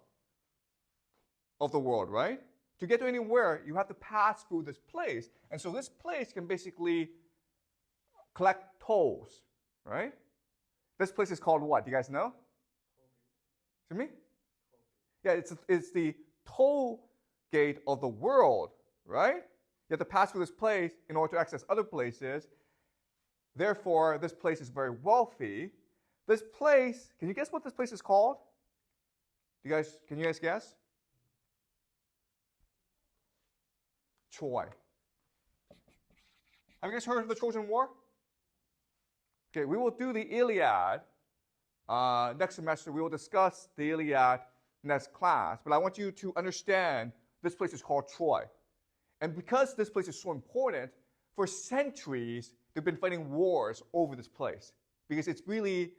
of the world, right? To get to anywhere, you have to pass through this place. And so this place can basically collect tolls, right? This place is called what? Do you guys know? To me? Yeah, it's the toll gate of the world, right? You have to pass through this place in order to access other places. Therefore, this place is very wealthy. This place, can you guess what this place is called? Can you guys guess? Troy. Have you guys heard of the Trojan War? Okay, we will do the Iliad next semester. We will discuss the Iliad next class. But I want you to understand this place is called Troy. And because this place is so important, for centuries, they've been fighting wars over this place. Because it's really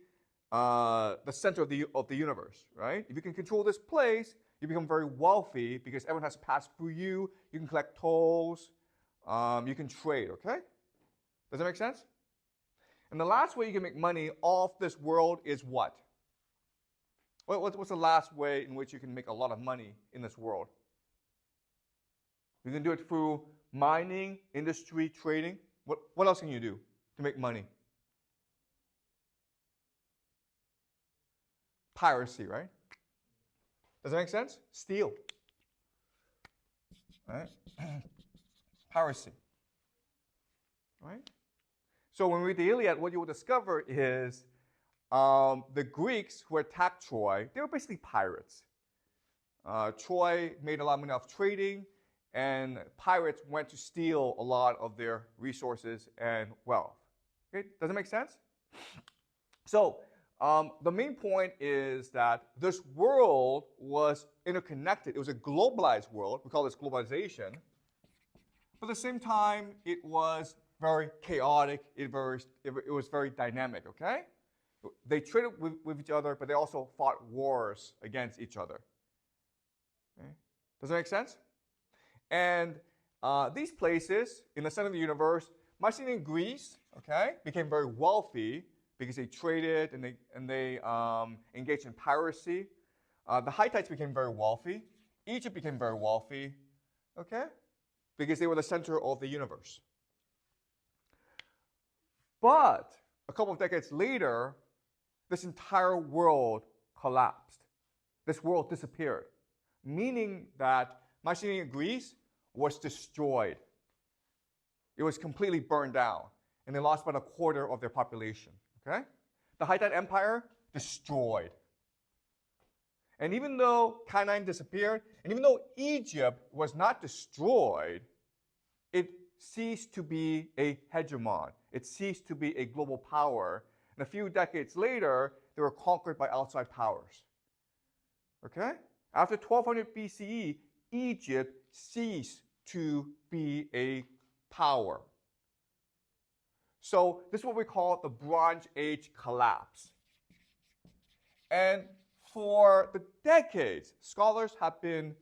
the center of the universe, right? If you can control this place, you become very wealthy because everyone has to pass through you. You can collect tolls. You can trade, okay? Does that make sense? And the last way you can make money off this world is what? What's the last way in which you can make a lot of money in this world? You can do it through mining, industry, trading. What else can you do to make money? Piracy, right? Does that make sense? Steal. Right? Piracy. Right? So when we read the Iliad, what you will discover is the Greeks who attacked Troy, they were basically pirates. Troy made a lot of money off trading, and pirates went to steal a lot of their resources and wealth. Okay? Does that make sense? So the main point is that this world was interconnected. It was a globalized world. We call this globalization. But at the same time, it was very chaotic. It was very dynamic, okay? They traded with each other, but they also fought wars against each other. Okay? Does that make sense? And these places in the center of the universe, Mycenaean Greece, okay, became very wealthy because they traded and they engaged in piracy. The Hittites became very wealthy. Egypt became very wealthy, okay, because they were the center of the universe. But a couple of decades later, this entire world collapsed. This world disappeared, meaning that Mycenaean Greece was destroyed. It was completely burned down, and they lost about a quarter of their population. Okay? The Hittite Empire destroyed. And even though Canaan disappeared, and even though Egypt was not destroyed, it ceased to be a hegemon. It ceased to be a global power. And a few decades later, they were conquered by outside powers. Okay? After 1200 BCE, Egypt ceased to be a power. So this is what we call the Bronze Age collapse. And for the decades, scholars have been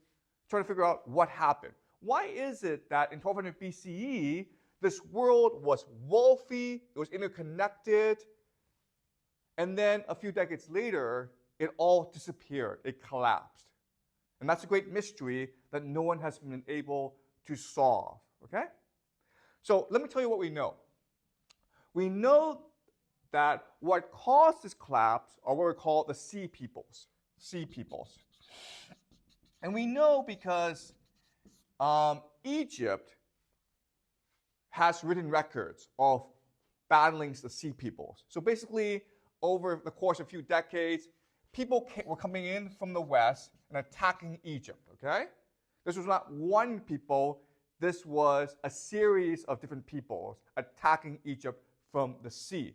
trying to figure out what happened. Why is it that in 1200 BCE, this world was wealthy, it was interconnected, and then a few decades later, it all disappeared, it collapsed. And that's a great mystery that no one has been able to solve, okay? So let me tell you what we know. We know that what caused this collapse are what we call the sea peoples. Sea peoples. And we know because Egypt has written records of battling the sea peoples. So basically, over the course of a few decades, people were coming in from the west and attacking Egypt, okay? This was not one people, this was a series of different peoples attacking Egypt from the sea.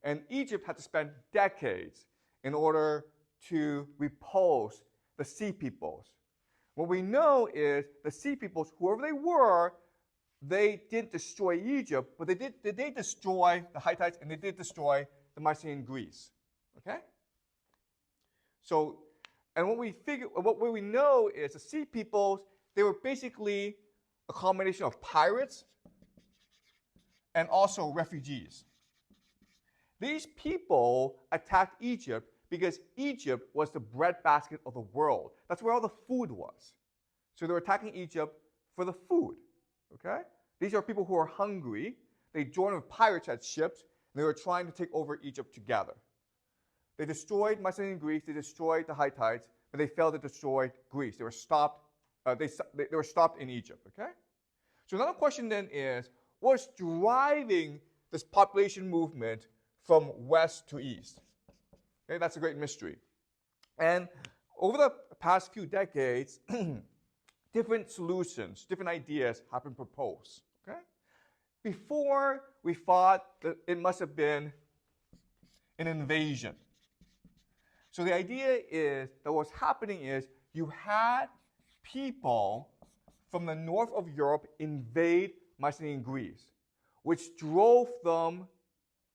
And Egypt had to spend decades in order to repulse the sea peoples. What we know is the sea peoples, whoever they were, they didn't destroy Egypt, but they did destroy the Hittites and they did destroy the Mycenaean Greece. Okay? So, and what we know is the sea peoples, they were basically a combination of pirates and also refugees. These people attacked Egypt because Egypt was the breadbasket of the world. That's where all the food was. So they were attacking Egypt for the food. Okay? These are people who are hungry. They joined with pirates at ships, and they were trying to take over Egypt together. They destroyed Mycenaean Greece, they destroyed the Hittites, but they failed to destroy Greece. They were stopped. They were stopped in Egypt. Okay? So another question then is, what's driving this population movement from west to east? Okay, that's a great mystery. And over the past few decades, different solutions, different ideas have been proposed. Okay? Before, we thought that it must have been an invasion. So the idea is that what's happening is you had people from the north of Europe invade Mycenaean Greece, which drove them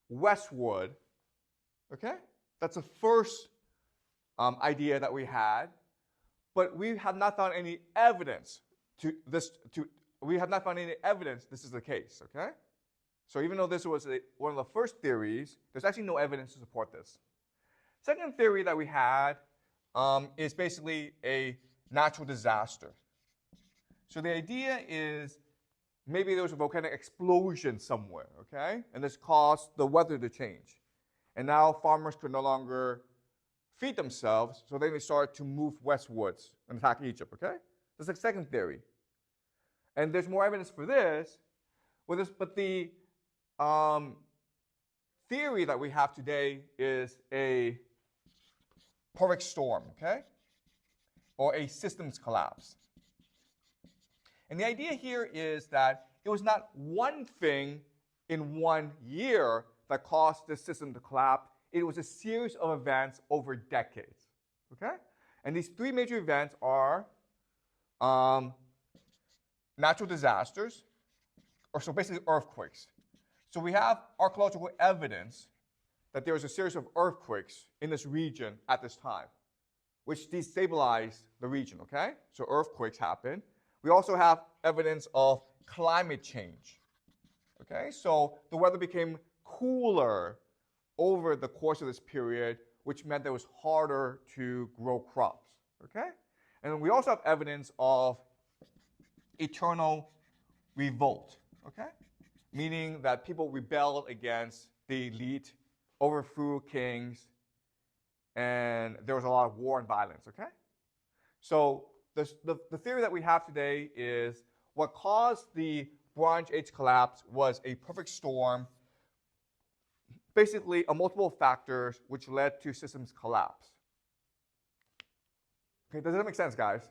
westward. Okay? That's the first idea that we had, but we have not found any evidence we have not found any evidence this is the case. Okay? So even though this was one of the first theories, there's actually no evidence to support this. Second theory that we had is basically a natural disaster. So the idea is maybe there was a volcanic explosion somewhere, okay? And this caused the weather to change. And now farmers could no longer feed themselves, so then they started to move westwards and attack Egypt, okay? That's the second theory. And there's more evidence for this, but the theory that we have today is a perfect storm, okay? Or a systems collapse. And the idea here is that it was not one thing in 1 year that caused the system to collapse. It was a series of events over decades. Okay? And these three major events are natural disasters, or so basically earthquakes. So we have archaeological evidence that there was a series of earthquakes in this region at this time, which destabilized the region. Okay? So earthquakes happen. We also have evidence of climate change. Okay, so the weather became cooler over the course of this period, which meant that it was harder to grow crops. Okay, and we also have evidence of eternal revolt. Okay, meaning that people rebelled against the elite, overthrew kings, and there was a lot of war and violence. Okay, so the theory that we have today is what caused the Bronze Age collapse was a perfect storm, basically a multiple factors which led to systems collapse. Okay, does that make sense, guys?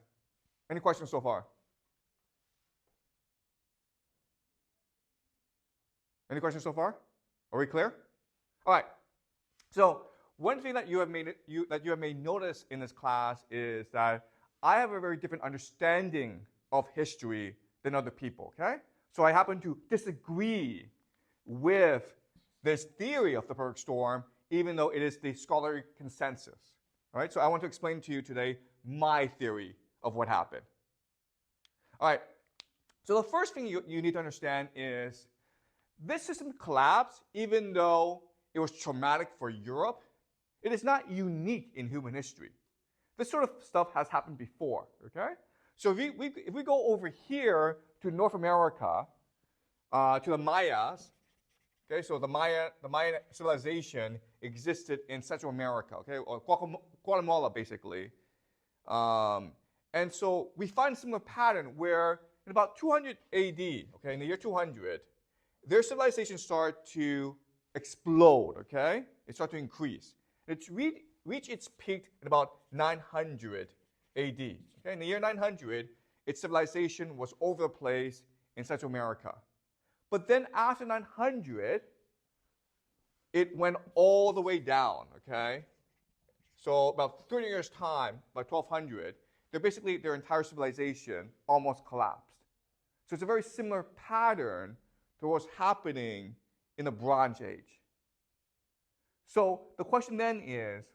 Any questions so far? Any questions so far? Are we clear? All right. So one thing that you have may notice in this class is that I have a very different understanding of history than other people. Okay? So I happen to disagree with this theory of the perfect storm, even though it is the scholarly consensus. All right? So I want to explain to you today my theory of what happened. All right. So the first thing you need to understand is this system collapsed, even though it was traumatic for Europe. It is not unique in human history. This sort of stuff has happened before. Okay? So if we go over here to North America, to the Mayas, okay, so the Maya civilization existed in Central America, okay, or Guatemala basically. And so we find a similar pattern where in about 200 AD, okay, in the year 200, their civilization started to explode, okay? It started to increase. It reached its peak at about 900 AD. Okay? In the year 900, its civilization was over the place in Central America. But then after 900, it went all the way down, okay? So about 30 years' time, by 1200, their entire civilization almost collapsed. So it's a very similar pattern to what's happening in the Bronze Age. So the question then is,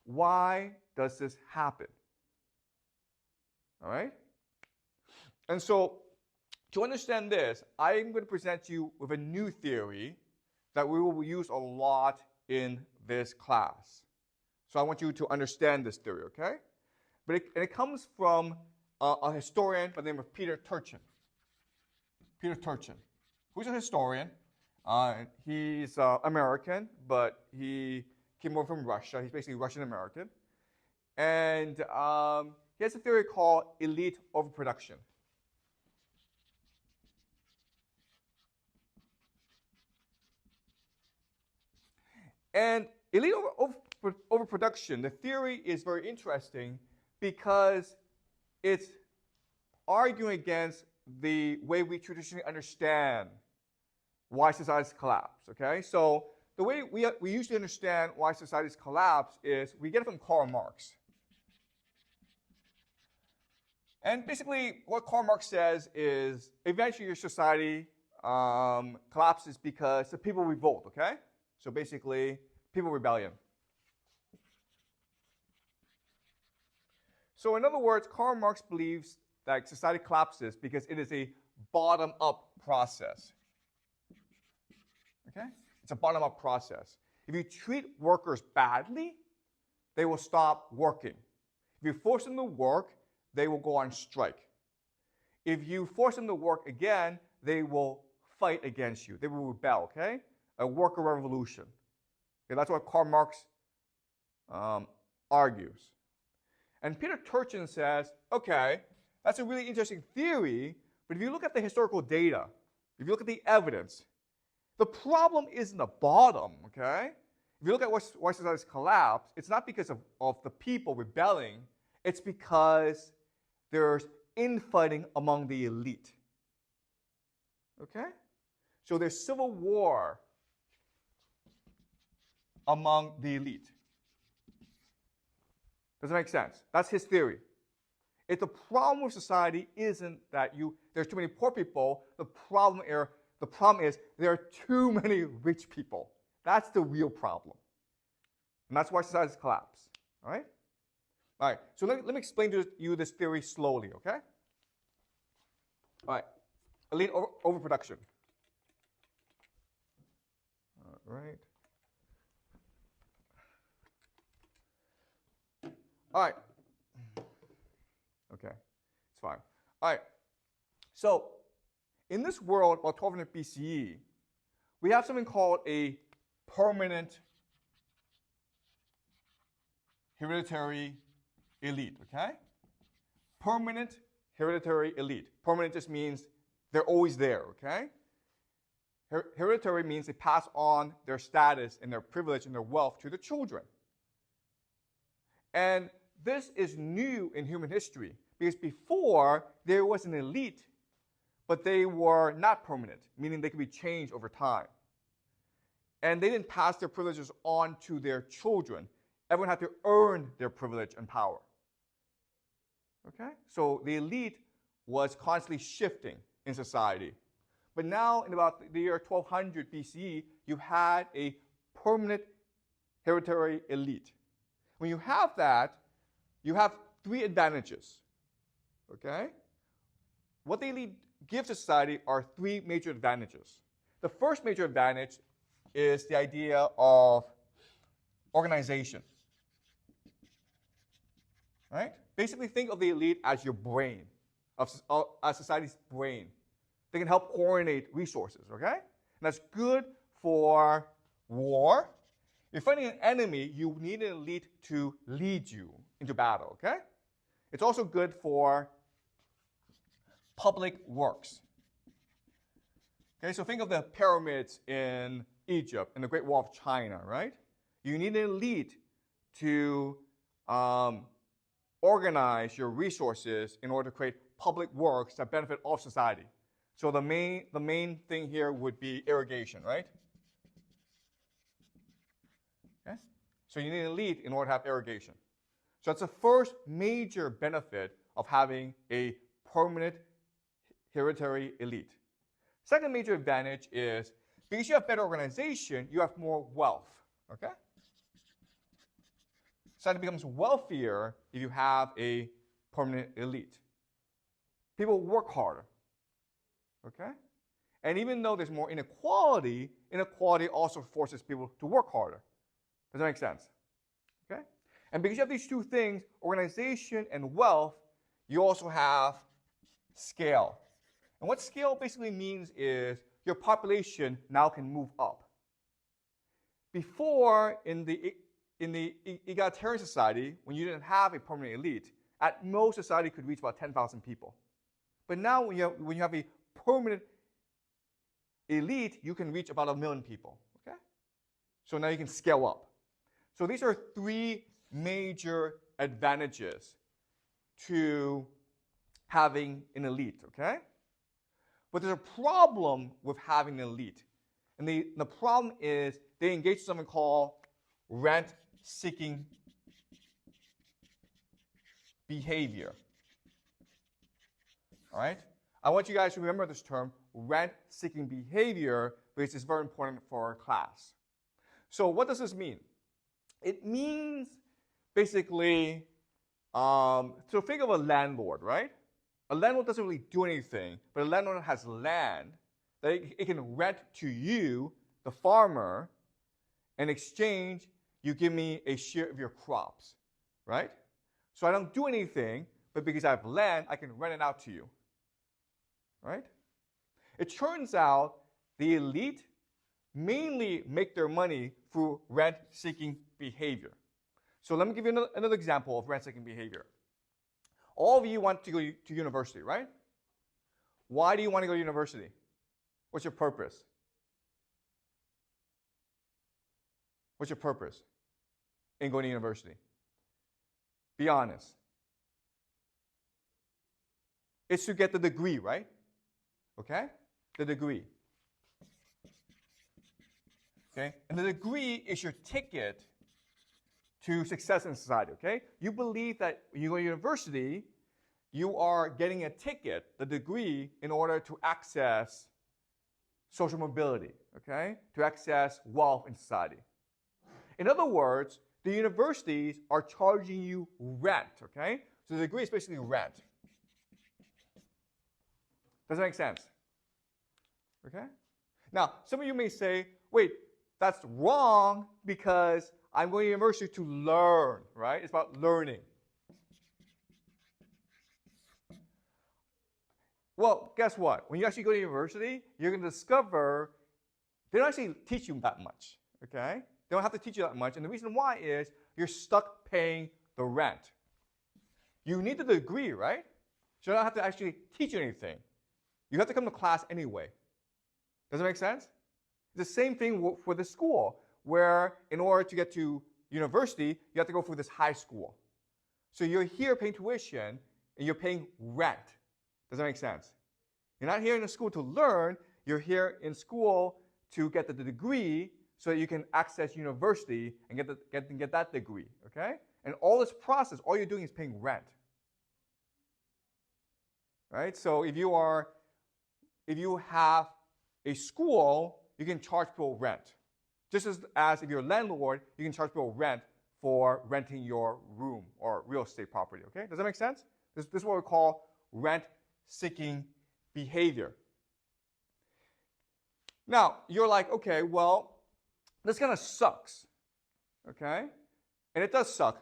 why does this happen? All right? And so to understand this, I'm going to present you with a new theory that we will use a lot in this class. So I want you to understand this theory, okay? But it comes from a historian by the name of Peter Turchin. Peter Turchin, who's a historian. He's American, but he came over from Russia. He's basically Russian-American. And he has a theory called elite overproduction. And elite overproduction, the theory is very interesting because it's arguing against the way we traditionally understand why societies collapse, okay? So the way we usually understand why societies collapse is we get it from Karl Marx. And basically what Karl Marx says is eventually your society collapses because the people revolt, okay? So basically, people rebellion. So in other words, Karl Marx believes that society collapses because it is a bottom-up process. Okay? It's a bottom-up process. If you treat workers badly, they will stop working. If you force them to work, they will go on strike. If you force them to work again, they will fight against you. They will rebel, okay? A worker revolution. Okay, that's what Karl Marx argues. And Peter Turchin says, okay, that's a really interesting theory, but if you look at the historical data, if you look at the evidence, the problem isn't the bottom, okay? If you look at why societies collapse, it's not because of the people rebelling, it's because there's infighting among the elite. Okay? So there's civil war among the elite. Does that make sense? That's his theory. If the problem with society isn't that there's too many poor people, the problem is there are too many rich people. That's the real problem. And that's why societies collapse. All right? All right, so let me explain to you this theory slowly, okay? All right, elite overproduction. right? All right. Okay, it's fine. All right. So in this world, about 1200 BCE, we have something called a permanent hereditary elite, okay? Permanent hereditary elite. Permanent just means they're always there, okay? Hereditary means they pass on their status and their privilege and their wealth to the children. And this is new in human history because before there was an elite, but they were not permanent, meaning they could be changed over time. And they didn't pass their privileges on to their children. Everyone had to earn their privilege and power. Okay? So the elite was constantly shifting in society. But now, in about the year 1200 BCE, you had a permanent hereditary elite. When you have that, you have three advantages. Okay? What the elite gives to society are three major advantages. The first major advantage is the idea of organization. Right? Basically, think of the elite as your brain, as society's brain. They can help coordinate resources, okay? And that's good for war. If you're fighting an enemy, you need an elite to lead you into battle, okay? It's also good for public works. Okay, so think of the pyramids in Egypt and the Great Wall of China, right? You need an elite to organize your resources in order to create public works that benefit all of society. So the main thing here would be irrigation, right? Okay? So you need an elite in order to have irrigation. So that's the first major benefit of having a permanent hereditary elite. Second major advantage is because you have better organization, you have more wealth, okay? Society becomes wealthier if you have a permanent elite. People work harder, okay? And even though there's more inequality, inequality also forces people to work harder. Does that make sense? Okay? And because you have these two things, organization and wealth, you also have scale. And what scale basically means is your population now can move up. Before, in the egalitarian society, when you didn't have a permanent elite, at most society could reach about 10,000 people. But now when you have a permanent elite, you can reach about 1 million people. Okay? So now you can scale up. So these are three major advantages to having an elite, okay? But there's a problem with having an elite. And the problem is they engage in something called rent-seeking behavior. All right? I want you guys to remember this term, rent-seeking behavior, because it's very important for our class. So what does this mean? It means basically, so think of a landlord, right? A landlord doesn't really do anything, but a landlord has land that it can rent to you, the farmer. In exchange, you give me a share of your crops, right? So I don't do anything, but because I have land, I can rent it out to you, right? It turns out the elite mainly make their money through rent-seeking behavior. So let me give you another example of rent-seeking behavior. All of you want to go to university, right? Why do you want to go to university? What's your purpose? What's your purpose in going to university? Be honest. It's to get the degree, right? Okay? The degree. Okay? And the degree is your ticket to success in society, okay? You believe that when you go to university, you are getting a ticket, the degree, in order to access social mobility, okay? To access wealth in society. In other words, the universities are charging you rent, okay? So the degree is basically rent. Does that make sense? Okay? Now, some of you may say, wait, That's wrong because I'm going to university to learn, right? It's about learning. Well, guess what? When you actually go to university, you're going to discover they don't actually teach you that much, okay? They don't have to teach you that much. And the reason why is you're stuck paying the rent. You need the degree, right? So they don't have to actually teach you anything. You have to come to class anyway. Does that make sense? The same thing for the school, where in order to get to university, you have to go through this high school. So you're here paying tuition, and you're paying rent. Does that make sense? You're not here in the school to learn. You're here in school to get the degree so that you can access university and get that degree, okay? And all this process, all you're doing is paying rent. Right? So if you have a school, you can charge people rent. Just as if you're a landlord, you can charge people rent for renting your room or real estate property, okay? Does that make sense? This is what we call rent-seeking behavior. Now, you're like, okay, well, this kind of sucks, okay? And it does suck.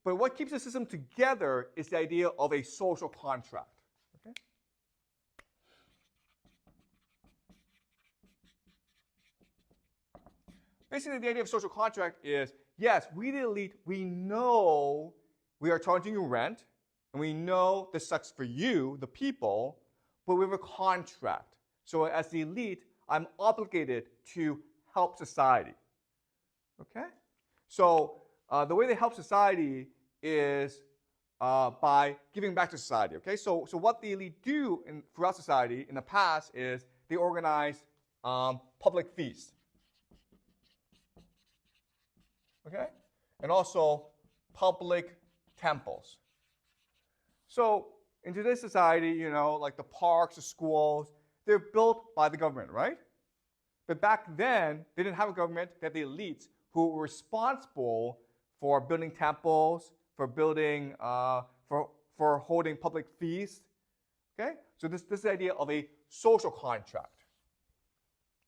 But what keeps the system together is the idea of a social contract, okay? Basically, the idea of social contract is, yes, we the elite, we know we are charging you rent, and we know this sucks for you, the people, but we have a contract. So as the elite, I'm obligated to help society. Okay? So the way they help society is by giving back to society. Okay? So what the elite do throughout society in the past is they organize public feasts. Okay? And also public temples. So in today's society, you know, like the parks, the schools, they're built by the government, right? But back then, they didn't have a government. They had the elites who were responsible for building temples, for building, for holding public feasts. Okay? So this is the idea of a social contract.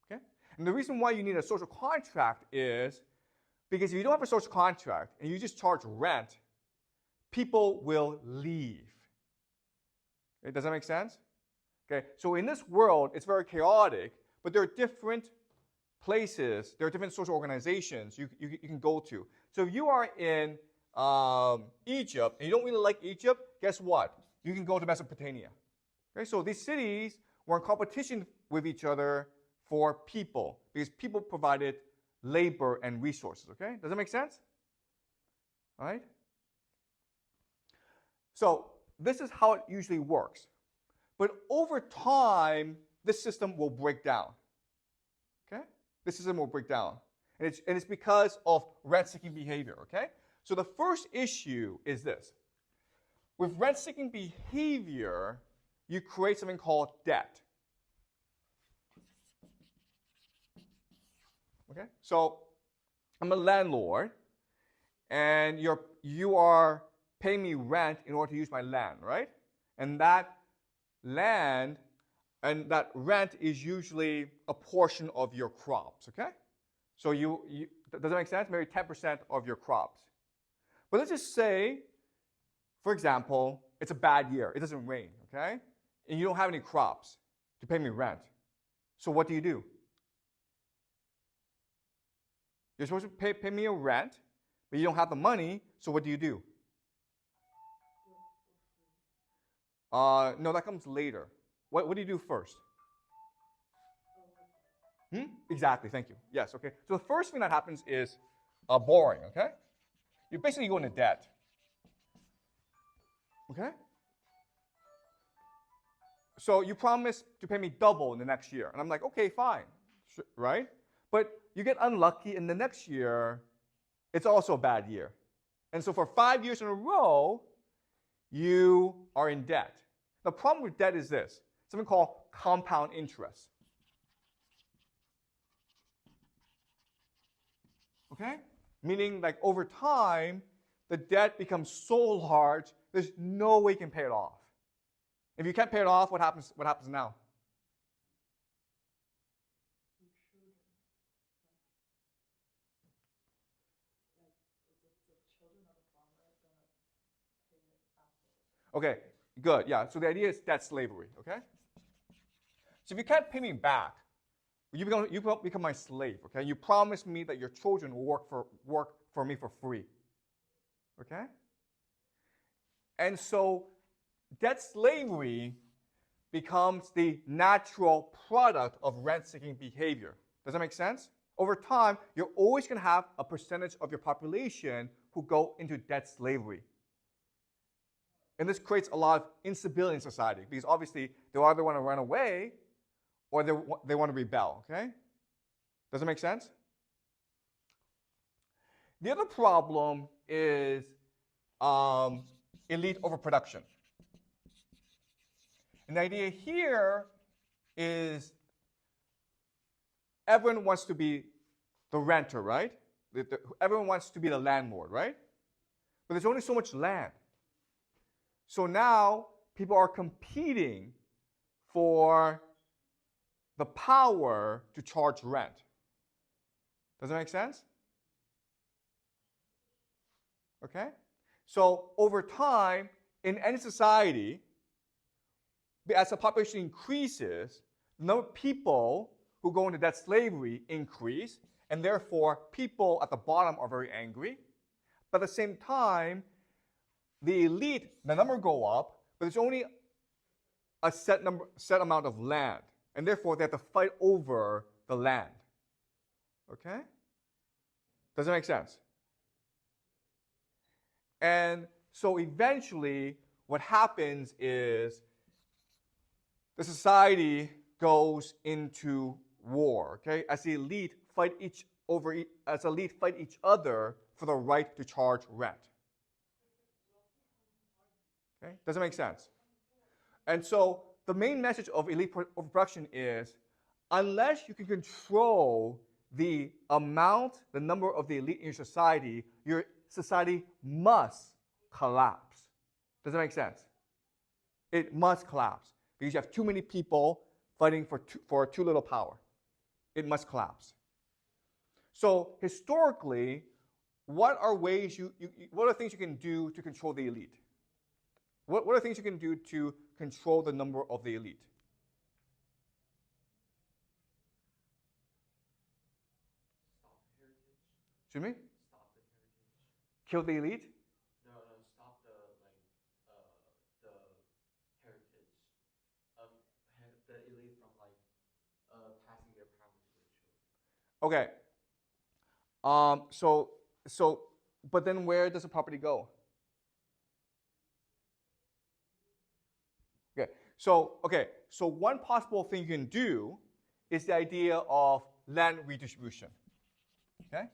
Okay? And the reason why you need a social contract is because if you don't have a social contract and you just charge rent, people will leave. Okay, does that make sense? Okay, so in this world, it's very chaotic, but there are different places, there are different social organizations you can go to. So if you are in Egypt and you don't really like Egypt, guess what? You can go to Mesopotamia. Okay, so these cities were in competition with each other for people because people provided labor and resources. Okay, does that make sense? All right. So this is how it usually works. But over time, this system will break down. Okay? This system will break down. And it's because of rent-seeking behavior. Okay? So the first issue is this. With rent-seeking behavior, you create something called debt. Okay? So I'm a landlord, and you are paying me rent in order to use my land, right? And that land and that rent is usually a portion of your crops, okay? So does that make sense? Maybe 10% of your crops. But let's just say, for example, it's a bad year. It doesn't rain, okay? And you don't have any crops to pay me rent. So what do? You're supposed to pay me a rent, but you don't have the money, so what do? No, that comes later. What do you do first? Exactly, thank you. Yes, okay. So the first thing that happens is borrowing, okay? You basically go into debt. Okay? So you promise to pay me double in the next year. And I'm like, okay, fine, right? But you get unlucky, and the next year, it's also a bad year. And so for 5 years in a row, you are in debt. The problem with debt is this, something called compound interest. Okay? Meaning, like, over time, the debt becomes so large, there's no way you can pay it off. If you can't pay it off, what happens now? Okay, good. Yeah, so the idea is debt slavery, okay? So if you can't pay me back, you become my slave, okay? You promise me that your children will work for me for free, okay? And so debt slavery becomes the natural product of rent-seeking behavior. Does that make sense? Over time, you're always going to have a percentage of your population who go into debt slavery. And this creates a lot of instability in society because obviously they either want to run away or they want to rebel, okay? Does that make sense? The other problem is elite overproduction. And the idea here is everyone wants to be the renter, right? Everyone wants to be the landlord, right? But there's only so much land. So now people are competing for the power to charge rent. Does that make sense? Okay? So over time, in any society, as the population increases, the number of people who go into debt slavery increase, and therefore people at the bottom are very angry. But at the same time, the elite, the number go up, but there's only a set amount of land, and therefore they have to fight over the land. Okay? Does that make sense? And so eventually, what happens is the society goes into war. Okay, as the elite fight each other for the right to charge rent. Okay, does that make sense? And so the main message of elite overproduction is, unless you can control the number of the elite in your society must collapse. Does that make sense? It must collapse because you have too many people fighting for too little power. It must collapse. So historically, what are things you can do to control the elite? What are things you can do to control the number of the elite? Stop the heritage. Excuse me? Stop the heritage. Kill the elite? No, stop the heritage of the elite from passing their power to their children. Okay. But then where does the property go? So one possible thing you can do is the idea of land redistribution. Okay?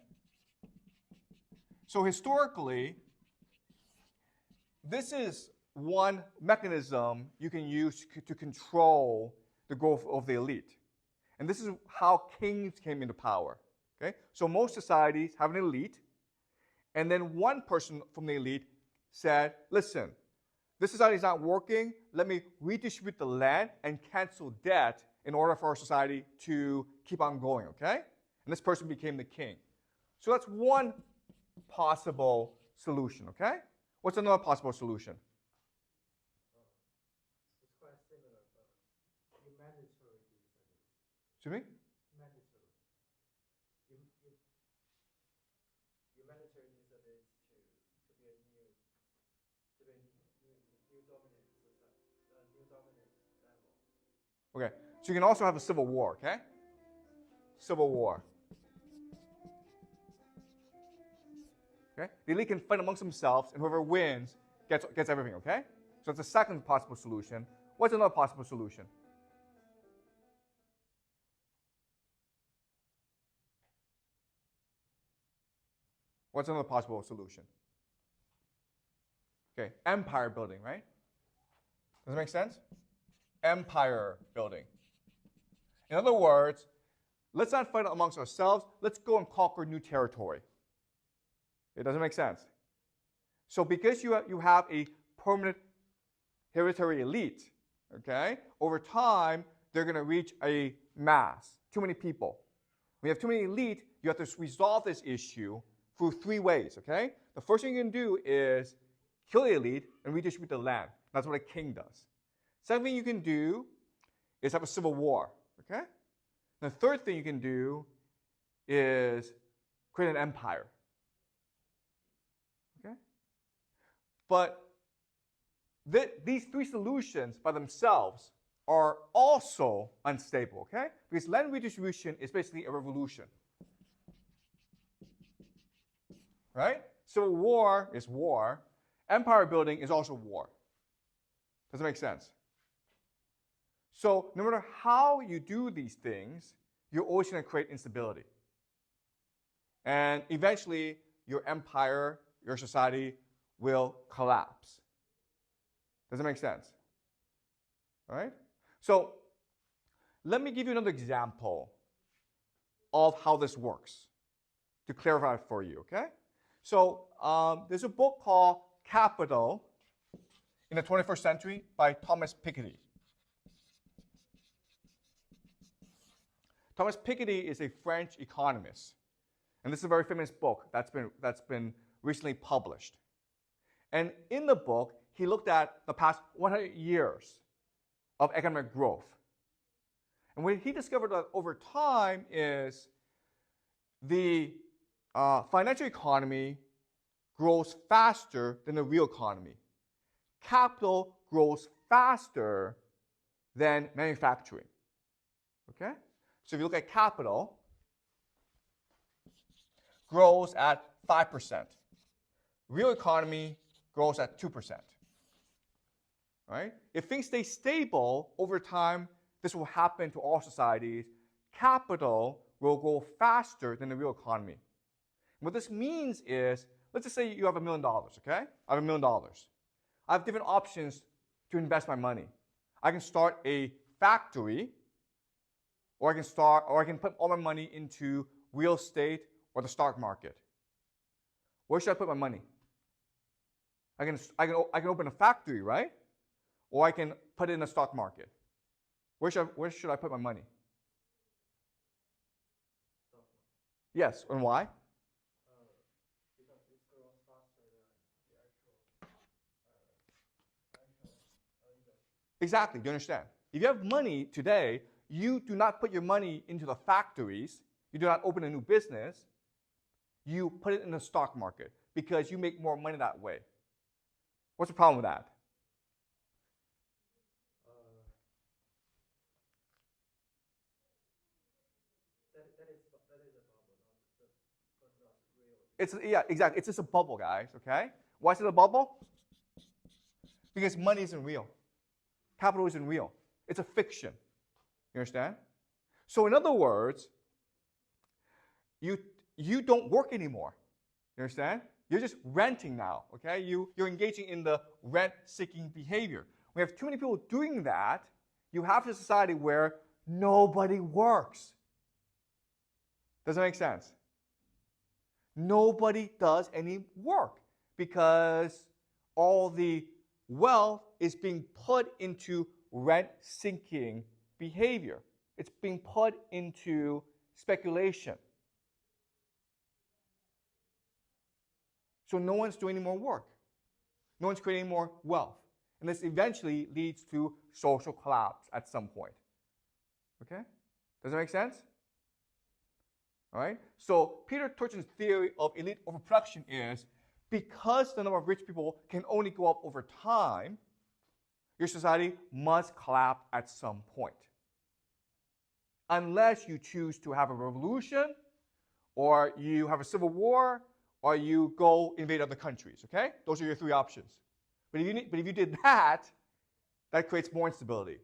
So historically, this is one mechanism you can use to control the growth of the elite. And this is how kings came into power. Okay? So most societies have an elite, and then one person from the elite said, listen, this society is not working. Let me redistribute the land and cancel debt in order for our society to keep on going, okay? And this person became the king. So that's one possible solution, okay? What's another possible solution? It's quite similar, but you mandatory these studies. Excuse me? Mandatory. You mandatory these studies to be a new dominant society, new dominant level. Okay, so you can also have a civil war, okay? Civil war. Okay? The elite can fight amongst themselves, and whoever wins gets everything, okay? So it's the second possible solution. What's another possible solution? What's another possible solution? Okay, empire building, right? Does that make sense? Empire building. In other words, let's not fight amongst ourselves. Let's go and conquer new territory. It doesn't make sense. So because you have a permanent hereditary elite, okay, over time, they're going to reach a mass, too many people. When you have too many elite, you have to resolve this issue through three ways, okay? The first thing you can do is kill the elite and redistribute the land. That's what a king does. Second thing you can do is have a civil war. Okay? The third thing you can do is create an empire. Okay? But these three solutions by themselves are also unstable, okay? Because land redistribution is basically a revolution. Right? Civil war is war. Empire building is also war. Does that make sense? So no matter how you do these things, you're always going to create instability. And eventually, your empire, your society will collapse. Does that make sense? All right? So let me give you another example of how this works to clarify it for you, okay? So there's a book called Capital in the 21st Century by Thomas Piketty. Thomas Piketty is a French economist. And this is a very famous book that's been recently published. And in the book, he looked at the past 100 years of economic growth. And what he discovered that over time is the financial economy grows faster than the real economy. Capital grows faster than manufacturing. Okay? So if you look at capital, grows at 5%. Real economy grows at 2%. Right? If things stay stable over time, this will happen to all societies. Capital will grow faster than the real economy. What this means is, let's just say you have $1 million, okay? I have $1 million. I have different options to invest my money. I can start a factory, or I can put all my money into real estate or the stock market. Where should I put my money? I can open a factory, right? Or I can put it in the stock market. Where should I put my money? Stock market. Yes, and why? Because it grows faster than the actual industry. Exactly, do you understand? If you have money today, you do not put your money into the factories. You do not open a new business. You put it in the stock market because you make more money that way. What's the problem with that? That is a bubble, but not real. Yeah, exactly. It's just a bubble, guys, okay? Why is it a bubble? Because money isn't real. Capital isn't real. It's a fiction. You understand? So in other words, you don't work anymore. You understand? You're just renting now, okay? You're engaging in the rent-seeking behavior. We have too many people doing that. You have a society where nobody works. Does that make sense? Nobody does any work because all the wealth is being put into rent-seeking behavior. It's being put into speculation. So no one's doing any more work. No one's creating more wealth. And this eventually leads to social collapse at some point. Okay? Does that make sense? All right? So Peter Turchin's theory of elite overproduction is because the number of rich people can only go up over time, your society must collapse at some point. Unless you choose to have a revolution, or you have a civil war, or you go invade other countries, okay? Those are your three options. But if you did that, that creates more instability.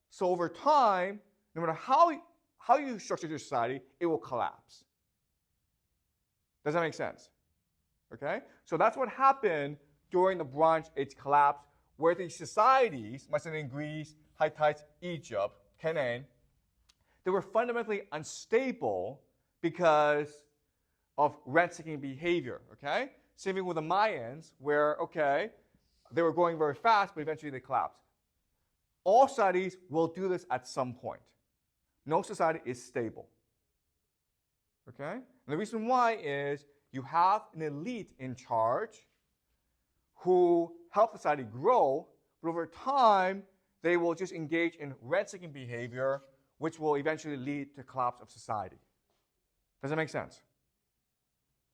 So over time, no matter how you structure your society, it will collapse. Does that make sense? Okay? So that's what happened during the Bronze Age collapse, where these societies, Macedonian Greece, Hittites, Egypt, Canaan, they were fundamentally unstable because of rent-seeking behavior, okay? Same thing with the Mayans, where, okay, they were growing very fast, but eventually they collapsed. All societies will do this at some point. No society is stable, okay? And the reason why is you have an elite in charge who help society grow, but But over time, they will just engage in rent-seeking behavior, which will eventually lead to collapse of society. Does that make sense?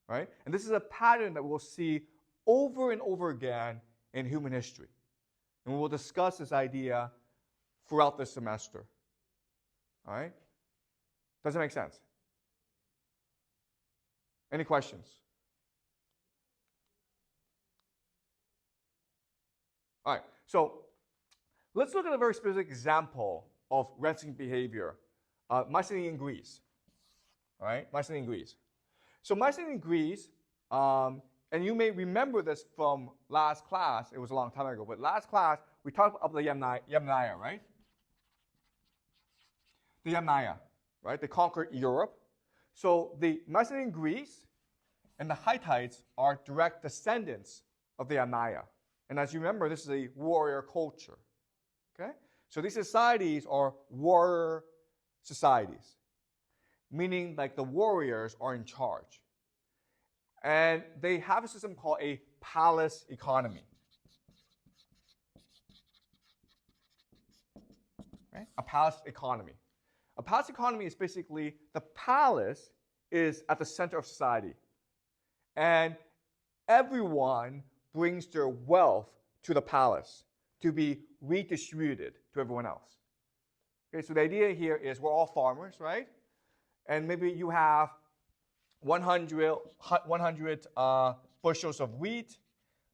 Right? And this is a pattern that we'll see over and over again in human history. And we will discuss this idea throughout this semester. All right? Does it make sense? Any questions? All right, so let's look at a very specific example of rent-seeking behavior. Mycenaean Greece. All right, Mycenaean Greece. So Mycenaean Greece, and you may remember this from last class. It was a long time ago, but last class we talked about the Yamnaya, right? The Yamnaya, right? They conquered Europe. So the Mycenaean Greece and the Hittites are direct descendants of the Yamnaya. And as you remember, this is a warrior culture. Okay? So these societies are warrior societies, meaning like the warriors are in charge. And they have a system called a palace economy. Right? A palace economy. A palace economy is basically the palace is at the center of society. And everyone brings their wealth to the palace to be redistributed to everyone else. Okay, so the idea here is we're all farmers, right? And maybe you have 100 bushels of wheat,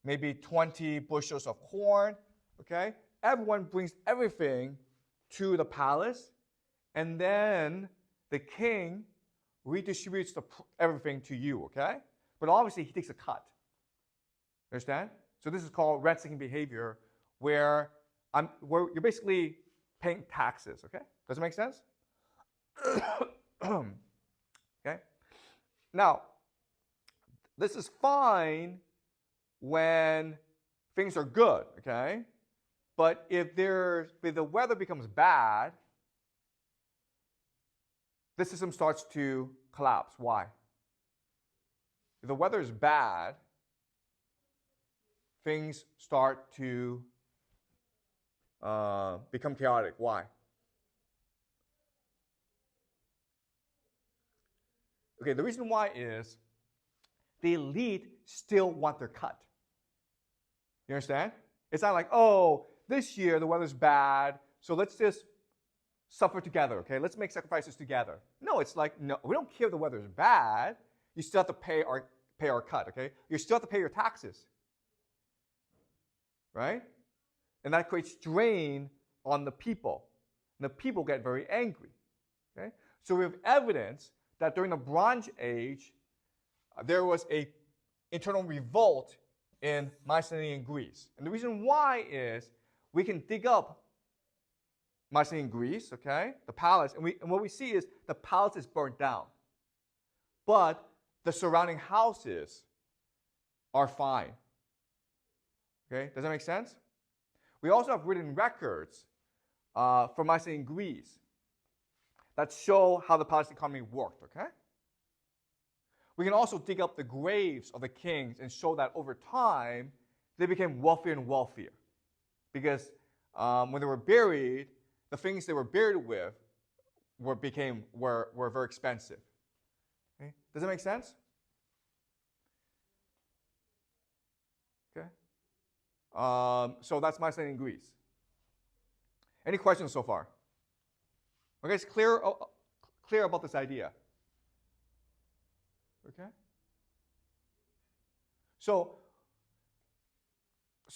maybe 20 bushels of corn, okay? Everyone brings everything to the palace, and then the king redistributes everything to you, okay? But obviously, he takes a cut. Understand? So this is called rent-seeking behavior, where you're basically paying taxes, okay? Does it make sense? Okay? Now, this is fine when things are good, okay? But if the weather becomes bad, the system starts to collapse. Why? If the weather is bad, things start to become chaotic. Why? Okay, the reason why is the elite still want their cut. You understand? It's not like, oh, this year the weather's bad, so let's just suffer together, okay? Let's make sacrifices together. No, it's like, no, we don't care if the weather's bad. You still have to pay our cut, okay? You still have to pay your taxes. Right? And that creates strain on the people. And the people get very angry. Okay? So we have evidence that during the Bronze Age, there was an internal revolt in Mycenaean Greece. And the reason why is we can dig up Mycenaean Greece, okay, the palace, and what we see is the palace is burnt down. But the surrounding houses are fine. Okay, does that make sense? We also have written records from Mycenaean Greece that show how the palace economy worked, okay? We can also dig up the graves of the kings and show that over time, they became wealthier and wealthier. Because when they were buried, the things they were buried with were very expensive. Okay? Does that make sense? Okay. So that's Mycenaean Greece. Any questions so far? Okay, it's clear about this idea. Okay. So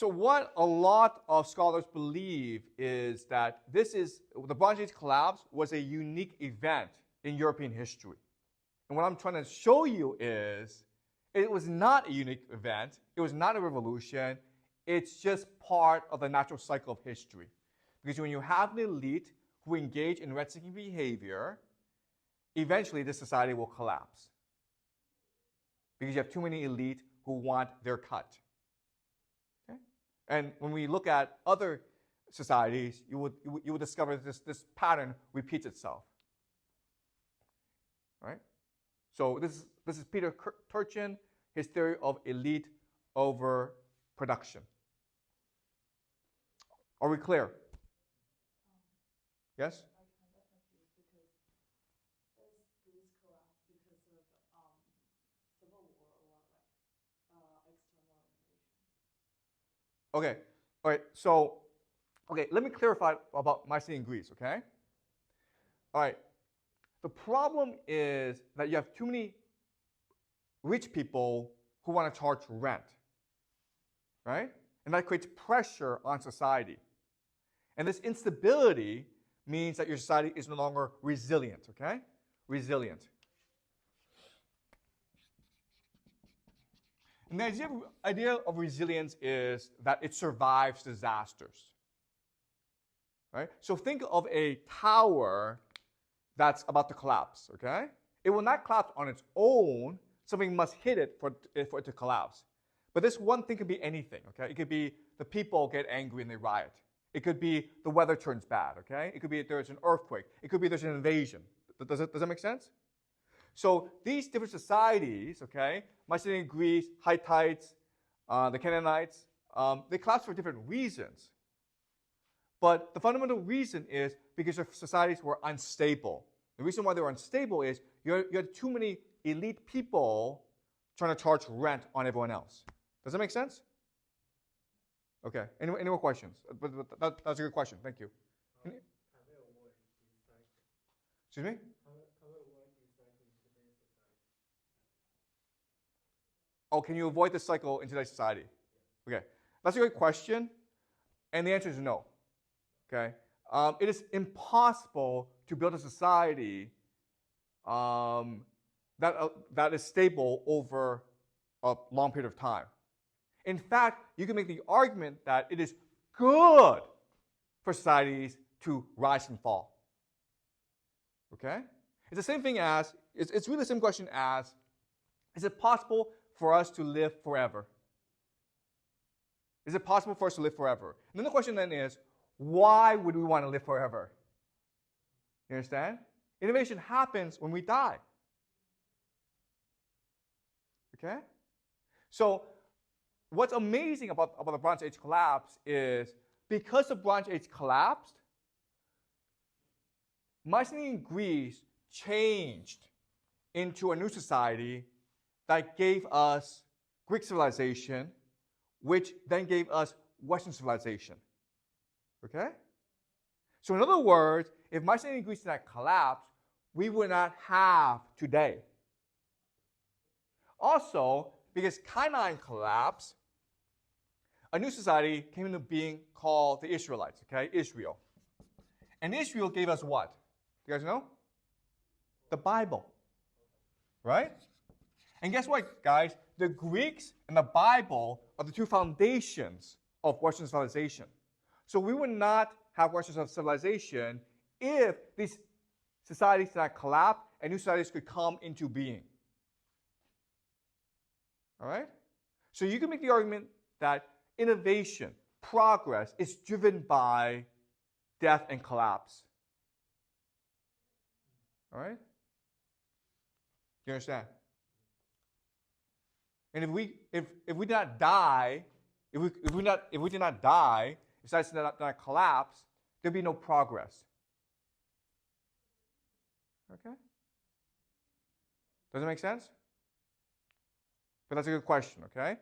what a lot of scholars believe is that the Bronze Age collapse was a unique event in European history. And what I'm trying to show you is it was not a unique event. It was not a revolution. It's just part of the natural cycle of history. Because when you have an elite who engage in rent-seeking behavior, eventually this society will collapse. Because you have too many elite who want their cut. Okay? And when we look at other societies, you would discover that this pattern repeats itself. Right? So this is Peter Turchin, his theory of elite over production. Are we clear? Yes? I kind of confused because does Greece collapse because of civil war or like external invasions? Okay. All right. So, okay, let me clarify about Mycenaean Greece, okay? All right. The problem is that you have too many rich people who want to charge rent, right? And that creates pressure on society. And this instability means that your society is no longer resilient, okay? Resilient. And the idea of resilience is that it survives disasters, right? So think of a tower that's about to collapse, okay? It will not collapse on its own. Something must hit it for it to collapse. But this one thing could be anything, okay? It could be the people get angry and they riot. It could be the weather turns bad, okay? It could be there's an earthquake. It could be there's an invasion. Does that make sense? So these different societies, okay, Mycenaean Greece, Hittites, the Canaanites, they collapsed for different reasons. But the fundamental reason is because their societies were unstable. The reason why they were unstable is you had too many elite people trying to charge rent on everyone else. Does that make sense? Okay. Any more questions? But that's a good question. Thank you. Can we avoid this cycle? Excuse me? Can we avoid this cycle in today's society? Oh, can you avoid this cycle in today's society? Okay. That's a great question. And the answer is no. Okay? It is impossible to build a society that is stable over a long period of time. In fact, you can make the argument that it is good for societies to rise and fall. Okay? It's the same thing as, it's really the same question as, is it possible for us to live forever? Is it possible for us to live forever? And then the question then is, why would we want to live forever? You understand? Innovation happens when we die. Okay? So, what's amazing about the Bronze Age collapse is because the Bronze Age collapsed, Mycenaean Greece changed into a new society that gave us Greek civilization, which then gave us Western civilization. Okay? So in other words, if Mycenaean Greece did not collapse, we would not have today. Also, because Canaan collapsed, a new society came into being called the Israelites, okay? Israel. And Israel gave us what? You guys know? The Bible. Right? And guess what, guys? The Greeks and the Bible are the two foundations of Western civilization. So we would not have Western civilization if these societies did not collapse and new societies could come into being. All right? So you can make the argument that innovation, progress, is driven by death and collapse. All right? You understand? And if we did not die, if we did not die, if society did not collapse, there'd be no progress. Okay? Does it make sense? But that's a good question, okay?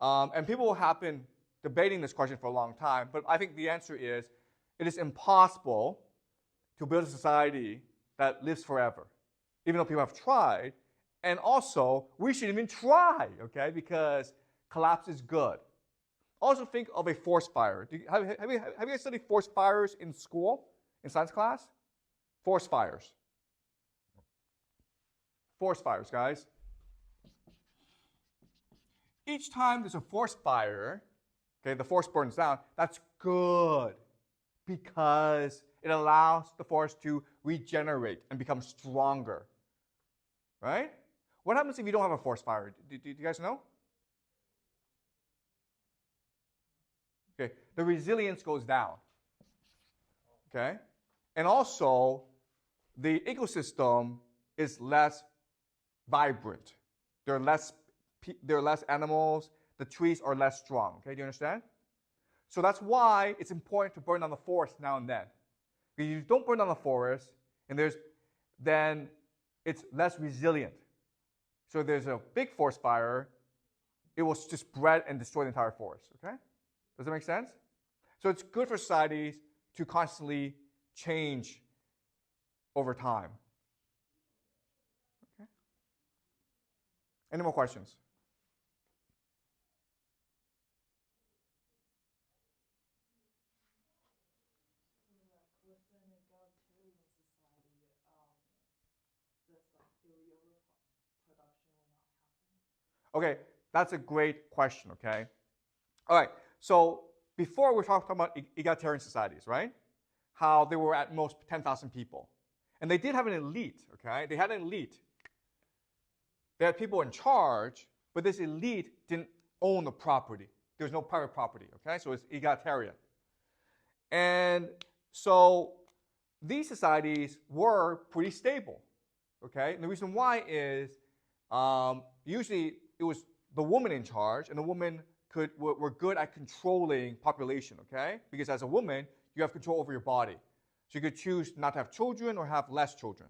And people have been debating this question for a long time, but I think the answer is, it is impossible to build a society that lives forever, even though people have tried. And also, we shouldn't even try, okay? Because collapse is good. Also think of a forest fire. Have you guys studied forest fires in school, in science class? Forest fires. Forest fires, guys. Each time there's a forest fire, okay, the forest burns down, that's good because it allows the forest to regenerate and become stronger, right? What happens if you don't have a forest fire? Do you guys know? Okay, the resilience goes down, okay? And also, the ecosystem is less vibrant. There are less animals. The trees are less strong. Okay, do you understand? So that's why it's important to burn down the forest now and then. Because if you don't burn down the forest, then it's less resilient. So if there's a big forest fire, it will just spread and destroy the entire forest. Okay? Does that make sense? So it's good for societies to constantly change over time. Okay? Any more questions? Within egalitarian society, this illegal production will not happen. Okay, that's a great question, okay? All right, so before we were talking about egalitarian societies, right? How they were at most 10,000 people. And they did have an elite, okay? They had an elite. They had people in charge, but this elite didn't own the property. There was no private property, okay? So it's egalitarian. And so these societies were pretty stable, okay? And the reason why is usually it was the woman in charge, and the women were good at controlling population, okay? Because as a woman, you have control over your body. So you could choose not to have children or have less children.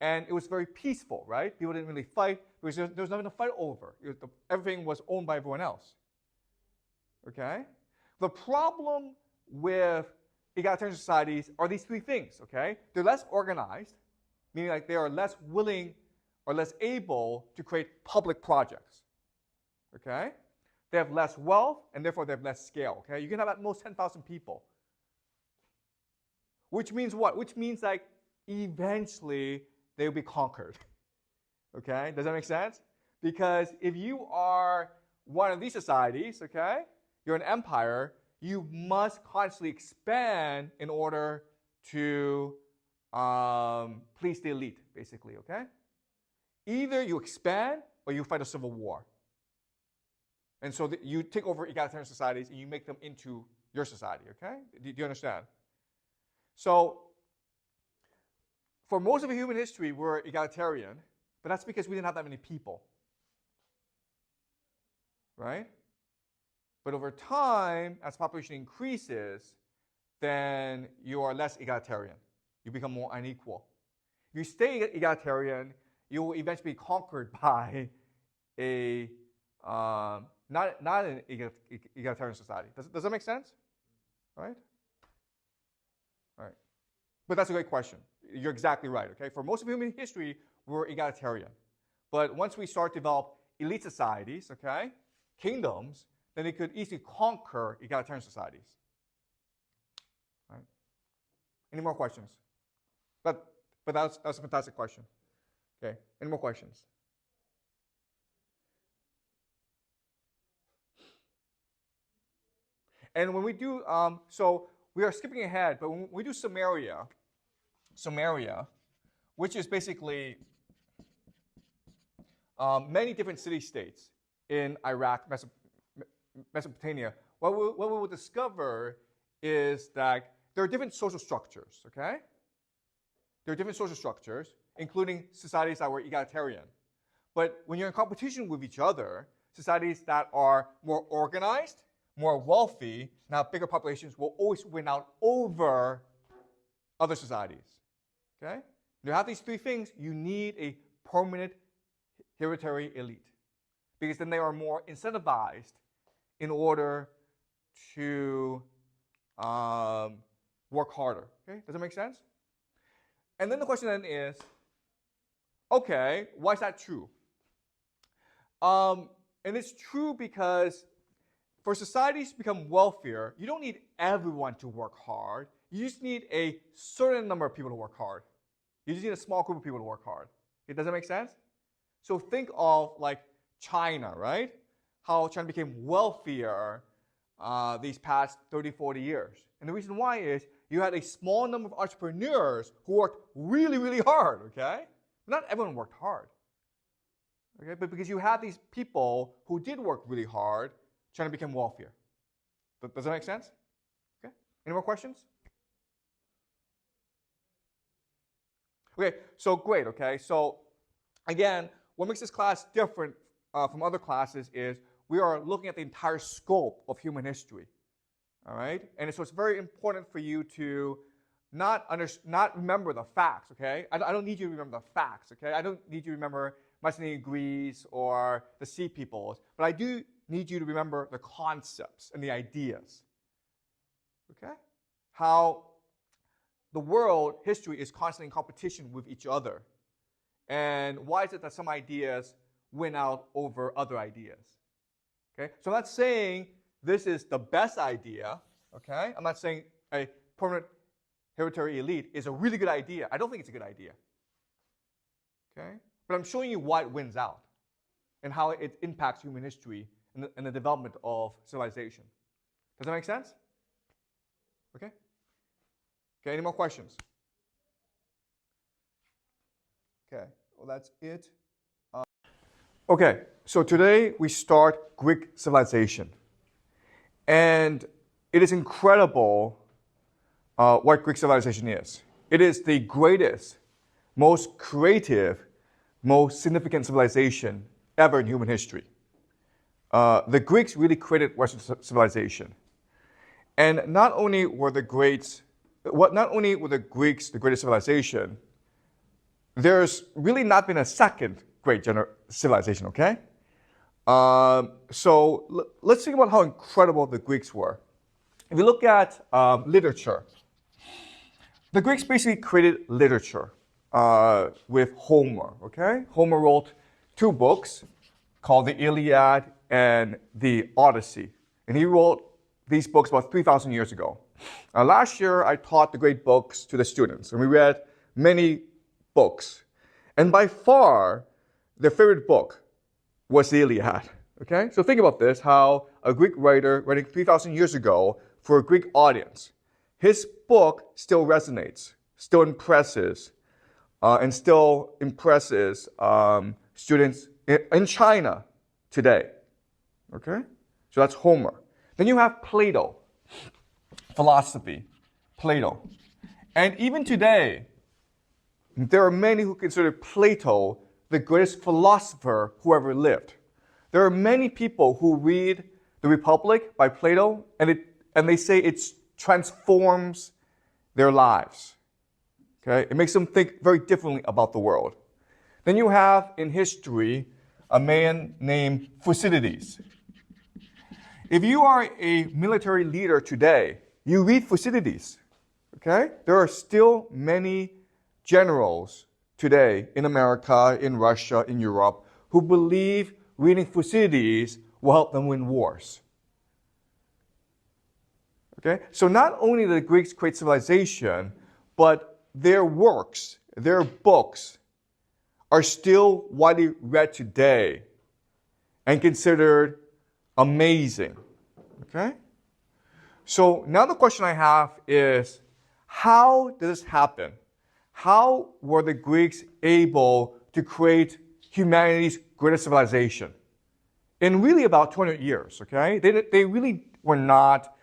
And it was very peaceful, right? People didn't really fight because there was nothing to fight over. Everything was owned by everyone else, okay? The problem with egalitarian societies are these three things, okay? They're less organized, meaning like they are less willing or less able to create public projects, okay? They have less wealth, and therefore they have less scale, okay? You can have at most 10,000 people. Which means what? Which means like eventually they will be conquered, okay? Does that make sense? Because if you are one of these societies, okay, you're an empire, you must constantly expand in order to please the elite, basically, okay? Either you expand or you fight a civil war. And so you take over egalitarian societies and you make them into your society, okay? Do you understand? So for most of human history, we're egalitarian, but that's because we didn't have that many people, right? But over time, as population increases, then you are less egalitarian. You become more unequal. If you stay egalitarian, you will eventually be conquered by a not an egalitarian society. Does that make sense? All right? All right. But that's a great question. You're exactly right, okay? For most of human history, we're egalitarian. But once we start to develop elite societies, okay, kingdoms, then they could easily conquer egalitarian societies. All right? Any more questions? But that's a fantastic question. Okay, any more questions? And when we do, so we are skipping ahead, but when we do Samaria, which is basically many different city-states in Iraq, Mesopotamia, what we will discover is that there are different social structures, okay? There are different social structures, including societies that were egalitarian. But when you're in competition with each other, societies that are more organized, more wealthy, and have bigger populations will always win out over other societies. Okay? To have these three things, you need a permanent hereditary elite. Because then they are more incentivized in order to work harder. Okay? Does that make sense? And then the question then is, okay, why is that true? And it's true because for societies to become wealthier, you don't need everyone to work hard. You just need a certain number of people to work hard. You just need a small group of people to work hard. Does that make sense? So think of like China, right? How China became wealthier these past 30, 40 years. And the reason why is you had a small number of entrepreneurs who worked really, really hard, okay? Not everyone worked hard, okay? But because you had these people who did work really hard, China became wealthier. Does that make sense? Okay. Any more questions? Okay, so great, okay? So again, what makes this class different from other classes is we are looking at the entire scope of human history. All right? And so it's very important for you to not remember the facts, okay? I don't need you to remember the facts, okay? I don't need you to remember Mycenaean Greece or the Sea Peoples, but I do need you to remember the concepts and the ideas, okay? How the world, history, is constantly in competition with each other. And why is it that some ideas win out over other ideas? Okay? So I'm not saying this is the best idea, okay? I'm not saying a permanent hereditary elite is a really good idea. I don't think it's a good idea, okay? But I'm showing you why it wins out and how it impacts human history and the development of civilization. Does that make sense? Okay? Okay, any more questions? Okay, well, that's it. Okay, so today we start Greek civilization. And it is incredible what Greek civilization is. It is the greatest, most creative, most significant civilization ever in human history. The Greeks really created Western civilization. And not only were the Greeks the greatest civilization, there's really not been a second great civilization, okay? So let's think about how incredible the Greeks were. If you look at literature, the Greeks basically created literature with Homer, okay? Homer wrote 2 books called the Iliad and the Odyssey. And he wrote these books about 3,000 years ago. Last year, I taught the great books to the students, and we read many books. And by far, their favorite book was the Iliad. Okay? So think about this, how a Greek writer writing 3,000 years ago for a Greek audience, his book still resonates, still impresses, and still impresses students in China today. Okay? So that's Homer. Then you have Plato, philosophy, Plato. And even today, there are many who consider Plato the greatest philosopher who ever lived. There are many people who read The Republic by Plato, and they say it transforms their lives. Okay? It makes them think very differently about the world. Then you have, in history, a man named Thucydides. If you are a military leader today, you read Thucydides. Okay? There are still many generals today in America, in Russia, in Europe, who believe reading Thucydides will help them win wars. Okay? So not only did the Greeks create civilization, but their works, their books, are still widely read today and considered amazing. Okay? So now the question I have is, how did this happen? How were the Greeks able to create humanity's greatest civilization in really about 200 years? Okay? They really were not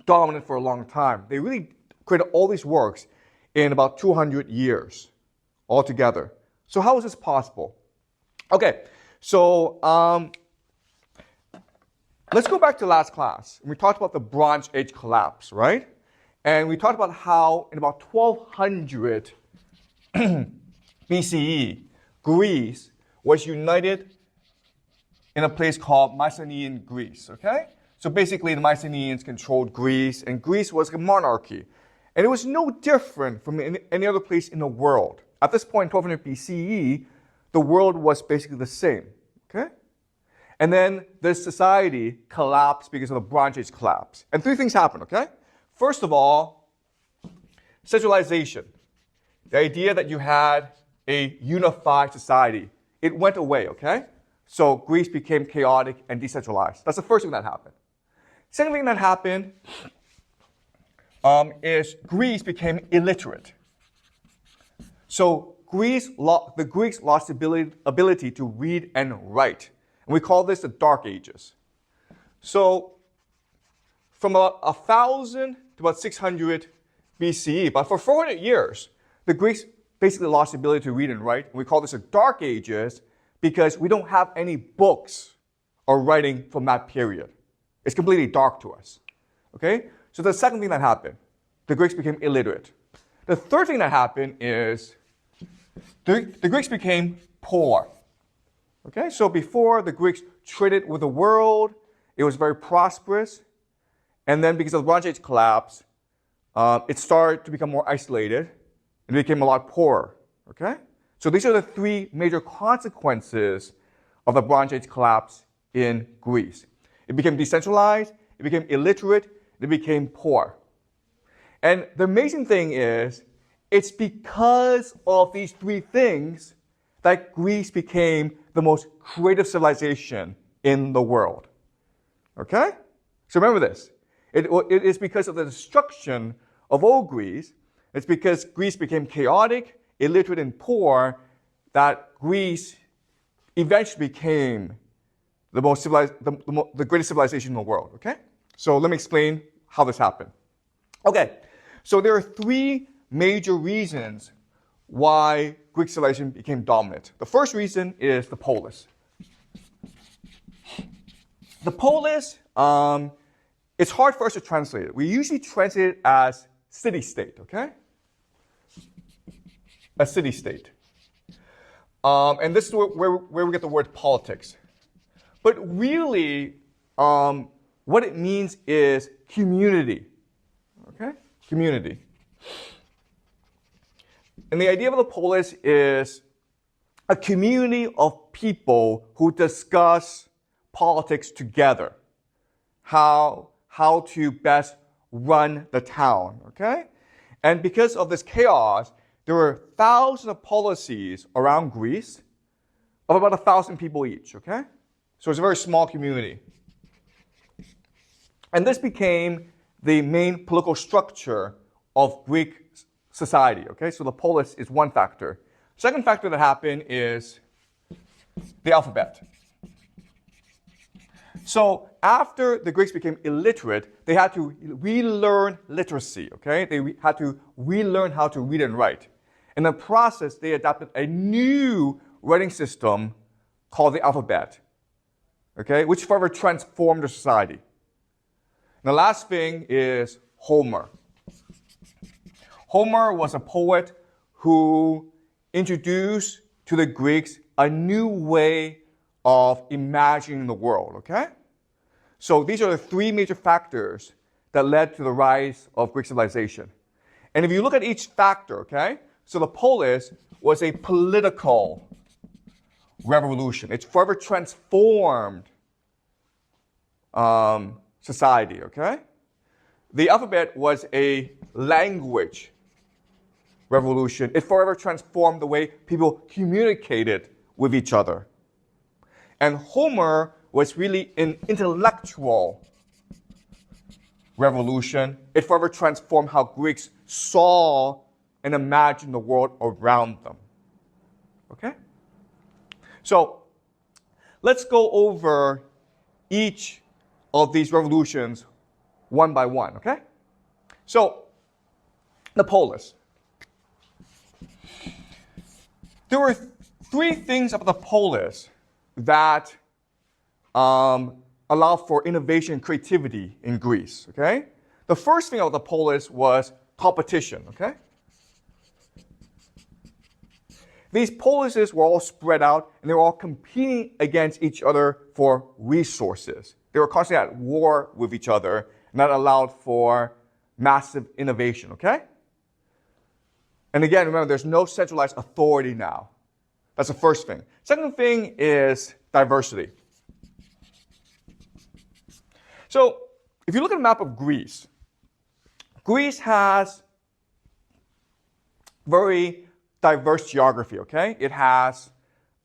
dominant for a long time. They really created all these works in about 200 years altogether. So how is this possible? Okay, so let's go back to last class. We talked about the Bronze Age collapse, right? And we talked about how in about 1200 BCE, Greece was united in a place called Mycenaean Greece, okay? So basically the Mycenaeans controlled Greece, and Greece was a monarchy. And it was no different from any other place in the world. At this point, 1200 BCE, the world was basically the same, okay? And then this society collapsed because of the Bronze Age collapse. And 3 things happened, okay? First of all, centralization. The idea that you had a unified society, it went away, okay? So Greece became chaotic and decentralized. That's the first thing that happened. Second thing that happened is Greece became illiterate. So the Greeks lost the ability to read and write. And we call this the Dark Ages. So from about 1000 to about 600 BCE, but for 400 years, the Greeks basically lost the ability to read and write. And we call this the Dark Ages because we don't have any books or writing from that period. It's completely dark to us. Okay? So the second thing that happened, the Greeks became illiterate. The third thing that happened is the Greeks became poor. Okay? So before the Greeks traded with the world, it was very prosperous. And then because of the Bronze Age collapse, it started to become more isolated and it became a lot poorer. Okay? So these are the three major consequences of the Bronze Age collapse in Greece. It became decentralized, it became illiterate, it became poor. And the amazing thing is, it's because of these three things that Greece became the most creative civilization in the world. Okay? So remember this. It is because of the destruction of old Greece, it's because Greece became chaotic, illiterate, and poor, that Greece eventually became the most civilized, the greatest civilization in the world. Okay? So let me explain how this happened. Okay, so there are three major reasons why Greek civilization became dominant. The first reason is the polis. The polis, it's hard for us to translate it. We usually translate it as city-state, okay? A city-state. And this is where we get the word politics. But really, what it means is community, okay? Community. And the idea of the polis is a community of people who discuss politics together, how to best run the town, okay? And because of this chaos, there were thousands of policies around Greece of about 1,000 people each, okay? So it's a very small community. And this became the main political structure of Greek society, okay? So the polis is one factor. Second factor that happened is the alphabet. So after the Greeks became illiterate, they had to relearn literacy, okay? They had to relearn how to read and write. In the process, they adopted a new writing system called the alphabet, okay? Which forever transformed their society. And the last thing is Homer. Homer was a poet who introduced to the Greeks a new way of imagining the world, okay? So these are the three major factors that led to the rise of Greek civilization. And if you look at each factor, okay? So the polis was a political revolution. It's forever transformed society, okay? The alphabet was a language revolution. It forever transformed the way people communicated with each other. And Homer was really an intellectual revolution. It forever transformed how Greeks saw and imagined the world around them. Okay? So let's go over each of these revolutions one by one, okay? So, the polis. There were three things about the polis that allowed for innovation and creativity in Greece, okay? The first thing about the polis was competition, okay? These polises were all spread out, and they were all competing against each other for resources. They were constantly at war with each other, and that allowed for massive innovation, okay? And again, remember, there's no centralized authority now. That's the first thing. Second thing is diversity. So, if you look at a map of Greece, Greece has very diverse geography, okay? It has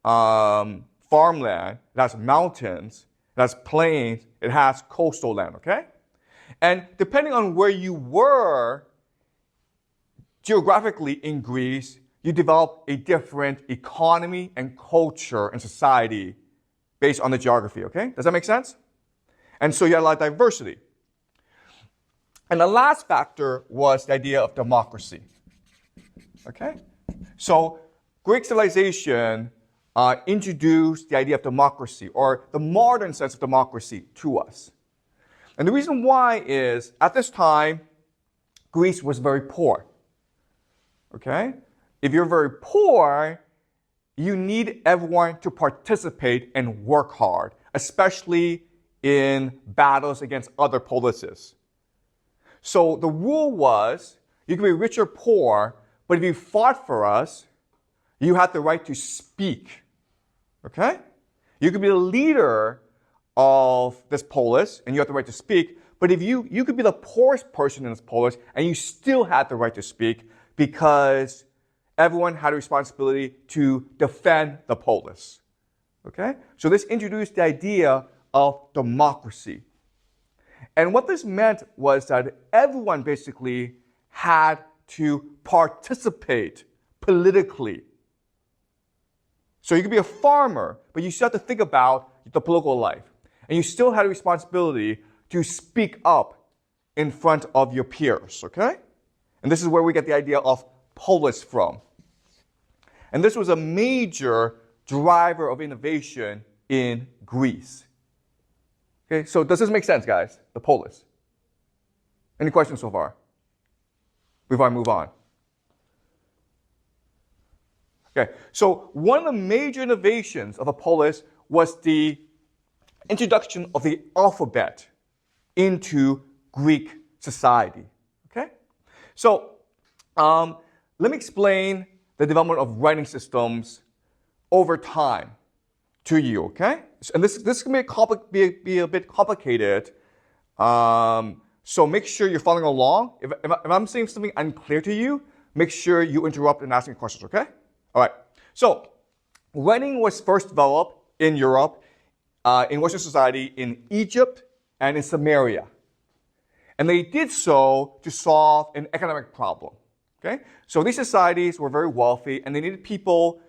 farmland, it has mountains, it has plains, it has coastal land, okay? And depending on where you were geographically in Greece, you develop a different economy and culture and society based on the geography, okay? Does that make sense? And so you had a lot of diversity. And the last factor was the idea of democracy, okay? So Greek civilization introduced the idea of democracy, or the modern sense of democracy, to us. And the reason why is, at this time, Greece was very poor. Okay? If you're very poor, you need everyone to participate and work hard, especially in battles against other polises. So the rule was, you can be rich or poor, but if you fought for us, you had the right to speak. Okay? You could be the leader of this polis, and you have the right to speak, but if you could be the poorest person in this polis, and you still had the right to speak, because everyone had a responsibility to defend the polis. Okay? So this introduced the idea of democracy. And what this meant was that everyone basically had to participate politically. So you could be a farmer, but you still have to think about the political life. And you still had a responsibility to speak up in front of your peers, okay? And this is where we get the idea of polis from. And this was a major driver of innovation in Greece. Okay, so does this make sense, guys? The polis. Any questions so far? Before I move on. Okay, so one of the major innovations of a polis was the introduction of the alphabet into Greek society. Okay, so let me explain the development of writing systems over time to you. Okay, and this can be a bit complicated. So make sure you're following along. If I'm saying something unclear to you, make sure you interrupt and ask me questions. Okay. All right, so writing was first developed in Europe, in Western society, in Egypt and in Samaria. And they did so to solve an economic problem. Okay? So these societies were very wealthy, and they needed people,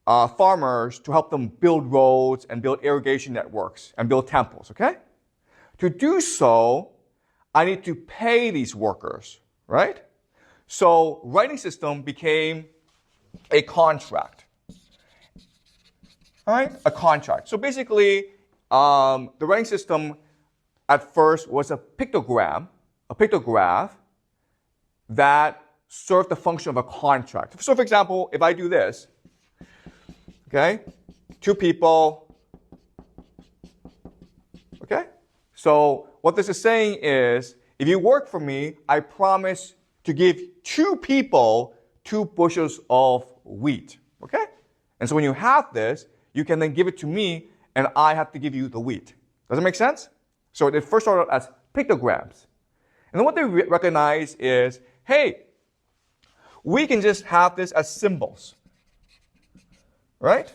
farmers, to help them build roads and build irrigation networks and build temples. Okay? To do so, I need to pay these workers, right? So writing system became a contract. All right, a contract. So basically, the writing system at first was a pictograph that served the function of a contract. So for example, if I do this, okay, two people, okay? So what this is saying is, if you work for me, I promise to give two people 2 bushels of wheat, okay? And so when you have this, you can then give it to me, and I have to give you the wheat. Does it make sense? So it first started as pictograms. And then what they recognize is, hey, we can just have this as symbols, right?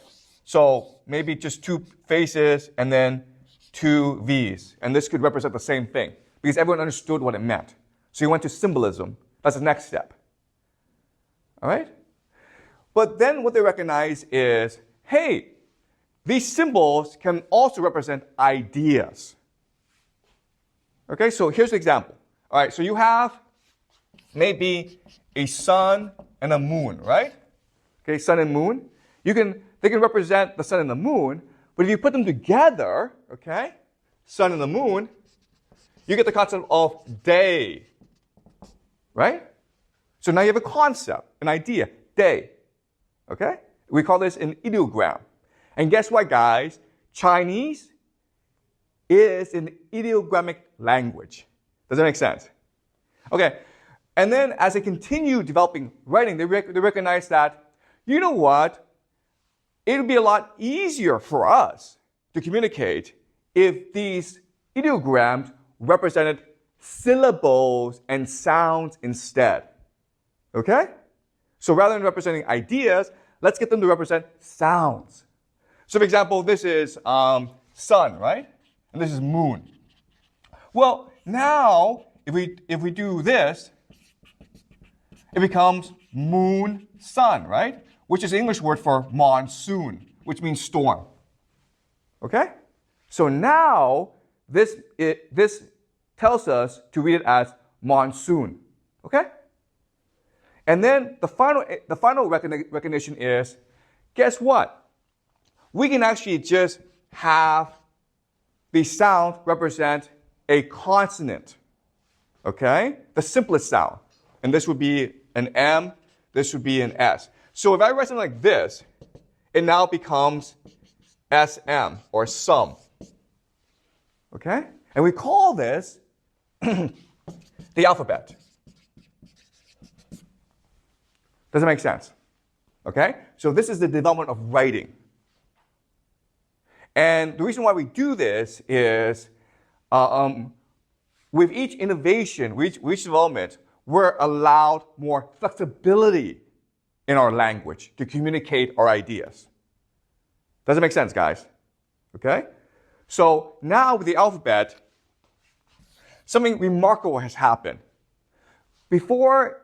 So maybe just 2 faces and then 2 V's. And this could represent the same thing, because everyone understood what it meant. So you went to symbolism. That's the next step. All right? But then what they recognize is, hey, these symbols can also represent ideas. Okay, so here's the example. All right, so you have maybe a sun and a moon, right? Okay, sun and moon. They can represent the sun and the moon, but if you put them together, okay, sun and the moon, you get the concept of day, right? So now you have a concept, an idea, day. Okay? We call this an ideogram. And guess what, guys? Chinese is an ideogrammic language. Does that make sense? Okay. And then as they continue developing writing, they recognize that, you know what? It would be a lot easier for us to communicate if these ideograms represented syllables and sounds instead. Okay? So rather than representing ideas, let's get them to represent sounds. So for example, this is sun, right? And this is moon. Well, now, if we do this, it becomes moon, sun, right? Which is the English word for monsoon, which means storm. Okay? So now, this tells us to read it as monsoon. Okay? And then the final recognition is, guess what? We can actually just have the sound represent a consonant, okay? The simplest sound. And this would be an M, this would be an S. So if I write something like this, it now becomes SM, or sum. Okay? And we call this the alphabet. Does that make sense? Okay? So this is the development of writing. And the reason why we do this is with each innovation, with each development, we're allowed more flexibility in our language to communicate our ideas. Does it make sense, guys? Okay? So now with the alphabet, something remarkable has happened. Before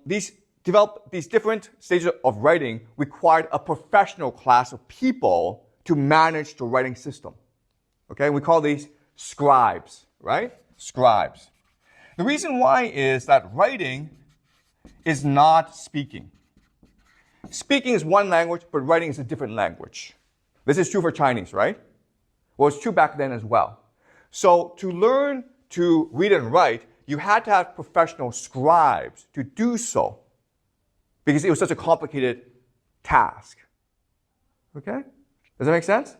these different stages of writing required a professional class of people to manage the writing system. Okay? We call these scribes, right? Scribes. The reason why is that writing is not speaking. Speaking is one language, but writing is a different language. This is true for Chinese, right? Well, it's true back then as well. So to learn to read and write, you had to have professional scribes to do so because it was such a complicated task. Okay? Does that make sense?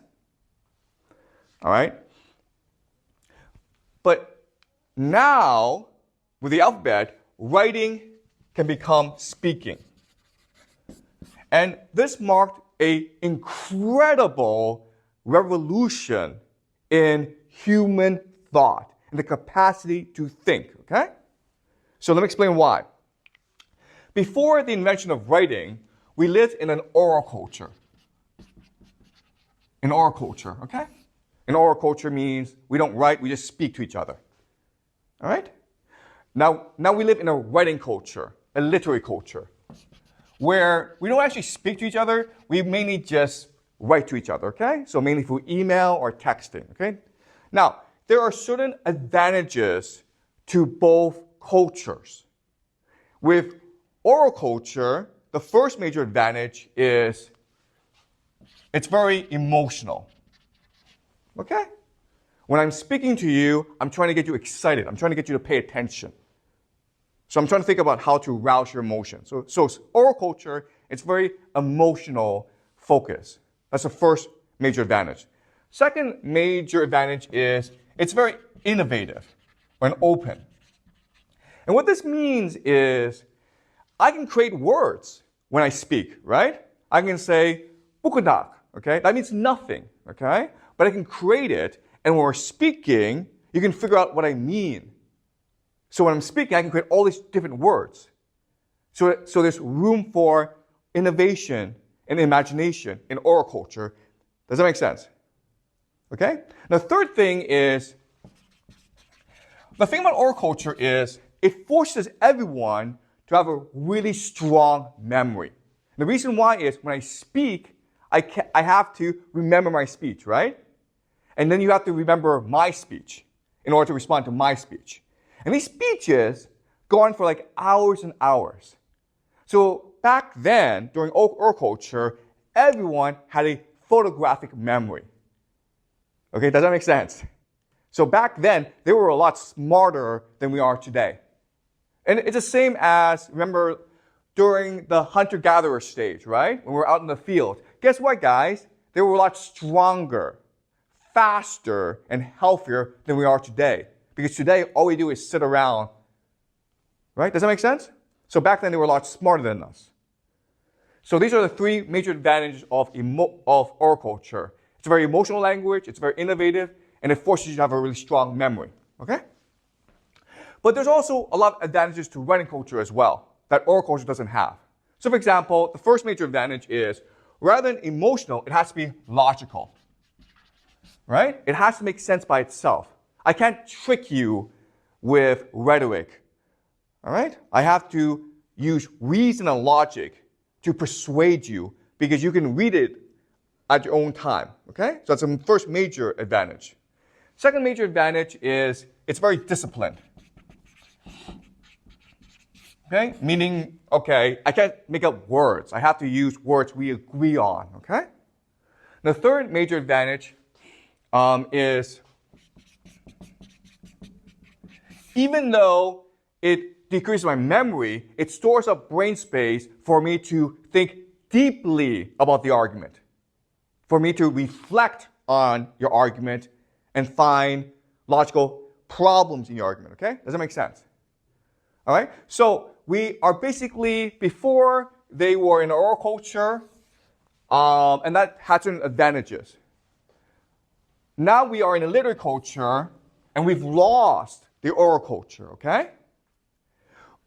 All right? But now, with the alphabet, writing can become speaking. And this marked an incredible revolution in human thought and the capacity to think, okay? So let me explain why. Before the invention of writing, we lived in an oral culture. An oral culture, okay? An oral culture means we don't write, we just speak to each other. All right? Now we live in a writing culture, a literary culture, where we don't actually speak to each other, we mainly just write to each other, okay? So mainly through email or texting, okay? Now, there are certain advantages to both cultures. With oral culture, the first major advantage is it's very emotional, okay? When I'm speaking to you, I'm trying to get you excited. I'm trying to get you to pay attention. So I'm trying to think about how to rouse your emotions. So oral culture, it's very emotional focus. That's the first major advantage. Second major advantage is it's very innovative and open. And what this means is I can create words when I speak, right? I can say bukudak, okay? That means nothing, okay? But I can create it, and when we're speaking, you can figure out what I mean. So when I'm speaking, I can create all these different words. So there's room for innovation and imagination in oral culture. Does that make sense? Okay? Now, the third thing is, the thing about oral culture is it forces everyone to have a really strong memory. And the reason why is when I speak, I have to remember my speech, right? And then you have to remember my speech in order to respond to my speech. And these speeches go on for like hours and hours. So back then, during oral culture, everyone had a photographic memory. Okay, does that make sense? So back then, they were a lot smarter than we are today. And it's the same as, remember, during the hunter-gatherer stage, right? When we're out in the field. Guess what, guys? They were a lot stronger, faster, and healthier than we are today. Because today, all we do is sit around. Right? Does that make sense? So back then, they were a lot smarter than us. So these are the three major advantages of oral culture. It's a very emotional language, it's very innovative, and it forces you to have a really strong memory. Okay? But there's also a lot of advantages to writing culture as well that oral culture doesn't have. So for example, the first major advantage is rather than emotional, it has to be logical. Right? It has to make sense by itself. I can't trick you with rhetoric. All right? I have to use reason and logic to persuade you because you can read it at your own time. Okay? So that's the first major advantage. Second major advantage is it's very disciplined. Okay? Meaning, okay, I can't make up words. I have to use words we agree on. Okay? The third major advantage is even though it decreases my memory, it stores up brain space for me to think deeply about the argument, for me to reflect on your argument and find logical problems in your argument, okay? Does that make sense? All right? So we are basically, before they were in oral culture, and that had certain advantages. Now we are in a literary culture, and we've lost the oral culture, okay?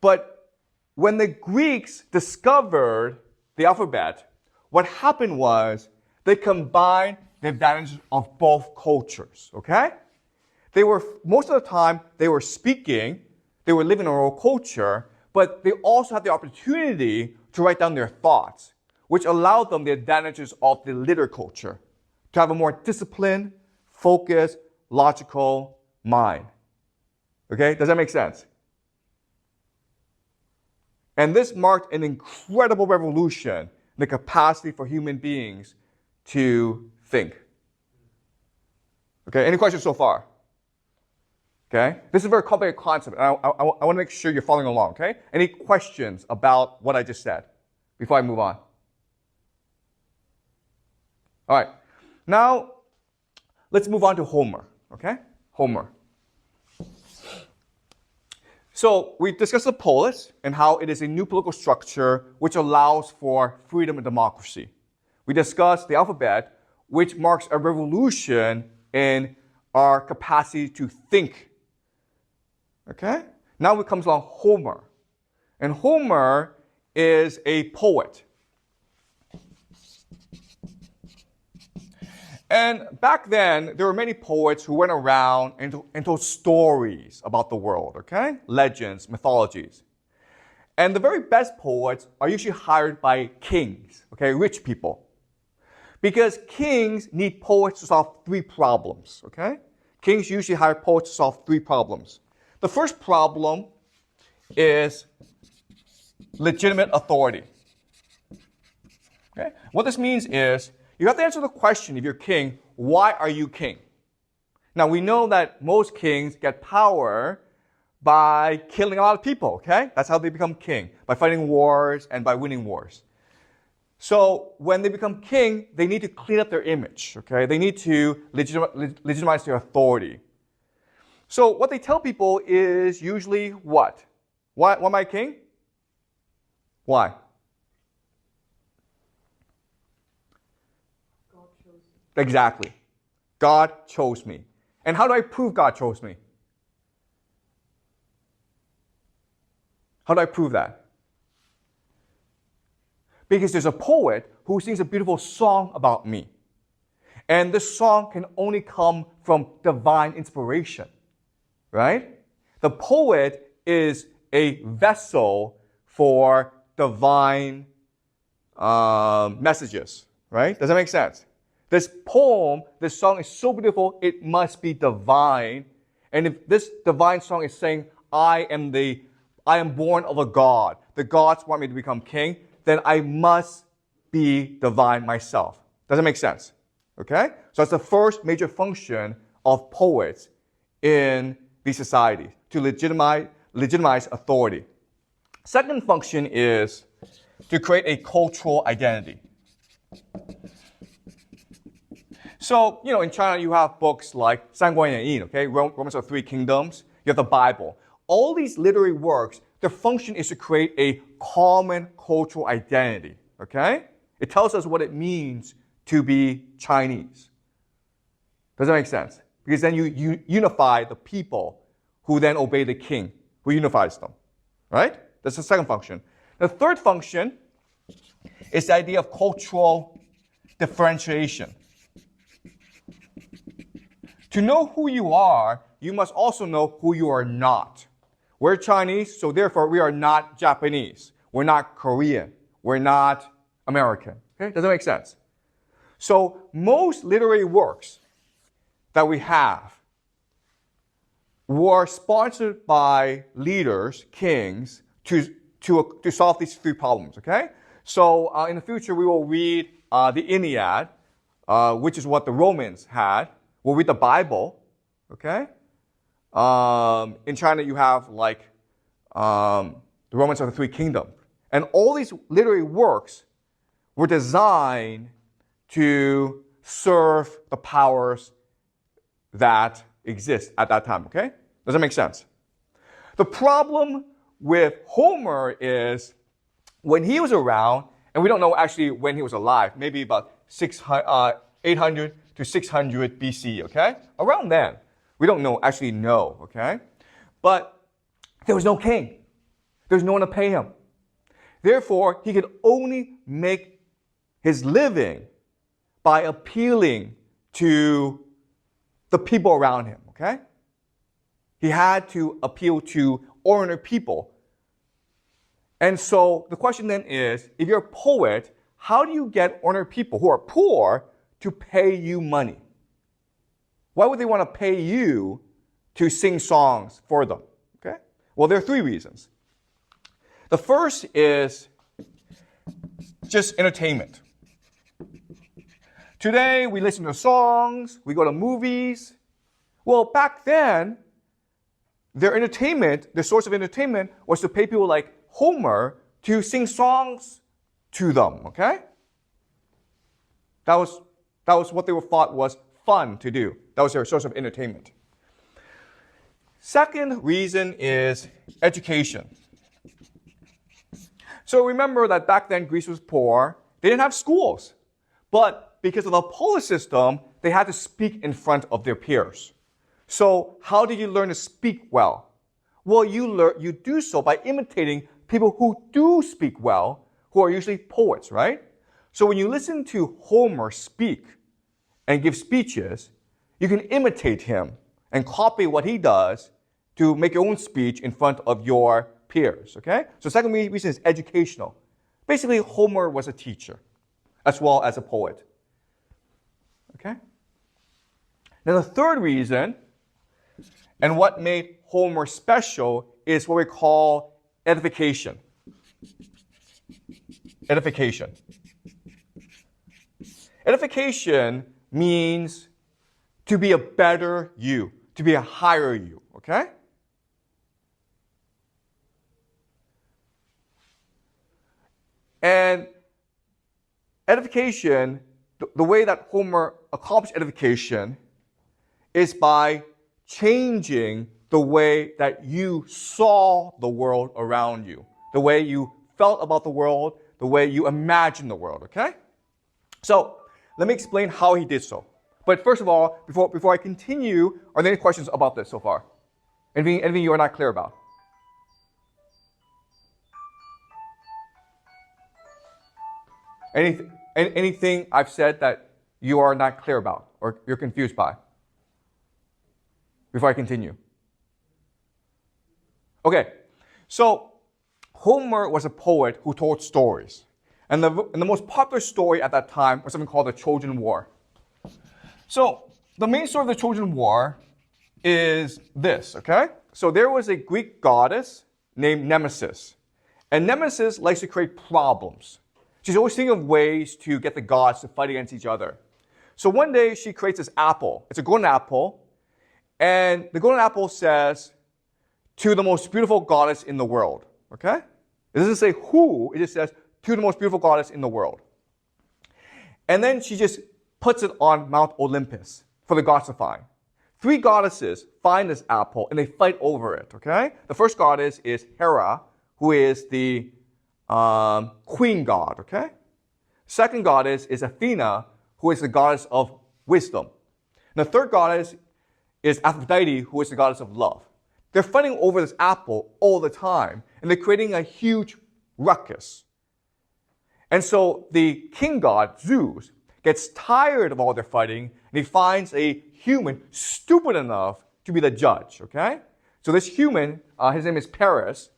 But when the Greeks discovered the alphabet, what happened was they combined the advantages of both cultures, okay? They were, most of the time, they were speaking, they were living in oral culture, but they also had the opportunity to write down their thoughts, which allowed them the advantages of the literary culture, to have a more disciplined, focused, logical mind. Okay, does that make sense? And this marked an incredible revolution in the capacity for human beings to think. Okay, any questions so far? Okay, this is a very complicated concept, and I want to make sure you're following along, okay? Any questions about what I just said before I move on? All right, now let's move on to Homer, okay? Homer. So we discussed the polis and how it is a new political structure which allows for freedom and democracy. We discussed the alphabet, which marks a revolution in our capacity to think. Okay? Now it comes along Homer. And Homer is a poet. And back then, there were many poets who went around and told stories about the world, okay? Legends, mythologies. And the very best poets are usually hired by kings, okay? Rich people. Because kings need poets to solve three problems, okay? Kings usually hire poets to solve three problems. The first problem is legitimate authority. Okay? What this means is, you have to answer the question, if you're king, why are you king? Now, we know that most kings get power by killing a lot of people, okay? That's how they become king, by fighting wars and by winning wars. So when they become king, they need to clean up their image, okay? They need to legitimize their authority. So what they tell people is usually what? Why am I king? Why? Exactly. God chose me. And how do I prove God chose me? How do I prove that? Because there's a poet who sings a beautiful song about me. And this song can only come from divine inspiration, right? The poet is a vessel for divine messages, right? Does that make sense? This poem, this song is so beautiful, it must be divine. And if this divine song is saying, I am born of a god, the gods want me to become king, then I must be divine myself. Does that make sense? Okay? So that's the first major function of poets in these societies, to legitimize authority. Second function is to create a cultural identity. So, in China, you have books like 三国演义, okay? Romans of Three Kingdoms. You have the Bible. All these literary works, their function is to create a common cultural identity, okay? It tells us what it means to be Chinese. Does that make sense? Because then you unify the people who then obey the king, who unifies them, right? That's the second function. The third function is the idea of cultural differentiation. To know who you are, you must also know who you are not. We're Chinese, so therefore we are not Japanese. We're not Korean. We're not American. Okay? Does that make sense? So most literary works that we have were sponsored by leaders, kings, to solve these three problems. Okay? So in the future, we will read the Iliad, which is what the Romans had. We'll read the Bible, okay? In China, you have like the Romance of the Three Kingdoms. And all these literary works were designed to serve the powers that exist at that time, okay? Does that make sense? The problem with Homer is when he was around, and we don't know actually when he was alive, maybe about 800 to 600 BC, okay? Around then. We don't actually know, okay? But there was no king. There was no one to pay him. Therefore, he could only make his living by appealing to the people around him, okay? He had to appeal to ordinary people. And so the question then is, if you're a poet, how do you get ordinary people who are poor to pay you money? Why would they want to pay you to sing songs for them? Okay? Well, there are three reasons. The first is just entertainment. Today, we listen to songs, we go to movies. Well, back then, their source of entertainment was to pay people like Homer to sing songs to them, okay? That was what they thought was fun to do. That was their source of entertainment. Second reason is education. So remember that back then Greece was poor. They didn't have schools. But because of the polis system, they had to speak in front of their peers. So how did you learn to speak well? Well, you do so by imitating people who do speak well, who are usually poets, right? So when you listen to Homer speak and give speeches, you can imitate him and copy what he does to make your own speech in front of your peers, okay? So second reason is educational. Basically, Homer was a teacher as well as a poet, okay? Now the third reason, and what made Homer special, is what we call edification. Edification. Edification means to be a better you, to be a higher you, okay? And edification, the way that Homer accomplished edification is by changing the way that you saw the world around you, the way you felt about the world, the way you imagined the world, okay? So, let me explain how he did so. But first of all, before I continue, are there any questions about this so far? Anything you are not clear about? Anything I've said that you are not clear about or you're confused by? Before I continue. Okay, so Homer was a poet who told stories. And the most popular story at that time was something called the Trojan War. So the main story of the Trojan War is this, okay? So there was a Greek goddess named Nemesis. And Nemesis likes to create problems. She's always thinking of ways to get the gods to fight against each other. So one day she creates this apple. It's a golden apple. And the golden apple says, to the most beautiful goddess in the world, okay? It doesn't say who, it just says, to the most beautiful goddess in the world. And then she just puts it on Mount Olympus for the gods to find. 3 goddesses find this apple and they fight over it, okay? The first goddess is Hera, who is the queen god, okay? Second goddess is Athena, who is the goddess of wisdom. And the third goddess is Aphrodite, who is the goddess of love. They're fighting over this apple all the time, and they're creating a huge ruckus. And so the king god, Zeus, gets tired of all their fighting, and he finds a human stupid enough to be the judge, okay? So this human, his name is Paris.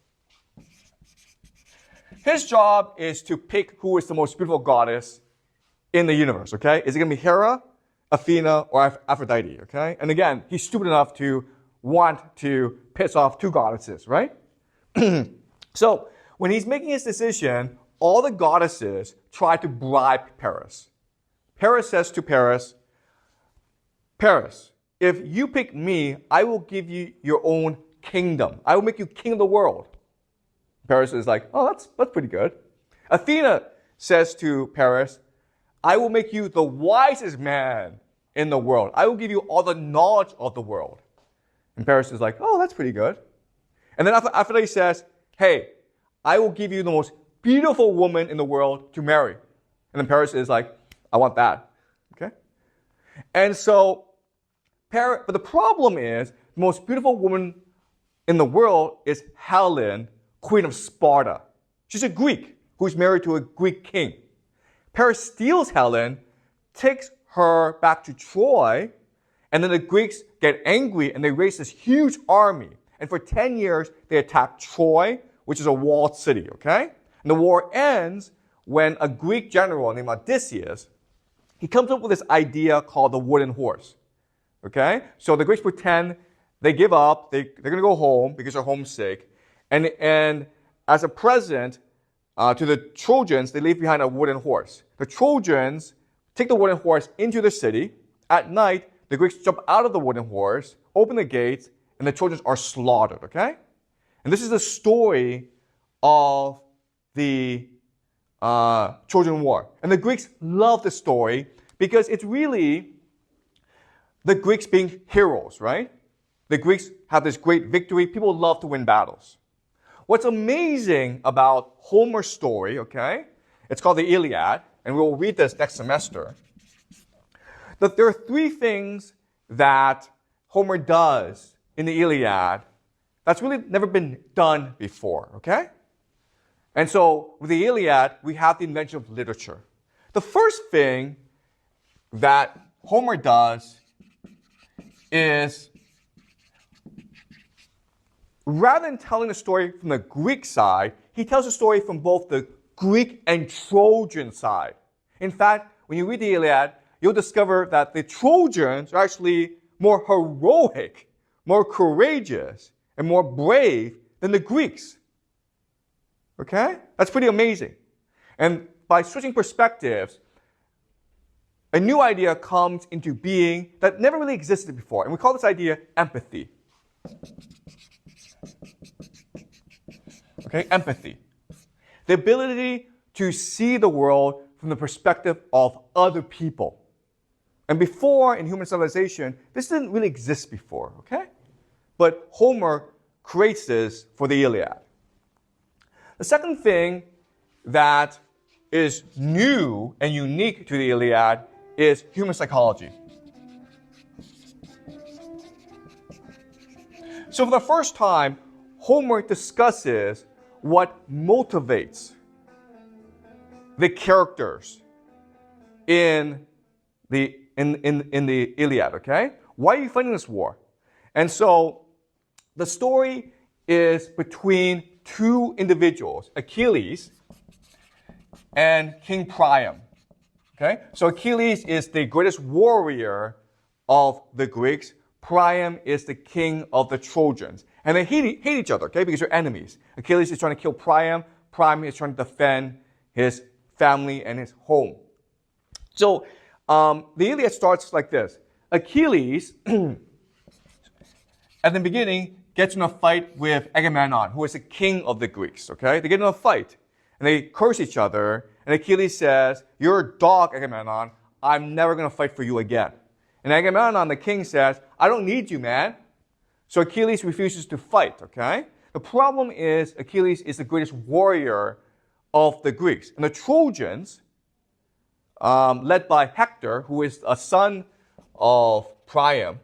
His job is to pick who is the most beautiful goddess in the universe, okay? Is it going to be Hera, Athena, or Aphrodite, okay? And again, he's stupid enough to want to piss off 2 goddesses, right? So when he's making his decision, all the goddesses try to bribe Paris. Paris says to Paris, if you pick me, I will give you your own kingdom. I will make you king of the world. Paris is like, oh, that's pretty good. Athena says to Paris, I will make you the wisest man in the world. I will give you all the knowledge of the world. And Paris is like, oh, that's pretty good. And then after that he says, hey, I will give you the most beautiful woman in the world to marry. And then Paris is like, I want that. Okay? And so, but the problem is, the most beautiful woman in the world is Helen, queen of Sparta. She's a Greek who's married to a Greek king. Paris steals Helen, takes her back to Troy, and then the Greeks get angry and they raise this huge army. And for 10 years, they attack Troy, which is a walled city, okay? And the war ends when a Greek general named Odysseus, he comes up with this idea called the wooden horse, okay? So the Greeks pretend they give up, they're going to go home because they're homesick. And as a present to the Trojans, they leave behind a wooden horse. The Trojans take the wooden horse into the city. At night, the Greeks jump out of the wooden horse, open the gates, and the Trojans are slaughtered, okay? And this is the story of the Trojan War. And the Greeks love this story because it's really the Greeks being heroes, right? The Greeks have this great victory. People love to win battles. What's amazing about Homer's story, okay? It's called the Iliad, and we'll read this next semester. That there are three things that Homer does in the Iliad that's really never been done before, okay? And so with the Iliad, we have the invention of literature. The first thing that Homer does is, rather than telling the story from the Greek side, he tells the story from both the Greek and Trojan side. In fact, when you read the Iliad, you'll discover that the Trojans are actually more heroic, more courageous, and more brave than the Greeks. Okay? That's pretty amazing. And by switching perspectives, a new idea comes into being that never really existed before. And we call this idea empathy. Okay, empathy. The ability to see the world from the perspective of other people. And before, in human civilization, this didn't really exist before, okay? But Homer creates this for the Iliad. The second thing that is new and unique to the Iliad is human psychology. So for the first time, Homer discusses what motivates the characters in the Iliad, okay? Why are you fighting this war? And so the story is between two individuals, Achilles and King Priam. Okay? So Achilles is the greatest warrior of the Greeks. Priam is the king of the Trojans. And they hate each other, okay, because they're enemies. Achilles is trying to kill Priam. Priam is trying to defend his family and his home. So the Iliad starts like this. Achilles, at the beginning, gets in a fight with Agamemnon, who is the king of the Greeks, okay? They get in a fight, and they curse each other, and Achilles says, you're a dog, Agamemnon. I'm never going to fight for you again. And Agamemnon, the king, says, I don't need you, man. So Achilles refuses to fight, okay? The problem is Achilles is the greatest warrior of the Greeks. And the Trojans, led by Hector, who is a son of Priam,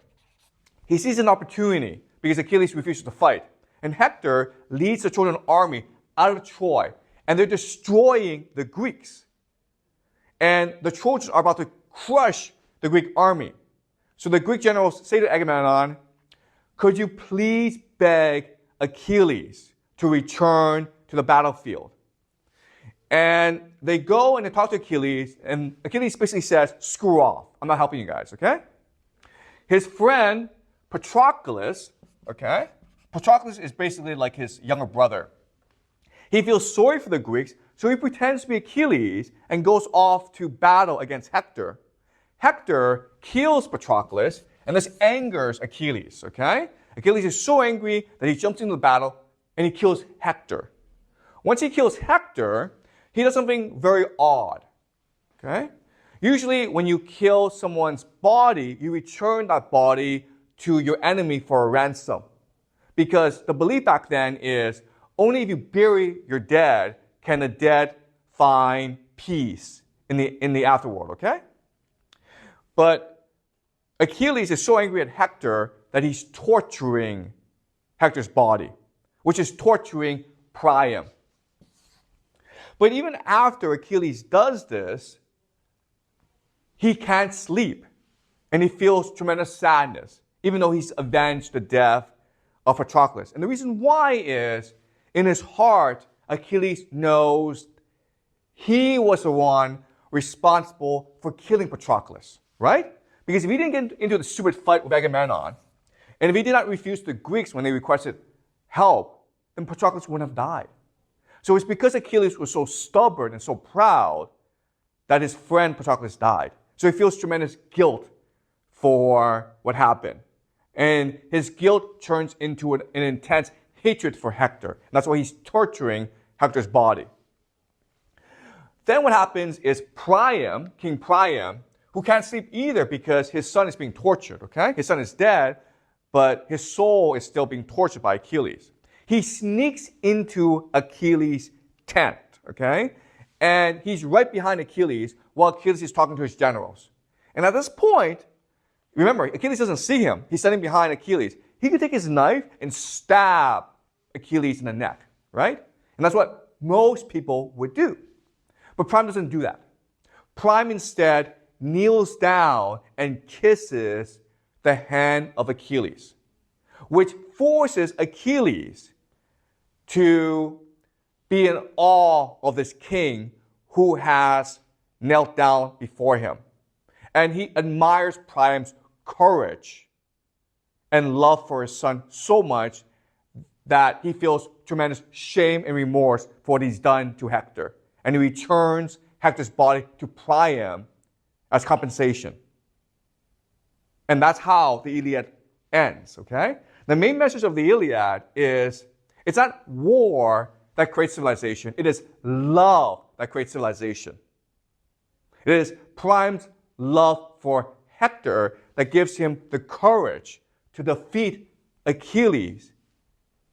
he sees an opportunity because Achilles refuses to fight. And Hector leads the Trojan army out of Troy, and they're destroying the Greeks. And the Trojans are about to crush the Greek army. So the Greek generals say to Agamemnon, could you please beg Achilles to return to the battlefield? And they go and they talk to Achilles, and Achilles basically says, screw off. I'm not helping you guys, okay? His friend, Patroclus, okay? Patroclus is basically like his younger brother. He feels sorry for the Greeks, so he pretends to be Achilles and goes off to battle against Hector. Hector kills Patroclus, And this angers Achilles, okay? Achilles is so angry that he jumps into the battle and he kills Hector. Once he kills Hector, he does something very odd, okay? Usually when you kill someone's body, you return that body to your enemy for a ransom. Because the belief back then is only if you bury your dead can the dead find peace in the afterworld, okay? But Achilles is so angry at Hector that he's torturing Hector's body, which is torturing Priam. But even after Achilles does this, he can't sleep, and he feels tremendous sadness, even though he's avenged the death of Patroclus. And the reason why is, in his heart, Achilles knows he was the one responsible for killing Patroclus, right? Because if he didn't get into the stupid fight with Agamemnon, and if he did not refuse the Greeks when they requested help, then Patroclus wouldn't have died. So it's because Achilles was so stubborn and so proud that his friend Patroclus died. So he feels tremendous guilt for what happened. And his guilt turns into an intense hatred for Hector. And that's why he's torturing Hector's body. Then what happens is Priam, King Priam, who can't sleep either because his son is being tortured, okay? His son is dead, but his soul is still being tortured by Achilles. He sneaks into Achilles' tent, okay? And he's right behind Achilles while Achilles is talking to his generals. And at this point, remember, Achilles doesn't see him. He's standing behind Achilles. He could take his knife and stab Achilles in the neck, right? And that's what most people would do. But Priam doesn't do that. Priam instead kneels down and kisses the hand of Achilles, which forces Achilles to be in awe of this king who has knelt down before him. And he admires Priam's courage and love for his son so much that he feels tremendous shame and remorse for what he's done to Hector. And he returns Hector's body to Priam as compensation. And that's how the Iliad ends, okay? The main message of the Iliad is it's not war that creates civilization. It is love that creates civilization. It is Priam's love for Hector that gives him the courage to defeat Achilles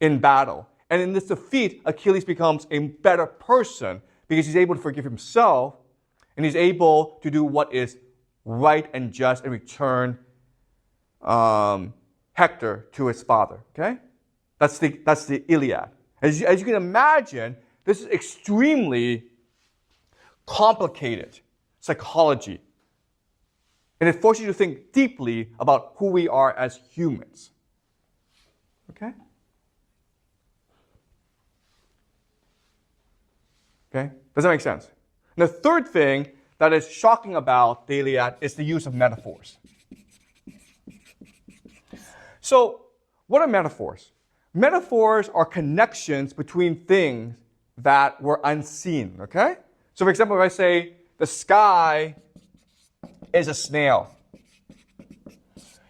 in battle. And in this defeat, Achilles becomes a better person because he's able to forgive himself and he's able to do what is right and just and return Hector to his father. Okay? That's the Iliad. As you can imagine, this is extremely complicated psychology. And it forces you to think deeply about who we are as humans. Okay? Okay? Does that make sense? And the third thing that is shocking about the Iliad is the use of metaphors. So, what are metaphors? Metaphors are connections between things that were unseen, okay? So, for example, if I say, the sky is a snail,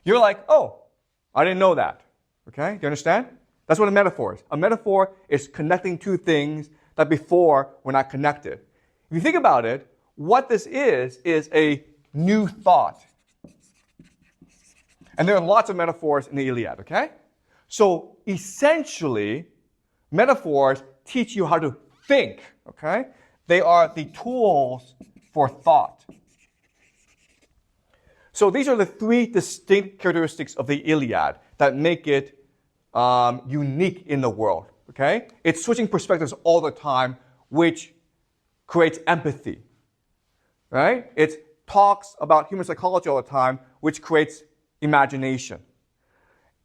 you're like, oh, I didn't know that, okay? Do you understand? That's what a metaphor is. A metaphor is connecting two things that before were not connected. If you think about it, what this is a new thought. And there are lots of metaphors in the Iliad, okay? So essentially, metaphors teach you how to think, okay? They are the tools for thought. So these are the three distinct characteristics of the Iliad that make it unique in the world, okay? It's switching perspectives all the time, which creates empathy, right? It talks about human psychology all the time, which creates imagination.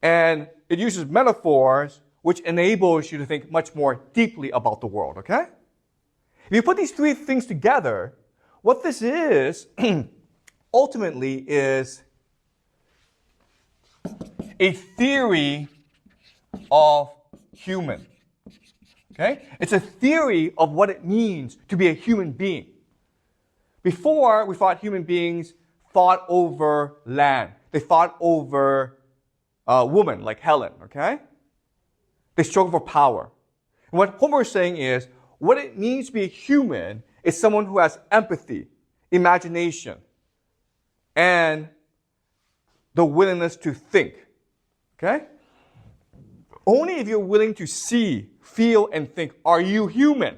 And it uses metaphors, which enables you to think much more deeply about the world, okay? If you put these three things together, what this is, ultimately, is a theory of human, okay? It's a theory of what it means to be a human being. Before, we thought human beings fought over land. They fought over women like Helen, okay? They struggled for power. And what Homer is saying is, what it means to be a human is someone who has empathy, imagination, and the willingness to think, okay? Only if you're willing to see, feel, and think are you human.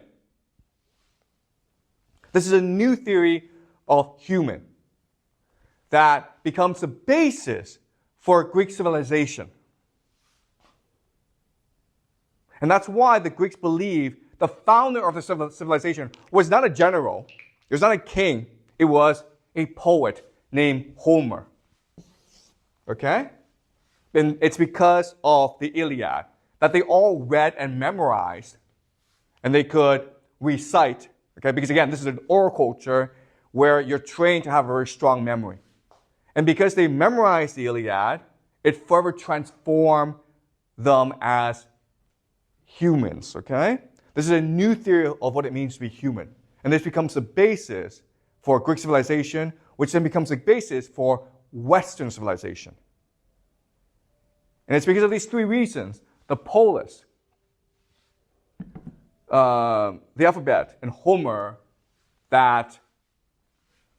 This is a new theory of human that becomes the basis for Greek civilization. And that's why the Greeks believed the founder of the civilization was not a general, it was not a king, it was a poet named Homer. Okay? And it's because of the Iliad that they all read and memorized and they could recite. Okay? Because again, this is an oral culture where you're trained to have a very strong memory. And because they memorized the Iliad, it further transformed them as humans. Okay? This is a new theory of what it means to be human. And this becomes the basis for Greek civilization, which then becomes the basis for Western civilization. And it's because of these three reasons, the polis, the alphabet, and Homer, that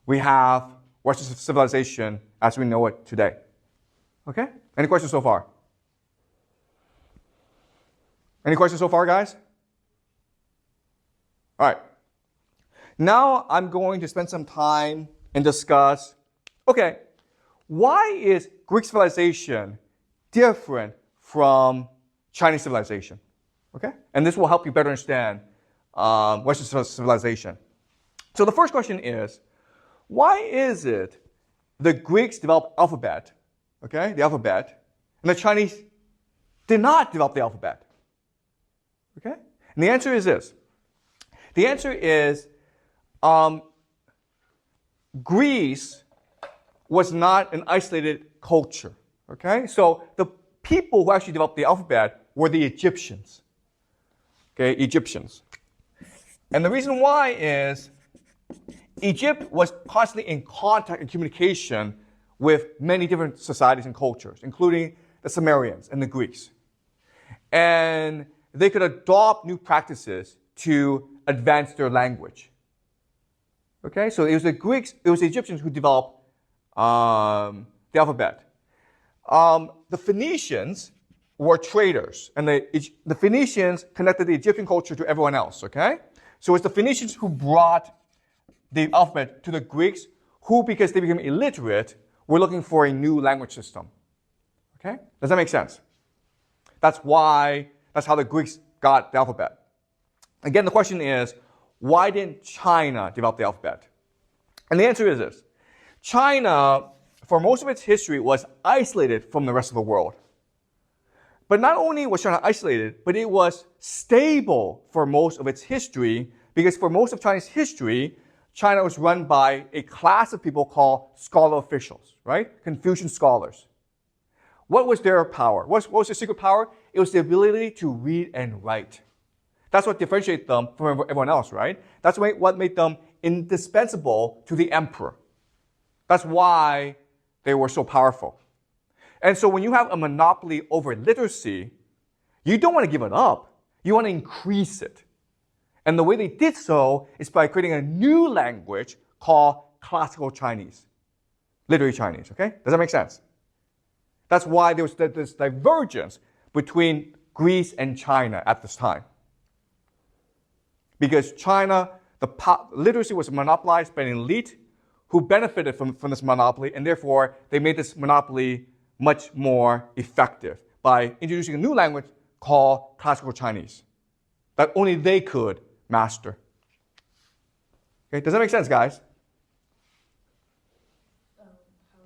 we have Western civilization as we know it today. Okay? Any questions so far? Any questions so far, guys? All right. Now I'm going to spend some time and discuss, okay, why is Greek civilization different from Chinese civilization? Okay? And this will help you better understand Western civilization. So the first question is, why is it the Greeks developed alphabet, okay, the alphabet, and the Chinese did not develop the alphabet? Okay? And the answer is this. The answer is Greece was not an isolated culture. Okay? So the people who actually developed the alphabet were the Egyptians. Okay, Egyptians. And the reason why is Egypt was constantly in contact and communication with many different societies and cultures, including the Sumerians and the Greeks. And they could adopt new practices to advance their language. Okay, so it was the Greeks, it was the Egyptians who developed the alphabet. The Phoenicians were traders, and the Phoenicians connected the Egyptian culture to everyone else, okay? So it's the Phoenicians who brought the alphabet to the Greeks, who, because they became illiterate, were looking for a new language system. Okay? Does that make sense? That's how the Greeks got the alphabet. Again, the question is, why didn't China develop the alphabet? And the answer is this. China, for most of its history, was isolated from the rest of the world. But not only was China isolated, but it was stable for most of its history, because for most of China's history, China was run by a class of people called scholar officials, right? Confucian scholars. What was their power? What was their secret power? It was the ability to read and write. That's what differentiated them from everyone else, right? That's what made them indispensable to the emperor. That's why they were so powerful. And so when you have a monopoly over literacy, you don't want to give it up. You want to increase it. And the way they did so is by creating a new language called classical Chinese, literary Chinese, okay? Does that make sense? That's why there was this divergence between Greece and China at this time. Because China, literacy was monopolized by an elite who benefited from this monopoly, and therefore they made this monopoly much more effective by introducing a new language called classical Chinese that only they could master. Okay, does that make sense, guys? How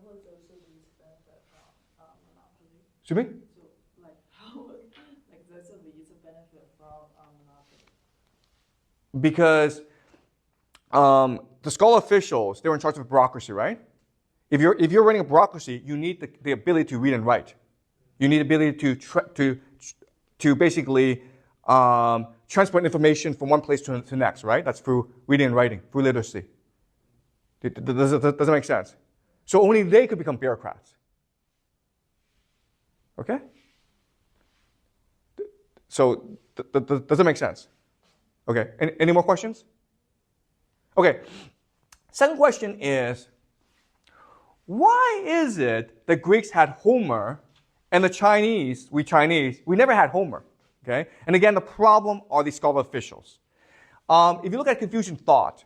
would those elites benefit from monopoly? Excuse me? So, how would those elites benefit from monopoly? Because the scholar officials, they were in charge of bureaucracy, right? If you're running a bureaucracy, you need the ability to read and write. You need the ability to basically transport information from one place to the next, right? That's through reading and writing, through literacy. Does it make sense? So only they could become bureaucrats. Okay? So does that make sense? Okay, any more questions? Okay, second question is, why is it the Greeks had Homer and the Chinese, we never had Homer? Okay, and again, the problem are these scholar officials. If you look at Confucian thought,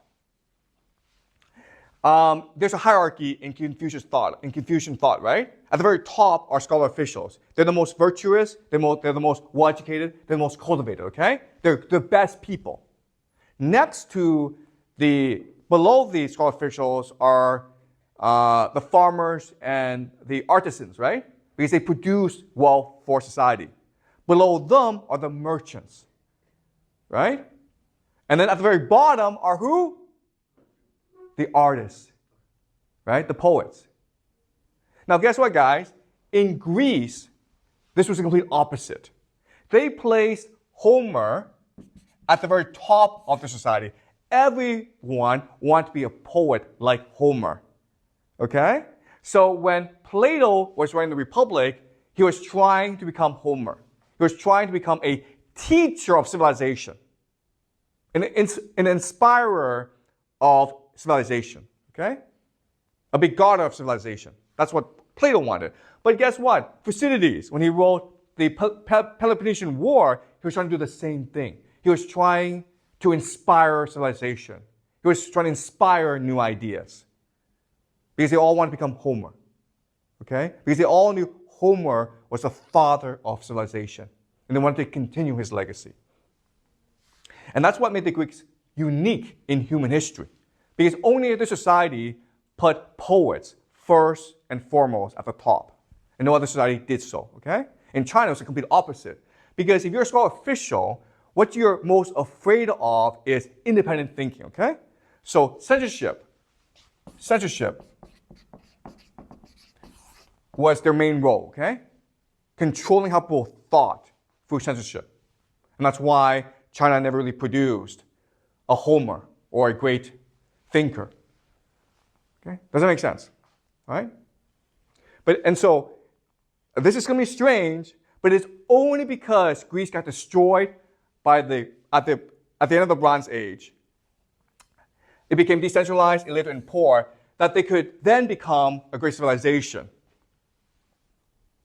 there's a hierarchy in Confucian thought, right? At the very top are scholar officials. They're the most virtuous, they're the most well-educated, they're the most cultivated, okay? They're the best people. Next to below the scholar officials are the farmers and the artisans, right? Because they produce wealth for society. Below them are the merchants, right? And then at the very bottom are who? The artists, right? The poets. Now, guess what, guys? In Greece, this was the complete opposite. They placed Homer at the very top of the society. Everyone wanted to be a poet like Homer, okay? So when Plato was writing the Republic, he was trying to become Homer. He was trying to become a teacher of civilization, an inspirer of civilization, okay? A begotter of civilization. That's what Plato wanted. But guess what? Thucydides, when he wrote the Peloponnesian War, he was trying to do the same thing. He was trying to inspire civilization. He was trying to inspire new ideas. Because they all wanted to become Homer, okay? Because they all knew Homer was the father of civilization, and they wanted to continue his legacy. And that's what made the Greeks unique in human history. Because only this society put poets first and foremost at the top. And no other society did so, okay? In China, it's the complete opposite. Because if you're a scholar official, what you're most afraid of is independent thinking, okay? So censorship was their main role, okay? Controlling how people thought through censorship. And that's why China never really produced a Homer or a great thinker. Okay? Does that make sense? All right? And so this is going to be strange, but it's only because Greece got destroyed at the end of the Bronze Age. It became decentralized, illiterate, and poor, that they could then become a great civilization.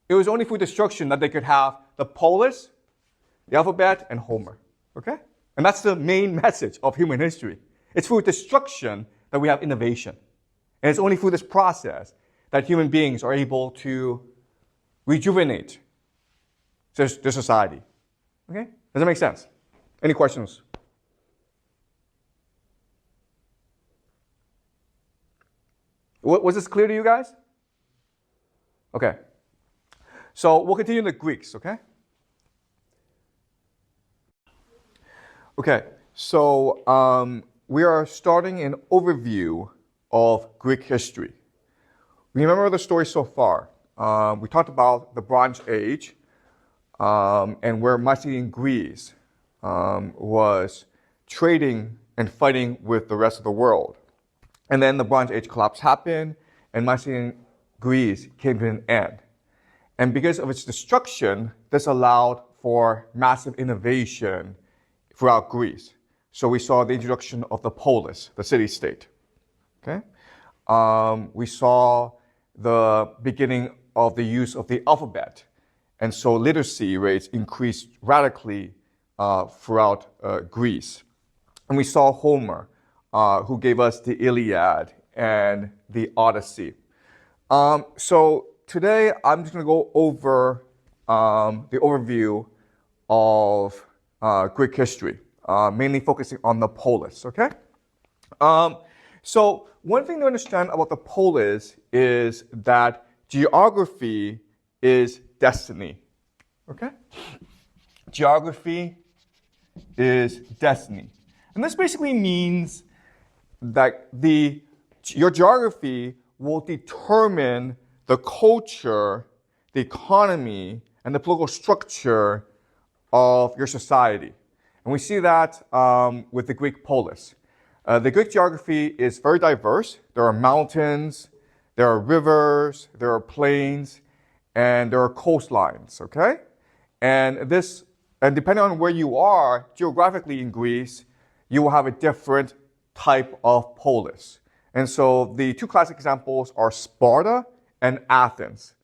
It was only through destruction that they could have the polis, the alphabet, and Homer. Okay? And that's the main message of human history. It's through destruction that we have innovation. And it's only through this process that human beings are able to rejuvenate their society. Okay? Does that make sense? Any questions? Was this clear to you guys? Okay. So we'll continue in the Greeks, okay? Okay, so we are starting an overview of Greek history. Remember the story so far. We talked about the Bronze Age and where Macedonian Greece was trading and fighting with the rest of the world. And then the Bronze Age collapse happened and Macedonian Greece came to an end. And because of its destruction, this allowed for massive innovation throughout Greece. So we saw the introduction of the polis, the city-state. Okay? We saw the beginning of the use of the alphabet. And so literacy rates increased radically throughout Greece. And we saw Homer, who gave us the Iliad and the Odyssey. So today, I'm just going to go over the overview of Greek history, mainly focusing on the polis, okay? So one thing to understand about the polis is that geography is destiny, okay? Geography is destiny. And this basically means that your geography will determine the culture, the economy, and the political structure of your society. And we see that with the Greek polis. The Greek geography is very diverse. There are mountains, there are rivers, there are plains, and there are coastlines, okay? And depending on where you are geographically in Greece, you will have a different type of polis. And so the two classic examples are Sparta and Athens.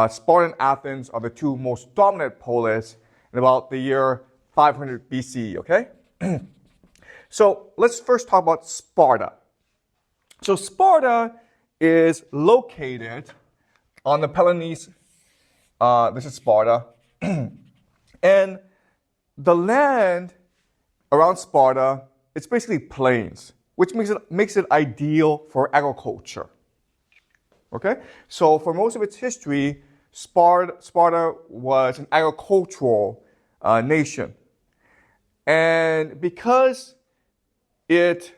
Sparta and Athens are the two most dominant polis in about the year 500 BC, okay? So let's first talk about Sparta. So Sparta is located on the Peloponnese. This is Sparta. And the land around Sparta, it's basically plains, which makes it ideal for agriculture. Okay? So for most of its history, Sparta was an agricultural nation. And because it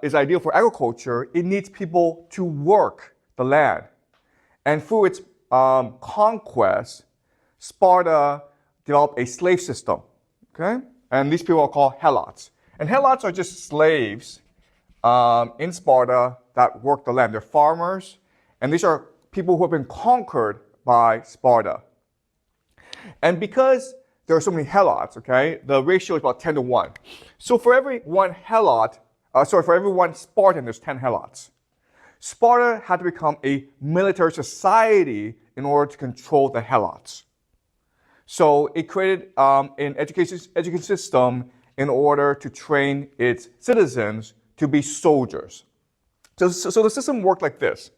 is ideal for agriculture, it needs people to work the land. And through its conquest, Sparta developed a slave system. Okay? And these people are called helots. And helots are just slaves in Sparta that work the land. They're farmers, and these are people who have been conquered by Sparta. And because there are so many helots, okay, the ratio is about 10 to 1. So for every one Spartan, there's 10 helots. Sparta had to become a military society in order to control the helots. So it created an education system in order to train its citizens to be soldiers. So the system worked like this.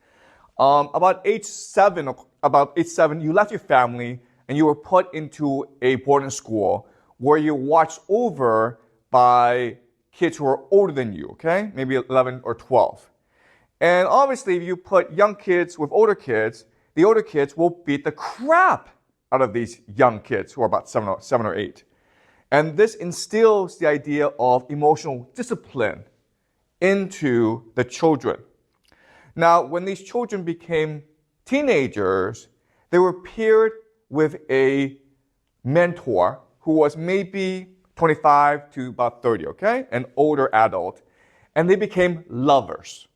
About age 7, you left your family and you were put into a boarding school where you're watched over by kids who are older than you, okay? Maybe 11 or 12. And obviously, if you put young kids with older kids, the older kids will beat the crap out of these young kids who are about 7 or 8. And this instills the idea of emotional discipline into the children. Now, when these children became teenagers, they were paired with a mentor who was maybe 25 to about 30, okay? An older adult. And they became lovers.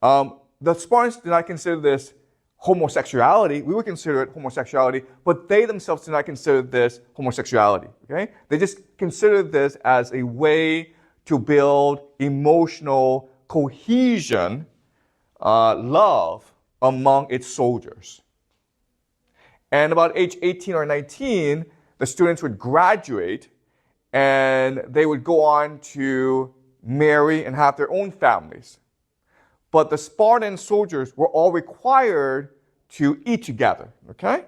The Spartans did not consider this homosexuality. We would consider it homosexuality, but they themselves did not consider this homosexuality, okay? They just considered this as a way to build emotional cohesion, love among its soldiers. And about age 18 or 19, the students would graduate and they would go on to marry and have their own families. But the Spartan soldiers were all required to eat together, okay?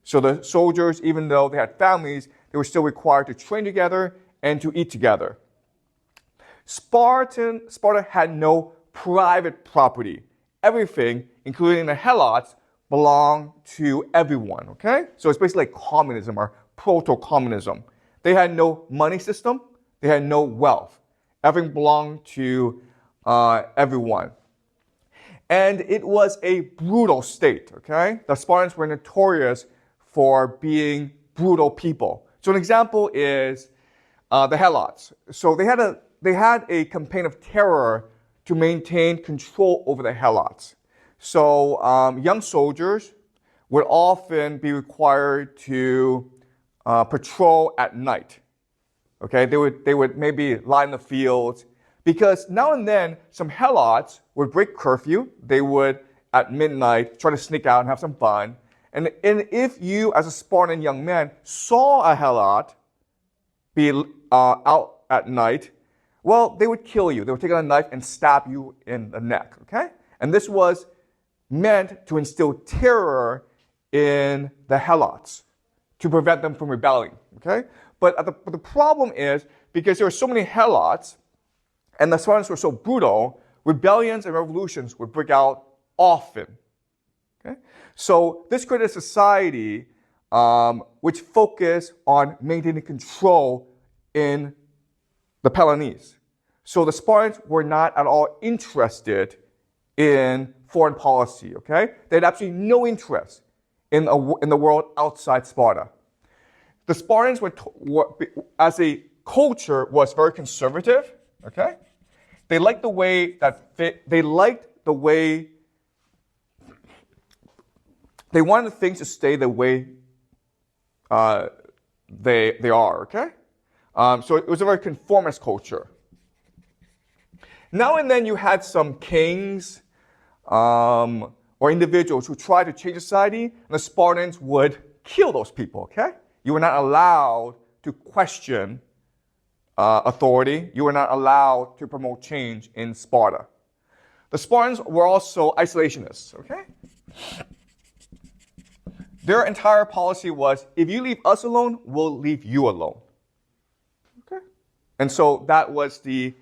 So the soldiers, even though they had families, they were still required to train together and to eat together. Sparta had no private property. Everything, including the helots, belonged to everyone, okay? So it's basically like communism or proto-communism. They had no money system. They had no wealth. Everything belonged to everyone. And it was a brutal state, okay? The Spartans were notorious for being brutal people. So an example is the helots. So they had a campaign of terror to maintain control over the helots. So young soldiers would often be required to patrol at night. Okay, they would maybe lie in the fields, because now and then some helots would break curfew. They would at midnight try to sneak out and have some fun. And if you, as a Spartan young man, saw a helot be out at night, well, they would kill you. They would take out a knife and stab you in the neck. Okay, and this was meant to instill terror in the helots to prevent them from rebelling. Okay, but the problem is, because there were so many helots and the Spartans were so brutal, rebellions and revolutions would break out often. Okay, so this created a society which focused on maintaining control in the Peloponnese. So the Spartans were not at all interested in foreign policy, okay? They had absolutely no interest in the world outside Sparta. The Spartans as a culture was very conservative, okay? They liked the the way, they wanted things to stay the way they are, okay? So it was a very conformist culture. Now and then you had some kings or individuals who tried to change society, and the Spartans would kill those people, okay? You were not allowed to question authority. You were not allowed to promote change in Sparta. The Spartans were also isolationists, okay? Their entire policy was, if you leave us alone, we'll leave you alone. Okay? And so that was the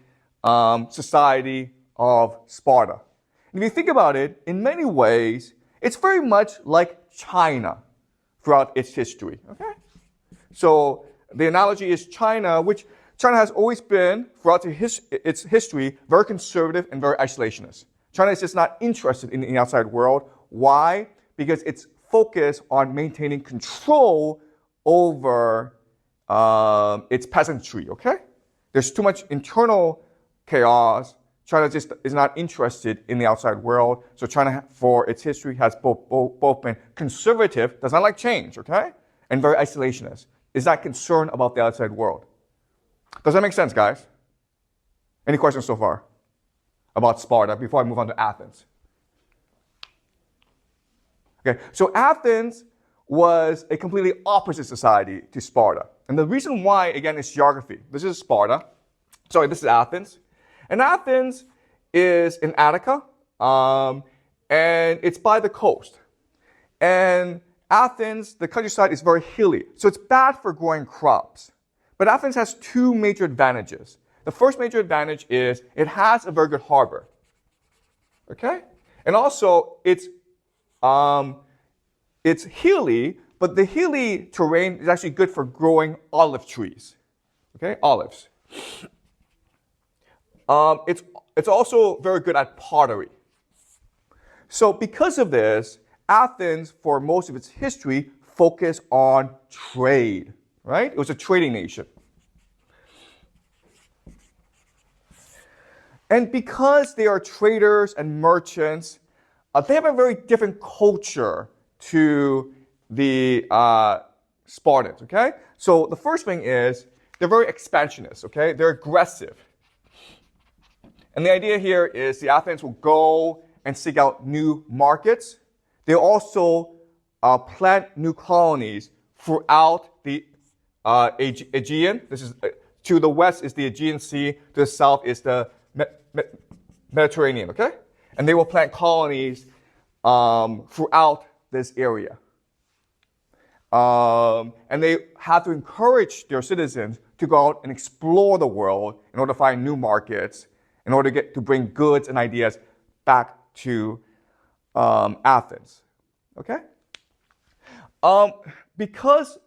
society of Sparta. And if you think about it, in many ways, it's very much like China throughout its history. Okay? So the analogy is China, which China has always been, throughout its history, very conservative and very isolationist. China is just not interested in the outside world. Why? Because it's focused on maintaining control over its peasantry, okay? There's too much internal chaos. China just is not interested in the outside world. So China, for its history, has both been conservative, does not like change, okay? And very isolationist, is not concerned about the outside world. Does that make sense, guys? Any questions so far about Sparta before I move on to Athens? Okay, so Athens was a completely opposite society to Sparta. And the reason why, again, is geography. This is Sparta. Sorry, this is Athens. And Athens is in Attica, and it's by the coast. And Athens, the countryside is very hilly, so it's bad for growing crops. But Athens has two major advantages. The first major advantage is it has a very good harbor. Okay? And also, it's hilly, but the hilly terrain is actually good for growing olive trees. Okay? Olives. It's also very good at pottery. So because of this, Athens, for most of its history, focused on trade. Right? It was a trading nation. And because they are traders and merchants, they have a very different culture to the Spartans, okay? So the first thing is they're very expansionist, okay? They're aggressive. And the idea here is the Athenians will go and seek out new markets. They also plant new colonies throughout the Aegean. This is to the west is the Aegean Sea. To the south is the Mediterranean. Okay, and they will plant colonies throughout this area. And they have to encourage their citizens to go out and explore the world in order to find new markets, in order to bring goods and ideas back to Athens. Okay, because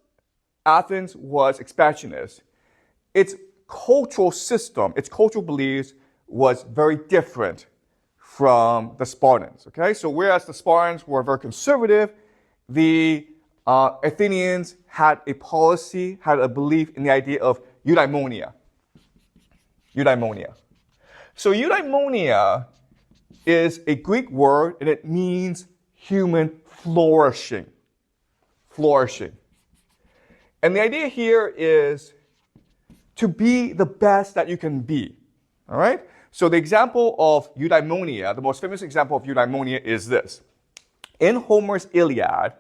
Athens was expansionist, its cultural system, its cultural beliefs was very different from the Spartans. Okay, so whereas the Spartans were very conservative, the Athenians had a policy, had a belief in the idea of eudaimonia. Eudaimonia. So eudaimonia is a Greek word, and it means human flourishing. Flourishing. And the idea here is to be the best that you can be. All right? So the example of eudaimonia, the most famous example of eudaimonia is this. In Homer's Iliad,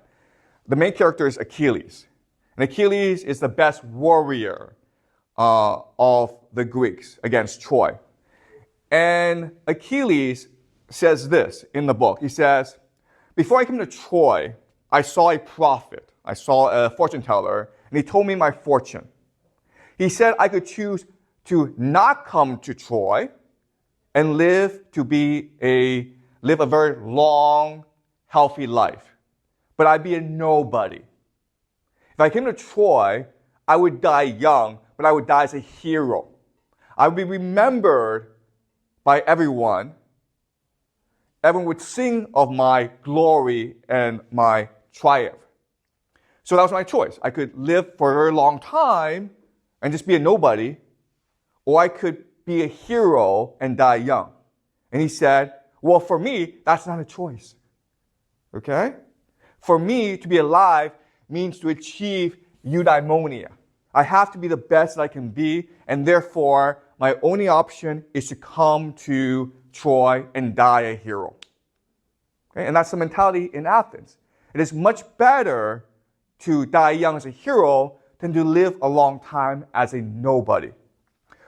the main character is Achilles. And Achilles is the best warrior of the Greeks against Troy. And Achilles says this in the book. He says, before I came to Troy, I saw a prophet. I saw a fortune teller, and he told me my fortune. He said I could choose to not come to Troy and live a very long, healthy life. But I'd be a nobody. If I came to Troy, I would die young, but I would die as a hero. I would be remembered by everyone. Everyone would sing of my glory and my triumph. So that was my choice. I could live for a very long time and just be a nobody, or I could be a hero and die young. And he said, Well, for me, that's not a choice. Okay? For me, to be alive means to achieve eudaimonia. I have to be the best that I can be, and therefore, my only option is to come to Troy and die a hero. Okay? And that's the mentality in Athens. It is much better to die young as a hero than to live a long time as a nobody.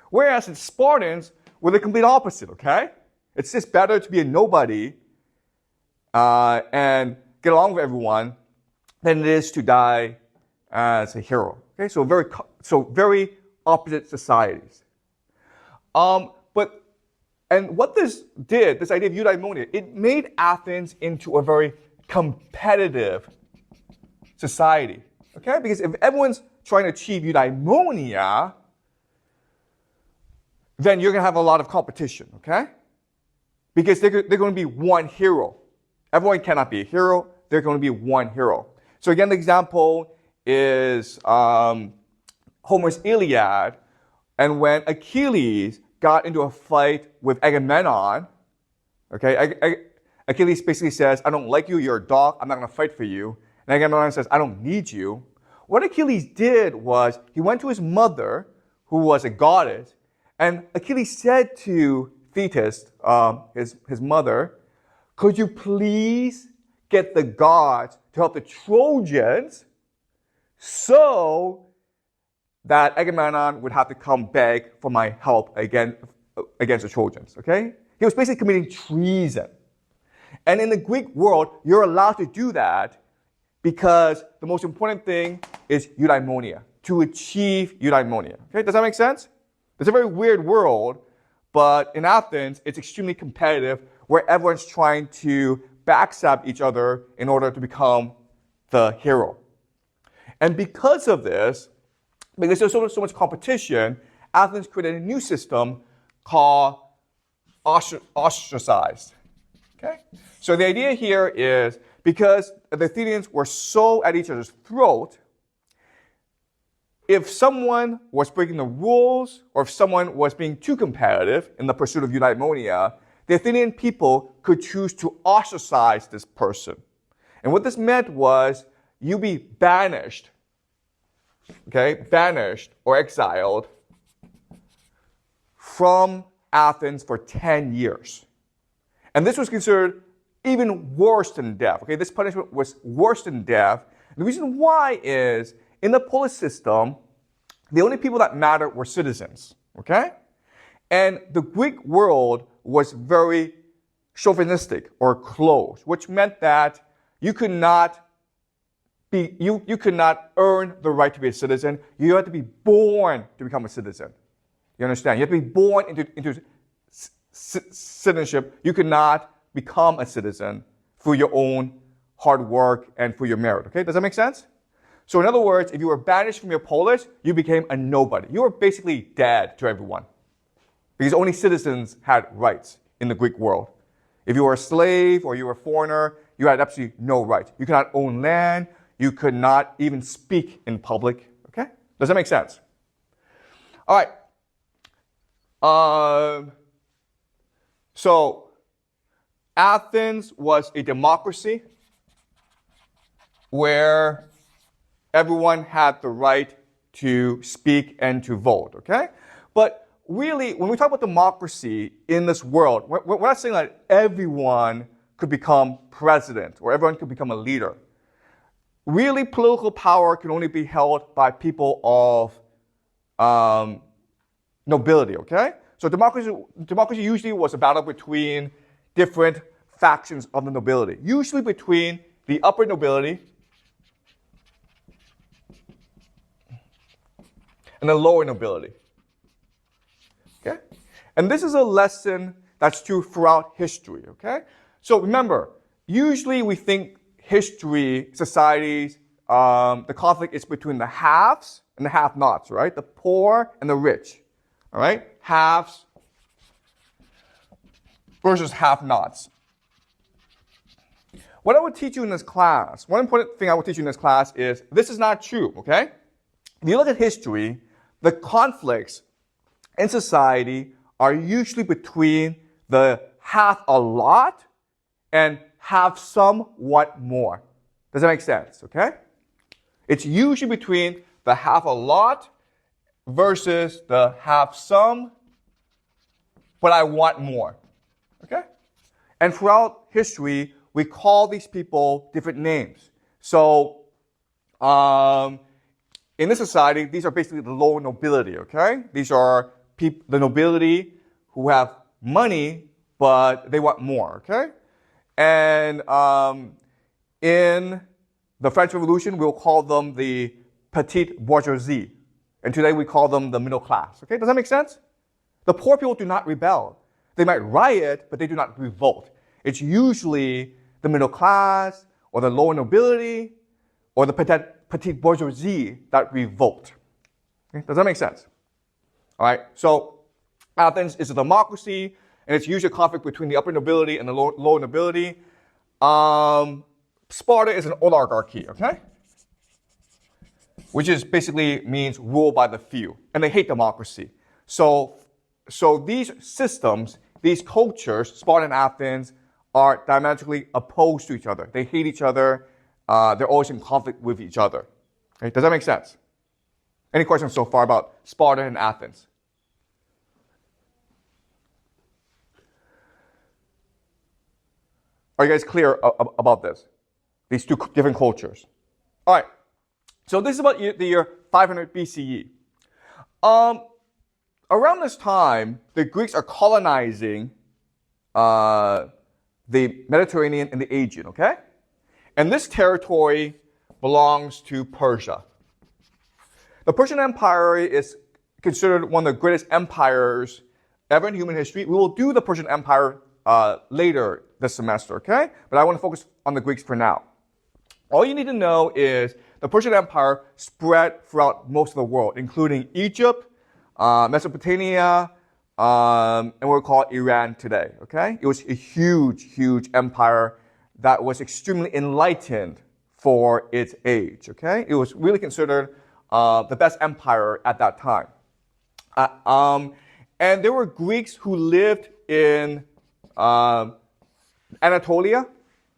Whereas the Spartans were the complete opposite, okay? It's just better to be a nobody and get along with everyone than it is to die as a hero. Okay, so very opposite societies. And what this did, this idea of eudaimonia, it made Athens into a very competitive society. Okay, because if everyone's trying to achieve eudaimonia, then you're going to have a lot of competition. Okay, because they're going to be one hero. Everyone cannot be a hero. They're going to be one hero. So again, the example is Homer's Iliad, and when Achilles got into a fight with Agamemnon, okay, Achilles basically says, I don't like you, you're a dog, I'm not going to fight for you. And Agamemnon says, I don't need you. What Achilles did was, he went to his mother, who was a goddess, and Achilles said to Thetis, his mother, could you please get the gods to help the Trojans so that Agamemnon would have to come beg for my help against the Trojans, okay? He was basically committing treason. And in the Greek world, you're allowed to do that because the most important thing is eudaimonia, to achieve eudaimonia. Okay, does that make sense? It's a very weird world, but in Athens, it's extremely competitive where everyone's trying to backstab each other in order to become the hero. And because of this, because there's so much competition, Athens created a new system called ostracized. Okay? So the idea here is because the Athenians were so at each other's throat, if someone was breaking the rules or if someone was being too competitive in the pursuit of eudaimonia, the Athenian people could choose to ostracize this person. And what this meant was you be banished, okay, banished or exiled from Athens for 10 years. And this was considered even worse than death. Okay, this punishment was worse than death. The reason why is in the polis system, the only people that mattered were citizens. Okay? And the Greek world was very chauvinistic or closed, which meant that you could not earn the right to be a citizen. You had to be born to become a citizen. You understand? You have to be born into citizenship. You could not become a citizen through your own hard work and through your merit. Okay, does that make sense? So in other words, if you were banished from your polis, you became a nobody. You were basically dead to everyone. Because only citizens had rights in the Greek world. If you were a slave or you were a foreigner, you had absolutely no rights. You could not own land. You could not even speak in public. Okay? Does that make sense? All right. So Athens was a democracy where everyone had the right to speak and to vote, okay? But really, when we talk about democracy in this world, we're not saying that everyone could become president or everyone could become a leader. Really, political power can only be held by people of nobility, okay? So democracy usually was a battle between different factions of the nobility, usually between the upper nobility and the lower nobility. Okay? And this is a lesson that's true throughout history, okay? So remember, usually we think history, societies, the conflict is between the haves and the have-nots, right? The poor and the rich, all right? Haves versus have-nots. What I would teach you in this class, one important thing I would teach you in this class is this is not true, okay? If you look at history, the conflicts in society are usually between the have a lot and have somewhat more. Does that make sense? Okay? It's usually between the have a lot versus the have some, but I want more. Okay? And throughout history, we call these people different names. So, in this society, these are basically the lower nobility, okay? These are the nobility who have money, but they want more, okay? And in the French Revolution, we'll call them the petite bourgeoisie. And today we call them the middle class, okay? Does that make sense? The poor people do not rebel. They might riot, but they do not revolt. It's usually the middle class or the lower nobility or the petite bourgeoisie that revolt. Okay? Does that make sense? All right, so Athens is a democracy, and it's usually a conflict between the upper nobility and the lower nobility. Sparta is an oligarchy, okay? Which is basically means rule by the few, and they hate democracy. So these systems, these cultures, Sparta and Athens, are diametrically opposed to each other. They hate each other. They're always in conflict with each other. Okay? Does that make sense? Any questions so far about Sparta and Athens? Are you guys clear about this? These two different cultures. All right. So this is about the year 500 BCE. Around this time, the Greeks are colonizing the Mediterranean and the Aegean, okay? And this territory belongs to Persia. The Persian Empire is considered one of the greatest empires ever in human history. We will do the Persian Empire later this semester, okay? But I want to focus on the Greeks for now. All you need to know is the Persian Empire spread throughout most of the world, including Egypt, Mesopotamia, and what we call Iran today, okay? It was a huge, huge empire that was extremely enlightened for its age, okay? It was really considered the best empire at that time. And there were Greeks who lived in Anatolia,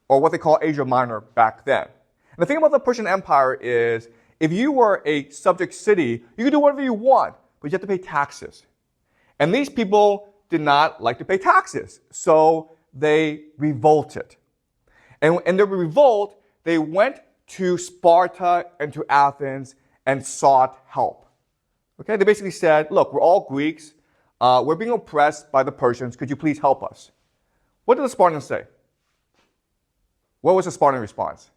or what they call Asia Minor back then. And the thing about the Persian Empire is, if you were a subject city, you could do whatever you want, but you have to pay taxes. And these people did not like to pay taxes, so they revolted. And in their revolt, they went to Sparta and to Athens and sought help. Okay, they basically said, look, we're all Greeks, we're being oppressed by the Persians, could you please help us? What did the Spartans say? What was the Spartan response?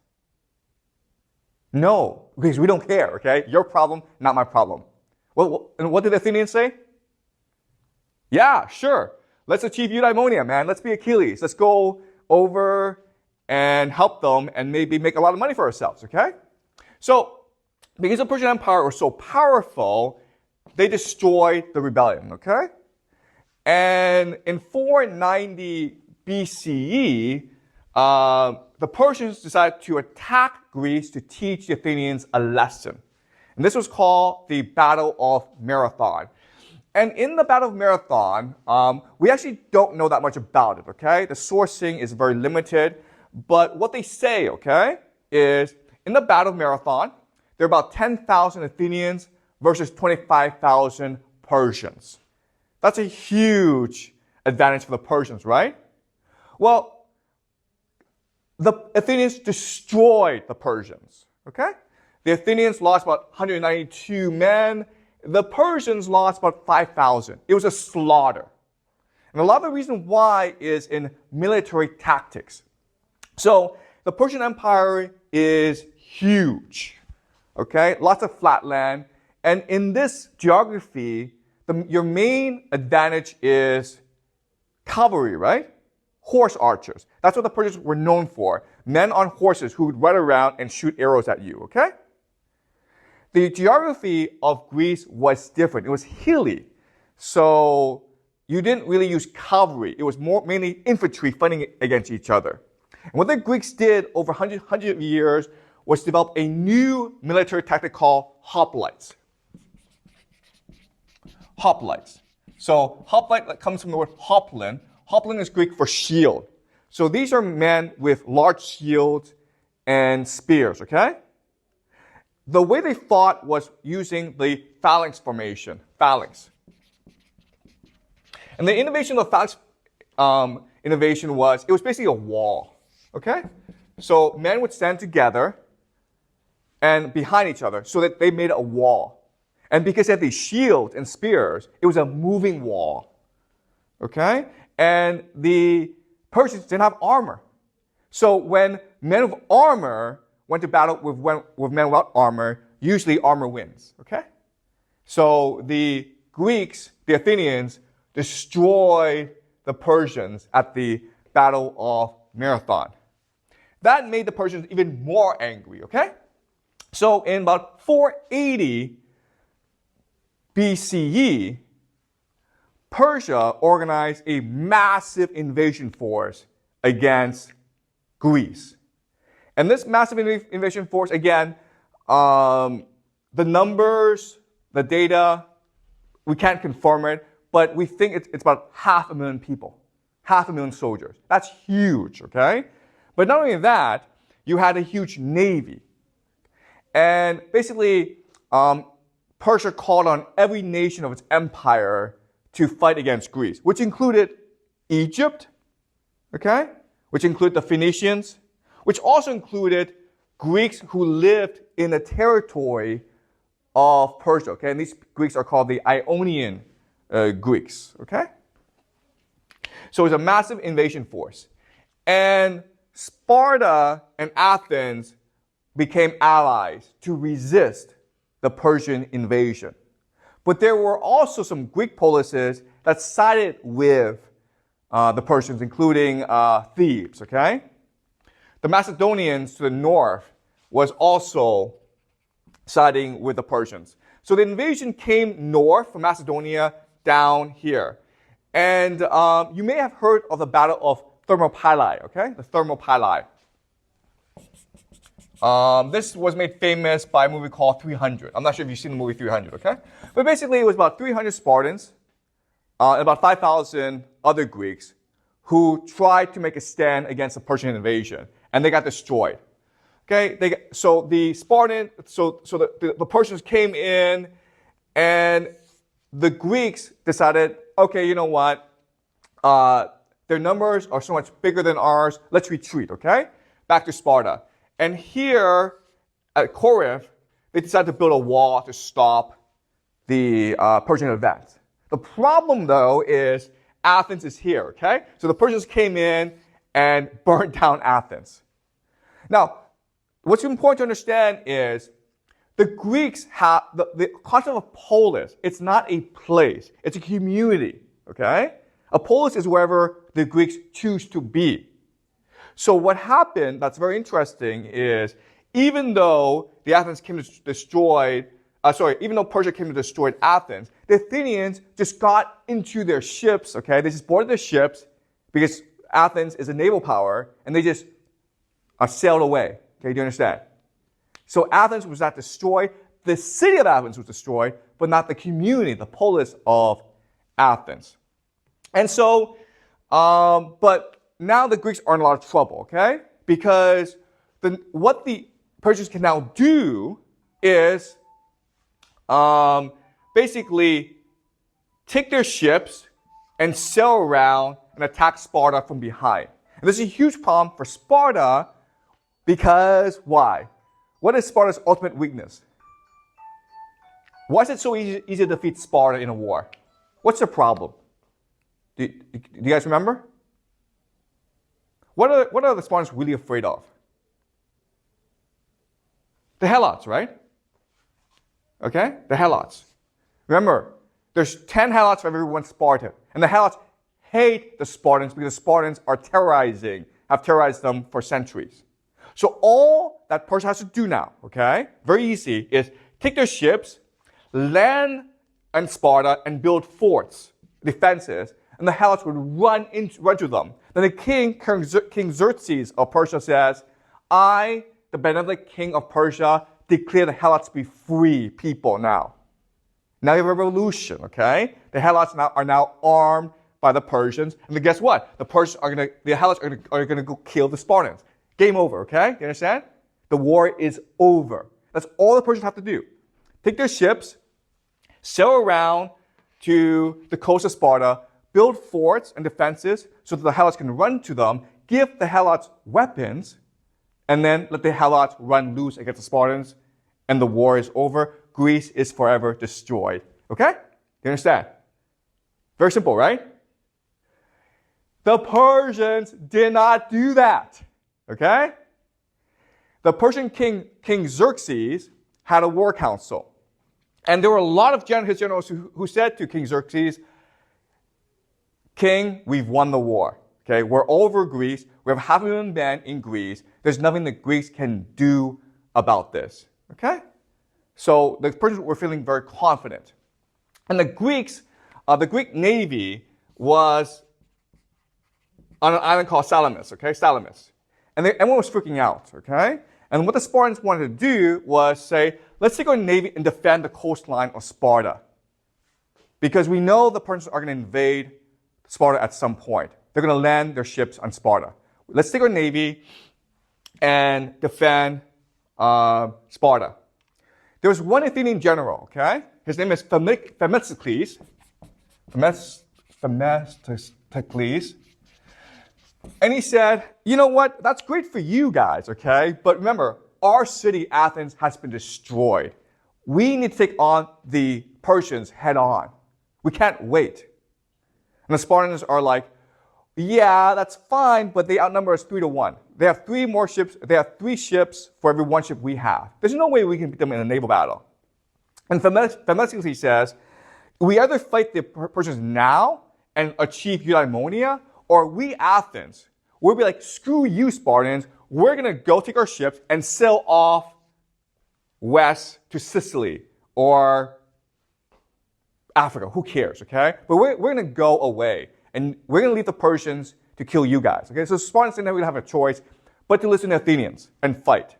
No, because we don't care, okay? Your problem, not my problem. Well, and what did the Athenians say? Yeah, sure. Let's achieve eudaimonia, man. Let's be Achilles. Let's go over and help them and maybe make a lot of money for ourselves, okay? So, because the Persian Empire was so powerful, they destroyed the rebellion, okay? And in 490 BCE, the Persians decided to attack Greece to teach the Athenians a lesson. And this was called the Battle of Marathon. And in the Battle of Marathon, we actually don't know that much about it, okay? The sourcing is very limited. But what they say, okay, is in the Battle of Marathon, there are about 10,000 Athenians versus 25,000 Persians. That's a huge advantage for the Persians, right? Well, the Athenians destroyed the Persians, okay? The Athenians lost about 192 men. The Persians lost about 5,000. It was a slaughter. And a lot of the reason why is in military tactics. So the Persian Empire is huge, okay? Lots of flat land. And in this geography, your main advantage is cavalry, right? Horse archers. That's what the Persians were known for. Men on horses who would run around and shoot arrows at you, okay? The geography of Greece was different. It was hilly. So you didn't really use cavalry. It was mainly infantry fighting against each other. And what the Greeks did over 100 years was develop a new military tactic called hoplites. Hoplites. So hoplite comes from the word hoplon. Hoplon is Greek for shield. So these are men with large shields and spears, okay? The way they fought was using the phalanx formation, phalanx. And the innovation of the phalanx innovation was, it was basically a wall, okay? So men would stand together and behind each other so that they made a wall. And because they had these shields and spears, it was a moving wall, okay? And the Persians didn't have armor. So when men with armor went to battle with men without armor, usually armor wins, okay? So the Greeks, the Athenians, destroyed the Persians at the Battle of Marathon. That made the Persians even more angry, okay? So in about 480 BCE, Persia organized a massive invasion force against Greece. And this massive invasion force, again, the numbers, the data, we can't confirm it, but we think it's about 500,000 people, 500,000 soldiers. That's huge, okay? But not only that, you had a huge navy. And basically, Persia called on every nation of its empire to fight against Greece, which included Egypt, okay? Which included the Phoenicians, which also included Greeks who lived in the territory of Persia, okay? And these Greeks are called the Ionian Greeks, okay? So it was a massive invasion force. And Sparta and Athens became allies to resist the Persian invasion. But there were also some Greek polises that sided with the Persians, including Thebes, okay? The Macedonians to the north was also siding with the Persians. So the invasion came north from Macedonia down here. And you may have heard of the Battle of Thermopylae, okay? The Thermopylae. This was made famous by a movie called 300. I'm not sure if you've seen the movie 300, okay? But basically, it was about 300 Spartans and about 5,000 other Greeks who tried to make a stand against the Persian invasion, and they got destroyed. Okay, so the Persians came in, and the Greeks decided, okay, you know what? Their numbers are so much bigger than ours. Let's retreat. Okay, back to Sparta. And here at Corinth, they decided to build a wall to stop the Persian advance. The problem, though, is Athens is here. Okay, so the Persians came in and burned down Athens. Now, what's important to understand is the Greeks have the concept of polis. It's not a place. It's a community, okay? A polis is wherever the Greeks choose to be. So what happened that's very interesting is even though the Athens came to destroy, even though Persia came to destroy Athens, the Athenians just got into their ships, okay? They just boarded their ships because Athens is a naval power, and they just sailed away. Okay, do you understand? So Athens was not destroyed. The city of Athens was destroyed, but not the community, the polis of Athens. And so, but now the Greeks are in a lot of trouble, okay? Because what the Persians can now do is basically take their ships and sail around and attack Sparta from behind. And this is a huge problem for Sparta because why? What is Sparta's ultimate weakness? Why is it so easy to defeat Sparta in a war? What's the problem? Do you guys remember? What are the Spartans really afraid of? The Helots, right? Okay? The Helots. Remember, there's 10 Helots for every one Spartan. And the Helots hate the Spartans because the Spartans are have terrorized them for centuries. So all that Persia has to do now, okay, very easy, is take their ships, land in Sparta, and build forts, defenses, and the Helots would run to them. Then the King Xerxes of Persia says, I, the benevolent king of Persia, declare the Helots to be free people now. Now you have a revolution, okay? The Helots are now armed by the Persians, and then guess what? The Helots are gonna go kill the Spartans. Game over, okay? You understand? The war is over. That's all the Persians have to do. Take their ships, sail around to the coast of Sparta, build forts and defenses so that the Helots can run to them, give the Helots weapons, and then let the Helots run loose against the Spartans, and the war is over. Greece is forever destroyed. Okay? You understand? Very simple, right? The Persians did not do that. Okay? The Persian king Xerxes had a war council. And there were a lot of his generals who said to King Xerxes, King, we've won the war. Okay? We're over Greece. We have 500,000 men in Greece. There's nothing the Greeks can do about this. Okay? So the Persians were feeling very confident. And the Greeks, the Greek navy was on an island called Salamis, okay? Salamis. And everyone was freaking out, okay? And what the Spartans wanted to do was say, let's take our navy and defend the coastline of Sparta. Because we know the Persians are going to invade Sparta at some point. They're going to land their ships on Sparta. Let's take our navy and defend Sparta. There was one Athenian general, okay? His name is Themistocles. Themistocles. And he said, you know what? That's great for you guys, okay? But remember, our city, Athens, has been destroyed. We need to take on the Persians head on. We can't wait. And the Spartans are like, yeah, that's fine, but they outnumber us 3-1. They have 3 more ships. They have 3 ships for every 1 ship we have. There's no way we can beat them in a naval battle. And Themistocles says, we either fight the Persians now and achieve eudaimonia, or we, Athens, we'll be like, screw you, Spartans. We're going to go take our ships and sail off west to Sicily or Africa. Who cares, okay? But we're going to go away. And we're going to leave the Persians to kill you guys. Okay, so Spartans didn't really have a choice but to listen to Athenians and fight.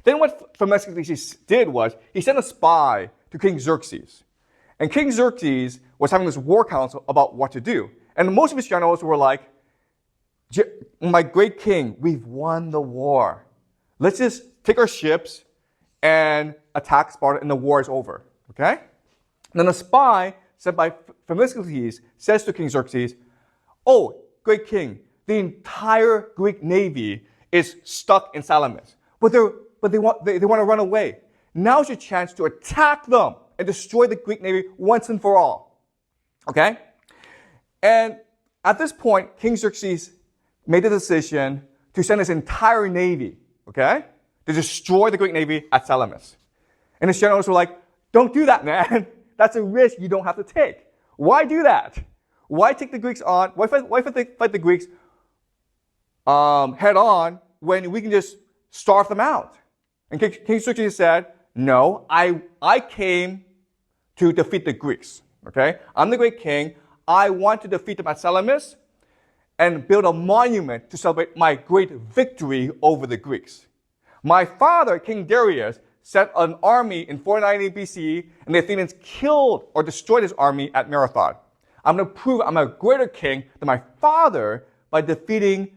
Then what Themistocles did was he sent a spy to King Xerxes. And King Xerxes was having this war council about what to do. And most of his generals were like, my great king, we've won the war. Let's just take our ships and attack Sparta and the war is over. Okay? And then a spy sent by Themistocles says to King Xerxes, oh, great king, the entire Greek navy is stuck in Salamis. But they want to run away. Now's your chance to attack them and destroy the Greek navy once and for all. Okay? And at this point, King Xerxes made the decision to send his entire navy, okay, to destroy the Greek navy at Salamis. And his generals were like, don't do that, man. That's a risk you don't have to take. Why do that? Why take the Greeks on? Why fight the Greeks head on when we can just starve them out? And King Xerxes said, no, I came to defeat the Greeks. Okay? I'm the great king. I want to defeat them at Salamis and build a monument to celebrate my great victory over the Greeks. My father, King Darius, sent an army in 490 BCE, and the Athenians killed or destroyed his army at Marathon. I'm going to prove I'm a greater king than my father by defeating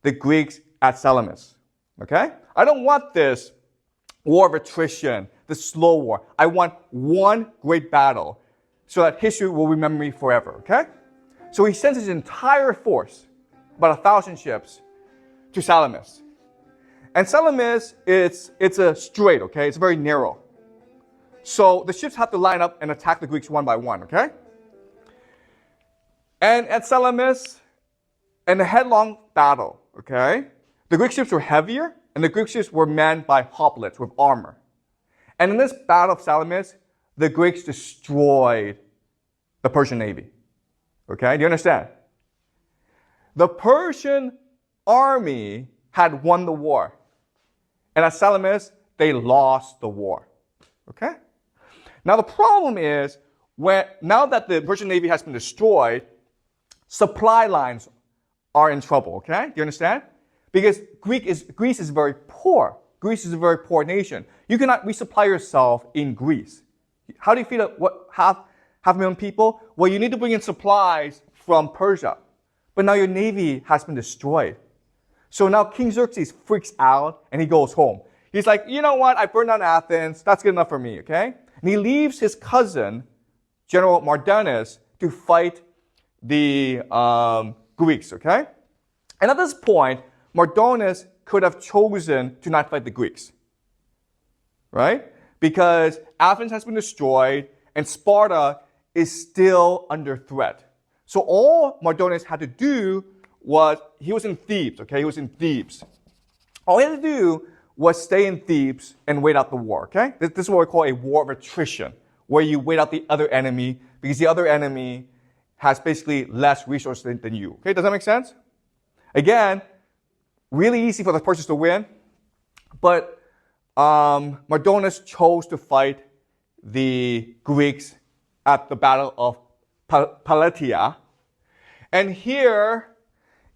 the Greeks at Salamis. Okay? I don't want this war of attrition, this slow war. I want one great battle so that history will remember me forever. Okay? So he sends his entire force, about 1,000 ships, to Salamis. And Salamis, it's a strait, okay? It's very narrow. So the ships have to line up and attack the Greeks one by one, okay? And at Salamis, in a headlong battle, okay, the Greek ships were heavier, and the Greek ships were manned by hoplites with armor. And in this battle of Salamis, the Greeks destroyed the Persian navy. Okay, do you understand? The Persian army had won the war. And at Salamis, they lost the war. Okay? Now the problem is, now that the Persian navy has been destroyed, supply lines are in trouble. Okay? Do you understand? Because Greece is very poor. Greece is a very poor nation. You cannot resupply yourself in Greece. How do you feed half a million people? Well, you need to bring in supplies from Persia. But now your navy has been destroyed. So now King Xerxes freaks out and he goes home. He's like, you know what? I burned down Athens. That's good enough for me, okay? And he leaves his cousin, General Mardanus, to fight the Greeks, okay? And at this point, Mardanus could have chosen to not fight the Greeks, right? Because Athens has been destroyed and Sparta is still under threat. So all Mardanus had to do was, he was in Thebes, okay? He was in Thebes. All he had to do was stay in Thebes and wait out the war, okay? This is what we call a war of attrition, where you wait out the other enemy because the other enemy has basically less resources than you. Okay, does that make sense? Again, really easy for the Persians to win, but Mardanus chose to fight the Greeks at the Battle of Plataea. And here,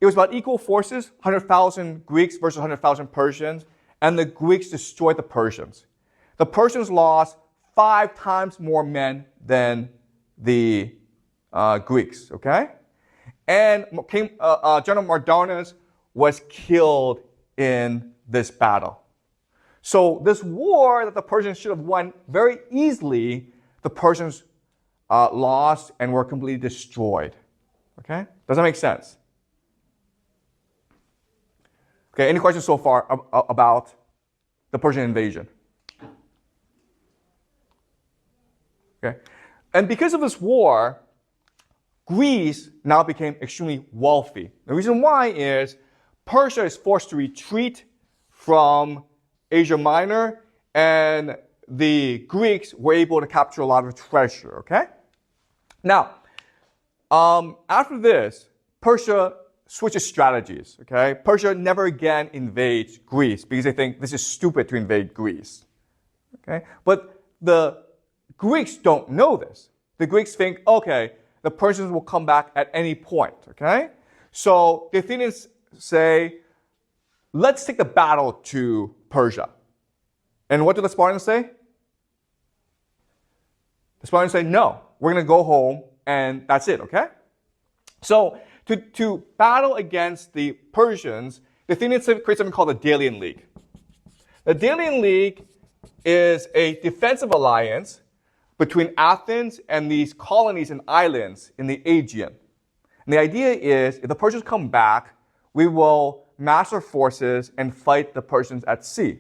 it was about equal forces, 100,000 Greeks versus 100,000 Persians, and the Greeks destroyed the Persians. The Persians lost 5 times more men than the Greeks, okay? And General Mardanus was killed in this battle. So this war that the Persians should have won very easily, the Persians lost and were completely destroyed. Okay? Does that make sense? Okay, any questions so far about the Persian invasion? Okay. And because of this war, Greece now became extremely wealthy. The reason why is Persia is forced to retreat from Asia Minor, and the Greeks were able to capture a lot of treasure, okay? Now, after this, Persia switches strategies, okay? Persia never again invades Greece because they think this is stupid to invade Greece, okay? But the Greeks don't know this. The Greeks think, okay, the Persians will come back at any point, okay? So the Athenians say, let's take the battle to Persia. And what do the Spartans say? The Spartans say, no, we're going to go home and that's it, okay? So to battle against the Persians, the Athenians create something called the Delian League. The Delian League is a defensive alliance between Athens and these colonies and islands in the Aegean. And the idea is, if the Persians come back, we will mass our forces and fight the Persians at sea.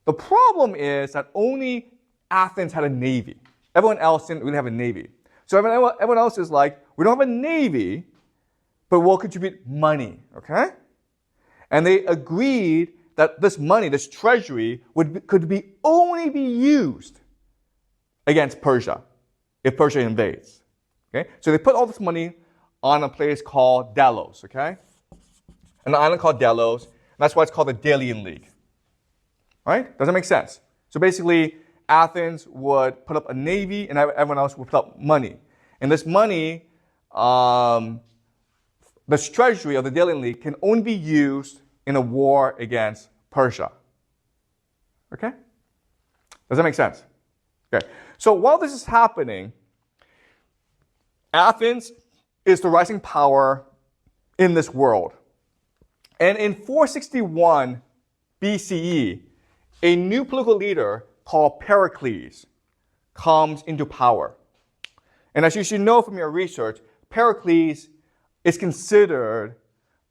The problem is that only Athens had a navy. Everyone else didn't really have a navy. So everyone else is like, we don't have a navy, but we'll contribute money, okay? And they agreed that this money, this treasury, could only be used against Persia, if Persia invades. Okay? So they put all this money on a place called Delos, okay? An island called Delos, and that's why it's called the Delian League. Right? Does that make sense? So basically, Athens would put up a navy, and everyone else would put up money. And this money, this treasury of the Delian League can only be used in a war against Persia. Okay? Does that make sense? Okay. So while this is happening, Athens is the rising power in this world. And in 461 BCE, a new political leader called Pericles comes into power. And as you should know from your research, Pericles is considered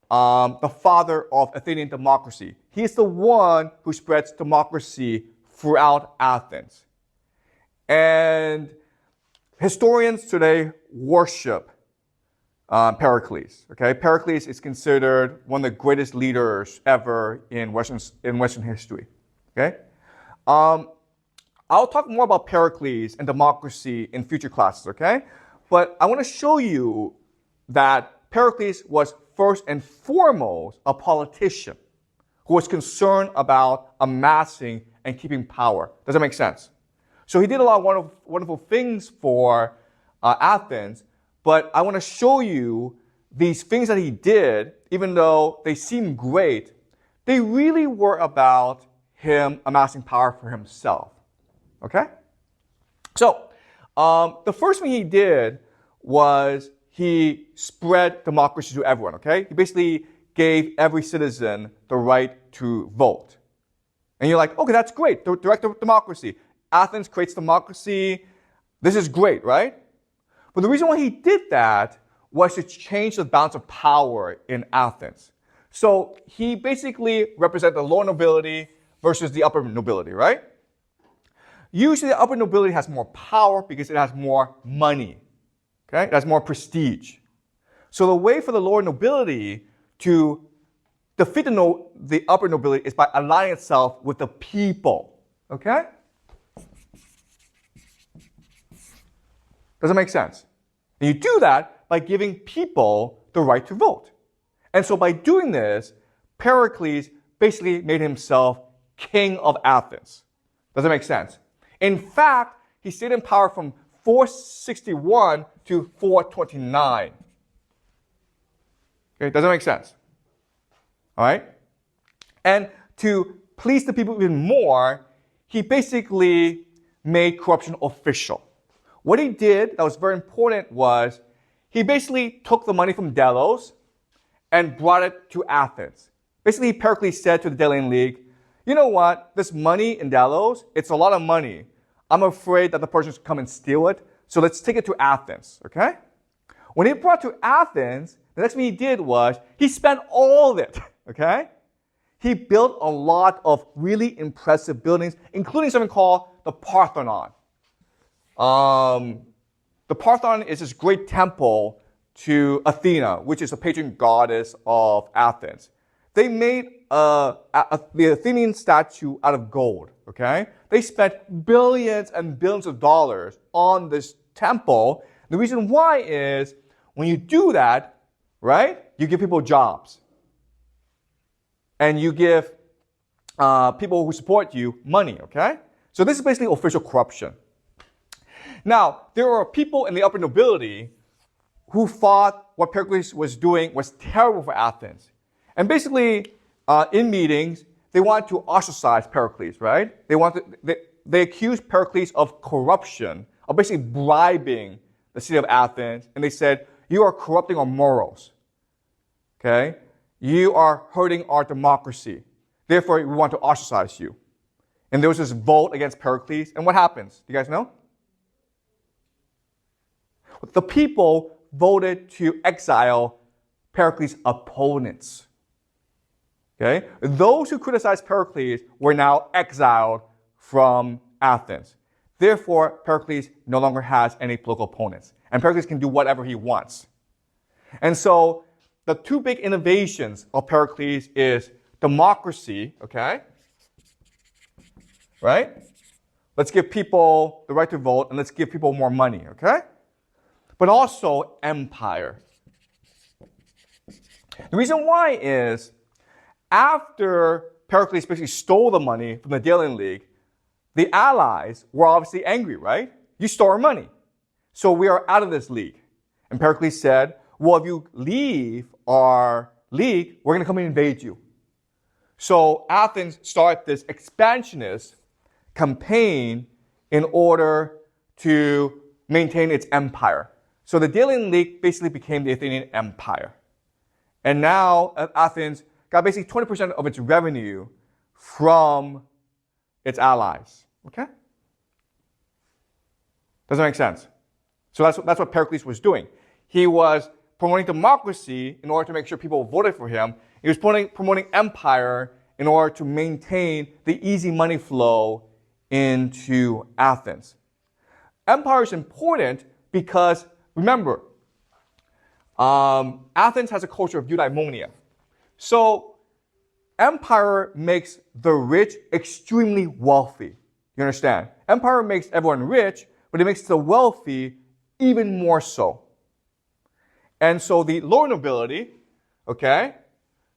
the father of Athenian democracy. He's the one who spreads democracy throughout Athens. And historians today worship Pericles. Okay, Pericles is considered one of the greatest leaders ever in Western history. Okay, I'll talk more about Pericles and democracy in future classes. Okay, but I want to show you that Pericles was first and foremost a politician who was concerned about amassing and keeping power. Does that make sense? So he did a lot of wonderful things for Athens, but I want to show you these things that he did, even though they seem great, they really were about him amassing power for himself. Okay? So, The first thing he did was he spread democracy to everyone, okay? He basically gave every citizen the right to vote. And you're like, okay, that's great, direct democracy. Athens creates democracy. This is great, right? But the reason why he did that was to change the balance of power in Athens. So he basically represented the lower nobility versus the upper nobility, right? Usually the upper nobility has more power because it has more money, okay? It has more prestige. So the way for the lower nobility to defeat the upper nobility is by aligning itself with the people, okay? Does that make sense? And you do that by giving people the right to vote. And so by doing this, Pericles basically made himself king of Athens. Does that make sense? In fact, he stayed in power from 461 to 429. Okay, does that make sense? All right? And to please the people even more, he basically made corruption official. What he did that was very important was he basically took the money from Delos and brought it to Athens. Basically, Pericles said to the Delian League, you know what, this money in Delos, it's a lot of money. I'm afraid that the Persians come and steal it, so let's take it to Athens, okay? When he brought it to Athens, the next thing he did was he spent all of it, okay? He built a lot of really impressive buildings, including something called the Parthenon. The Parthenon is this great temple to Athena, which is the patron goddess of Athens. They made the Athenian statue out of gold, okay? They spent billions and billions of dollars on this temple. The reason why is when you do that, right, you give people jobs. And you give people who support you money, okay? So this is basically official corruption. Now, there are people in the upper nobility who thought what Pericles was doing was terrible for Athens. And basically, in meetings, they wanted to ostracize Pericles, right? They accused Pericles of corruption, of basically bribing the city of Athens, and they said, you are corrupting our morals, okay? You are hurting our democracy. Therefore, we want to ostracize you. And there was this vote against Pericles, and what happens? Do you guys know? The people voted to exile Pericles' opponents. Okay? Those who criticized Pericles were now exiled from Athens. Therefore, Pericles no longer has any political opponents. And Pericles can do whatever he wants. And so, the two big innovations of Pericles is democracy, okay? Right? Let's give people the right to vote and let's give people more money, okay? But also empire. The reason why is after Pericles basically stole the money from the Delian League, the allies were obviously angry, right? You stole our money. So we are out of this league. And Pericles said, well, if you leave our league, we're going to come and invade you. So Athens started this expansionist campaign in order to maintain its empire. So the Delian League basically became the Athenian Empire. And now Athens got basically 20% of its revenue from its allies. Okay? Does that make sense? So that's what Pericles was doing. He was promoting democracy in order to make sure people voted for him. He was promoting empire in order to maintain the easy money flow into Athens. Empire is important because, remember, Athens has a culture of eudaimonia. So, empire makes the rich extremely wealthy. You understand? Empire makes everyone rich, but it makes the wealthy even more so. And so the lower nobility, okay,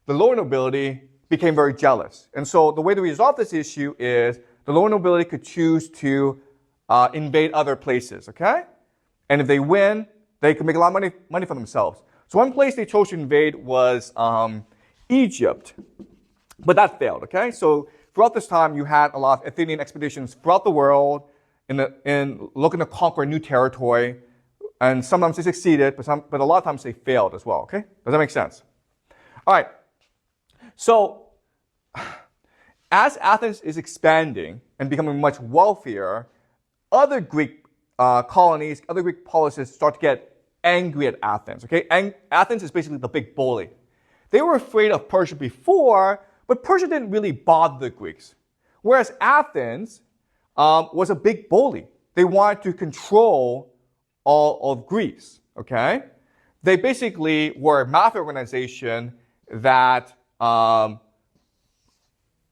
the lower nobility became very jealous. And so the way to resolve this issue is the lower nobility could choose to invade other places, okay? And if they win, they could make a lot of money for themselves. So one place they chose to invade was Egypt, but that failed, okay? So throughout this time, you had a lot of Athenian expeditions throughout the world, in looking to conquer new territory, and sometimes they succeeded, but a lot of times they failed as well, okay? Does that make sense? All right, so as Athens is expanding and becoming much wealthier, other Greek colonies, other Greek policies start to get angry at Athens, okay? And Athens is basically the big bully. They were afraid of Persia before, but Persia didn't really bother the Greeks. Whereas Athens was a big bully. They wanted to control all of Greece, okay? They basically were a mafia organization that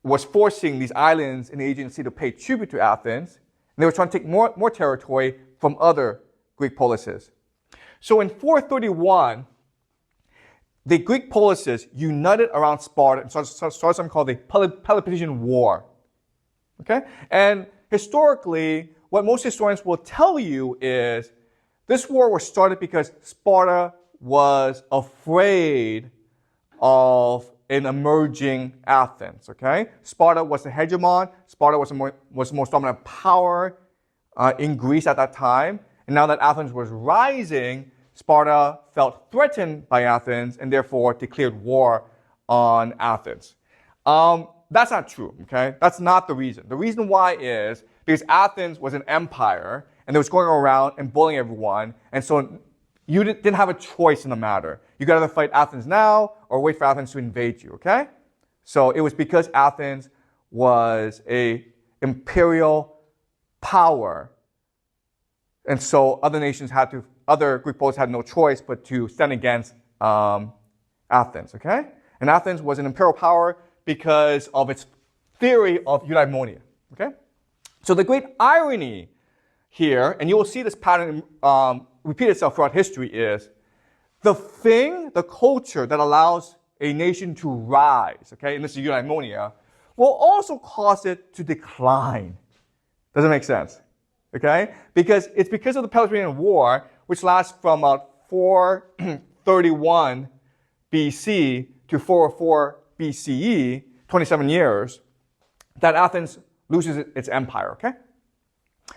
was forcing these islands in the Aegean Sea to pay tribute to Athens, and they were trying to take more territory from other Greek polises. So in 431, the Greek polises united around Sparta and started something called the Peloponnesian War. Okay? And historically, what most historians will tell you is this war was started because Sparta was afraid of an emerging Athens. Okay? Sparta was the hegemon. Sparta was the most dominant power in Greece at that time. And now that Athens was rising, Sparta felt threatened by Athens and therefore declared war on Athens. That's not true, okay? That's not the reason. The reason why is because Athens was an empire and it was going around and bullying everyone, and so you didn't have a choice in the matter. You got to fight Athens now or wait for Athens to invade you, okay? So it was because Athens was an imperial power, and so other Greek polities had no choice but to stand against Athens, okay? And Athens was an imperial power because of its theory of eudaimonia, okay? So the great irony here, and you will see this pattern repeat itself throughout history, is the culture that allows a nation to rise, okay, and this is eudaimonia, will also cause it to decline. Does it make sense? Okay? Because it's because of the Peloponnesian War, which lasts from 431 BC to 404 BCE, 27 years, that Athens loses its empire, okay?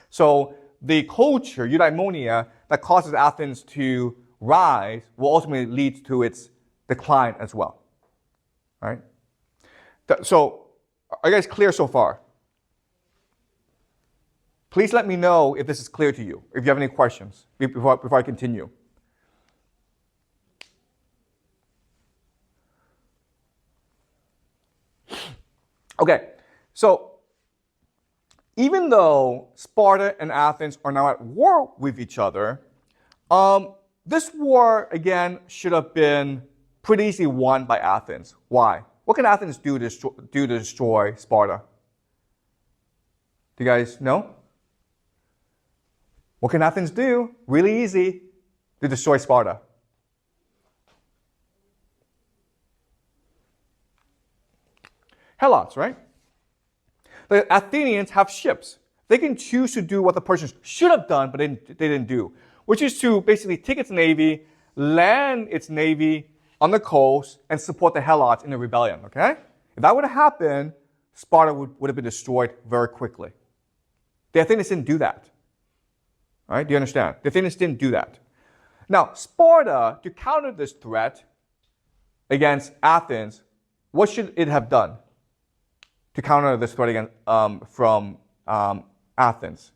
So the culture, eudaimonia, that causes Athens to rise will ultimately lead to its decline as well, all right? So are you guys clear so far? Please let me know if this is clear to you, if you have any questions before I continue. Okay, so even though Sparta and Athens are now at war with each other, this war, again, should have been pretty easily won by Athens. Why? What can Athens do to destroy Sparta? Do you guys know? What can Athens do? Really easy, to destroy Sparta. Helots, right? The Athenians have ships. They can choose to do what the Persians should have done, but they didn't do, which is to basically take its navy, land its navy on the coast, and support the Helots in the rebellion, okay? If that would have happened, Sparta would have been destroyed very quickly. The Athenians didn't do that. All right, do you understand? The Athenians didn't do that. Now, Sparta, to counter this threat against Athens, what should it have done to counter this threat against, from Athens?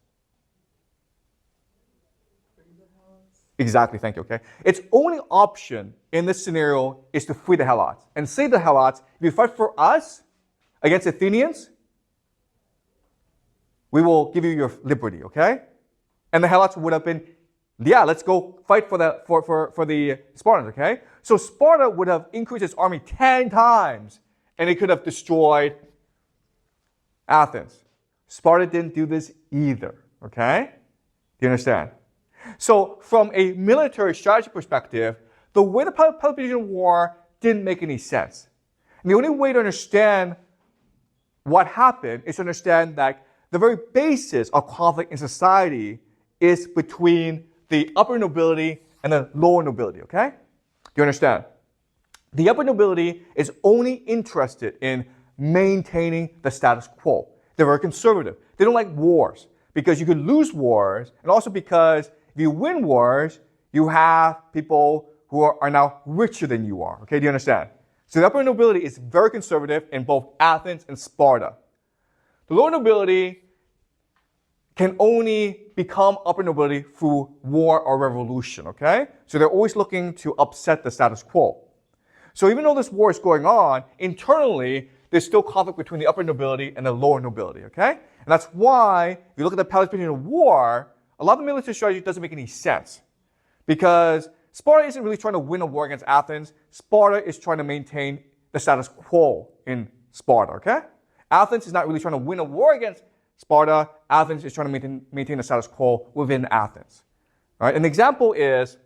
Exactly, thank you, okay? Its only option in this scenario is to free the Helots and say to the Helots, if you fight for us against Athenians, we will give you your liberty, okay? And the Helots would have been, yeah, let's go fight for the Spartans, okay? So Sparta would have increased its army 10 times, and it could have destroyed Athens. Sparta didn't do this either, okay? Do you understand? So from a military strategy perspective, the way the Peloponnesian War didn't make any sense. And the only way to understand what happened is to understand that the very basis of conflict in society is between the upper nobility and the lower nobility, okay? Do you understand? The upper nobility is only interested in maintaining the status quo. They're very conservative. They don't like wars. because you could lose wars, and also because if you win wars, you have people who are now richer than you are. Okay, do you understand? So the upper nobility is very conservative in both Athens and Sparta. The lower nobility can only become upper nobility through war or revolution, okay? So they're always looking to upset the status quo. So even though this war is going on, internally, there's still conflict between the upper nobility and the lower nobility, okay? And that's why, if you look at the Peloponnesian War, a lot of the military strategy doesn't make any sense. Because Sparta isn't really trying to win a war against Athens. Sparta is trying to maintain the status quo in Sparta, okay? Athens is not really trying to win a war against Sparta. Athens is trying to maintain the status quo within Athens. All right? An example is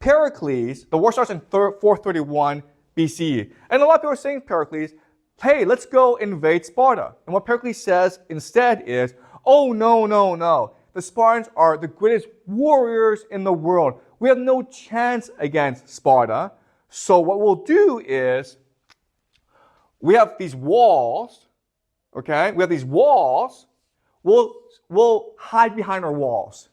Pericles. The war starts in 431 BCE. And a lot of people are saying Pericles, hey, let's go invade Sparta. And what Pericles says instead is, oh, no, no, no. The Spartans are the greatest warriors in the world. We have no chance against Sparta. So what we'll do is, we have these walls, okay? We have these walls. We'll hide behind our walls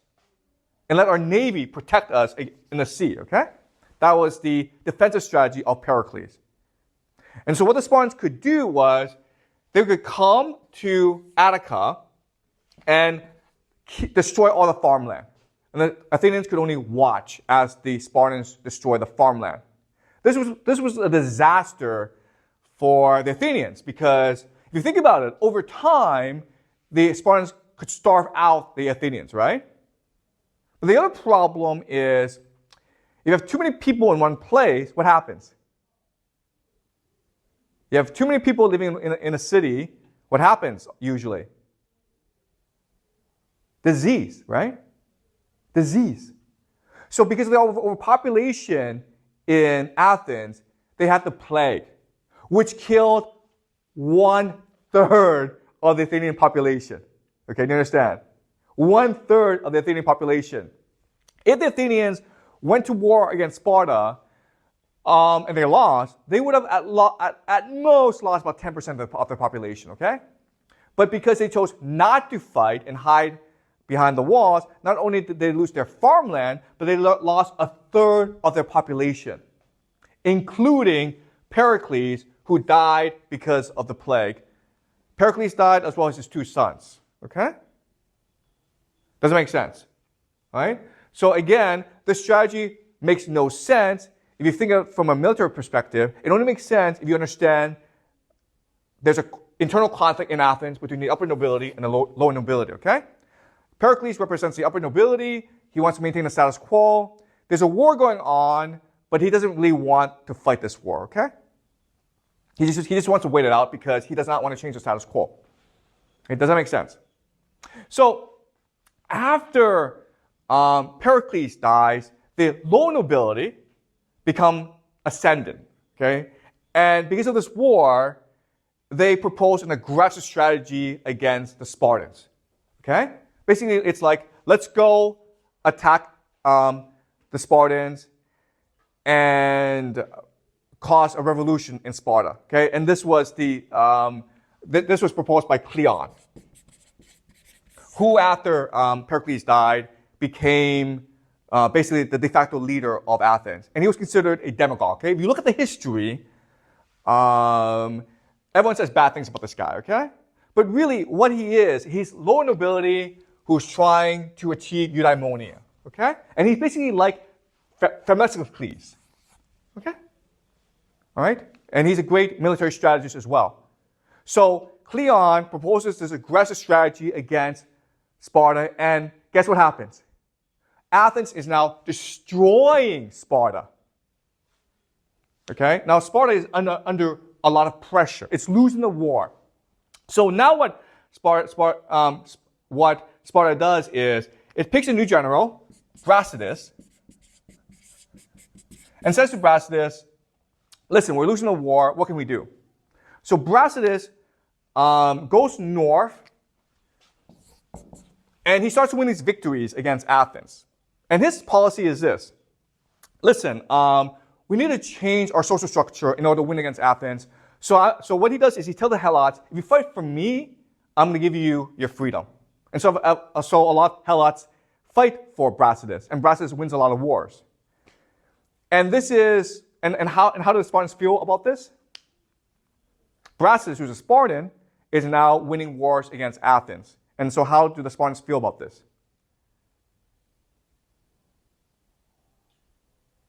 and let our navy protect us in the sea, okay? That was the defensive strategy of Pericles. And so what the Spartans could do was, they could come to Attica and destroy all the farmland. And the Athenians could only watch as the Spartans destroy the farmland. This was a disaster for the Athenians, because if you think about it, over time, the Spartans could starve out the Athenians, right? But the other problem is, if you have too many people in one place, what happens? You have too many people living in a city, what happens usually? Disease, right? Disease. So because of the overpopulation in Athens, they had the plague, which killed 1/3 of the Athenian population. Okay, do you understand? 1/3 of the Athenian population. If the Athenians went to war against Sparta and they lost, they would have at most lost about 10% of their population, okay? But because they chose not to fight and hide behind the walls, not only did they lose their farmland, but they lost 1/3 of their population, including Pericles, who died because of the plague. Pericles died as well as his 2 sons. Okay? Does it make sense? All right? So again, this strategy makes no sense. If you think of it from a military perspective, it only makes sense if you understand there's an internal conflict in Athens between the upper nobility and the lower nobility. Okay? Pericles represents the upper nobility. He wants to maintain the status quo. There's a war going on, but he doesn't really want to fight this war, okay? He just wants to wait it out because he does not want to change the status quo. Does that make sense? So after Pericles dies, the lower nobility become ascendant, okay? And because of this war, they propose an aggressive strategy against the Spartans, okay? Basically, it's like, let's go attack the Spartans and cause a revolution in Sparta. Okay, and this was this was proposed by Cleon, who after Pericles died became basically the de facto leader of Athens, and he was considered a demagogue. Okay, if you look at the history, everyone says bad things about this guy. Okay, but really, what he is, he's lower nobility who's trying to achieve eudaimonia. Okay, and he's basically like Themistocles. Okay? All right? And he's a great military strategist as well. So Cleon proposes this aggressive strategy against Sparta, and guess what happens? Athens is now destroying Sparta. Okay? Now Sparta is under a lot of pressure. It's losing the war. So now what Sparta does is it picks a new general, Brasidas, and says to Brasidas, listen, we're losing the war. What can we do? So Brasidas goes north, and he starts to win these victories against Athens. And his policy is this. Listen, we need to change our social structure in order to win against Athens. So what he does is he tells the Helots, if you fight for me, I'm going to give you your freedom. And so a lot of Helots fight for Brasidas, and Brasidas wins a lot of wars. And this is, and how do the Spartans feel about this? Brasidas, who's a Spartan, is now winning wars against Athens. And so how do the Spartans feel about this?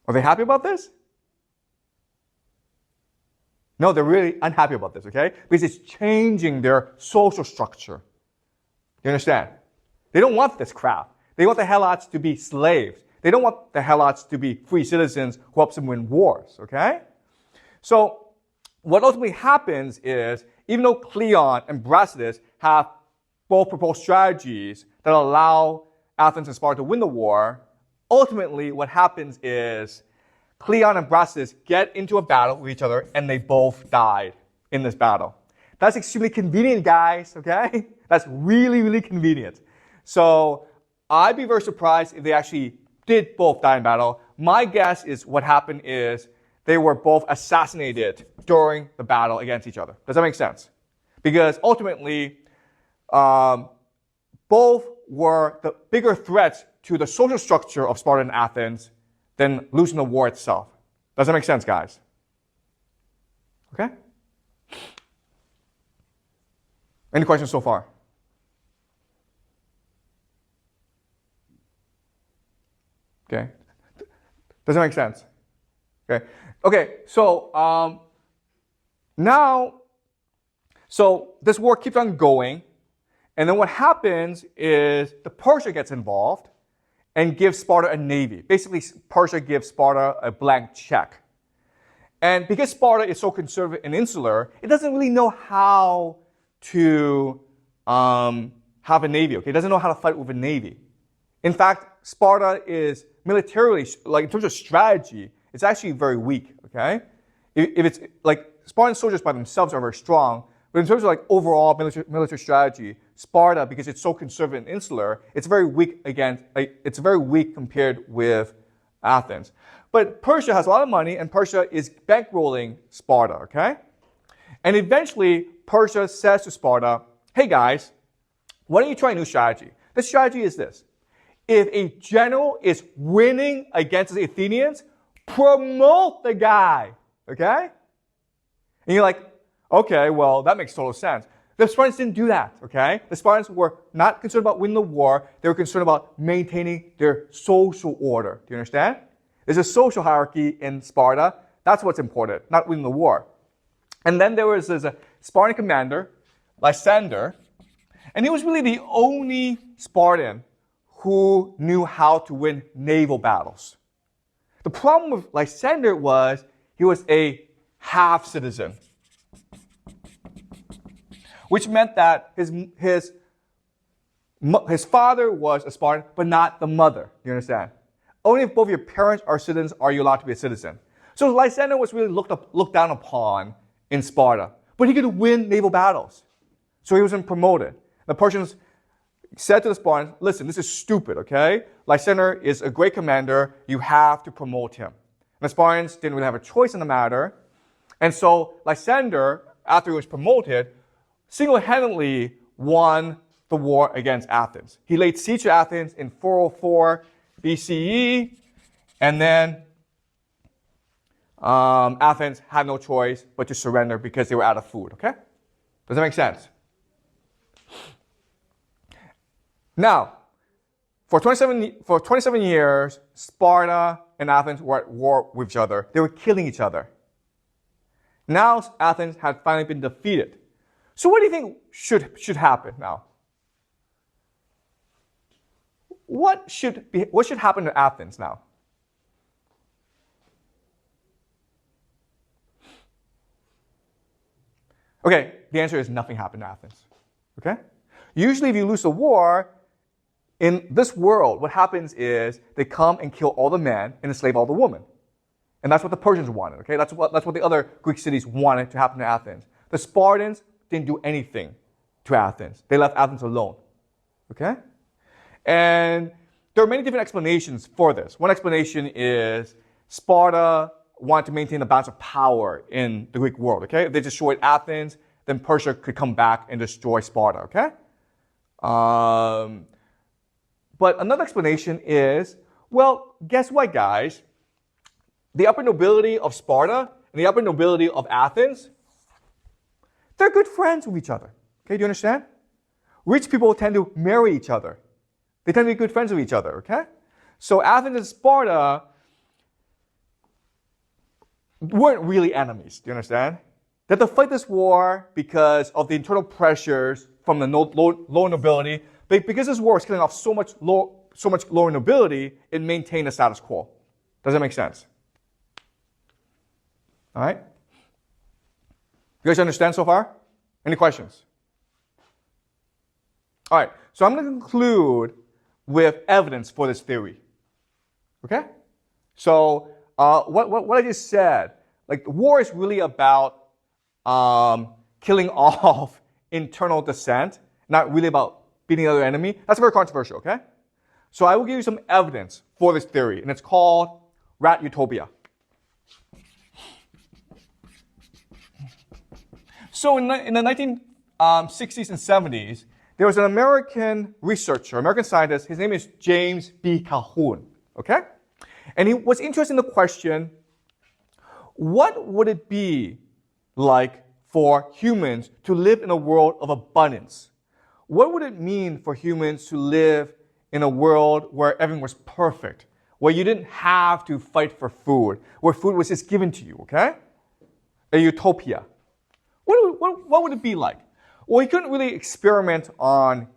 Are they happy about this? No, they're really unhappy about this, okay? Because it's changing their social structure. You understand? They don't want this crap. They want the Helots to be slaves. They don't want the Helots to be free citizens who helps them win wars, okay? So what ultimately happens is, even though Cleon and Brasidas have both proposed strategies that allow Athens and Sparta to win the war, ultimately what happens is Cleon and Brasidas get into a battle with each other and they both died in this battle. That's extremely convenient, guys, okay? That's really, really convenient. So I'd be very surprised if they actually did both die in battle. My guess is what happened is they were both assassinated during the battle against each other. Does that make sense? Because ultimately, both were the bigger threats to the social structure of Sparta and Athens than losing the war itself. Does that make sense, guys? Okay? Any questions so far? Okay. Does that make sense? Okay. Okay, so so this war keeps on going, and then what happens is the Persia gets involved and gives Sparta a navy. Basically, Persia gives Sparta a blank check. And because Sparta is so conservative and insular, it doesn't really know how to have a navy, okay? It doesn't know how to fight with a navy. In fact, Sparta is militarily, like in terms of strategy, it's actually very weak, okay? If it's like Spartan soldiers by themselves are very strong, but in terms of like overall military strategy, Sparta, because it's so conservative and insular, it's very weak against, it's very weak compared with Athens. But Persia has a lot of money, and Persia is bankrolling Sparta, okay? And eventually, Persia says to Sparta, hey guys, why don't you try a new strategy? The strategy is this. If a general is winning against the Athenians, promote the guy, okay? And you're like, okay, well, that makes total sense. The Spartans didn't do that, okay? The Spartans were not concerned about winning the war. They were concerned about maintaining their social order. Do you understand? There's a social hierarchy in Sparta. That's what's important, not winning the war. And then there was this Spartan commander, Lysander, and he was really the only Spartan who knew how to win naval battles. The problem with Lysander was he was a half citizen, which meant that his father was a Spartan, but not the mother. You understand? Only if both your parents are citizens are you allowed to be a citizen. So Lysander was really looked down upon in Sparta, but he could win naval battles. So he wasn't promoted. The Persians said to the Spartans, listen, this is stupid, okay? Lysander is a great commander. You have to promote him. And the Spartans didn't really have a choice in the matter. And so Lysander, after he was promoted, single-handedly won the war against Athens. He laid siege to Athens in 404 BCE, and then Athens had no choice but to surrender because they were out of food, okay? Does that make sense? Now, for 27 years, Sparta and Athens were at war with each other. They were killing each other. Now Athens had finally been defeated. So what do you think should happen now? What should happen to Athens now? Okay, the answer is nothing happened to Athens. Okay? Usually if you lose a war, in this world, what happens is they come and kill all the men and enslave all the women. And that's what the Persians wanted, okay? That's what the other Greek cities wanted to happen to Athens. The Spartans didn't do anything to Athens. They left Athens alone, okay? And there are many different explanations for this. One explanation is Sparta wanted to maintain the balance of power in the Greek world, okay? If they destroyed Athens, then Persia could come back and destroy Sparta, okay? But another explanation is, well, guess what, guys? The upper nobility of Sparta and the upper nobility of Athens, they're good friends with each other. Okay, do you understand? Rich people tend to marry each other. They tend to be good friends with each other, okay? So Athens and Sparta weren't really enemies, do you understand? They had to fight this war because of the internal pressures from the lower nobility. But because this war was killing off so much lower nobility, it maintained the status quo. Does that make sense? All right? You guys understand so far? Any questions? All right, so I'm going to conclude with evidence for this theory. Okay? So what I just said, like war is really about killing off internal dissent, not really about beating the other enemy. That's very controversial, okay? So I will give you some evidence for this theory, and it's called rat utopia. So in the 1960s and 70s, there was an American researcher, American scientist. His name is James B. Calhoun, okay? And he was interested in the question, what would it be like for humans to live in a world of abundance? What would it mean for humans to live in a world where everything was perfect, where you didn't have to fight for food, where food was just given to you, okay? A utopia. What would it be like? Well, he couldn't really experiment on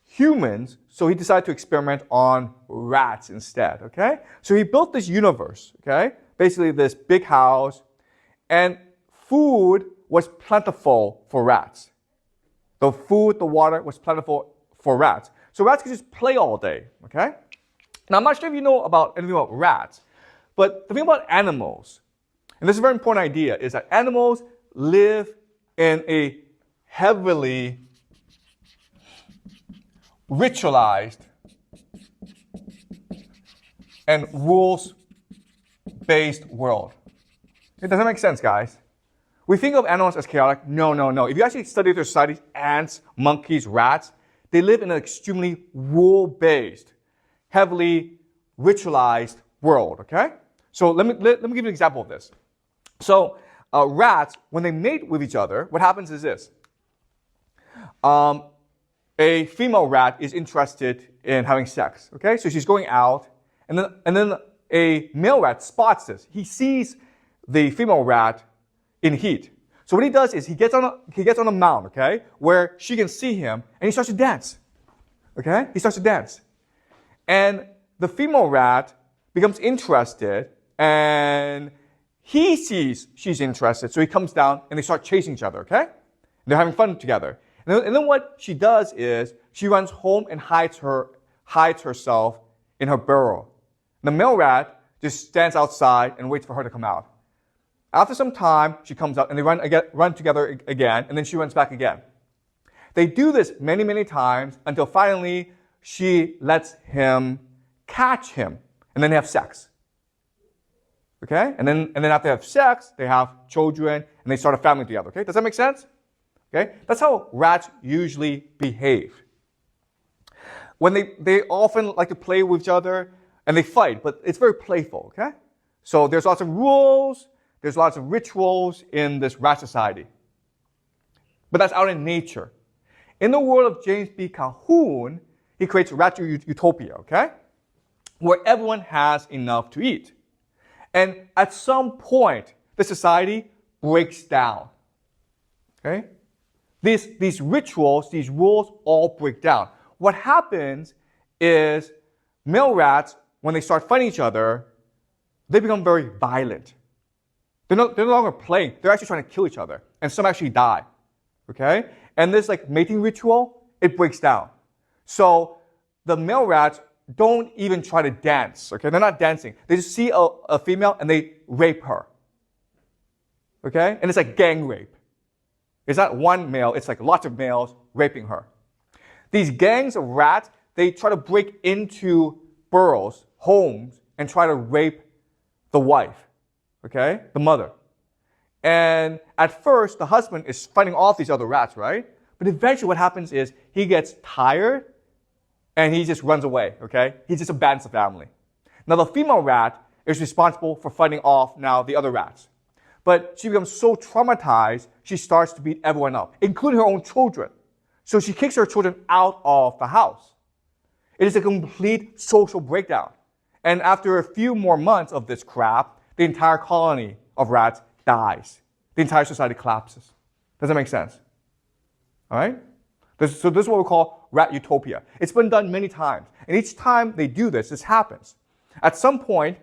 humans, so he decided to experiment on rats instead, okay? So he built this universe, okay? Basically this big house, and food was plentiful for rats. The food, the water was plentiful for rats. So rats could just play all day, okay? Now, I'm not sure if you know anything about rats, but the thing about animals, and this is a very important idea, is that animals live in a heavily ritualized and rules-based world. It doesn't make sense, guys. We think of animals as chaotic. No, no, no. If you actually study their societies, ants, monkeys, rats, they live in an extremely rule-based, heavily ritualized world, okay? So let me give you an example of this. So rats, when they mate with each other, what happens is this. A female rat is interested in having sex, okay? So she's going out, and then a male rat spots this. He sees the female rat in heat. So what he does is he gets on a mound, okay, where she can see him, and he starts to dance, okay? He starts to dance. And the female rat becomes interested, and he sees she's interested, so he comes down, and they start chasing each other, okay? They're having fun together. And then what she does is she runs home and hides herself in her burrow. The male rat just stands outside and waits for her to come out. After some time, she comes out and they run together again, and then she runs back again. They do this many, many times until finally she lets him catch him, and then they have sex. Okay? And then after they have sex, they have children, and they start a family together. Okay? Does that make sense? Okay? That's how rats usually behave. When they often like to play with each other, and they fight, but it's very playful, okay? So there's lots of rules, there's lots of rituals in this rat society. But that's out in nature. In the world of James B. Calhoun, he creates rat utopia, okay? Where everyone has enough to eat. And at some point, the society breaks down, okay? These rituals, these rules all break down. What happens is male rats, when they start fighting each other, they become very violent. They're no longer playing. They're actually trying to kill each other. And some actually die. Okay? And this mating ritual, it breaks down. So the male rats don't even try to dance. Okay? They're not dancing. They just see a female and they rape her. Okay? And it's like gang rape. It's not one male, it's like lots of males raping her. These gangs of rats, they try to break into burrows, homes, and try to rape the wife, okay, the mother. And at first, the husband is fighting off these other rats, right? But eventually what happens is he gets tired and he just runs away, okay? He just abandons the family. Now the female rat is responsible for fighting off now the other rats. But she becomes so traumatized, she starts to beat everyone up, including her own children. So she kicks her children out of the house. It is a complete social breakdown. And after a few more months of this crap, the entire colony of rats dies. The entire society collapses. Does that make sense? All right? So this is what we call rat utopia. It's been done many times. And each time they do this, this happens. At some point,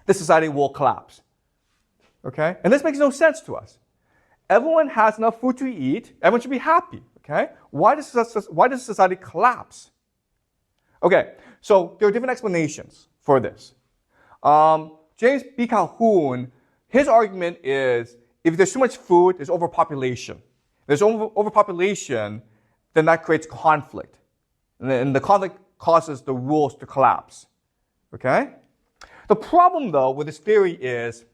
the society will collapse. Okay? And this makes no sense to us. Everyone has enough food to eat. Everyone should be happy. Okay? Why does society collapse? Okay, so there are different explanations for this. James B. Calhoun, his argument is if there's too much food, there's overpopulation. There's overpopulation, then that creates conflict. And the conflict causes the rules to collapse. Okay? The problem, though, with this theory is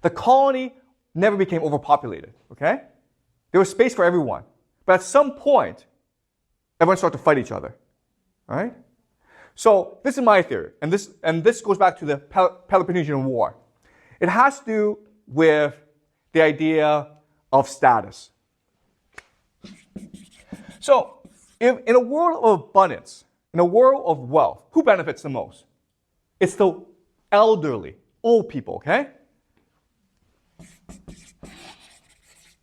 the colony never became overpopulated. Okay? There was space for everyone. But at some point, everyone started to fight each other. All right? So this is my theory, and this goes back to the Peloponnesian War. It has to do with the idea of status. So, in a world of abundance, in a world of wealth, who benefits the most? It's the elderly, old people, okay?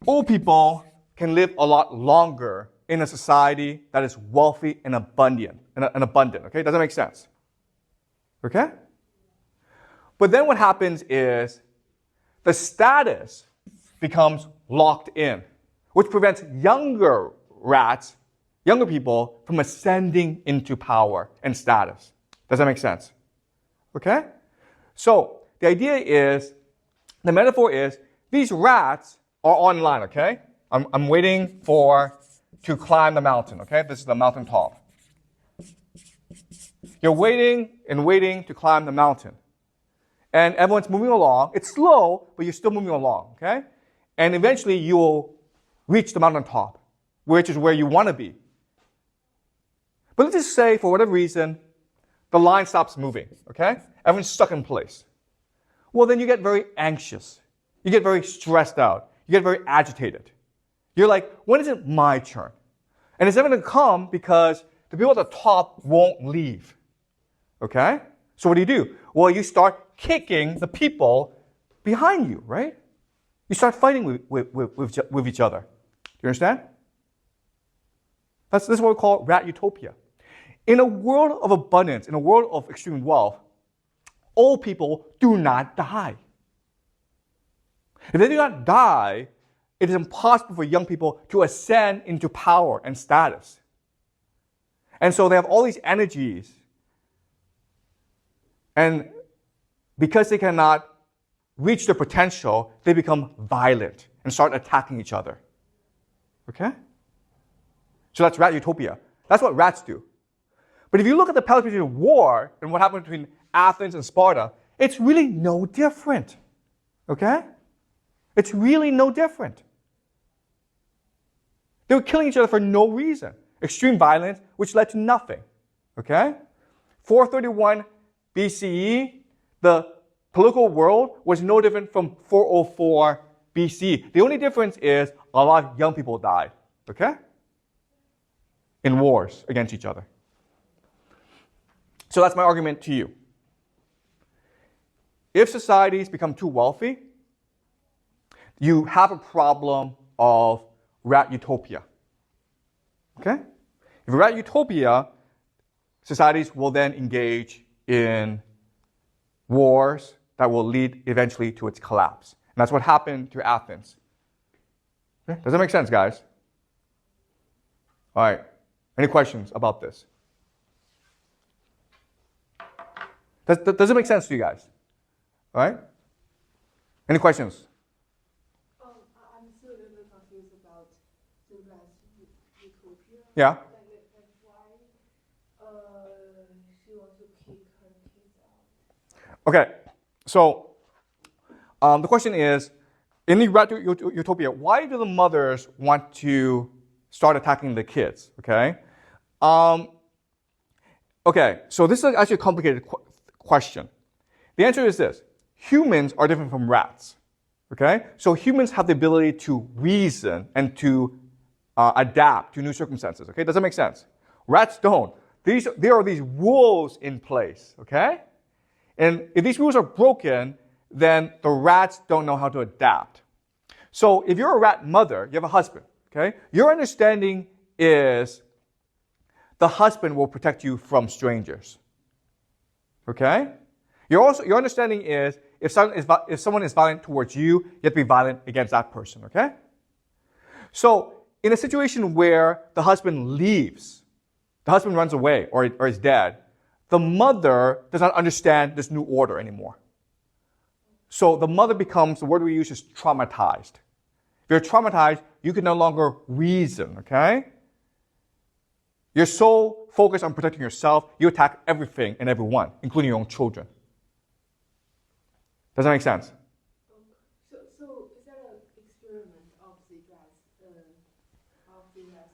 Old people can live a lot longer in a society that is wealthy and abundant, okay? Does that make sense? Okay? But then what happens is the status becomes locked in, which prevents younger rats, younger people, from ascending into power and status. Does that make sense? Okay? So the idea is, the metaphor is, these rats are online, okay? I'm waiting to climb the mountain, okay? This is the mountain top. You're waiting and waiting to climb the mountain. And everyone's moving along. It's slow, but you're still moving along, okay? And eventually you will reach the mountain top, which is where you want to be. But let's just say, for whatever reason, the line stops moving, okay? Everyone's stuck in place. Well, then you get very anxious. You get very stressed out. You get very agitated. You're like, when is it my turn? And it's never going to come because the people at the top won't leave. Okay? So what do? Well, you start kicking the people behind you, right? You start fighting with each other. Do you understand? This is what we call rat utopia. In a world of abundance, in a world of extreme wealth, old people do not die. If they do not die, it is impossible for young people to ascend into power and status. And so they have all these energies. And because they cannot reach their potential, they become violent and start attacking each other. Okay? So that's rat utopia. That's what rats do. But if you look at the Peloponnesian War and what happened between Athens and Sparta, it's really no different. Okay? It's really no different. They were killing each other for no reason. Extreme violence, which led to nothing. Okay? 431 BCE, the political world was no different from 404 BC. The only difference is a lot of young people died. Okay? In wars against each other. So that's my argument to you. If societies become too wealthy, you have a problem of rat utopia. Okay? If rat utopia, societies will then engage in wars that will lead eventually to its collapse. And that's what happened to Athens. Okay? Does that make sense, guys? All right. Any questions about this? Does it make sense to you guys? All right? Any questions? I'm still a little bit confused about the rat utopia. Yeah? Like why she wants to kick her kids out? Okay. So the question is, in the rat utopia, why do the mothers want to start attacking the kids, okay? Okay, so this is actually a complicated question. The answer is this. Humans are different from rats, okay? So humans have the ability to reason and to adapt to new circumstances, okay? Does that make sense? Rats don't. There are these rules in place, okay? And if these rules are broken, then the rats don't know how to adapt. So if you're a rat mother, you have a husband, okay? Your understanding is the husband will protect you from strangers, okay? Your understanding is if someone is violent towards you, you have to be violent against that person, okay? So in a situation where the husband leaves, the husband runs away or is dead, the mother does not understand this new order anymore. So the mother becomes, the word we use is traumatized. If you're traumatized, you can no longer reason, okay? You're so focused on protecting yourself, you attack everything and everyone, including your own children. Does that make sense? So is that an experiment of the rats?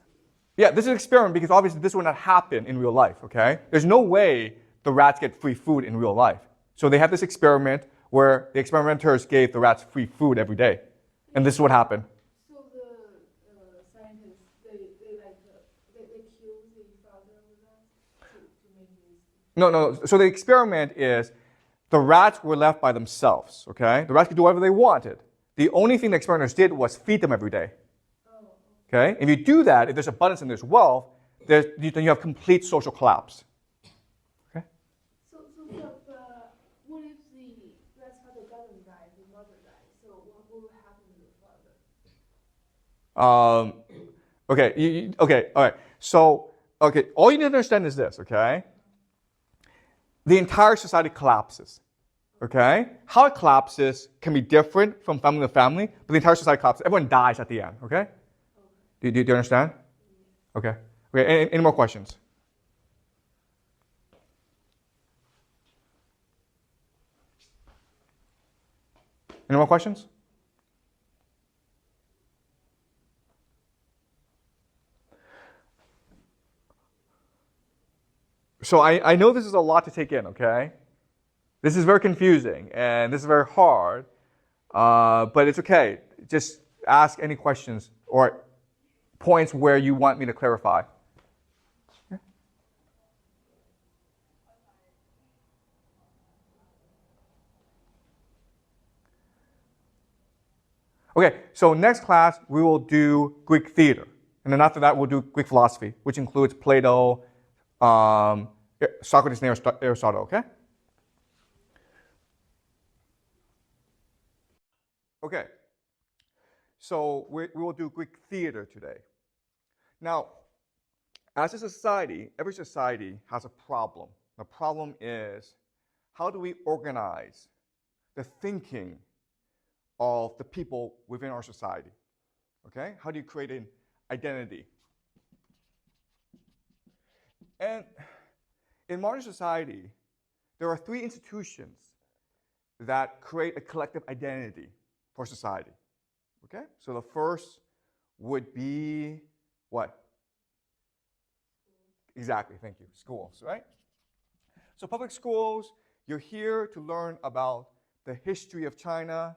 Yeah, this is an experiment because obviously this would not happen in real life, okay? There's no way the rats get free food in real life. So they have this experiment where the experimenters gave the rats free food every day. And this is what happened. So the scientists, they kill the father of the rats to make this? No. So the experiment is the rats were left by themselves, okay? The rats could do whatever they wanted. The only thing the experimenters did was feed them every day. Okay? If you do that, if there's abundance and there's wealth, then you have complete social collapse. Okay? So what if the rat's father doesn't die, the mother dies? So what will happen to the father? Okay, all right. So, okay, all you need to understand is this, okay? The entire society collapses, okay? How it collapses can be different from family to family, but the entire society collapses. Everyone dies at the end, okay? Do you understand? Okay. Any more questions? Any more questions? So I know this is a lot to take in, okay? This is very confusing and this is very hard, but it's okay. Just ask any questions or points where you want me to clarify. Okay, so next class we will do Greek theater. And then after that we'll do Greek philosophy, which includes Plato, Socrates and Aristotle, okay? Okay, so we will do Greek theater today. Now, as a society, every society has a problem. The problem is, how do we organize the thinking of the people within our society? Okay, how do you create an identity? And in modern society, there are three institutions that create a collective identity for society. Okay, so the first would be what? Exactly, thank you. Schools, right? So public schools, you're here to learn about the history of China.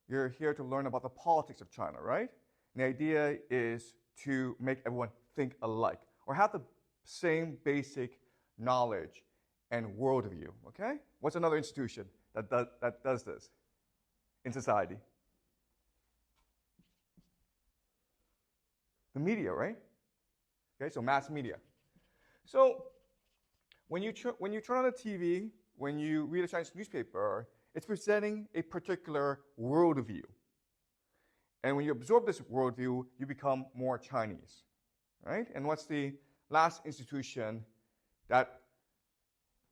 You're here to learn about the politics of China, right? And the idea is to make everyone think alike or have the same basic knowledge and worldview, okay? What's another institution that does this in society? The media, right? Okay, so mass media. So when you turn on the TV, when you read a Chinese newspaper, it's presenting a particular worldview. And when you absorb this worldview, you become more Chinese, right? And what's the last institution that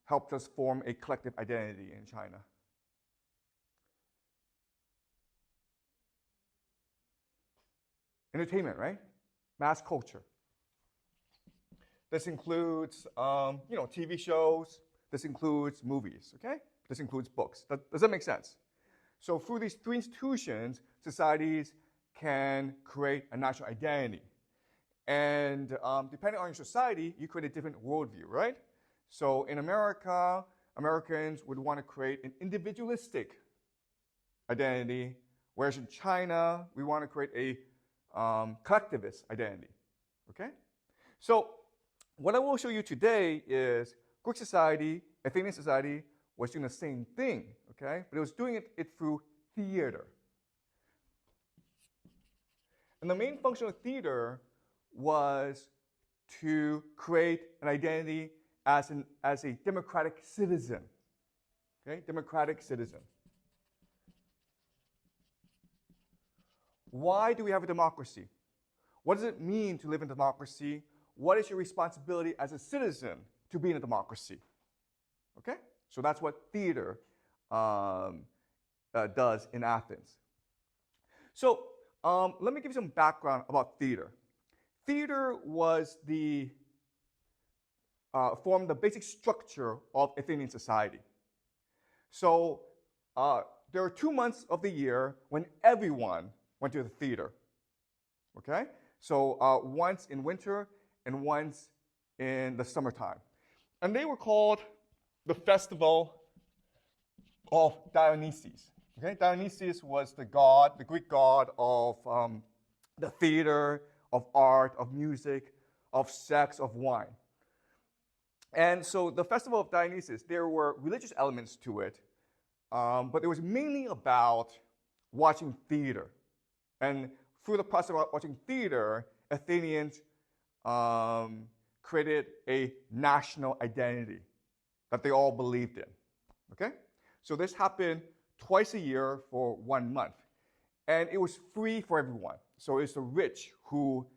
helped us form a collective identity in China? Entertainment, right? Mass culture. This includes, TV shows. This includes movies, okay? This includes books. Does that make sense? So through these three institutions, societies can create a national identity. And depending on your society, you create a different worldview, right? So in America, Americans would want to create an individualistic identity, whereas in China, we want to create a collectivist identity, okay? So what I will show you today is Greek society, Athenian society was doing the same thing, okay? But it was doing it through theater. And the main function of theater was to create an identity as a democratic citizen, okay? Democratic citizen. Why do we have a democracy? What does it mean to live in democracy? What is your responsibility as a citizen to be in a democracy? Okay? So that's what theater does in Athens. So let me give you some background about theater. Theater was formed the basic structure of Athenian society. So there are 2 months of the year when everyone went to the theater. Okay? So once in winter and once in the summertime. And they were called the Festival of Dionysus. Okay? Dionysus was the god, the Greek god of the theater, of art, of music, of sex, of wine. And so the Festival of Dionysus, there were religious elements to it, but it was mainly about watching theater. And through the process of watching theater, Athenians created a national identity that they all believed in. Okay? So this happened twice a year for 1 month. And it was free for everyone. So it's the rich who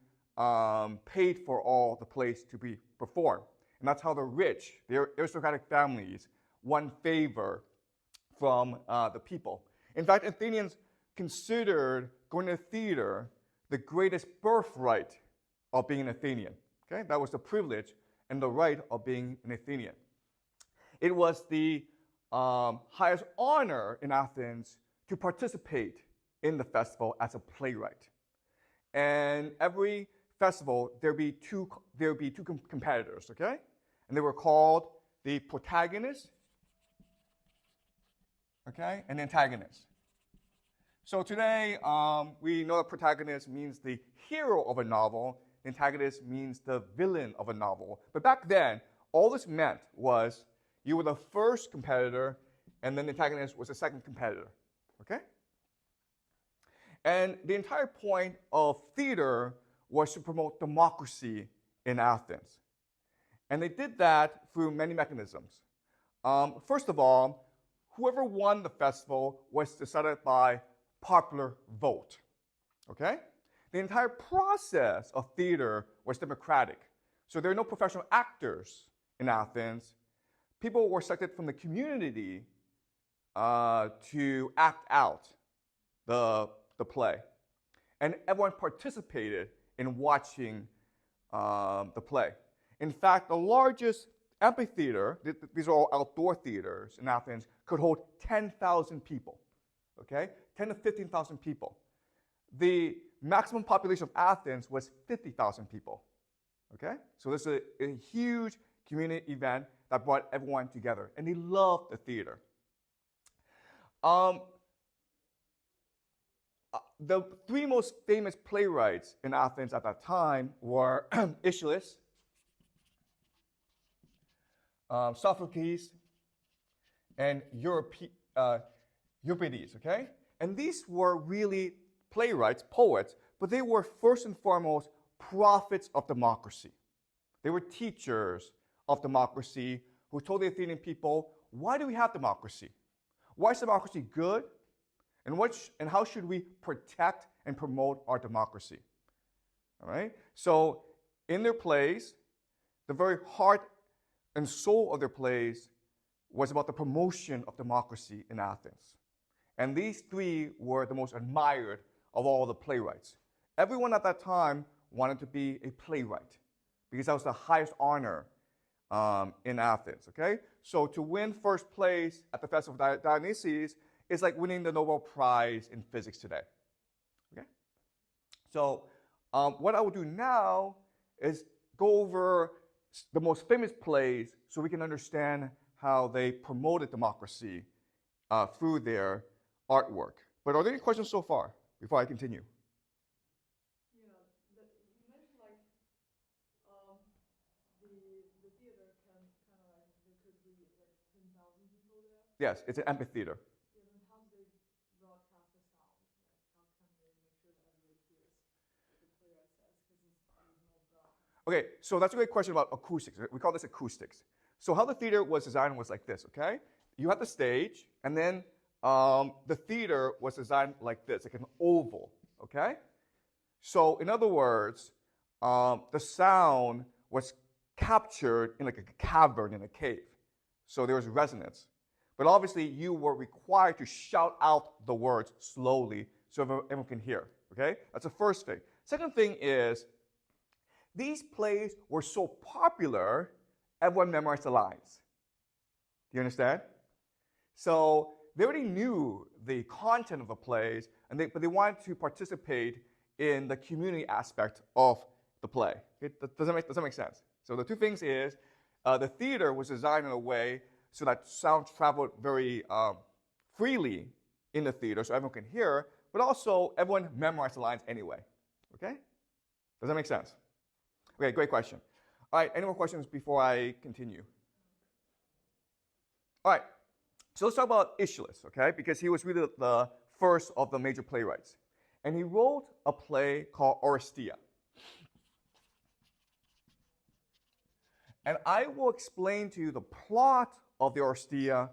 paid for all the plays to be performed. And that's how the rich, the aristocratic families, won favor from the people. In fact, Athenians considered going to theater the greatest birthright of being an Athenian. Okay? That was the privilege and the right of being an Athenian. It was the highest honor in Athens to participate in the festival as a playwright. And every festival, there'd be two competitors, okay? And they were called the protagonist, okay, and the antagonist. So today, we know the protagonist means the hero of a novel, the antagonist means the villain of a novel. But back then, all this meant was you were the first competitor, and then the antagonist was the second competitor, okay? And the entire point of theater was to promote democracy in Athens. And they did that through many mechanisms. First of all, whoever won the festival was decided by popular vote, okay? The entire process of theater was democratic. So there are no professional actors in Athens. People were selected from the community to act out the play. And everyone participated in watching the play. In fact, the largest amphitheater, these are all outdoor theaters in Athens, could hold 10,000 people, okay? 10 to 15,000 people. The maximum population of Athens was 50,000 people, okay? So this is a huge community event that brought everyone together, and they loved the theater. The three most famous playwrights in Athens at that time were Aeschylus, Sophocles, and Euripides, okay? And these were really playwrights, poets, but they were first and foremost prophets of democracy. They were teachers of democracy who told the Athenian people, why do we have democracy? Why is democracy good? And how should we protect and promote our democracy? All right? So in their plays, the very heart and soul of their plays was about the promotion of democracy in Athens. And these three were the most admired of all the playwrights. Everyone at that time wanted to be a playwright because that was the highest honor in Athens, okay? So to win first place at the Festival of Dionysus is like winning the Nobel Prize in physics today, okay? So what I will do now is go over the most famous plays so we can understand how they promoted democracy through their artwork. But are there any questions so far before I continue? Yeah, you mentioned like the theater can kind of like there could be like 10,000 people there. Yes, it's an amphitheater. Yeah, then how do they broadcast the sound? Like how can they make sure that everybody hears what the playwright says? Because there's no broadcast. Okay, so that's a great question about acoustics. We call this acoustics. So how the theater was designed was like this, okay? You had the stage, and then the theater was designed like this, like an oval, okay? So in other words, the sound was captured in like a cavern in a cave. So there was resonance. But obviously, you were required to shout out the words slowly so everyone can hear, okay? That's the first thing. Second thing is, these plays were so popular, everyone memorized the lines. Do you understand? So they already knew the content of the plays, but they wanted to participate in the community aspect of the play. Okay? Does that make sense? So the two things is, the theater was designed in a way so that sound traveled very freely in the theater so everyone can hear, but also everyone memorized the lines anyway. Okay? Does that make sense? Okay, great question. All right, any more questions before I continue? All right, so let's talk about Aeschylus, okay? Because he was really the first of the major playwrights. And he wrote a play called Oresteia. And I will explain to you the plot of the Oresteia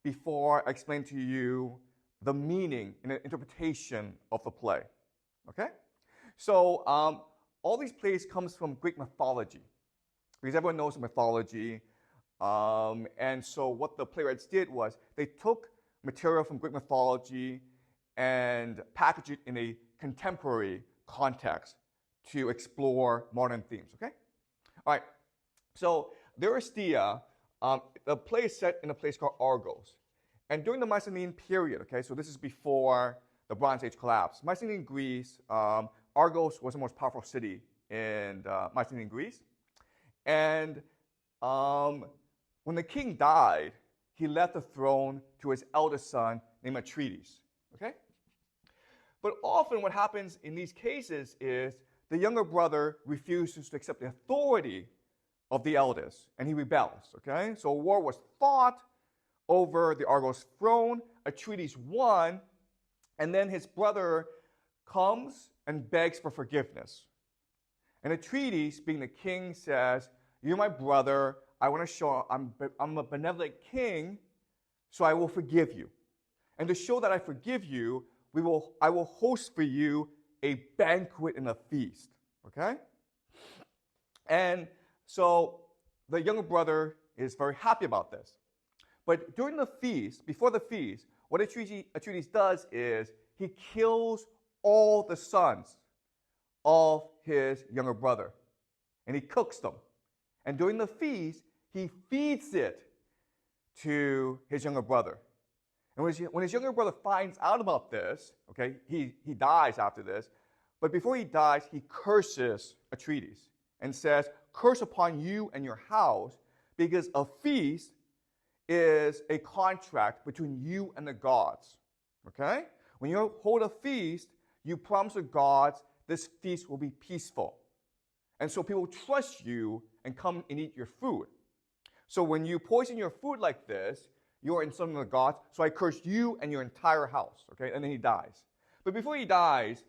before I explain to you the meaning and the interpretation of the play, okay? So all these plays comes from Greek mythology, because everyone knows mythology. And so what the playwrights did was they took material from Greek mythology and packaged it in a contemporary context to explore modern themes, okay? All right, so the Oresteia, the play is set in a place called Argos. And during the Mycenaean period, okay, so this is before the Bronze Age collapse, Mycenaean Greece, Argos was the most powerful city in Mycenaean Greece. And when the king died, he left the throne to his eldest son named Atreides, okay? But often what happens in these cases is the younger brother refuses to accept the authority of the eldest, and he rebels, okay? So a war was fought over the Argos throne. Atreides won, and then his brother comes and begs for forgiveness. And Atreides, being the king, says, "You're my brother. I want to show I'm a benevolent king, so I will forgive you. And to show that I forgive you, I will host for you a banquet and a feast." Okay? And so the younger brother is very happy about this. But during the feast, before the feast, what Atreides does is he kills all the sons of his younger brother, and he cooks them. And during the feast, he feeds it to his younger brother. And when his younger brother finds out about this, okay, he dies after this, but before he dies, he curses Atreides and says, "Curse upon you and your house, because a feast is a contract between you and the gods." Okay? When you hold a feast, you promise the gods this feast will be peaceful. And so people trust you and come and eat your food. So when you poison your food like this, you're insulting the gods, so I curse you and your entire house. Okay? And then he dies. But before he dies,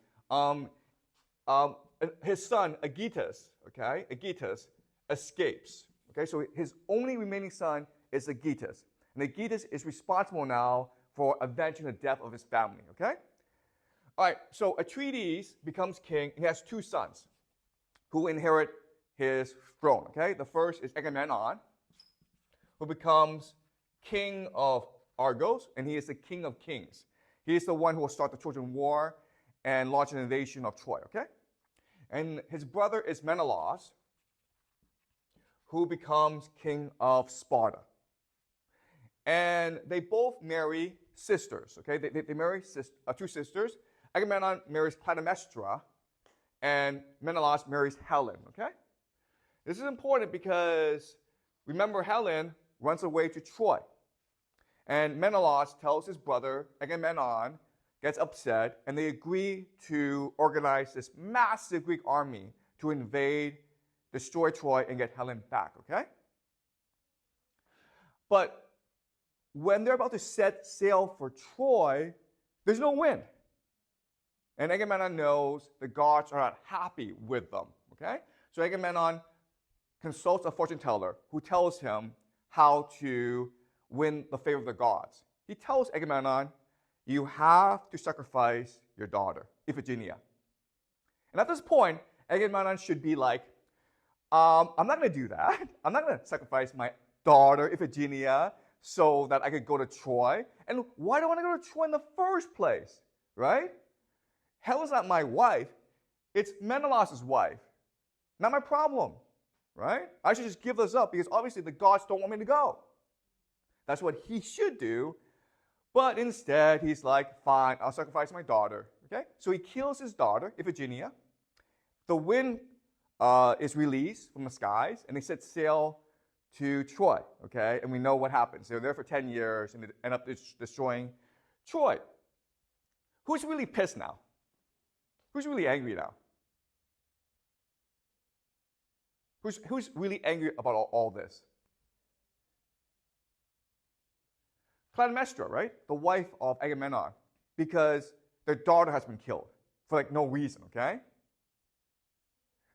his son, Aegetus, okay? Aegetus escapes. Okay? So his only remaining son is Aegetus. And Aegetus is responsible now for avenging the death of his family. Okay? All right, so Atreides becomes king. He has two sons who inherit his throne. Okay? The first is Agamemnon, who becomes king of Argos, and he is the king of kings. He is the one who will start the Trojan War and launch an invasion of Troy. Okay? And his brother is Menelaus, who becomes king of Sparta. And they both marry sisters. Okay? They marry two sisters. Agamemnon marries Clytemnestra, and Menelaus marries Helen, okay? This is important because remember Helen runs away to Troy. And Menelaus tells his brother Agamemnon, gets upset, and they agree to organize this massive Greek army to invade, destroy Troy, and get Helen back, okay? But when they're about to set sail for Troy, there's no wind. And Agamemnon knows the gods are not happy with them, okay? So Agamemnon consults a fortune teller who tells him how to win the favor of the gods. He tells Agamemnon, you have to sacrifice your daughter, Iphigenia. And at this point, Agamemnon should be like, I'm not going to do that. I'm not going to sacrifice my daughter, Iphigenia, so that I could go to Troy. And why do I want to go to Troy in the first place, right? Helen's not my wife. It's Menelaus' wife. Not my problem, right? I should just give this up because obviously the gods don't want me to go. That's what he should do. But instead, he's like, fine, I'll sacrifice my daughter. Okay? So he kills his daughter, Iphigenia. The wind is released from the skies, and they set sail to Troy. Okay? And we know what happens. They're there for 10 years, and they end up destroying Troy. Who's really pissed now? Who's really angry now? Who's really angry about all this? Clytemnestra, right? The wife of Agamemnon, because their daughter has been killed for like no reason, okay?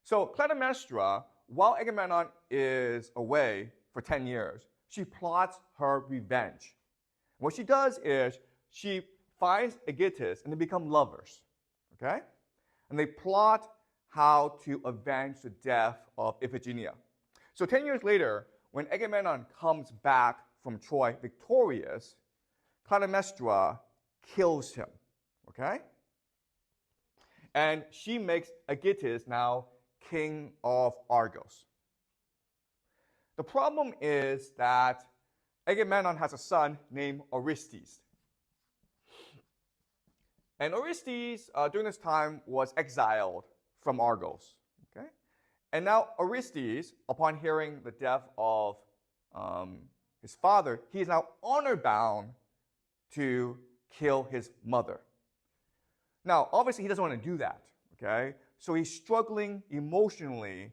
So Clytemnestra, while Agamemnon is away for 10 years, she plots her revenge. What she does is she finds Aegisthus and they become lovers, okay? And they plot how to avenge the death of Iphigenia. So 10 years later, when Agamemnon comes back from Troy victorious, Clytemnestra kills him, okay? And she makes Aegisthus now king of Argos. The problem is that Agamemnon has a son named Orestes. And Orestes, during this time, was exiled from Argos, okay? And now Orestes, upon hearing the death of his father, he is now honor-bound to kill his mother. Now, obviously, he doesn't want to do that, okay? So he's struggling emotionally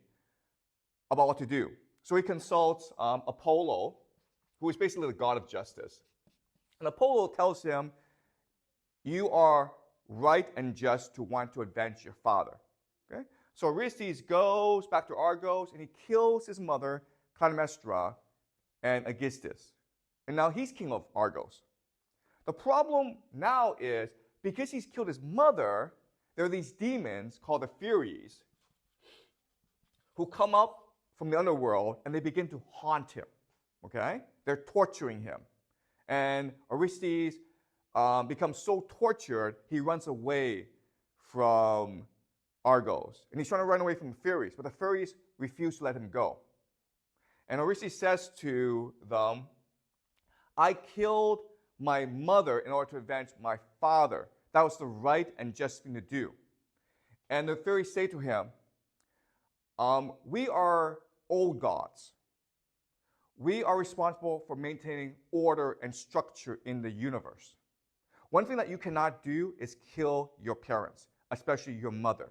about what to do. So he consults Apollo, who is basically the god of justice. And Apollo tells him, you are right and just to want to avenge your father, okay? So Orestes goes back to Argos, and he kills his mother, Clytemnestra, and Aegisthus. And now he's king of Argos. The problem now is, because he's killed his mother, there are these demons called the Furies who come up from the underworld and they begin to haunt him, okay? They're torturing him. And Orestes becomes so tortured, he runs away from Argos. And he's trying to run away from the Furies, but the Furies refuse to let him go. And Orestes says to them, I killed my mother in order to avenge my father. That was the right and just thing to do. And the Furies say to him, we are old gods. We are responsible for maintaining order and structure in the universe. One thing that you cannot do is kill your parents, especially your mother.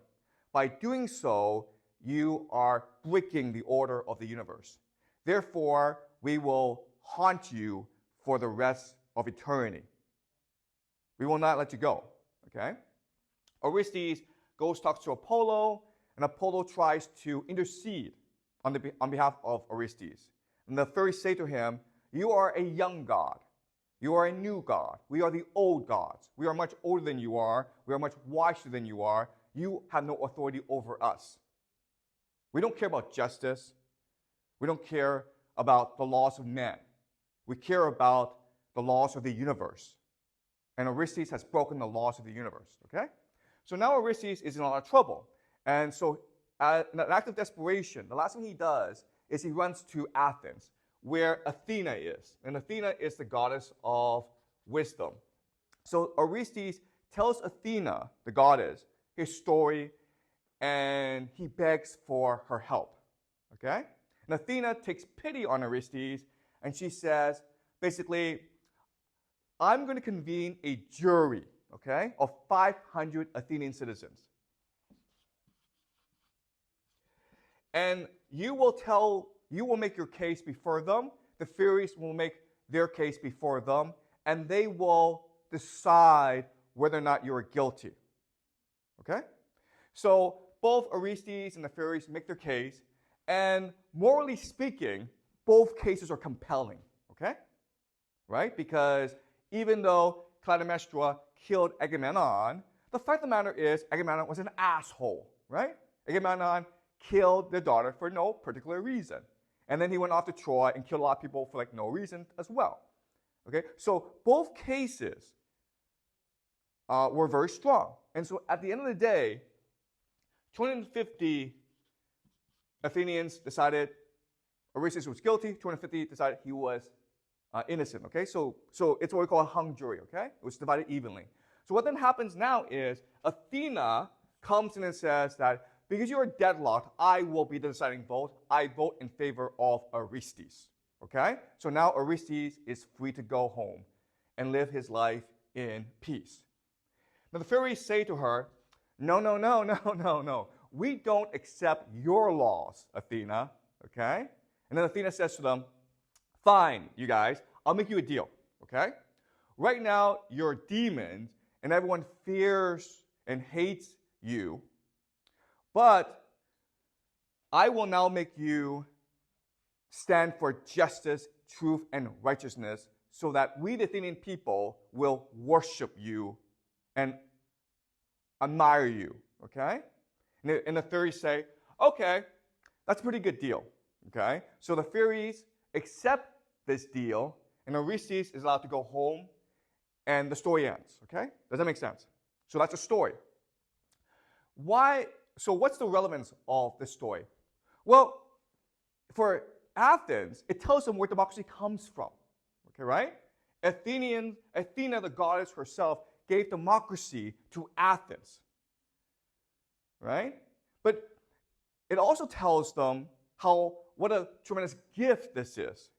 By doing so, you are breaking the order of the universe. Therefore, we will haunt you for the rest of eternity. We will not let you go, okay? Orestes goes talks to Apollo, and Apollo tries to intercede on behalf of Orestes. And the Furies say to him, you are a young god. You are a new god. We are the old gods. We are much older than you are. We are much wiser than you are. You have no authority over us. We don't care about justice. We don't care about the laws of men. We care about the laws of the universe. And Orestes has broken the laws of the universe, okay? So now Orestes is in a lot of trouble. And so in an act of desperation, the last thing he does is he runs to Athens, where Athena is. And Athena is the goddess of wisdom. So Orestes tells Athena, the goddess, his story, and he begs for her help. Okay? And Athena takes pity on Orestes, and she says, basically, I'm going to convene a jury, okay, of 500 Athenian citizens. And you will make your case before them. The Furies will make their case before them, and they will decide whether or not you're guilty. Okay? So both Orestes and the Furies make their case, and morally speaking, both cases are compelling. Okay? Right? Because even though Clytemnestra killed Agamemnon, the fact of the matter is Agamemnon was an asshole. Right? Agamemnon killed their daughter for no particular reason. And then he went off to Troy and killed a lot of people for like no reason as well. Okay? So both cases were very strong. And so at the end of the day, 250 Athenians decided Orestes was guilty. 250 decided he was innocent. Okay? So it's what we call a hung jury. Okay? It was divided evenly. So what then happens now is Athena comes in and says that because you are deadlocked, I will be the deciding vote. I vote in favor of Orestes. Okay? So now Orestes is free to go home and live his life in peace. Now the Furies say to her, no. We don't accept your laws, Athena. Okay? And then Athena says to them, fine, you guys, I'll make you a deal. Okay? Right now, you're demons, and everyone fears and hates you. But I will now make you stand for justice, truth, and righteousness so that we, the Athenian people, will worship you and admire you. Okay? And the Furies say, okay, that's a pretty good deal. Okay? So the Furies accept this deal, and Orestes is allowed to go home, and the story ends. Okay? Does that make sense? So that's a story. So what's the relevance of this story? Well, for Athens, it tells them where democracy comes from. Okay, right? Athena, the goddess herself, gave democracy to Athens. Right? But it also tells them what a tremendous gift this is.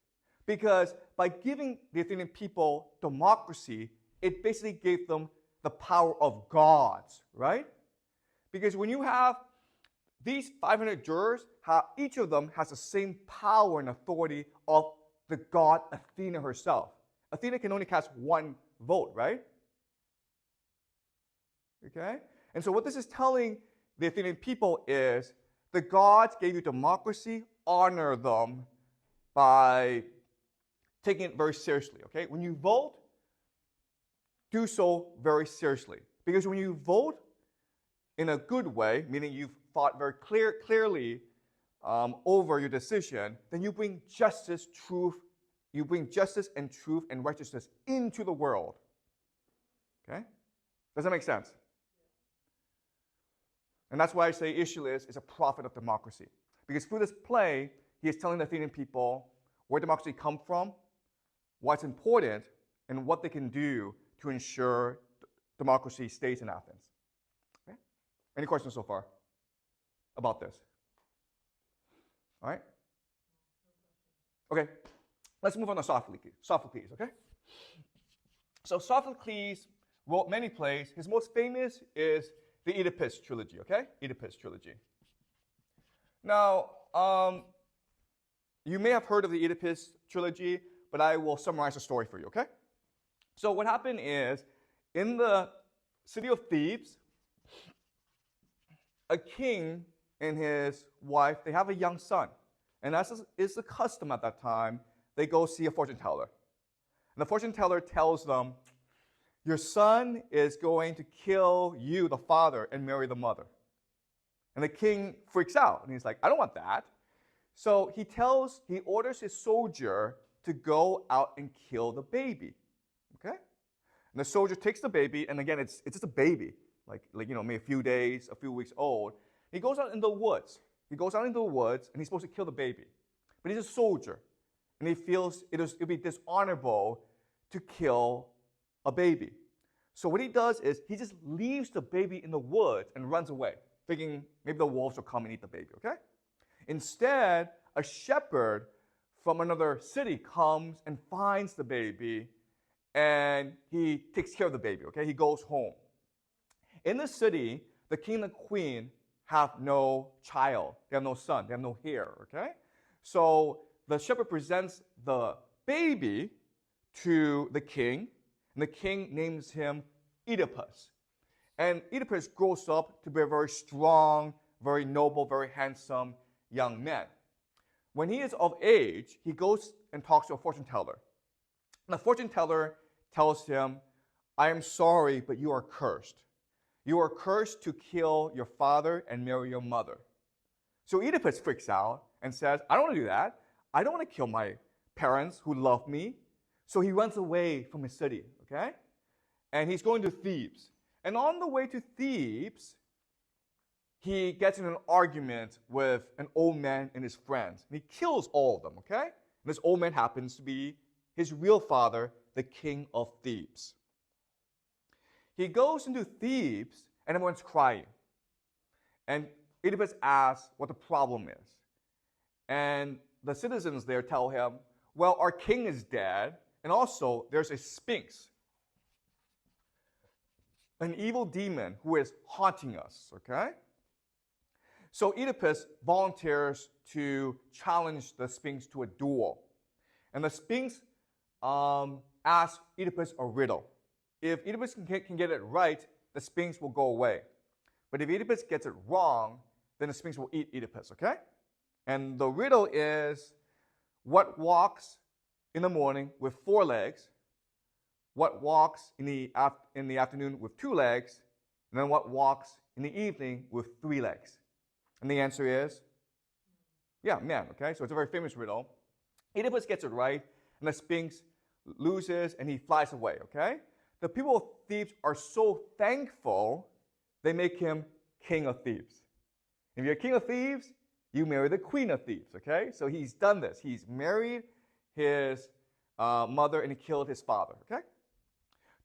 Because by giving the Athenian people democracy, it basically gave them the power of gods, right? Because when you have these 500 jurors, each of them has the same power and authority of the god Athena herself. Athena can only cast one vote, right? Okay? And so what this is telling the Athenian people is the gods gave you democracy, honor them by taking it very seriously. Okay? When you vote, do so very seriously. Because when you vote in a good way, meaning you've thought very clearly over your decision, then you bring justice, and truth and righteousness into the world. Okay? Does that make sense? And that's why I say Aeschylus is a prophet of democracy. Because through this play, he is telling the Athenian people where democracy comes from, why it's important, and what they can do to ensure democracy stays in Athens. Okay? Any questions so far about this? All right? Okay, let's move on to Sophocles, okay? So Sophocles wrote many plays. His most famous is the Oedipus trilogy, okay? Oedipus trilogy. Now, you may have heard of the Oedipus trilogy, but I will summarize the story for you, okay? So what happened is, in the city of Thebes, a king and his wife, they have a young son. And as is the custom at that time, they go see a fortune teller. And the fortune teller tells them, your son is going to kill you, the father, and marry the mother. And the king freaks out, and he's like, I don't want that. So he orders his soldier to go out and kill the baby. Okay? And the soldier takes the baby, and again, it's just a baby, like maybe a few days, a few weeks old. He goes out in the woods. And he's supposed to kill the baby. But he's a soldier, and he feels it would be dishonorable to kill a baby. So what he does is he just leaves the baby in the woods and runs away. thinking maybe the wolves will come and eat the baby, okay? Instead, a shepherd from another city comes and finds the baby, and he takes care of the baby, okay? He goes home. In the city, the king and the queen have no child. They have no son. They have no heir, okay? So the shepherd presents the baby to the king, and the king names him Oedipus. And Oedipus grows up to be a very strong, very noble, very handsome young man. When he is of age, he goes and talks to a fortune teller. And the fortune teller tells him, I am sorry, but you are cursed. You are cursed to kill your father and marry your mother. So Oedipus freaks out and says, I don't want to do that. I don't want to kill my parents who love me. So he runs away from his city, okay? And he's going to Thebes. And on the way to Thebes, he gets in an argument with an old man and his friends. And he kills all of them, okay? And this old man happens to be his real father, the king of Thebes. He goes into Thebes, and everyone's crying. And Oedipus asks what the problem is. And the citizens there tell him, well, our king is dead, and also there's a sphinx, an evil demon who is haunting us, okay? So Oedipus volunteers to challenge the sphinx to a duel. And the sphinx asks Oedipus a riddle. If Oedipus can get it right, the sphinx will go away. But if Oedipus gets it wrong, then the sphinx will eat Oedipus, okay? And the riddle is, what walks in the morning with 4 legs, what walks in the afternoon with 2 legs, and then what walks in the evening with 3 legs? And the answer is, yeah, man, okay? So it's a very famous riddle. Oedipus gets it right, and the sphinx loses, and he flies away, okay? The people of Thebes are so thankful, they make him king of Thebes. If you're king of Thebes, you marry the queen of Thebes, okay? So he's done this. He's married his mother, and he killed his father, okay?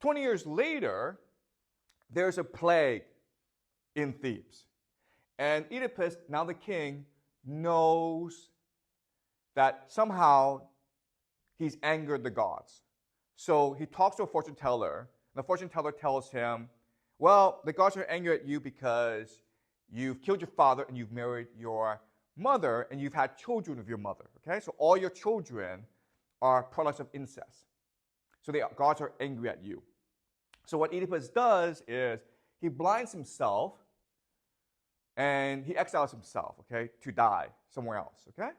20 years later, there's a plague in Thebes. And Oedipus, now the king, knows that somehow he's angered the gods. So he talks to a fortune teller, and the fortune teller tells him, well, the gods are angry at you because you've killed your father and you've married your mother and you've had children with your mother, okay? So all your children are products of incest. So the gods are angry at you. So what Oedipus does is he blinds himself and he exiles himself, okay, to die somewhere else, okay?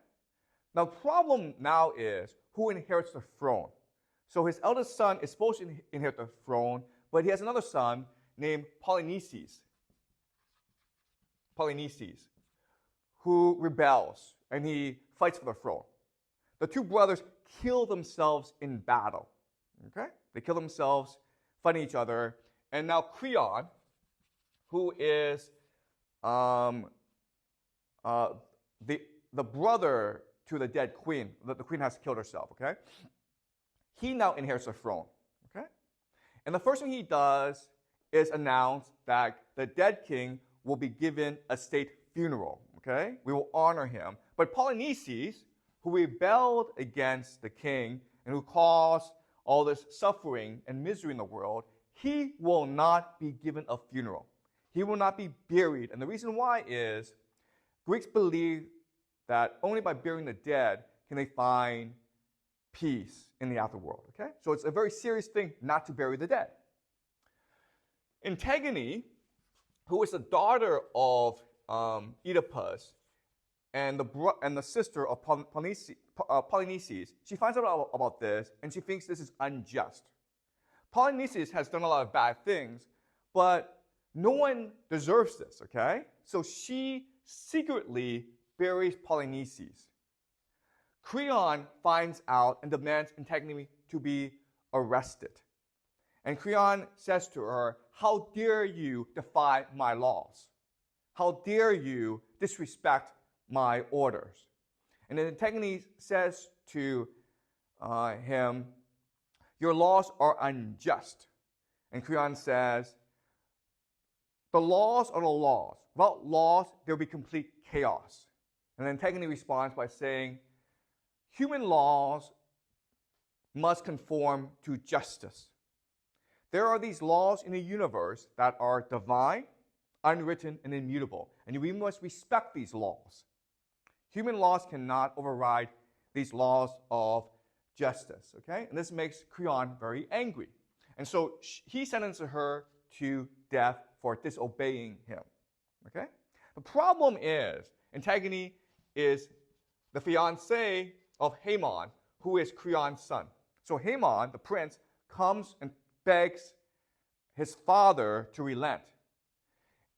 Now, the problem now is who inherits the throne. So his eldest son is supposed to inherit the throne, but he has another son named Polynices, who rebels, and he fights for the throne. The 2 brothers kill themselves in battle, okay? They kill themselves fighting each other, and now Creon, who is the brother to the dead queen, the queen has killed herself, okay? He now inherits the throne, okay? And the first thing he does is announce that the dead king will be given a state funeral, okay? We will honor him. But Polynices, who rebelled against the king and who caused all this suffering and misery in the world, he will not be given a funeral. He will not be buried. And the reason why is Greeks believe that only by burying the dead can they find peace in the afterworld, okay? So it's a very serious thing not to bury the dead. Antigone, who is the daughter of Oedipus and the sister of Polynices, she finds out about this, and she thinks this is unjust. Polynices has done a lot of bad things, but no one deserves this, okay? So she secretly buries Polynices. Creon finds out and demands Antigone to be arrested. And Creon says to her, how dare you defy my laws? How dare you disrespect my orders? And then Antigone says to him, your laws are unjust. And Creon says, The laws are the laws. Without laws, there will be complete chaos. And Antigone responds by saying, human laws must conform to justice. There are these laws in the universe that are divine, unwritten, and immutable, and we must respect these laws. Human laws cannot override these laws of justice, okay? And this makes Creon very angry. And so he sentences her to death for disobeying him, okay? The problem is, Antigone is the fiancée of Haemon, who is Creon's son. So Haemon, the prince, comes and begs his father to relent.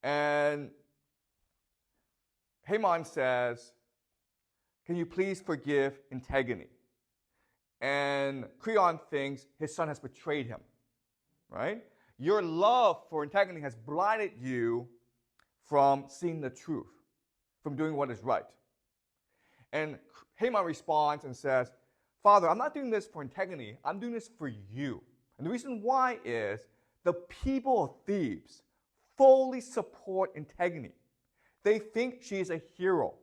And Haemon says, can you please forgive Antigone? And Creon thinks his son has betrayed him, right? Your love for Antigone has blinded you from seeing the truth, from doing what is right. And Haemon responds and says, Father, I'm not doing this for Antigone, I'm doing this for you. And the reason why is the people of Thebes fully support Antigone. They think she is a hero.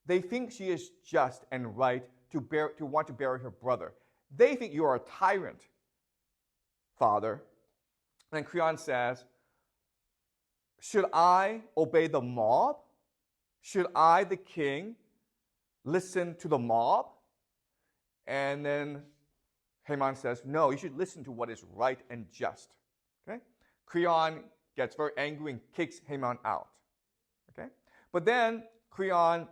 They think she is just and right to want to bury her brother. They think you are a tyrant, Father. And Creon says, should I obey the mob? Should I, the king, listen to the mob? And then Haemon says, no, you should listen to what is right and just. Okay? Creon gets very angry and kicks Haemon out. Okay? But then Creon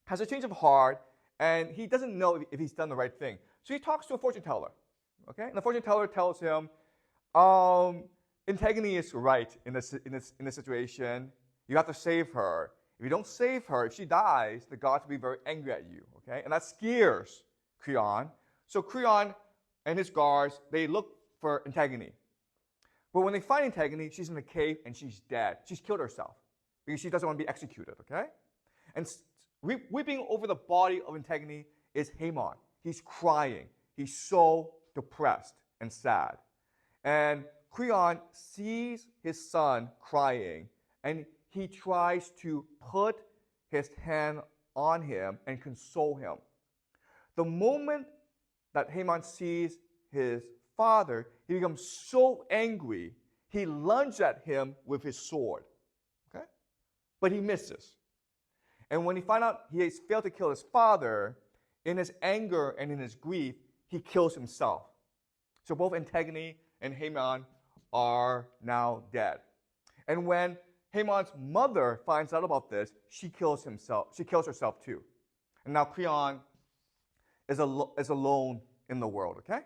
has a change of heart, and he doesn't know if he's done the right thing. So he talks to a fortune teller. Okay? And the fortune teller tells him, Antigone is right in this situation. You have to save her. If you don't save her, if she dies, the gods will be very angry at you. Okay? And that scares Creon. So Creon and his guards, they look for Antigone. But when they find Antigone, she's in a cave and she's dead. She's killed herself because she doesn't want to be executed, okay? And weeping over the body of Antigone is Haemon. He's crying. He's so depressed and sad. And Creon sees his son crying, and he tries to put his hand on him and console him. The moment that Haemon sees his father, he becomes so angry, he lunges at him with his sword. Okay? But he misses. And when he finds out he has failed to kill his father, in his anger and in his grief, he kills himself. So both Antigone and Haemon are now dead. And when Haemon's mother finds out about this, she kills herself too. And now Creon is alone in the world, okay?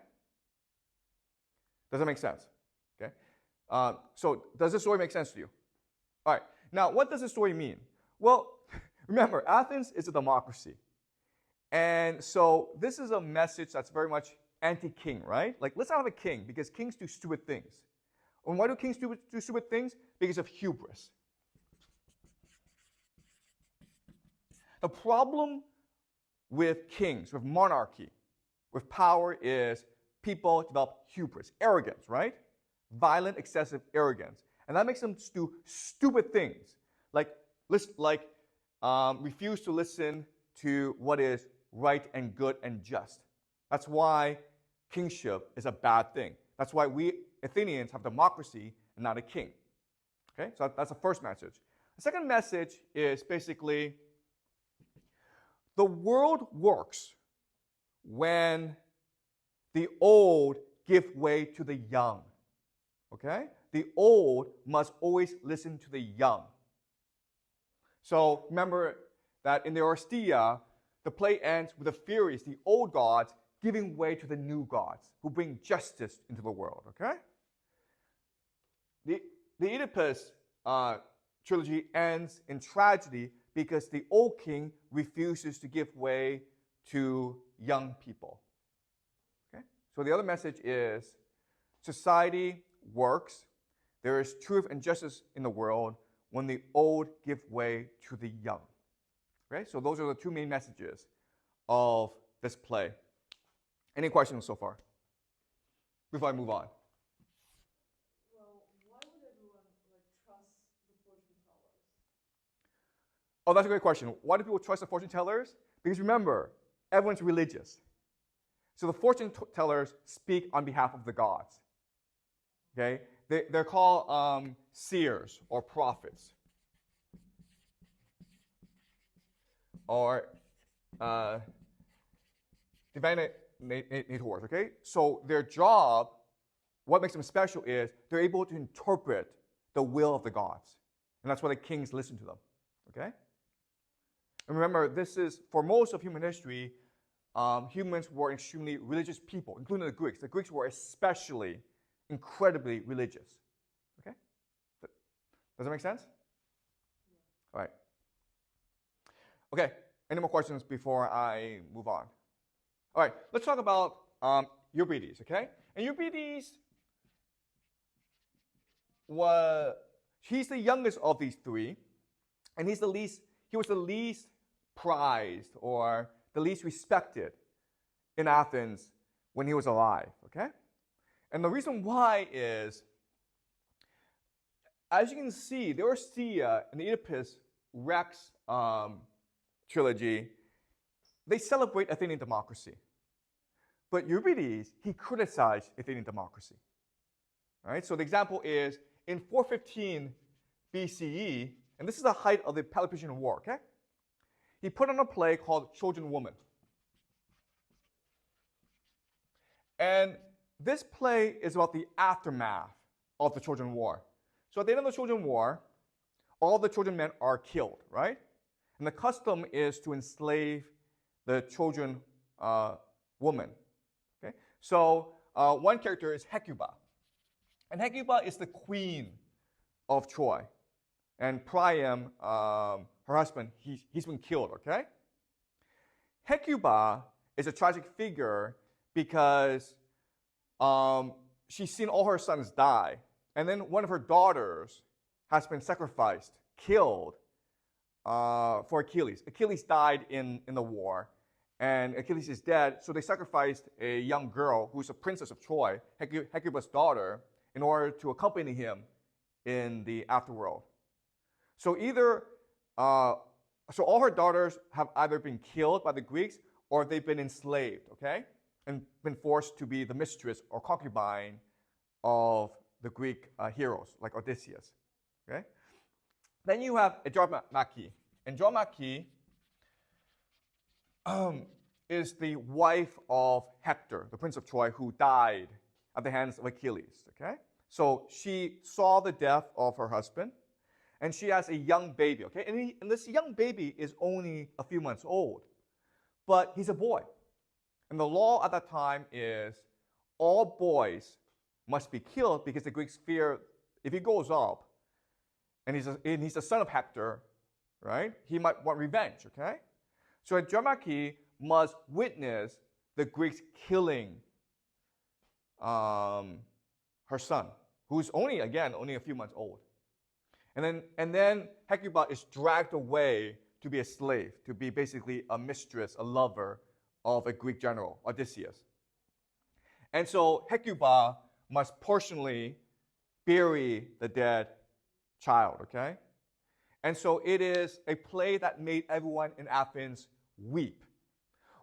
Does that make sense? Okay. So does this story make sense to you? All right. Now, what does this story mean? Well, remember, Athens is a democracy. And so this is a message that's very much anti-king, right? Like, let's not have a king because kings do stupid things. And why do kings do stupid things? Because of hubris. The problem with kings, with monarchy, with power is people develop hubris, arrogance, right? Violent, excessive arrogance. And that makes them do stupid things, like refuse to listen to what is right and good and just. That's why kingship is a bad thing. That's why we Athenians have democracy and not a king. Okay, so that's the first message. The second message is basically the world works when the old give way to the young. Okay? The old must always listen to the young. So remember that in the Oresteia, the play ends with the Furies, the old gods, giving way to the new gods who bring justice into the world. Okay? The Oedipus trilogy ends in tragedy because the old king refuses to give way to young people. Okay? So the other message is society works. There is truth and justice in the world when the old give way to the young. Okay? So those are the two main messages of this play. Any questions so far before I move on? Well, why would everyone trust Oh, that's a great question. Why do people trust the fortune tellers? Because remember, everyone's religious. So the fortune tellers speak on behalf of the gods. Okay? They're called seers or prophets. Or divinators, okay? So their job, what makes them special is they're able to interpret the will of the gods. And that's why the kings listen to them, okay? And remember, this is, for most of human history, humans were extremely religious people, including the Greeks. The Greeks were especially incredibly religious, okay? Does that make sense? All right. Okay, any more questions before I move on? All right, let's talk about Euripides, okay? And Euripides he's the youngest of these three, and he was the least prized or the least respected in Athens when he was alive, okay? And the reason why is, as you can see, the Oresteia and the Oedipus Rex trilogy, they celebrate Athenian democracy. But Euripides, he criticized Athenian democracy. All right, so the example is in 415 BCE, and this is the height of the Peloponnesian War, okay? He put on a play called Trojan Woman. And this play is about the aftermath of the Trojan War. So at the end of the Trojan War, all the Trojan men are killed, right? And the custom is to enslave the Trojan woman. Okay? So one character is Hecuba. And Hecuba is the queen of Troy. And Priam, her husband, he's been killed, okay? Hecuba is a tragic figure because she's seen all her sons die. And then one of her daughters has been sacrificed, killed, for Achilles. Achilles died in the war, and Achilles is dead, so they sacrificed a young girl who's a princess of Troy, Hecuba's daughter, in order to accompany him in the afterworld. So so all her daughters have either been killed by the Greeks or they've been enslaved, okay, and been forced to be the mistress or concubine of the Greek heroes like Odysseus, okay. Then you have Andromache. Andromache is the wife of Hector, the prince of Troy, who died at the hands of Achilles, okay? So she saw the death of her husband, and she has a young baby, okay? And this young baby is only a few months old, but he's a boy. And the law at that time is all boys must be killed because the Greeks fear if he grows up, and he's the son of Hector, right? He might want revenge, okay? So Andromache must witness the Greeks killing her son, who's only a few months old. And then Hecuba is dragged away to be a slave, to be basically a mistress, a lover of a Greek general, Odysseus. And so Hecuba must personally bury the dead child, okay? And so it is a play that made everyone in Athens weep.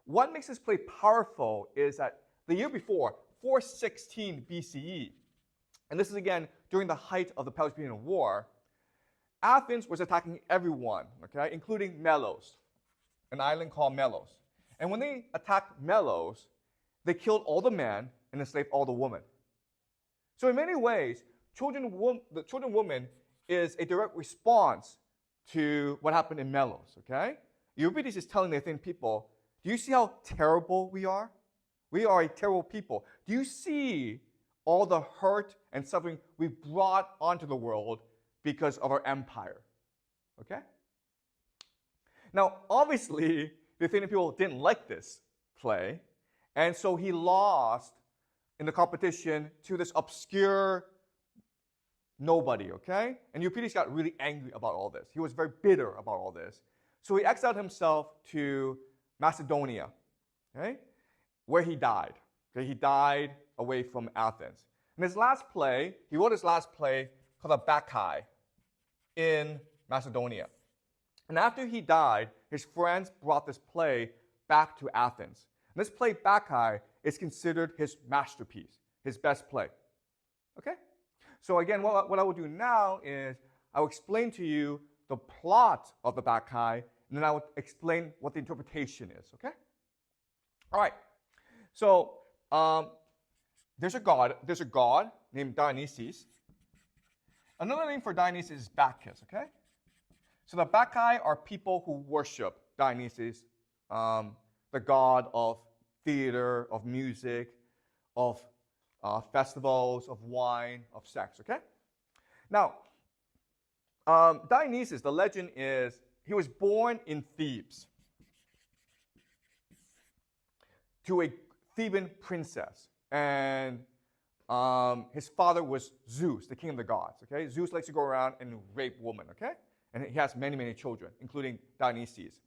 What makes this play powerful is that the year before, 416 BCE, and this is again during the height of the Peloponnesian War, Athens was attacking everyone, okay, including Melos, an island called Melos. And when they attacked Melos, they killed all the men and enslaved all the women. So in many ways, the Trojan woman is a direct response to what happened in Melos, okay? Euripides is telling the Athenian people, do you see how terrible we are? We are a terrible people. Do you see all the hurt and suffering we brought onto the world because of our empire? Okay? Now, obviously, the Athenian people didn't like this play, and so he lost in the competition to this obscure nobody, okay? And Euripides got really angry about all this. He was very bitter about all this. So he exiled himself to Macedonia, okay? Where he died. Okay? He died away from Athens. And he wrote his last play called the Bacchae in Macedonia. And after he died, his friends brought this play back to Athens. And this play, Bacchae, is considered his masterpiece, his best play. Okay? So again, what I will do now is I will explain to you the plot of the Bacchae, and then I will explain what the interpretation is. Okay? All right. So there's a god named Dionysus. Another name for Dionysus is Bacchus. Okay? So the Bacchae are people who worship Dionysus, the god of theater, of music, of festivals, of wine, of sex. Okay? Now, Dionysus, the legend is he was born in Thebes to a Theban princess, and his father was Zeus, the king of the gods. Okay? Zeus likes to go around and rape women. Okay? And he has many, many children, including Dionysus.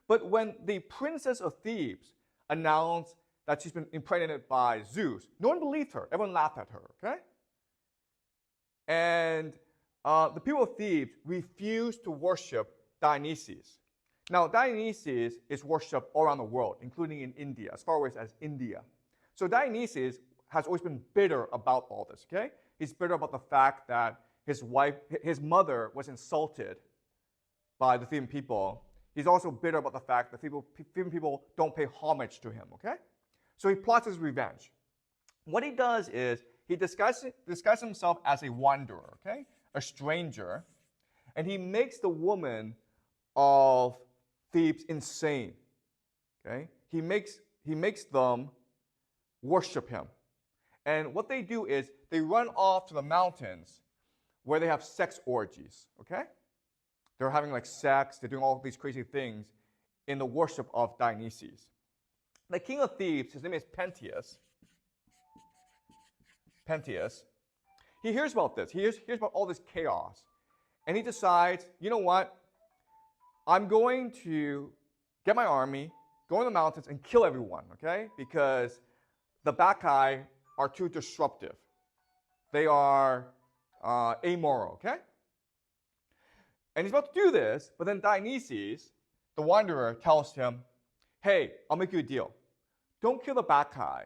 But when the princess of Thebes announced that she's been impregnated by Zeus, no one believed her. Everyone laughed at her, okay? And the people of Thebes refused to worship Dionysus. Now, Dionysus is worshipped all around the world, including in India, as far away as India. So Dionysus has always been bitter about all this, okay? He's bitter about the fact that his mother was insulted by the Theban people. He's also bitter about the fact that Theban people don't pay homage to him, okay? So he plots his revenge. What he does is he disguises himself as a wanderer, okay? A stranger, and he makes the woman of Thebes insane, okay? He makes them worship him. And what they do is they run off to the mountains where they have sex orgies, okay? They're having like sex, they're doing all these crazy things in the worship of Dionysus. The king of Thebes, his name is Pentheus. He hears about this. He hears about all this chaos. And he decides, you know what? I'm going to get my army, go in the mountains, and kill everyone, okay? Because the Bacchae are too disruptive. They are amoral, okay? And he's about to do this, but then Dionysus, the wanderer, tells him, hey, I'll make you a deal. Don't kill the Bacchae.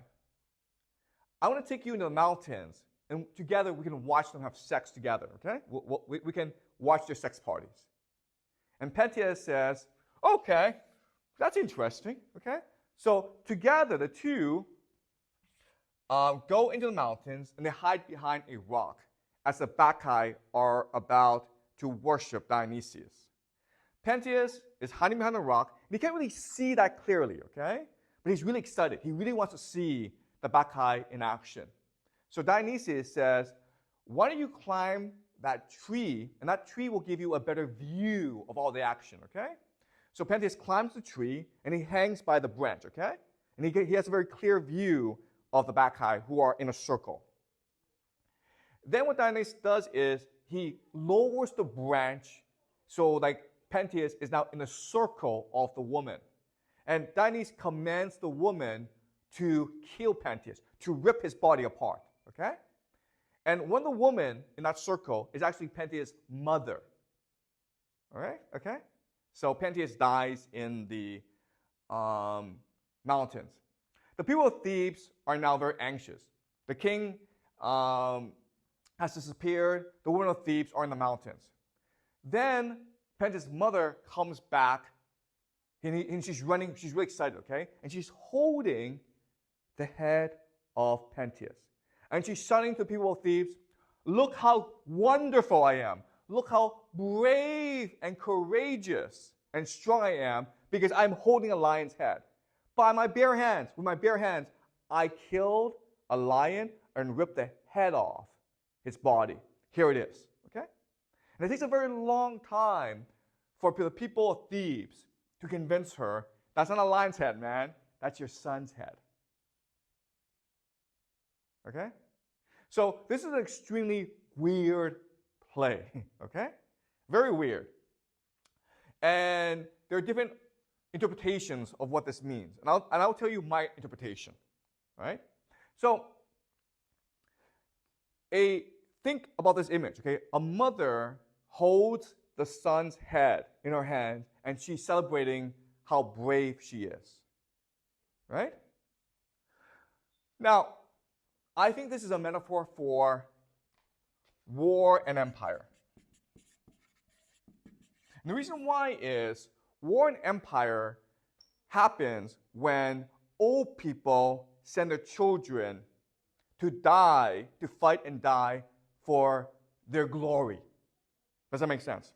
I want to take you into the mountains, and together we can watch them have sex together, okay? We can watch their sex parties. And Pentheus says, okay, that's interesting, okay? So together, the two go into the mountains, and they hide behind a rock as the Bacchae are about to worship Dionysus. Pentheus is hiding behind the rock, and he can't really see that clearly, okay? But he's really excited. He really wants to see the Bacchae in action. So Dionysus says, why don't you climb that tree, and that tree will give you a better view of all the action, okay? So Pentheus climbs the tree, and he hangs by the branch, okay? And he has a very clear view of the Bacchae who are in a circle. Then what Dionysus does is he lowers the branch so like Pentheus is now in a circle of the woman. And Dionysus commands the woman to kill Pentheus, to rip his body apart, okay? And one of the women in that circle is actually Pentheus' mother. All right, okay? So Pentheus dies in the mountains. The people of Thebes are now very anxious. The king has disappeared. The women of Thebes are in the mountains. Then Pentheus' mother comes back, and she's running. She's really excited, okay? And she's holding the head of Pentheus. And she's shouting to the people of Thebes, look how wonderful I am. Look how brave and courageous and strong I am because I'm holding a lion's head. By my bare hands, with my bare hands, I killed a lion and ripped the head off its body. Here it is, okay? And it takes a very long time for the people of Thebes to convince her, that's not a lion's head, man. That's your son's head. Okay? So this is an extremely weird play, okay? Very weird. And there are different interpretations of what this means. And I'll tell you my interpretation, right? So think about this image, okay? A mother holds the son's head in her hand, and she's celebrating how brave she is. Right? Now, I think this is a metaphor for war and empire. And the reason why is war and empire happens when old people send their children to die, to fight and die for their glory. Does that make sense?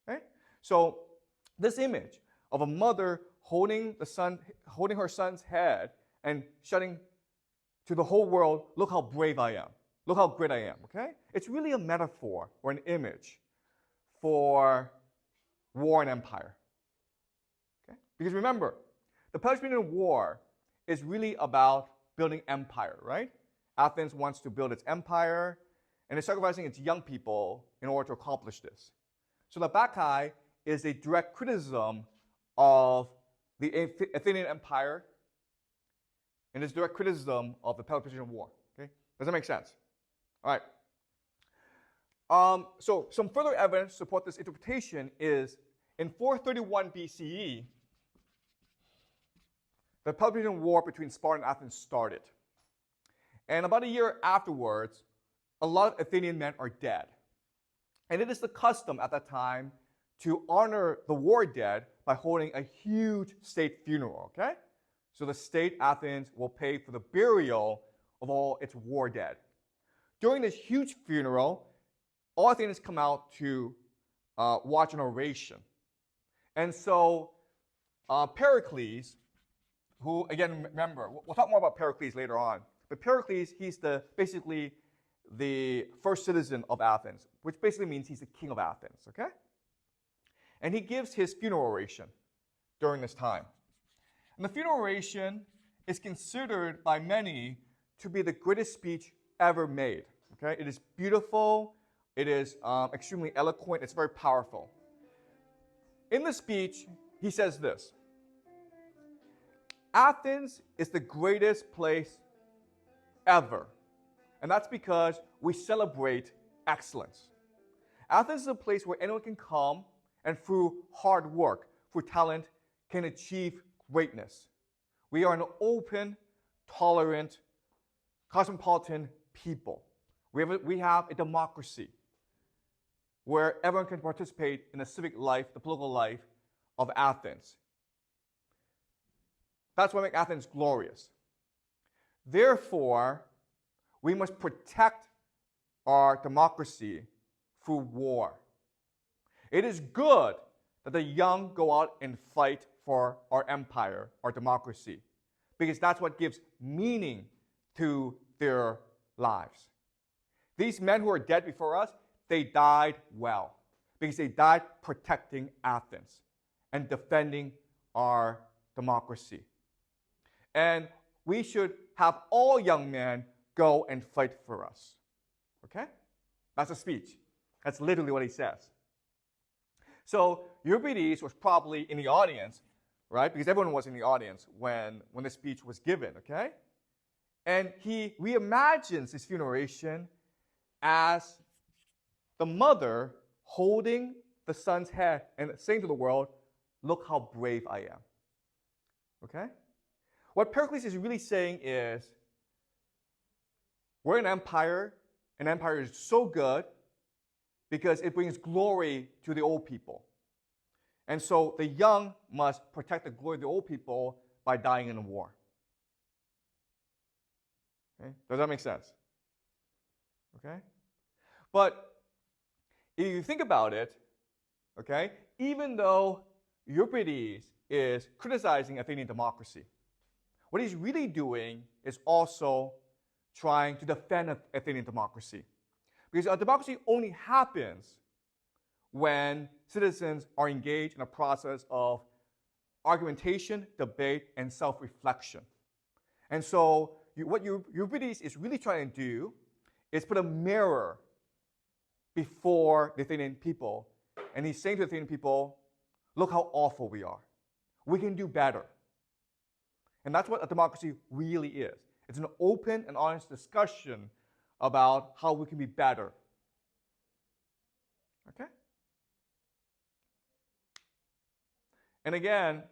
Okay? So this image of a mother holding her son's head and shouting to the whole world, look how brave I am. Look how great I am. Okay? It's really a metaphor or an image for war and empire. Okay? Because remember, the Peloponnesian War is really about building empire, right? Athens wants to build its empire, and it's sacrificing its young people in order to accomplish this. So the Bacchae is a direct criticism of the Athenian Empire, and it's direct criticism of the Peloponnesian War. Okay? Does that make sense? All right. So some further evidence to support this interpretation is in 431 BCE, the Peloponnesian War between Sparta and Athens started. And about a year afterwards, a lot of Athenian men are dead. And it is the custom at that time to honor the war dead by holding a huge state funeral, okay? So the state, Athens, will pay for the burial of all its war dead. During this huge funeral, all Athenians come out to watch an oration. And so Pericles, who, again, remember, we'll talk more about Pericles later on, but Pericles, he's basically the first citizen of Athens, which basically means he's the king of Athens, okay? And he gives his funeral oration during this time. And the funeral oration is considered by many to be the greatest speech ever made, okay? It is beautiful, it is extremely eloquent, it's very powerful. In the speech, he says this: Athens is the greatest place ever. And that's because we celebrate excellence. Athens is a place where anyone can come and through hard work, through talent, can achieve greatness. We are an open, tolerant, cosmopolitan people. We have a democracy where everyone can participate in the civic life, the political life of Athens. That's what makes Athens glorious. Therefore, we must protect our democracy through war. It is good that the young go out and fight for our empire, our democracy, because that's what gives meaning to their lives. These men who are dead before us, they died well, because they died protecting Athens and defending our democracy. And we should have all young men go and fight for us. Okay? That's a speech. That's literally what he says. So Euripides was probably in the audience, right? Because everyone was in the audience when the speech was given, okay? And he reimagines his funeral oration as the mother holding the son's head and saying to the world, look how brave I am. Okay? What Pericles is really saying is, we're an empire is so good because it brings glory to the old people. And so the young must protect the glory of the old people by dying in a war. Okay? Does that make sense? Okay? But if you think about it, okay, even though Euripides is criticizing Athenian democracy, what he's really doing is also trying to defend Athenian democracy. Because a democracy only happens when citizens are engaged in a process of argumentation, debate, and self-reflection. And so what Euripides is really trying to do is put a mirror before the Athenian people. And he's saying to the Athenian people, look how awful we are. We can do better. And that's what a democracy really is. It's an open and honest discussion about how we can be better. Okay? And again,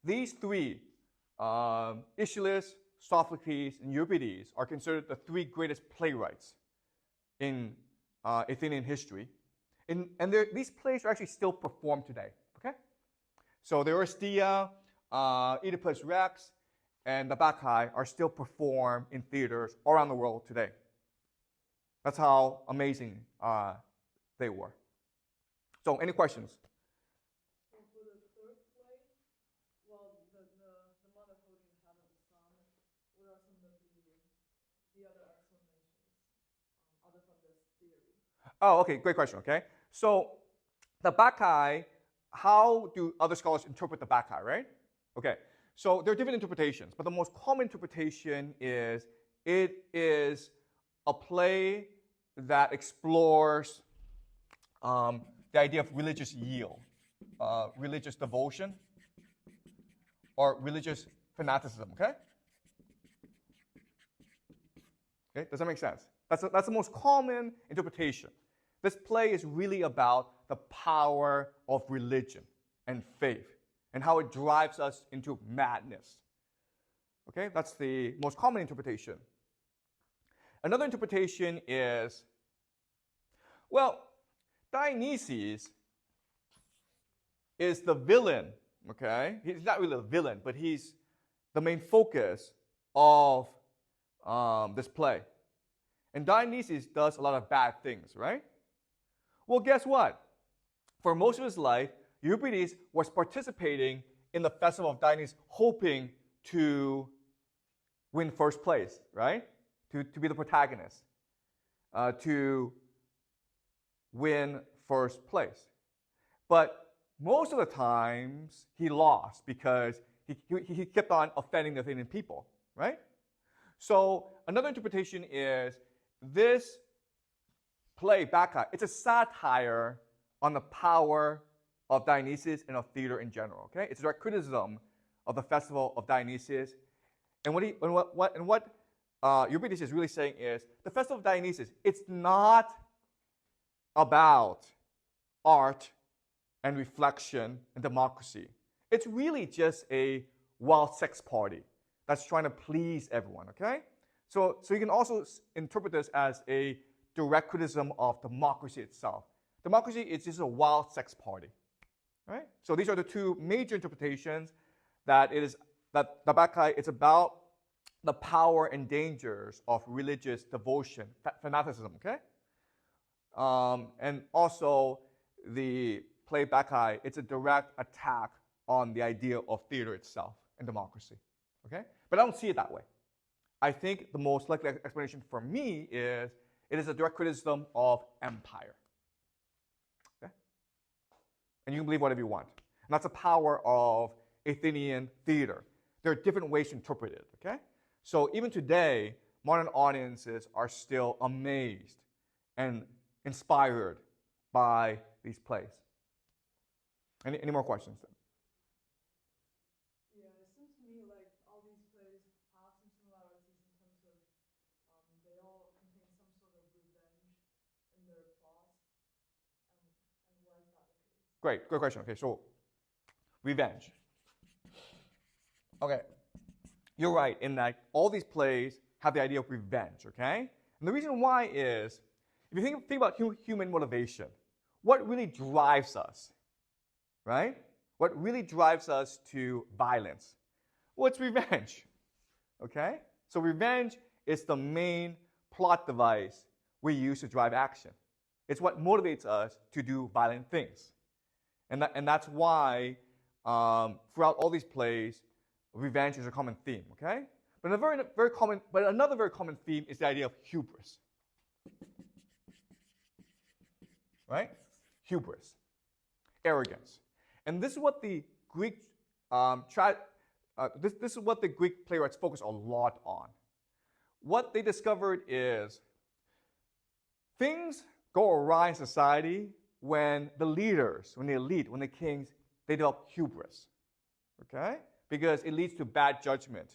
these three, Aeschylus, Sophocles, and Euripides, are considered the three greatest playwrights in Athenian history. And these plays are actually still performed today. Okay? So the Oresteia, Oedipus Rex, and the Bacchae are still performed in theaters all around the world today. That's how amazing they were. So, any questions? So for the third play, well, the mother holding the hand of the son, what are some of the other explanations other from this theory? Oh, okay, great question, okay? So, the Bacchae, how do other scholars interpret the Bacchae, right? Okay, so there are different interpretations, but the most common interpretation is it is a play that explores the idea of religious yield, religious devotion, or religious fanaticism, okay? Okay, does that make sense? That's the most common interpretation. This play is really about the power of religion and faith and how it drives us into madness. Okay, that's the most common interpretation. Another interpretation is, well, Dionysus is the villain, okay? He's not really a villain, but he's the main focus of this play. And Dionysus does a lot of bad things, right? Well, guess what? For most of his life, Euripides was participating in the festival of Dionysus, hoping to win first place, right? To be the protagonist, to win first place. But most of the times, he lost because he kept on offending the Athenian people, right? So another interpretation is this play, Bacchae, it's a satire on the power of Dionysus and of theater in general, okay? It's a direct criticism of the festival of Dionysus. And what Euripides is really saying is the festival of Dionysus, it's not about art and reflection and democracy. It's really just a wild sex party that's trying to please everyone, okay? So you can also interpret this as a direct criticism of democracy itself. Democracy is just a wild sex party, right? So these are the two major interpretations that the Bacchae, it's about the power and dangers of religious devotion, fanaticism, okay? And also the play Bacchae, it's a direct attack on the idea of theater itself and democracy, okay? But I don't see it that way. I think the most likely explanation for me is it is a direct criticism of empire, okay? And you can believe whatever you want. And that's the power of Athenian theater. There are different ways to interpret it, okay? So even today, modern audiences are still amazed and inspired by these plays. Any more questions then? Yeah, it seems to me like all these plays have some similarities in terms of they all contain some sort of revenge in their plots. And why is that the case? Great question. Okay, so revenge. Okay, you're right in that all these plays have the idea of revenge, okay? And the reason why is, if you think about human motivation, what really drives us, right? What really drives us to violence? Well, it's revenge, okay? So revenge is the main plot device we use to drive action. It's what motivates us to do violent things. And that's why throughout all these plays, revenge is a common theme, okay? But another very common theme is the idea of hubris. Right? Hubris, arrogance. And this is what the Greek this is what the Greek playwrights focus a lot on. What they discovered is things go awry in society when the leaders, when the elite, when the kings, they develop hubris. Okay? Because it leads to bad judgment.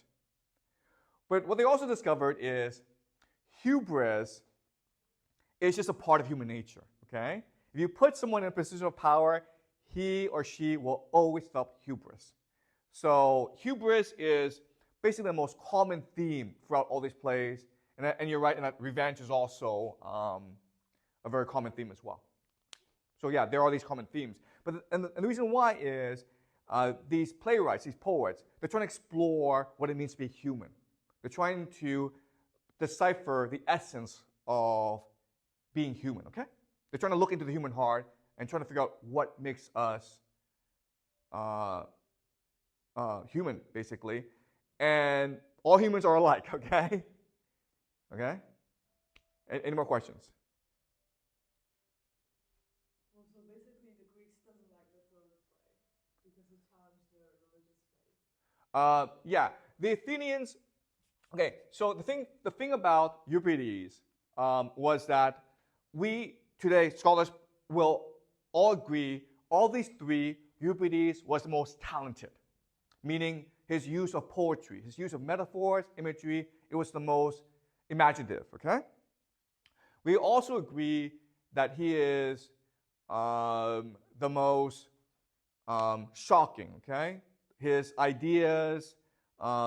But what they also discovered is hubris is just a part of human nature. Okay? If you put someone in a position of power, he or she will always develop hubris. So hubris is basically the most common theme throughout all these plays. And you're right in that revenge is also a very common theme as well. So yeah, there are these common themes. But the reason why is these playwrights, these poets, they're trying to explore what it means to be human. They're trying to decipher the essence of being human, okay? They're trying to look into the human heart and trying to figure out what makes us human, basically. And all humans are alike, okay? Okay? Any more questions? Well, so basically the Greeks doesn't like the third play because it challenged their religious faith. Yeah, the Athenians. Okay, so the thing about Euripides was that we today scholars will all agree all these three Euripides was the most talented, meaning his use of poetry, his use of metaphors, imagery, it was the most imaginative. Okay, we also agree that he is the most shocking. Okay, his ideas.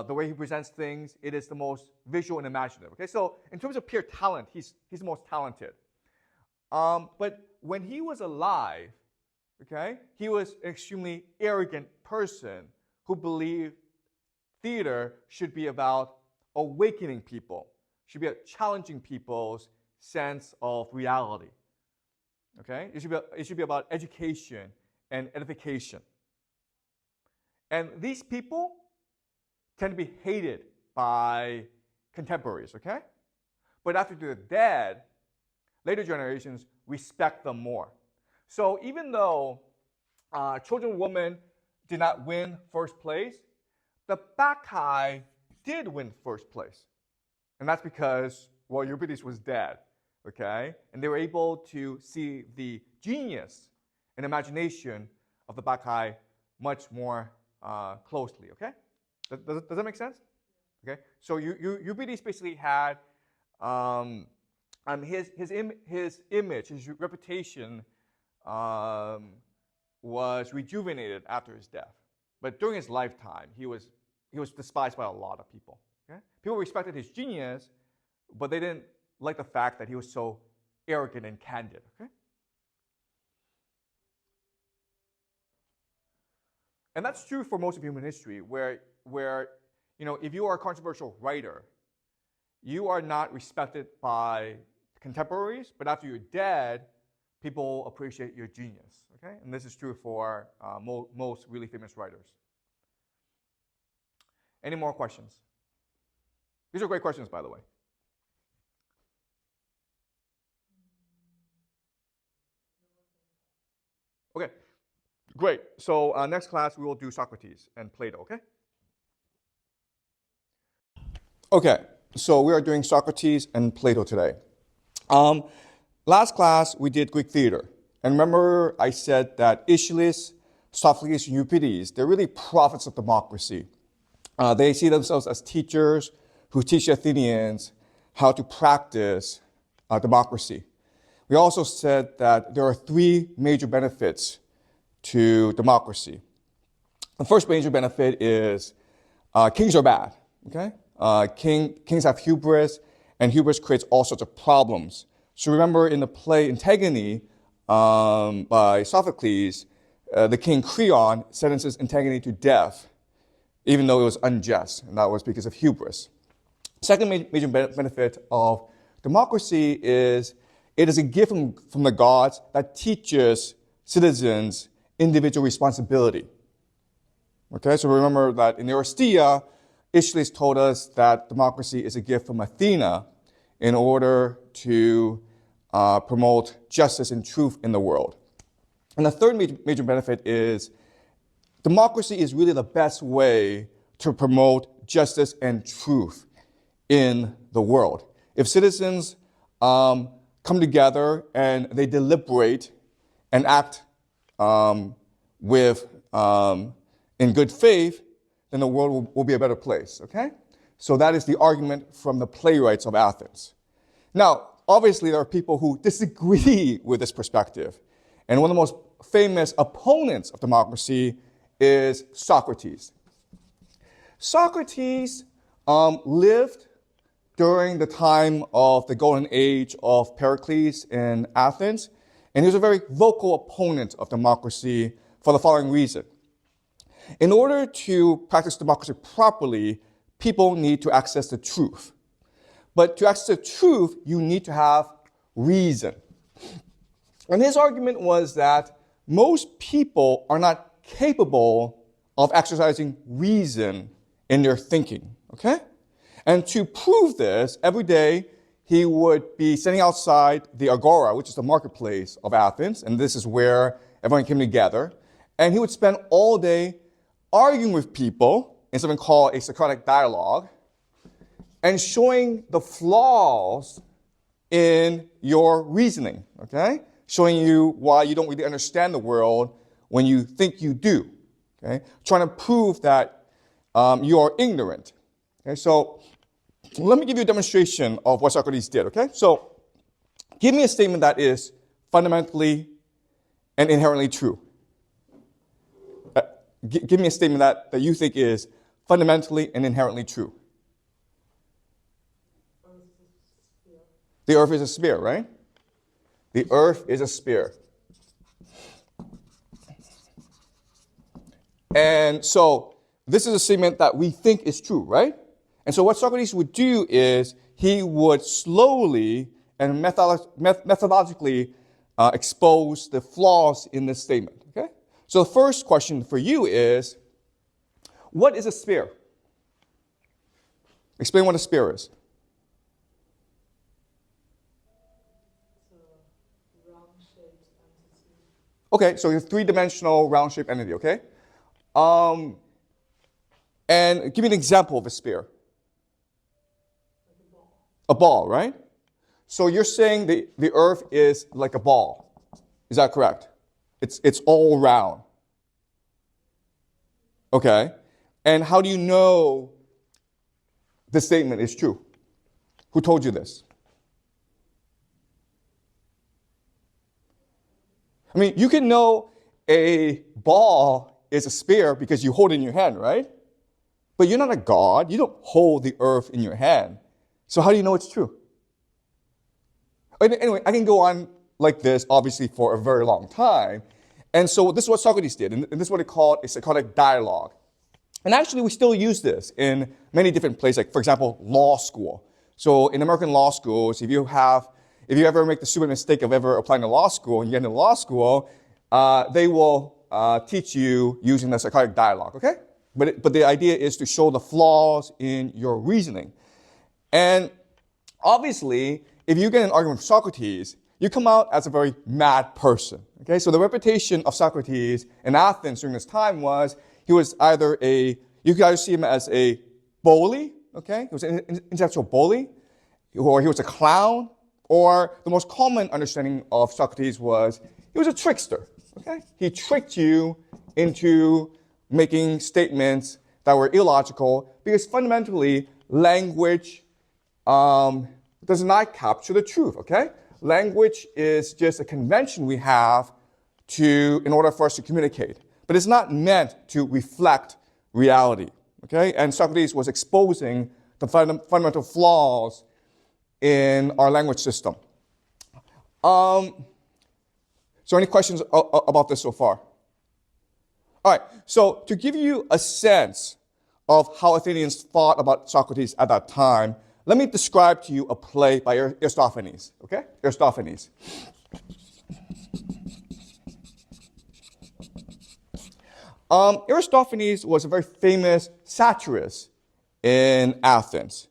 The way he presents things, it is the most visual and imaginative. Okay, so in terms of pure talent, he's the most talented. But when he was alive, okay, he was an extremely arrogant person who believed theater should be about awakening people, should be about challenging people's sense of reality. Okay, it should be about education and edification. And these people tend to be hated by contemporaries, okay? But after they're dead, later generations respect them more. So even though Children and Women did not win first place, the Bacchae did win first place. And that's because, well, Euripides was dead, okay? And they were able to see the genius and imagination of the Bacchae much more closely, okay? Does that make sense? Okay. So Euripides basically had his image, his reputation was rejuvenated after his death. But during his lifetime, he was despised by a lot of people. Okay? People respected his genius, but they didn't like the fact that he was so arrogant and candid. Okay. And that's true for most of human history, where if you are a controversial writer, you are not respected by contemporaries, but after you're dead, people appreciate your genius. Okay, and this is true for most really famous writers. Any more questions? These are great questions, by the way. Okay. Great. So next class, we will do Socrates and Plato, okay? Okay, so we are doing Socrates and Plato today. Last class, we did Greek theater. And remember I said that Aeschylus, Sophocles, and Euripides, they're really prophets of democracy. They see themselves as teachers who teach the Athenians how to practice democracy. We also said that there are three major benefits to democracy. The first major benefit is kings are bad, okay? Kings have hubris, and hubris creates all sorts of problems. So remember in the play Antigone by Sophocles, the king Creon sentences Antigone to death, even though it was unjust, and that was because of hubris. Second major benefit of democracy is it is a gift from the gods that teaches citizens individual responsibility. Okay, so remember that in the Oresteia, Aeschylus told us that democracy is a gift from Athena in order to promote justice and truth in the world. And the third major benefit is democracy is really the best way to promote justice and truth in the world. If citizens come together and they deliberate and act in good faith, then the world will be a better place, okay? So that is the argument from the playwrights of Athens. Now, obviously, there are people who disagree with this perspective. And one of the most famous opponents of democracy is Socrates. Socrates lived during the time of the golden age of Pericles in Athens, and he was a very vocal opponent of democracy for the following reason. In order to practice democracy properly, people need to access the truth. But to access the truth, you need to have reason. And his argument was that most people are not capable of exercising reason in their thinking, okay? And to prove this, every day he would be standing outside the agora, which is the marketplace of Athens, and this is where everyone came together, and he would spend all day arguing with people in something called a Socratic dialogue, and showing the flaws in your reasoning, okay? Showing you why you don't really understand the world when you think you do, okay? Trying to prove that you are ignorant, okay? So let me give you a demonstration of what Socrates did, okay? So give me a statement that is fundamentally and inherently true. Give me a statement that you think is fundamentally and inherently true. The earth is a sphere, right? The earth is a sphere. And so this is a statement that we think is true, right? And so what Socrates would do is he would slowly and methodologically expose the flaws in this statement, okay? So the first question for you is, what is a sphere? Explain what a sphere is. Okay, so it's a three-dimensional round-shaped entity, okay? And give me an example of a sphere. A ball, right? So you're saying the earth is like a ball. Is that correct? It's all round. Okay. And how do you know this statement is true? Who told you this? I mean, you can know a ball is a sphere because you hold it in your hand, right? But you're not a god. You don't hold the earth in your hand. So how do you know it's true? Anyway, I can go on like this, obviously, for a very long time. And so this is what Socrates did, and this is what they called a Socratic dialogue. And actually, we still use this in many different places, like, for example, law school. So in American law schools, if you ever make the stupid mistake of ever applying to law school and you get into law school, they will teach you using the Socratic dialogue, okay? But the idea is to show the flaws in your reasoning. And obviously, if you get in an argument with Socrates, you come out as a very mad person, okay? So the reputation of Socrates in Athens during this time was he was either you could either see him as a bully, okay? He was an intellectual bully, or he was a clown, or the most common understanding of Socrates was he was a trickster, okay? He tricked you into making statements that were illogical because fundamentally language does not capture the truth, okay? Language is just a convention we have in order for us to communicate. But it's not meant to reflect reality, okay? And Socrates was exposing the fundamental flaws in our language system. So any questions about this so far? All right, so to give you a sense of how Athenians thought about Socrates at that time, let me describe to you a play by Aristophanes, okay? Aristophanes. Aristophanes was a very famous satirist in Athens.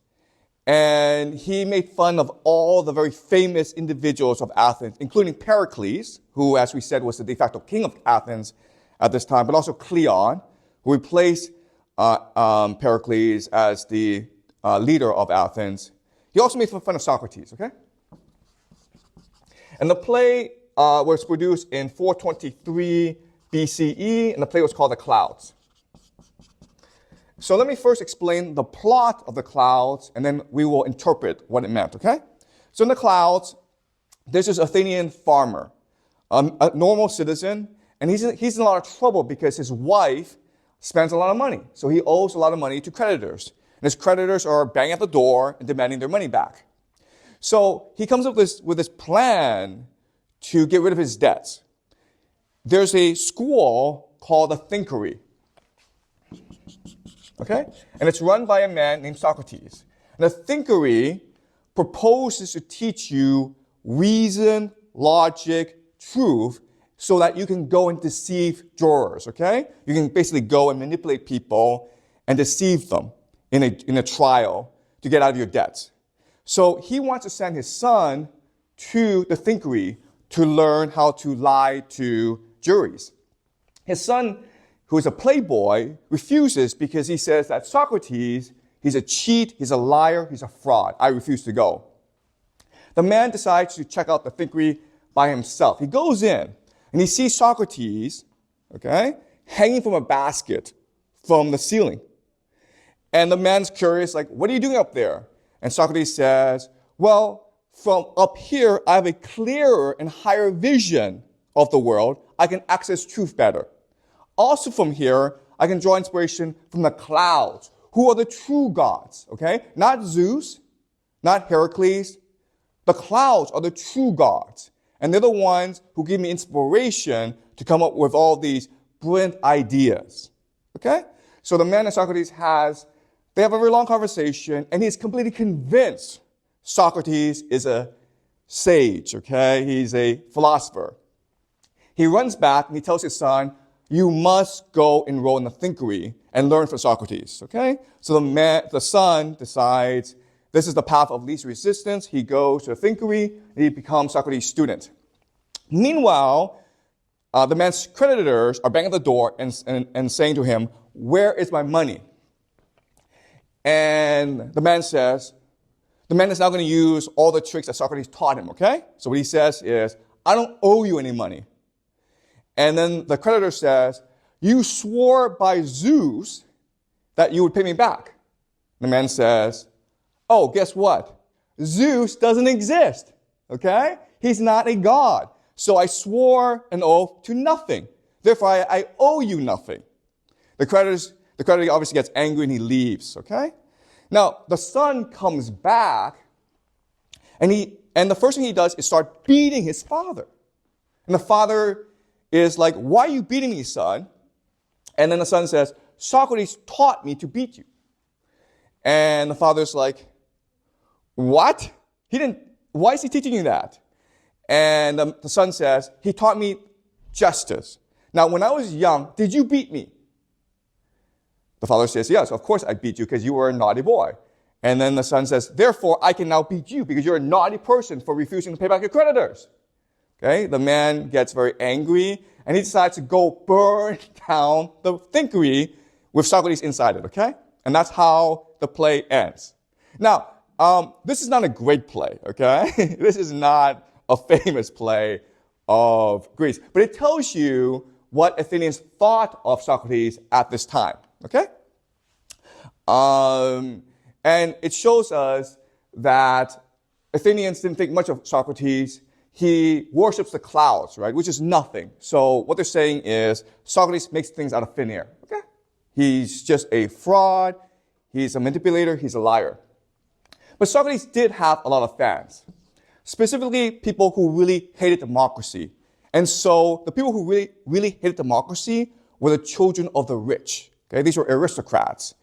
And he made fun of all the very famous individuals of Athens, including Pericles, who, as we said, was the de facto king of Athens at this time, but also Cleon, who replaced Pericles as the leader of Athens. He also made fun of Socrates, okay? And the play was produced in 423 BCE, and the play was called The Clouds. So let me first explain the plot of The Clouds, and then we will interpret what it meant, okay? So in The Clouds, there's this Athenian farmer a normal citizen, and he's in a lot of trouble because his wife spends a lot of money. So he owes a lot of money to creditors. And his creditors are banging at the door and demanding their money back. So he comes up with this plan to get rid of his debts. There's a school called the Thinkery. Okay? And it's run by a man named Socrates. And the Thinkery proposes to teach you reason, logic, truth, so that you can go and deceive jurors, okay? You can basically go and manipulate people and deceive them in a trial to get out of your debts. So he wants to send his son to the Thinkery to learn how to lie to juries. His son, who is a playboy, refuses because he says that Socrates, he's a cheat, he's a liar, he's a fraud. I refuse to go. The man decides to check out the Thinkery by himself. He goes in and he sees Socrates, okay, hanging from a basket from the ceiling. And the man's curious, like, what are you doing up there? And Socrates says, well, from up here, I have a clearer and higher vision of the world. I can access truth better. Also from here, I can draw inspiration from the clouds, who are the true gods, okay? Not Zeus, not Heracles. The clouds are the true gods. And they're the ones who give me inspiration to come up with all these brilliant ideas, okay? So the man and Socrates they have a very long conversation, and he's completely convinced Socrates is a sage, okay? He's a philosopher. He runs back and he tells his son, you must go enroll in the Thinkery and learn from Socrates, okay? So the son decides this is the path of least resistance. He goes to the Thinkery and he becomes Socrates' student. Meanwhile, the man's creditors are banging at the door and saying to him, where is my money? And the man is now going to use all the tricks that Socrates taught him, okay? So what he says is, I don't owe you any money. And then the creditor says, you swore by Zeus that you would pay me back. The man says, oh, guess what? Zeus doesn't exist, okay? He's not a god. So I swore an oath to nothing. Therefore, I owe you nothing. The creditor obviously gets angry and he leaves, okay? Now, the son comes back and the first thing he does is start beating his father. And the father is like, why are you beating me, son? And then the son says, Socrates taught me to beat you. And the father's like, what? Why is he teaching you that? And the son says, he taught me justice. Now, when I was young, did you beat me? The father says, yes, of course I beat you because you were a naughty boy. And then the son says, therefore, I can now beat you because you're a naughty person for refusing to pay back your creditors. Okay, the man gets very angry and he decides to go burn down the Thinkery with Socrates inside it, okay? And that's how the play ends. Now, this is not a great play, okay? This is not a famous play of Greece, but it tells you what Athenians thought of Socrates at this time, okay? And it shows us that Athenians didn't think much of Socrates. He worships the clouds, right, which is nothing. So what they're saying is Socrates makes things out of thin air, okay? He's just a fraud. He's a manipulator. He's a liar. But Socrates did have a lot of fans, specifically people who really hated democracy. And so the people who really hated democracy were the children of the rich. Okay? These were aristocrats,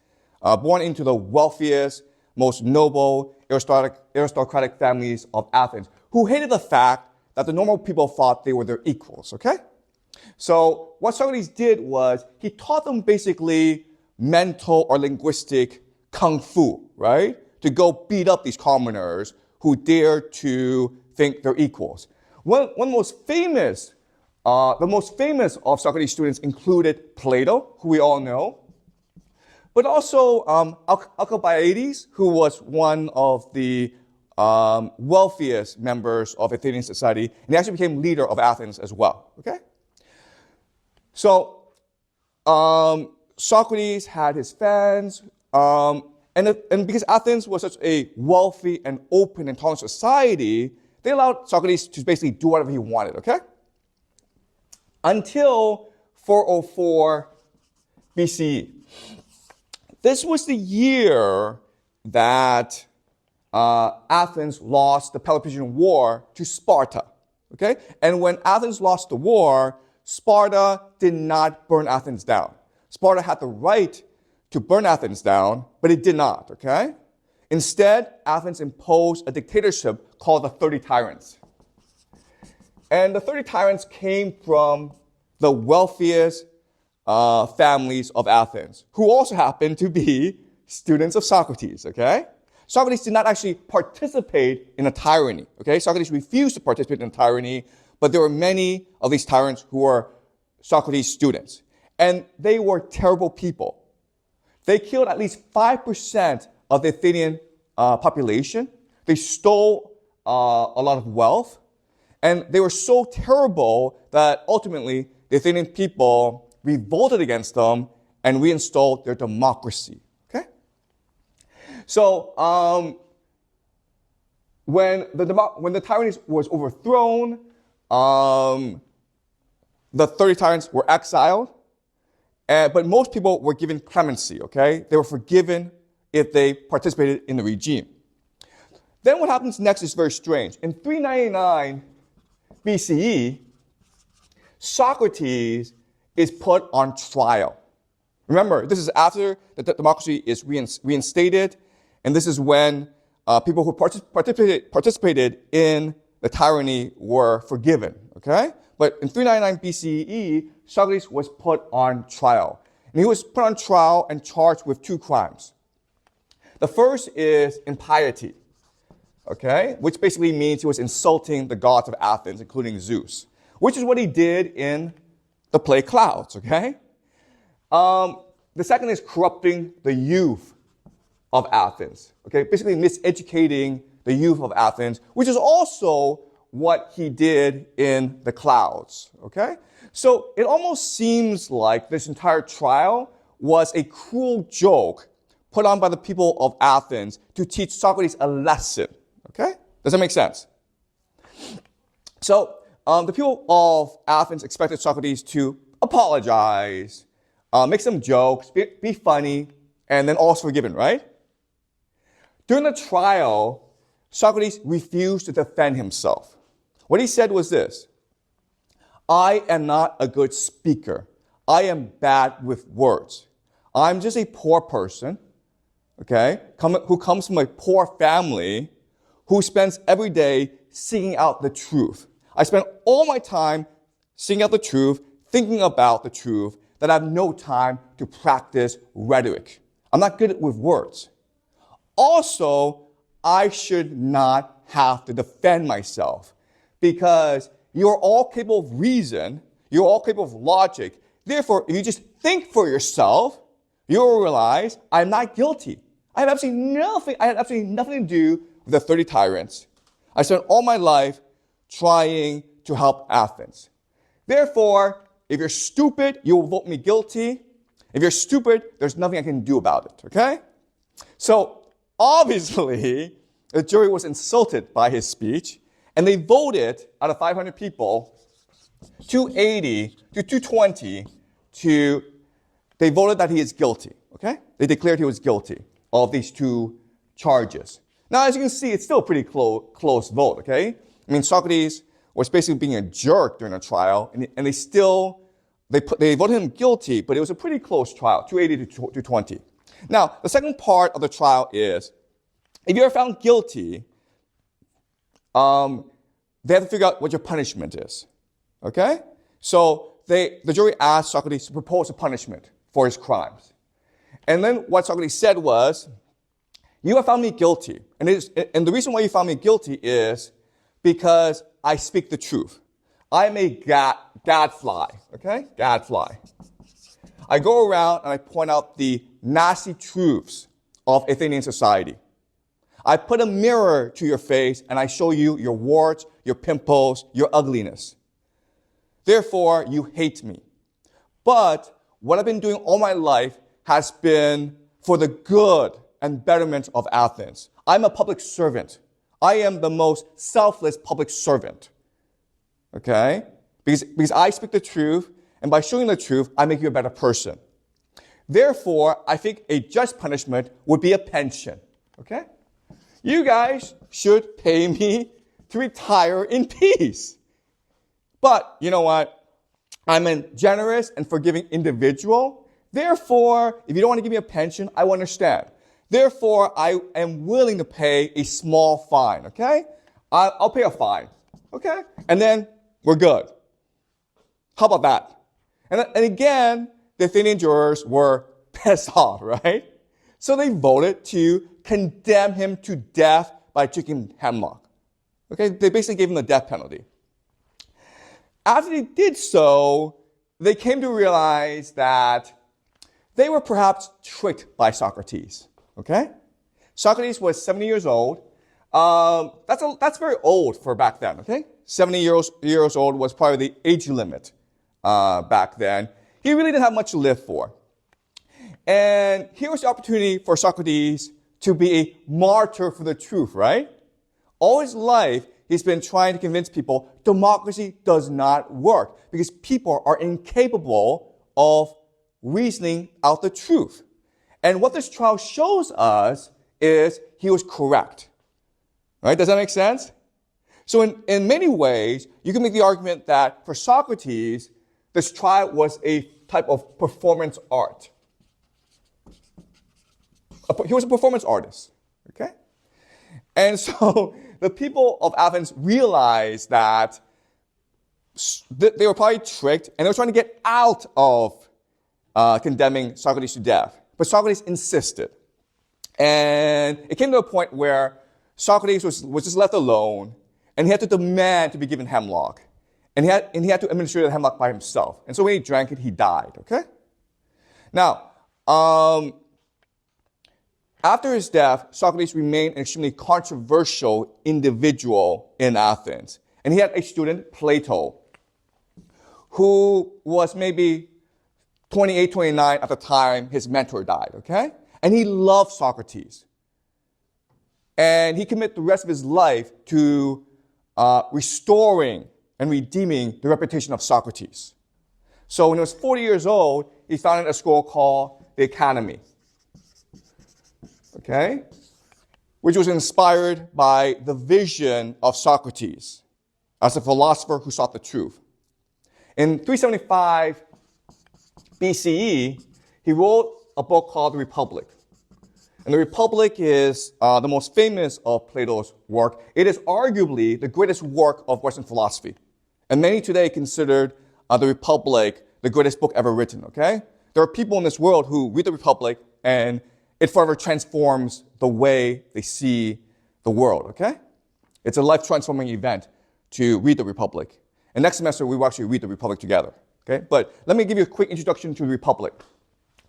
born into the wealthiest, most noble, aristocratic families of Athens, who hated the fact that the normal people thought they were their equals, okay? So what Socrates did was he taught them basically mental or linguistic kung fu, right? To go beat up these commoners who dare to think they're equals. One of the most famous of Socrates' students included Plato, who we all know, but also Alcibiades, who was one of the wealthiest members of Athenian society, and he actually became leader of Athens as well, okay? So Socrates had his fans, and because Athens was such a wealthy and open and tolerant society, they allowed Socrates to basically do whatever he wanted, okay? until 404 BCE. This was the year that Athens lost the Peloponnesian War to Sparta. Okay? And when Athens lost the war, Sparta did not burn Athens down. Sparta had the right to burn Athens down, but it did not. Okay? Instead, Athens imposed a dictatorship called the 30 Tyrants. And the 30 Tyrants came from the wealthiest families of Athens, who also happened to be students of Socrates. Okay? Socrates did not actually participate in a tyranny. Okay? Socrates refused to participate in a tyranny, but there were many of these tyrants who were Socrates' students. And they were terrible people. They killed at least 5% of the Athenian population. They stole a lot of wealth. And they were so terrible that ultimately the Athenian people revolted against them and reinstalled their democracy. Okay? So when the tyranny was overthrown, the 30 tyrants were exiled, but most people were given clemency. Okay? They were forgiven if they participated in the regime. Then what happens next is very strange. In 399 BCE, Socrates is put on trial. Remember, this is after the democracy is reinstated, and this is when people who participated in the tyranny were forgiven. Okay? But in 399 BCE, Socrates was put on trial. And he was put on trial and charged with 2 crimes. The first is impiety, okay, which basically means he was insulting the gods of Athens, including Zeus, which is what he did in the play Clouds, okay? The second is corrupting the youth of Athens, okay, basically miseducating the youth of Athens, which is also what he did in the Clouds, okay? So it almost seems like this entire trial was a cruel joke put on by the people of Athens to teach Socrates a lesson. Okay? Does that make sense? So the people of Athens expected Socrates to apologize, make some jokes, be funny, and then all is forgiven, right? During the trial, Socrates refused to defend himself. What he said was this: I am not a good speaker. I am bad with words. I'm just a poor person, okay, who comes from a poor family, who spends every day seeking out the truth. I spend all my time seeking out the truth, thinking about the truth, that I have no time to practice rhetoric. I'm not good with words. Also, I should not have to defend myself because you're all capable of reason, you're all capable of logic. Therefore, if you just think for yourself, you'll realize I'm not guilty. I had absolutely nothing to do with the 30 tyrants. I spent all my life trying to help Athens. Therefore, if you're stupid, you will vote me guilty. If you're stupid, there's nothing I can do about it, okay? So, obviously, the jury was insulted by his speech, and they voted, out of 500 people, 280 to 220 they voted that he is guilty, okay? They declared he was guilty of these 2 charges. Now, as you can see, it's still a pretty close vote, okay? I mean, Socrates was basically being a jerk during the trial, and they voted him guilty, but it was a pretty close trial, 280 to 220. Now, the second part of the trial is, if you're found guilty, they have to figure out what your punishment is, okay? So the jury asked Socrates to propose a punishment for his crimes. And then what Socrates said was, you have found me guilty. And the reason why you found me guilty is because I speak the truth. I'm a gadfly, okay? Gadfly. I go around and I point out the nasty truths of Athenian society. I put a mirror to your face and I show you your warts, your pimples, your ugliness. Therefore, you hate me. But what I've been doing all my life has been for the good and betterment of Athens. I'm a public servant. I am the most selfless public servant. Okay? Because I speak the truth, and by showing the truth, I make you a better person. Therefore, I think a just punishment would be a pension. Okay? You guys should pay me to retire in peace. But you know what? I'm a generous and forgiving individual. Therefore, if you don't want to give me a pension, I will understand. Therefore, I am willing to pay a small fine, okay? I'll pay a fine, okay? And then we're good. How about that? And again, the Athenian jurors were pissed off, right? So they voted to condemn him to death by drinking hemlock. Okay, they basically gave him the death penalty. After they did so, they came to realize that they were perhaps tricked by Socrates. Okay? Socrates was 70 years old. That's very old for back then, okay? 70 years old was probably the age limit back then. He really didn't have much to live for. And here was the opportunity for Socrates to be a martyr for the truth, right? All his life, he's been trying to convince people democracy does not work because people are incapable of reasoning out the truth. And what this trial shows us is he was correct. Right? Does that make sense? So in many ways, you can make the argument that for Socrates, this trial was a type of performance art. He was a performance artist. Okay? And so the people of Athens realized that they were probably tricked and they were trying to get out of condemning Socrates to death. But Socrates insisted. And it came to a point where Socrates was just left alone and he had to demand to be given hemlock. And he had to administer the hemlock by himself. And so when he drank it, he died. Okay? Now, after his death, Socrates remained an extremely controversial individual in Athens. And he had a student, Plato, who was maybe 28, 29 at the time his mentor died, okay? And he loved Socrates. And he committed the rest of his life to restoring and redeeming the reputation of Socrates. So when he was 40 years old, he founded a school called the Academy. Okay? Which was inspired by the vision of Socrates as a philosopher who sought the truth. In 375 BCE, he wrote a book called The Republic. And The Republic is the most famous of Plato's work. It is arguably the greatest work of Western philosophy. And many today considered The Republic the greatest book ever written, okay? There are people in this world who read The Republic and it forever transforms the way they see the world, okay? It's a life-transforming event to read The Republic. And next semester, we will actually read The Republic together, okay? But let me give you a quick introduction to The Republic.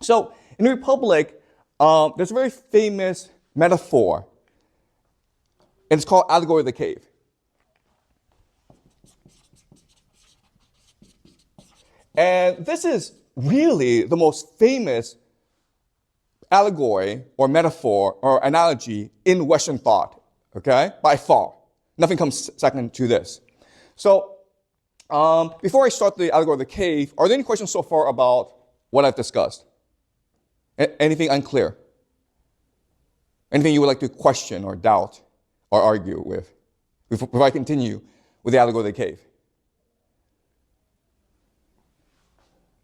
So, in The Republic, there's a very famous metaphor, and it's called Allegory of the Cave. And this is really the most famous allegory or metaphor or analogy in Western thought, okay? By far. Nothing comes second to this. So, before I start the allegory of the cave, are there any questions so far about what I've discussed? Anything unclear? Anything you would like to question or doubt or argue with before I continue with the allegory of the cave?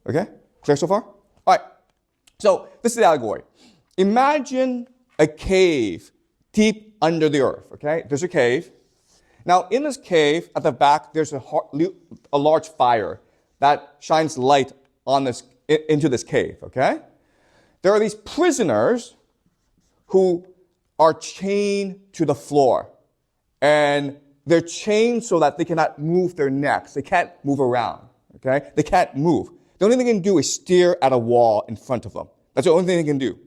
Okay? Clear so far? All right. So, this is the allegory. Imagine a cave deep under the earth, okay? There's a cave. Now, in this cave, at the back, there's a large fire that shines light on into this cave, okay? There are these prisoners who are chained to the floor. And they're chained so that they cannot move their necks. They can't move around, okay? They can't move. The only thing they can do is stare at a wall in front of them. That's the only thing they can do.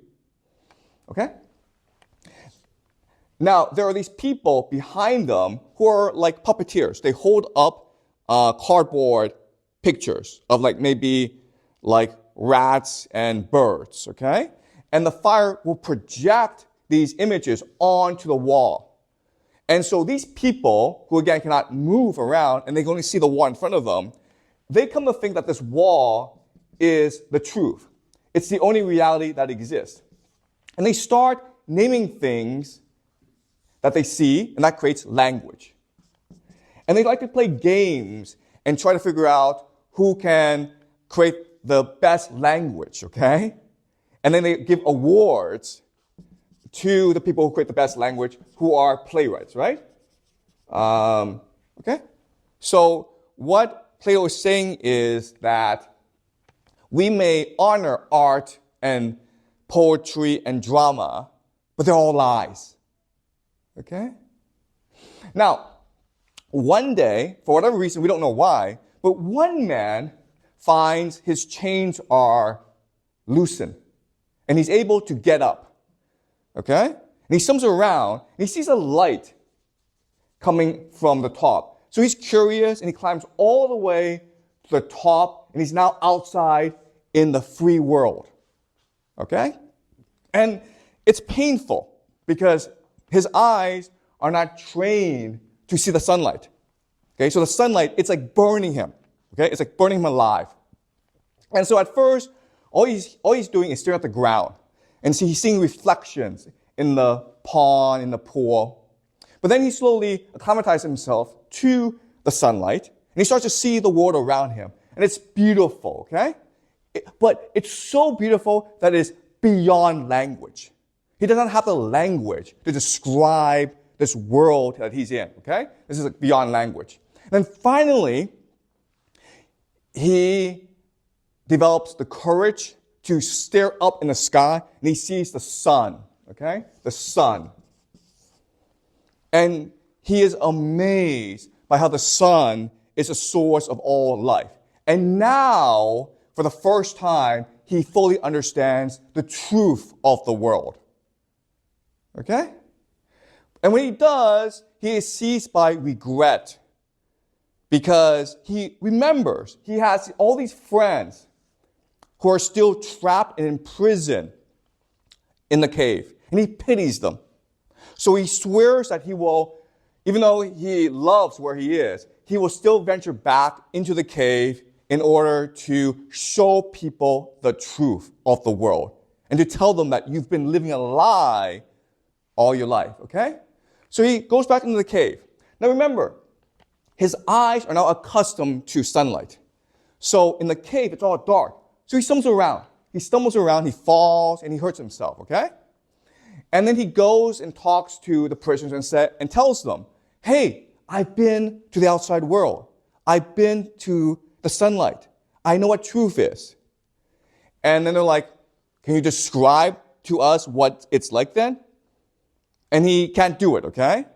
Okay? Now, there are these people behind them who are like puppeteers. They hold up cardboard pictures of maybe rats and birds, okay? And the fire will project these images onto the wall. And so these people, who again cannot move around and they can only see the wall in front of them, they come to think that this wall is the truth. It's the only reality that exists. And they start naming things that they see, and that creates language. And they like to play games and try to figure out who can create the best language, okay? And then they give awards to the people who create the best language, who are playwrights, right? Okay? So what Plato is saying is that we may honor art and poetry and drama, but they're all lies. Okay? Now, one day, for whatever reason, we don't know why, but one man finds his chains are loosened, and he's able to get up. Okay? And he stumbles around, and he sees a light coming from the top. So he's curious, and he climbs all the way to the top, and he's now outside in the free world. Okay? And it's painful because his eyes are not trained to see the sunlight. Okay? So the sunlight, it's like burning him. Okay? It's like burning him alive. And so at first, all he's doing is staring at the ground. And so he's seeing reflections in the pond, in the pool. But then he slowly acclimatizes himself to the sunlight, and he starts to see the world around him. And it's beautiful, okay? But it's so beautiful that it's beyond language. He doesn't have the language to describe this world that he's in, okay? This is beyond language. And then finally, he develops the courage to stare up in the sky, and he sees the sun, okay? The sun. And he is amazed by how the sun is a source of all life. And now, for the first time, he fully understands the truth of the world. Okay? And when he does, he is seized by regret because he remembers he has all these friends who are still trapped and in prison in the cave. And he pities them. So he swears that he will, even though he loves where he is, he will still venture back into the cave in order to show people the truth of the world and to tell them that you've been living a lie all your life, okay? So he goes back into the cave. Now remember, his eyes are now accustomed to sunlight. So in the cave, it's all dark. So he stumbles around, he falls, and he hurts himself, okay? And then he goes and talks to the prisoners and tells them, hey, I've been to the outside world. I've been to the sunlight. I know what truth is. And then they're like, can you describe to us what it's like then? And he can't do it, okay?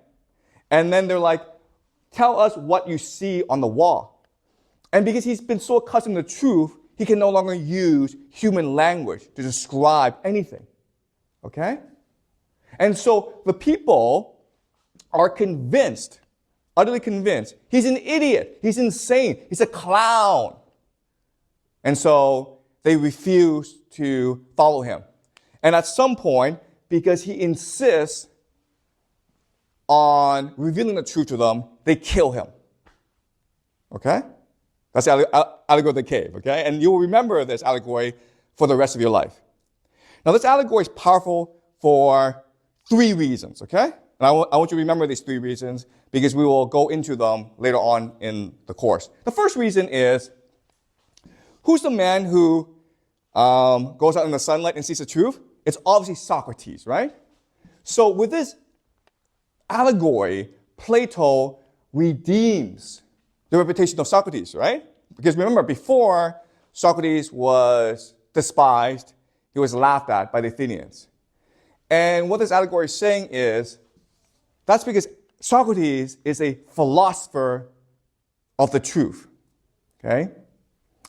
And then they're like, tell us what you see on the wall. And because he's been so accustomed to truth, he can no longer use human language to describe anything, okay? And so the people are convinced, utterly convinced, he's an idiot, he's insane, he's a clown. And so they refuse to follow him. And at some point, because he insists on revealing the truth to them, they kill him. Okay? That's the allegory of the cave, okay? And you will remember this allegory for the rest of your life. Now, this allegory is powerful for 3 reasons, okay? And I want you to remember these 3 reasons because we will go into them later on in the course. The first reason is, who's the man who goes out in the sunlight and sees the truth? It's obviously Socrates, right? So with this allegory, Plato redeems the reputation of Socrates, right? Because remember, before, Socrates was despised, he was laughed at by the Athenians. And what this allegory is saying is, that's because Socrates is a philosopher of the truth, okay?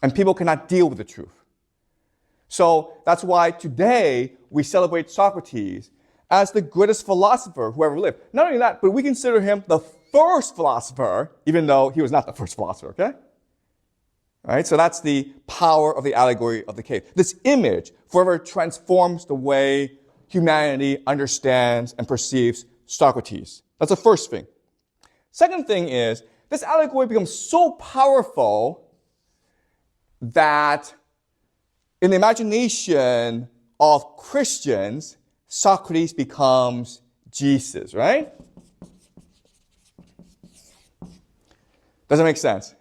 And people cannot deal with the truth. So that's why today we celebrate Socrates as the greatest philosopher who ever lived. Not only that, but we consider him the first philosopher, even though he was not the first philosopher, okay? All right, so that's the power of the allegory of the cave. This image forever transforms the way humanity understands and perceives Socrates. That's the first thing. Second thing is, this allegory becomes so powerful that in the imagination of Christians, Socrates becomes Jesus, right? Does that make sense?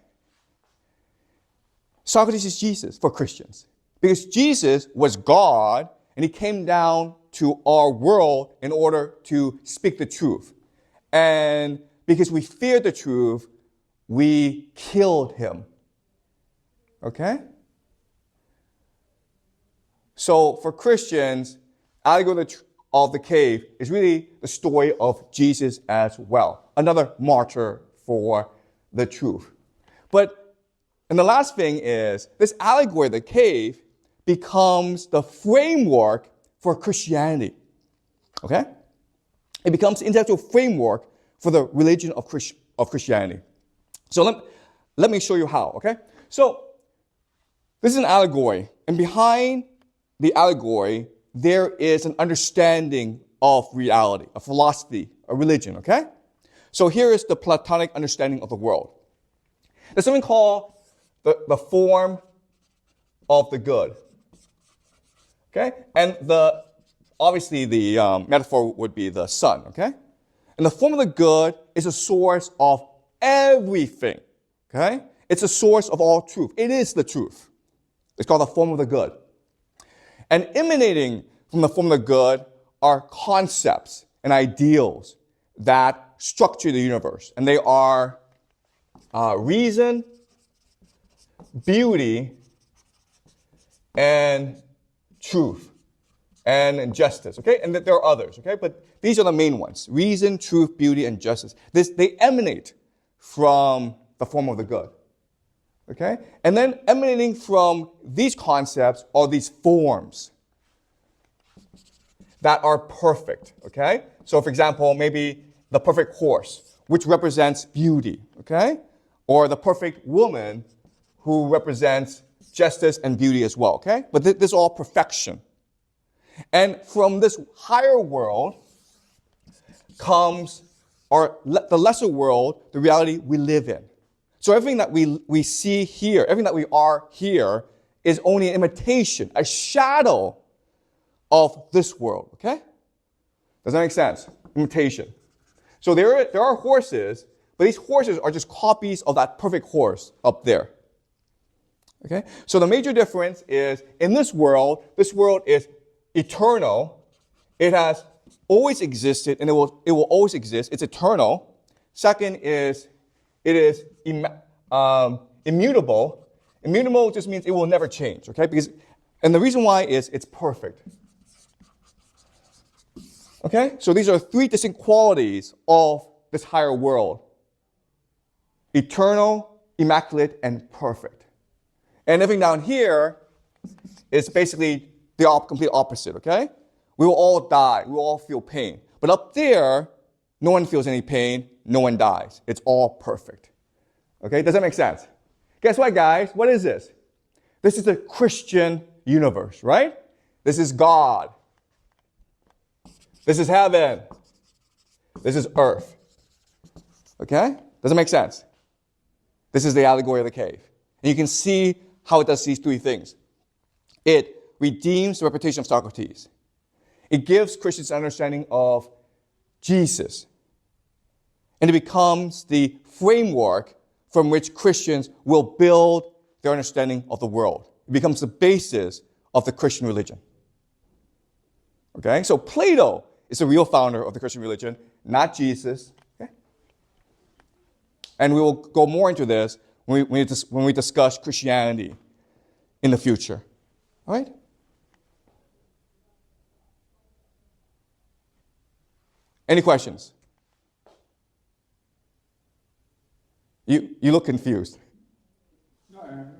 Socrates is Jesus for Christians. Because Jesus was God, and he came down to our world in order to speak the truth. And because we feared the truth, we killed him. Okay? So for Christians, allegory of the cave is really the story of Jesus as well. Another martyr for the truth. But, and the last thing is, this allegory of the cave becomes the framework for Christianity. Okay? It becomes the intellectual framework for the religion of Christianity. So let me show you how, okay? So this is an allegory, and behind the allegory, there is an understanding of reality, a philosophy, a religion, okay? So here is the Platonic understanding of the world. There's something called the form of the good, okay? And obviously the metaphor would be the sun, okay? And the form of the good is a source of everything, okay? It's a source of all truth. It is the truth. It's called the form of the good. And emanating from the form of the good are concepts and ideals that structure the universe. And they are reason, beauty, and truth, and justice, okay? And there are others, okay? But these are the main ones. Reason, truth, beauty, and justice. They emanate from the form of the good, okay? And then emanating from these concepts are these forms that are perfect, okay? So for example, maybe the perfect horse, which represents beauty, okay? Or the perfect woman who represents justice and beauty as well, okay? But this is all perfection. And from this higher world comes the lesser world, the reality we live in. So everything that we see here, everything that we are here is only an imitation, a shadow of this world, okay? Does that make sense? Imitation. So there are horses, but these horses are just copies of that perfect horse up there. Okay? So the major difference is in this world is eternal. It has always existed and it will always exist. It's eternal. Second is it is immutable. Immutable just means it will never change, okay? And the reason why is it's perfect. Okay? So these are three distinct qualities of this higher world. Eternal, immaculate, and perfect. And everything down here is basically the complete opposite, okay? We will all die. We will all feel pain. But up there, no one feels any pain. No one dies. It's all perfect. Okay? Does that make sense? Guess what, guys? What is this? This is the Christian universe, right? This is God. This is heaven. This is earth. Okay? Does it make sense? This is the allegory of the cave. And you can see how it does these three things. It redeems the reputation of Socrates. It gives Christians an understanding of Jesus. And it becomes the framework from which Christians will build their understanding of the world. It becomes the basis of the Christian religion. Okay? So Plato is the real founder of the Christian religion, not Jesus. Okay? And we will go more into this when we discuss Christianity in the future. All right? Any questions? You look confused. No, I'm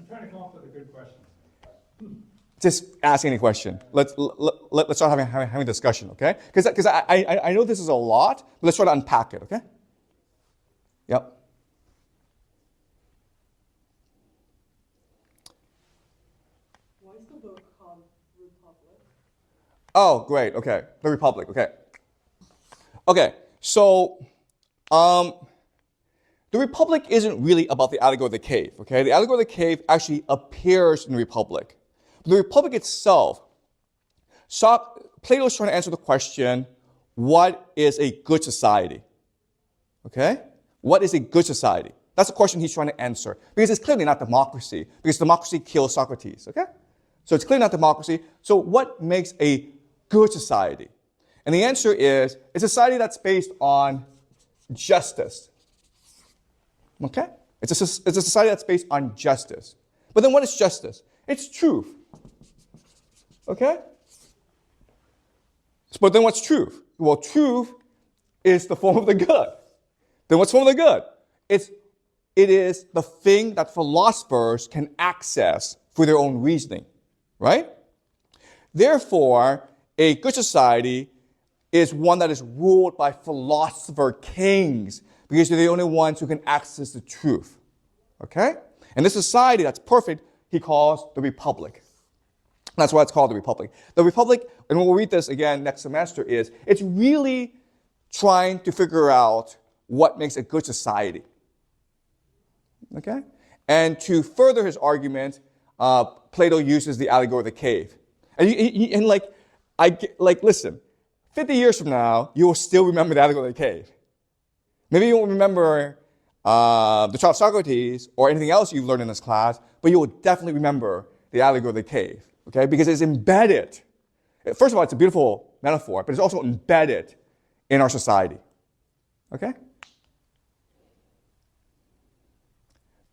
trying to come up with a good question. Just ask any question. Let's start having a discussion, okay? Because I know this is a lot, but let's try to unpack it, okay? Yep. Why is the book called Republic? Oh, great. Okay, the Republic. Okay. Okay. So, the Republic isn't really about the allegory of the cave, okay? The allegory of the cave actually appears in the Republic. But the Republic itself, Plato is trying to answer the question, what is a good society? Okay? What is a good society? That's the question he's trying to answer. Because it's clearly not democracy, because democracy kills Socrates, okay? So it's clearly not democracy. So what makes a good society? And the answer is, a society that's based on justice. Okay? It's a society that's based on justice. But then what is justice? It's truth. Okay? But then what's truth? Well, truth is the form of the good. Then what's form of the good? It is the thing that philosophers can access for their own reasoning. Right? Therefore, a good society is one that is ruled by philosopher kings, because they're the only ones who can access the truth. Okay? And this society that's perfect, he calls the Republic. That's why it's called the Republic. The Republic, and we'll read this again next semester, it's really trying to figure out what makes a good society. Okay? And to further his argument, Plato uses the allegory of the cave. And listen, 50 years from now, you will still remember the allegory of the cave. Maybe you won't remember the child Socrates or anything else you've learned in this class, but you will definitely remember the allegory of the cave, okay? Because it's embedded. First of all, it's a beautiful metaphor, but it's also embedded in our society, okay?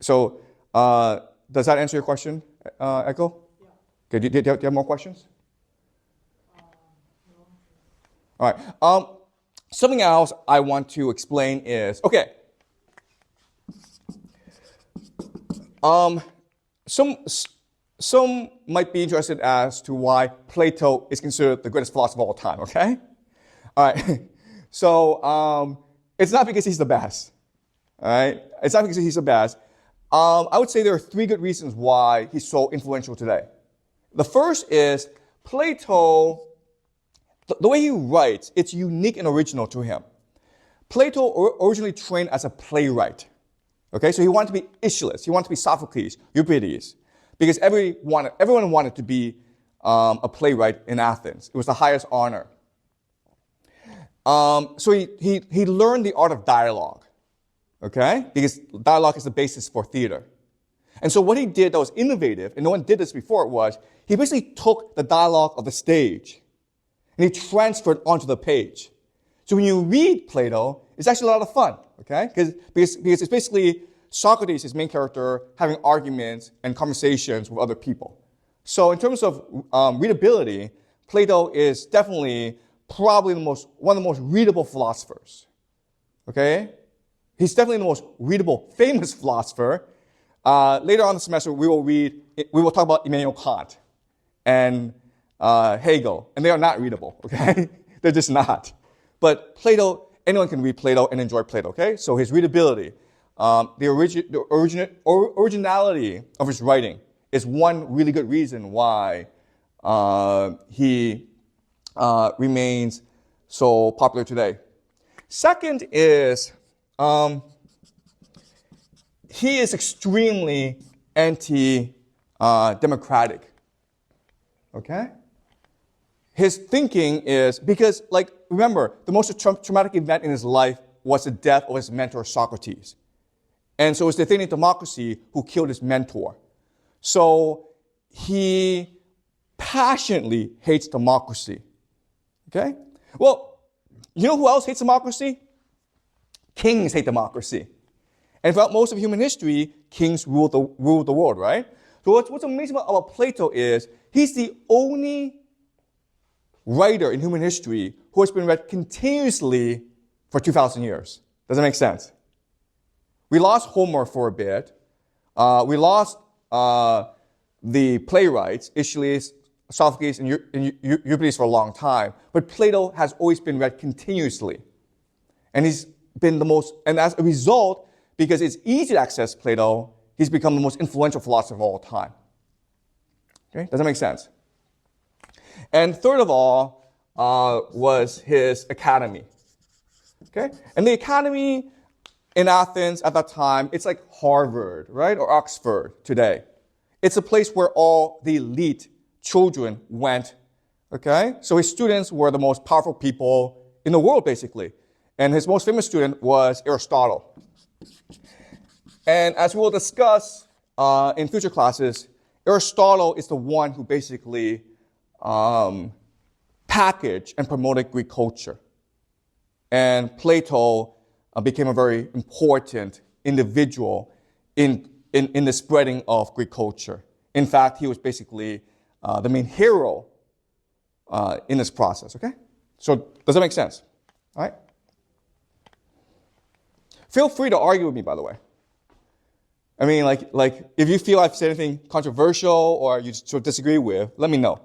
So, does that answer your question, Echo? Yeah. Okay, do you have more questions? No. All right. Something else I want to explain is, okay. Some might be interested as to why Plato is considered the greatest philosopher of all time, okay? All right. So, it's not because he's the best, all right? It's not because he's the best. I would say there are three good reasons why he's so influential today. The first is Plato, the way he writes, it's unique and original to him. Plato originally trained as a playwright. Okay, so he wanted to be Aeschylus, he wanted to be Sophocles, Euripides, because everyone wanted to be a playwright in Athens. It was the highest honor. So he learned the art of dialogue, okay, because dialogue is the basis for theater. And so what he did that was innovative, and no one did this before, was he basically took the dialogue of the stage and he transferred onto the page. So when you read Plato, it's actually a lot of fun, okay? Because it's basically Socrates, his main character, having arguments and conversations with other people. So in terms of readability, Plato is definitely probably one of the most readable philosophers, okay? He's definitely the most readable, famous philosopher. Later on in the semester, we will talk about Immanuel Kant and Hegel, and they are not readable, okay? They're just not. But Plato, anyone can read Plato and enjoy Plato, okay? So his readability, the originality of his writing is one really good reason why he remains so popular today. Second is he is extremely anti-democratic, okay? His thinking is, because, remember, the most traumatic event in his life was the death of his mentor, Socrates. And so it's the Athenian democracy who killed his mentor. So he passionately hates democracy, okay? Well, you know who else hates democracy? Kings hate democracy. And throughout most of human history, kings ruled the world, right? So what's amazing about Plato is he's the only writer in human history who has been read continuously for 2,000 years. Does that make sense? We lost Homer for a bit. We lost the playwrights, Aeschylus, Sophocles, and Euripides for a long time. But Plato has always been read continuously. And he's been the most, and as a result, because it's easy to access Plato, he's become the most influential philosopher of all time. Okay? Does that make sense? And third of all was his academy. Okay? And the academy, in Athens at that time, it's like Harvard, right? Or Oxford today. It's a place where all the elite children went, okay? So his students were the most powerful people in the world, basically. And his most famous student was Aristotle. And as we will discuss in future classes, Aristotle is the one who basically packaged and promoted Greek culture. And Plato became a very important individual in the spreading of Greek culture. In fact, he was basically the main hero in this process, okay? So does that make sense? All right? Feel free to argue with me, by the way. I mean, like if you feel I've said anything controversial or you sort of disagree with, let me know.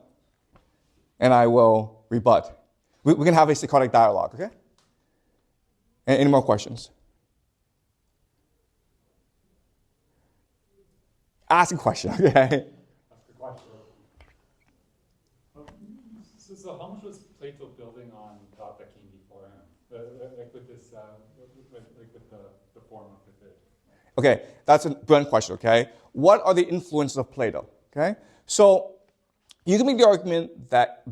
And I will rebut. We can have a Socratic dialogue, okay? Any more questions? Ask a question, okay? Ask a question. So how much was Plato building on thought that came before him? Like with this, with the form of the fish? Okay, that's a brilliant question, okay? What are the influences of Plato, okay? So you can make the argument that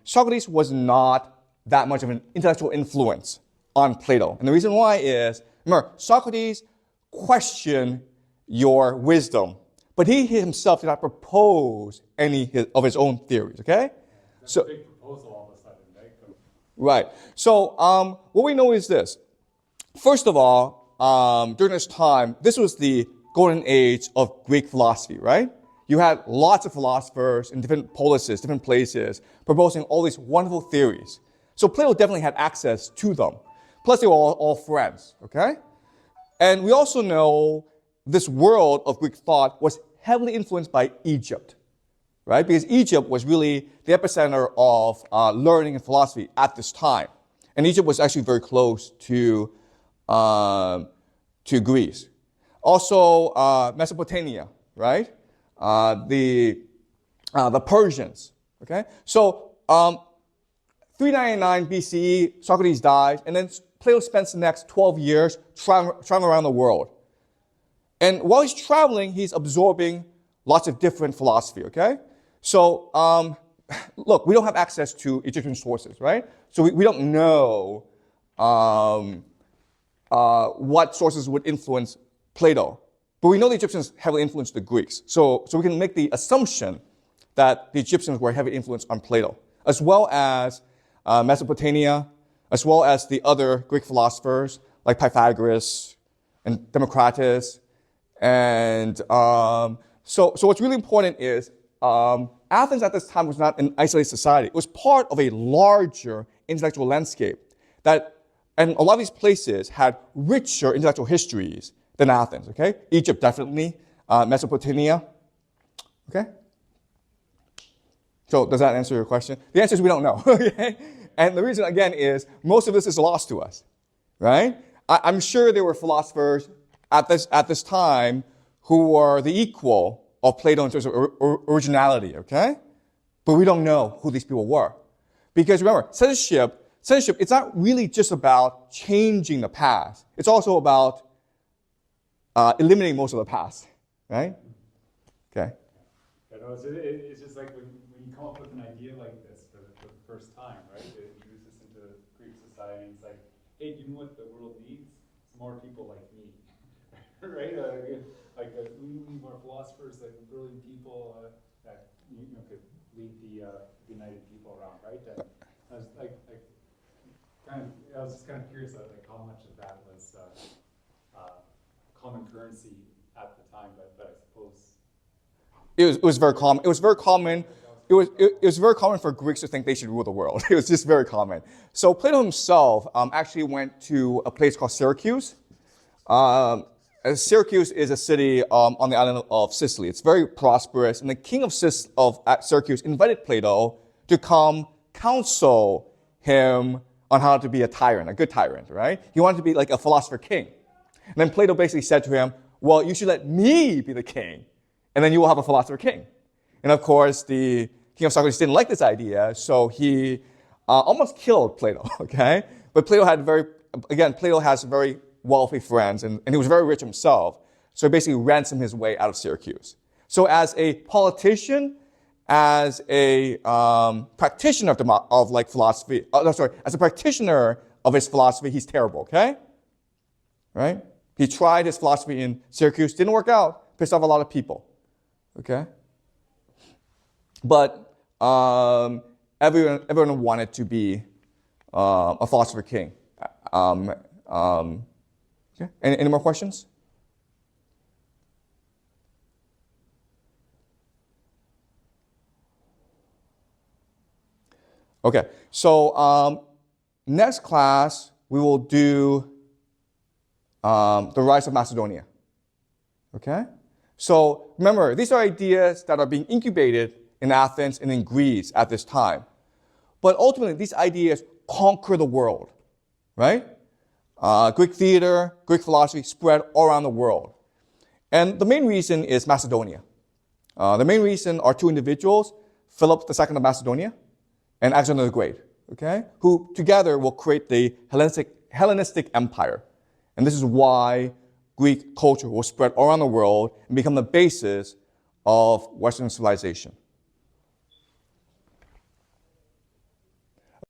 Socrates was not that much of an intellectual influence on Plato. And the reason why is, remember, Socrates questioned your wisdom, but he himself did not propose any of his own theories, okay? That's So, a big proposal all of a sudden, right? right. So what we know is this. First of all, during this time, this was the golden age of Greek philosophy, right? You had lots of philosophers in different polises, different places, proposing all these wonderful theories. So Plato definitely had access to them. Plus, they were all friends, okay? And we also know this world of Greek thought was heavily influenced by Egypt, right? Because Egypt was really the epicenter of learning and philosophy at this time. And Egypt was actually very close to Greece. Also, Mesopotamia, right? The Persians, okay? So, 399 BCE, Socrates dies, and then Plato spends the next 12 years traveling around the world. And while he's traveling, he's absorbing lots of different philosophy, okay? So, look, we don't have access to Egyptian sources, right? So we don't know what sources would influence Plato. But we know the Egyptians heavily influenced the Greeks. So we can make the assumption that the Egyptians were heavily influenced on Plato, as well as Mesopotamia, as well as the other Greek philosophers like Pythagoras and Democritus. And so what's really important is Athens at this time was not an isolated society. It was part of a larger intellectual landscape and a lot of these places had richer intellectual histories than Athens, okay? Egypt definitely, Mesopotamia, okay? So does that answer your question? The answer is we don't know, okay? And the reason, again, is most of this is lost to us, right? I'm sure there were philosophers at this time who were the equal of Plato in terms of originality, okay? But we don't know who these people were. Because remember, censorship, it's not really just about changing the past. It's also about eliminating most of the past, right? Okay. Yeah, no, it's just like when you come up with an idea like this for the first time, right? You use this into Greek society, it's like, hey, you know what the world needs? More people like me, right? We need more philosophers, like brilliant people that could lead the united people around, right? And I was just kind of curious about like how much of that was common currency at the time, but I suppose it was very common. It was very common. It was very common for Greeks to think they should rule the world. It was just very common. So Plato himself actually went to a place called Syracuse. Syracuse is a city on the island of Sicily. It's very prosperous, and the king of Syracuse invited Plato to come counsel him on how to be a tyrant, a good tyrant, right? He wanted to be like a philosopher king. And then Plato basically said to him, well, you should let me be the king, and then you will have a philosopher king. And of course, the king of Syracuse didn't like this idea, so he almost killed Plato, okay? But Plato has very wealthy friends, and he was very rich himself. So he basically ransomed his way out of Syracuse. So as a politician, as a practitioner of like philosophy, as a practitioner of his philosophy, he's terrible, okay? Right? He tried his philosophy in Syracuse, didn't work out, pissed off a lot of people, okay? But everyone wanted to be a philosopher king. Okay. Any more questions? Okay, so next class we will do the rise of Macedonia. Okay? So remember, these are ideas that are being incubated in Athens and in Greece at this time. But ultimately, these ideas conquer the world, right? Greek theater, Greek philosophy spread all around the world. And the main reason is Macedonia. The main reason are two individuals, Philip II of Macedonia and Alexander the Great, okay? Who together will create the Hellenistic Empire. And this is why Greek culture will spread all around the world and become the basis of Western civilization.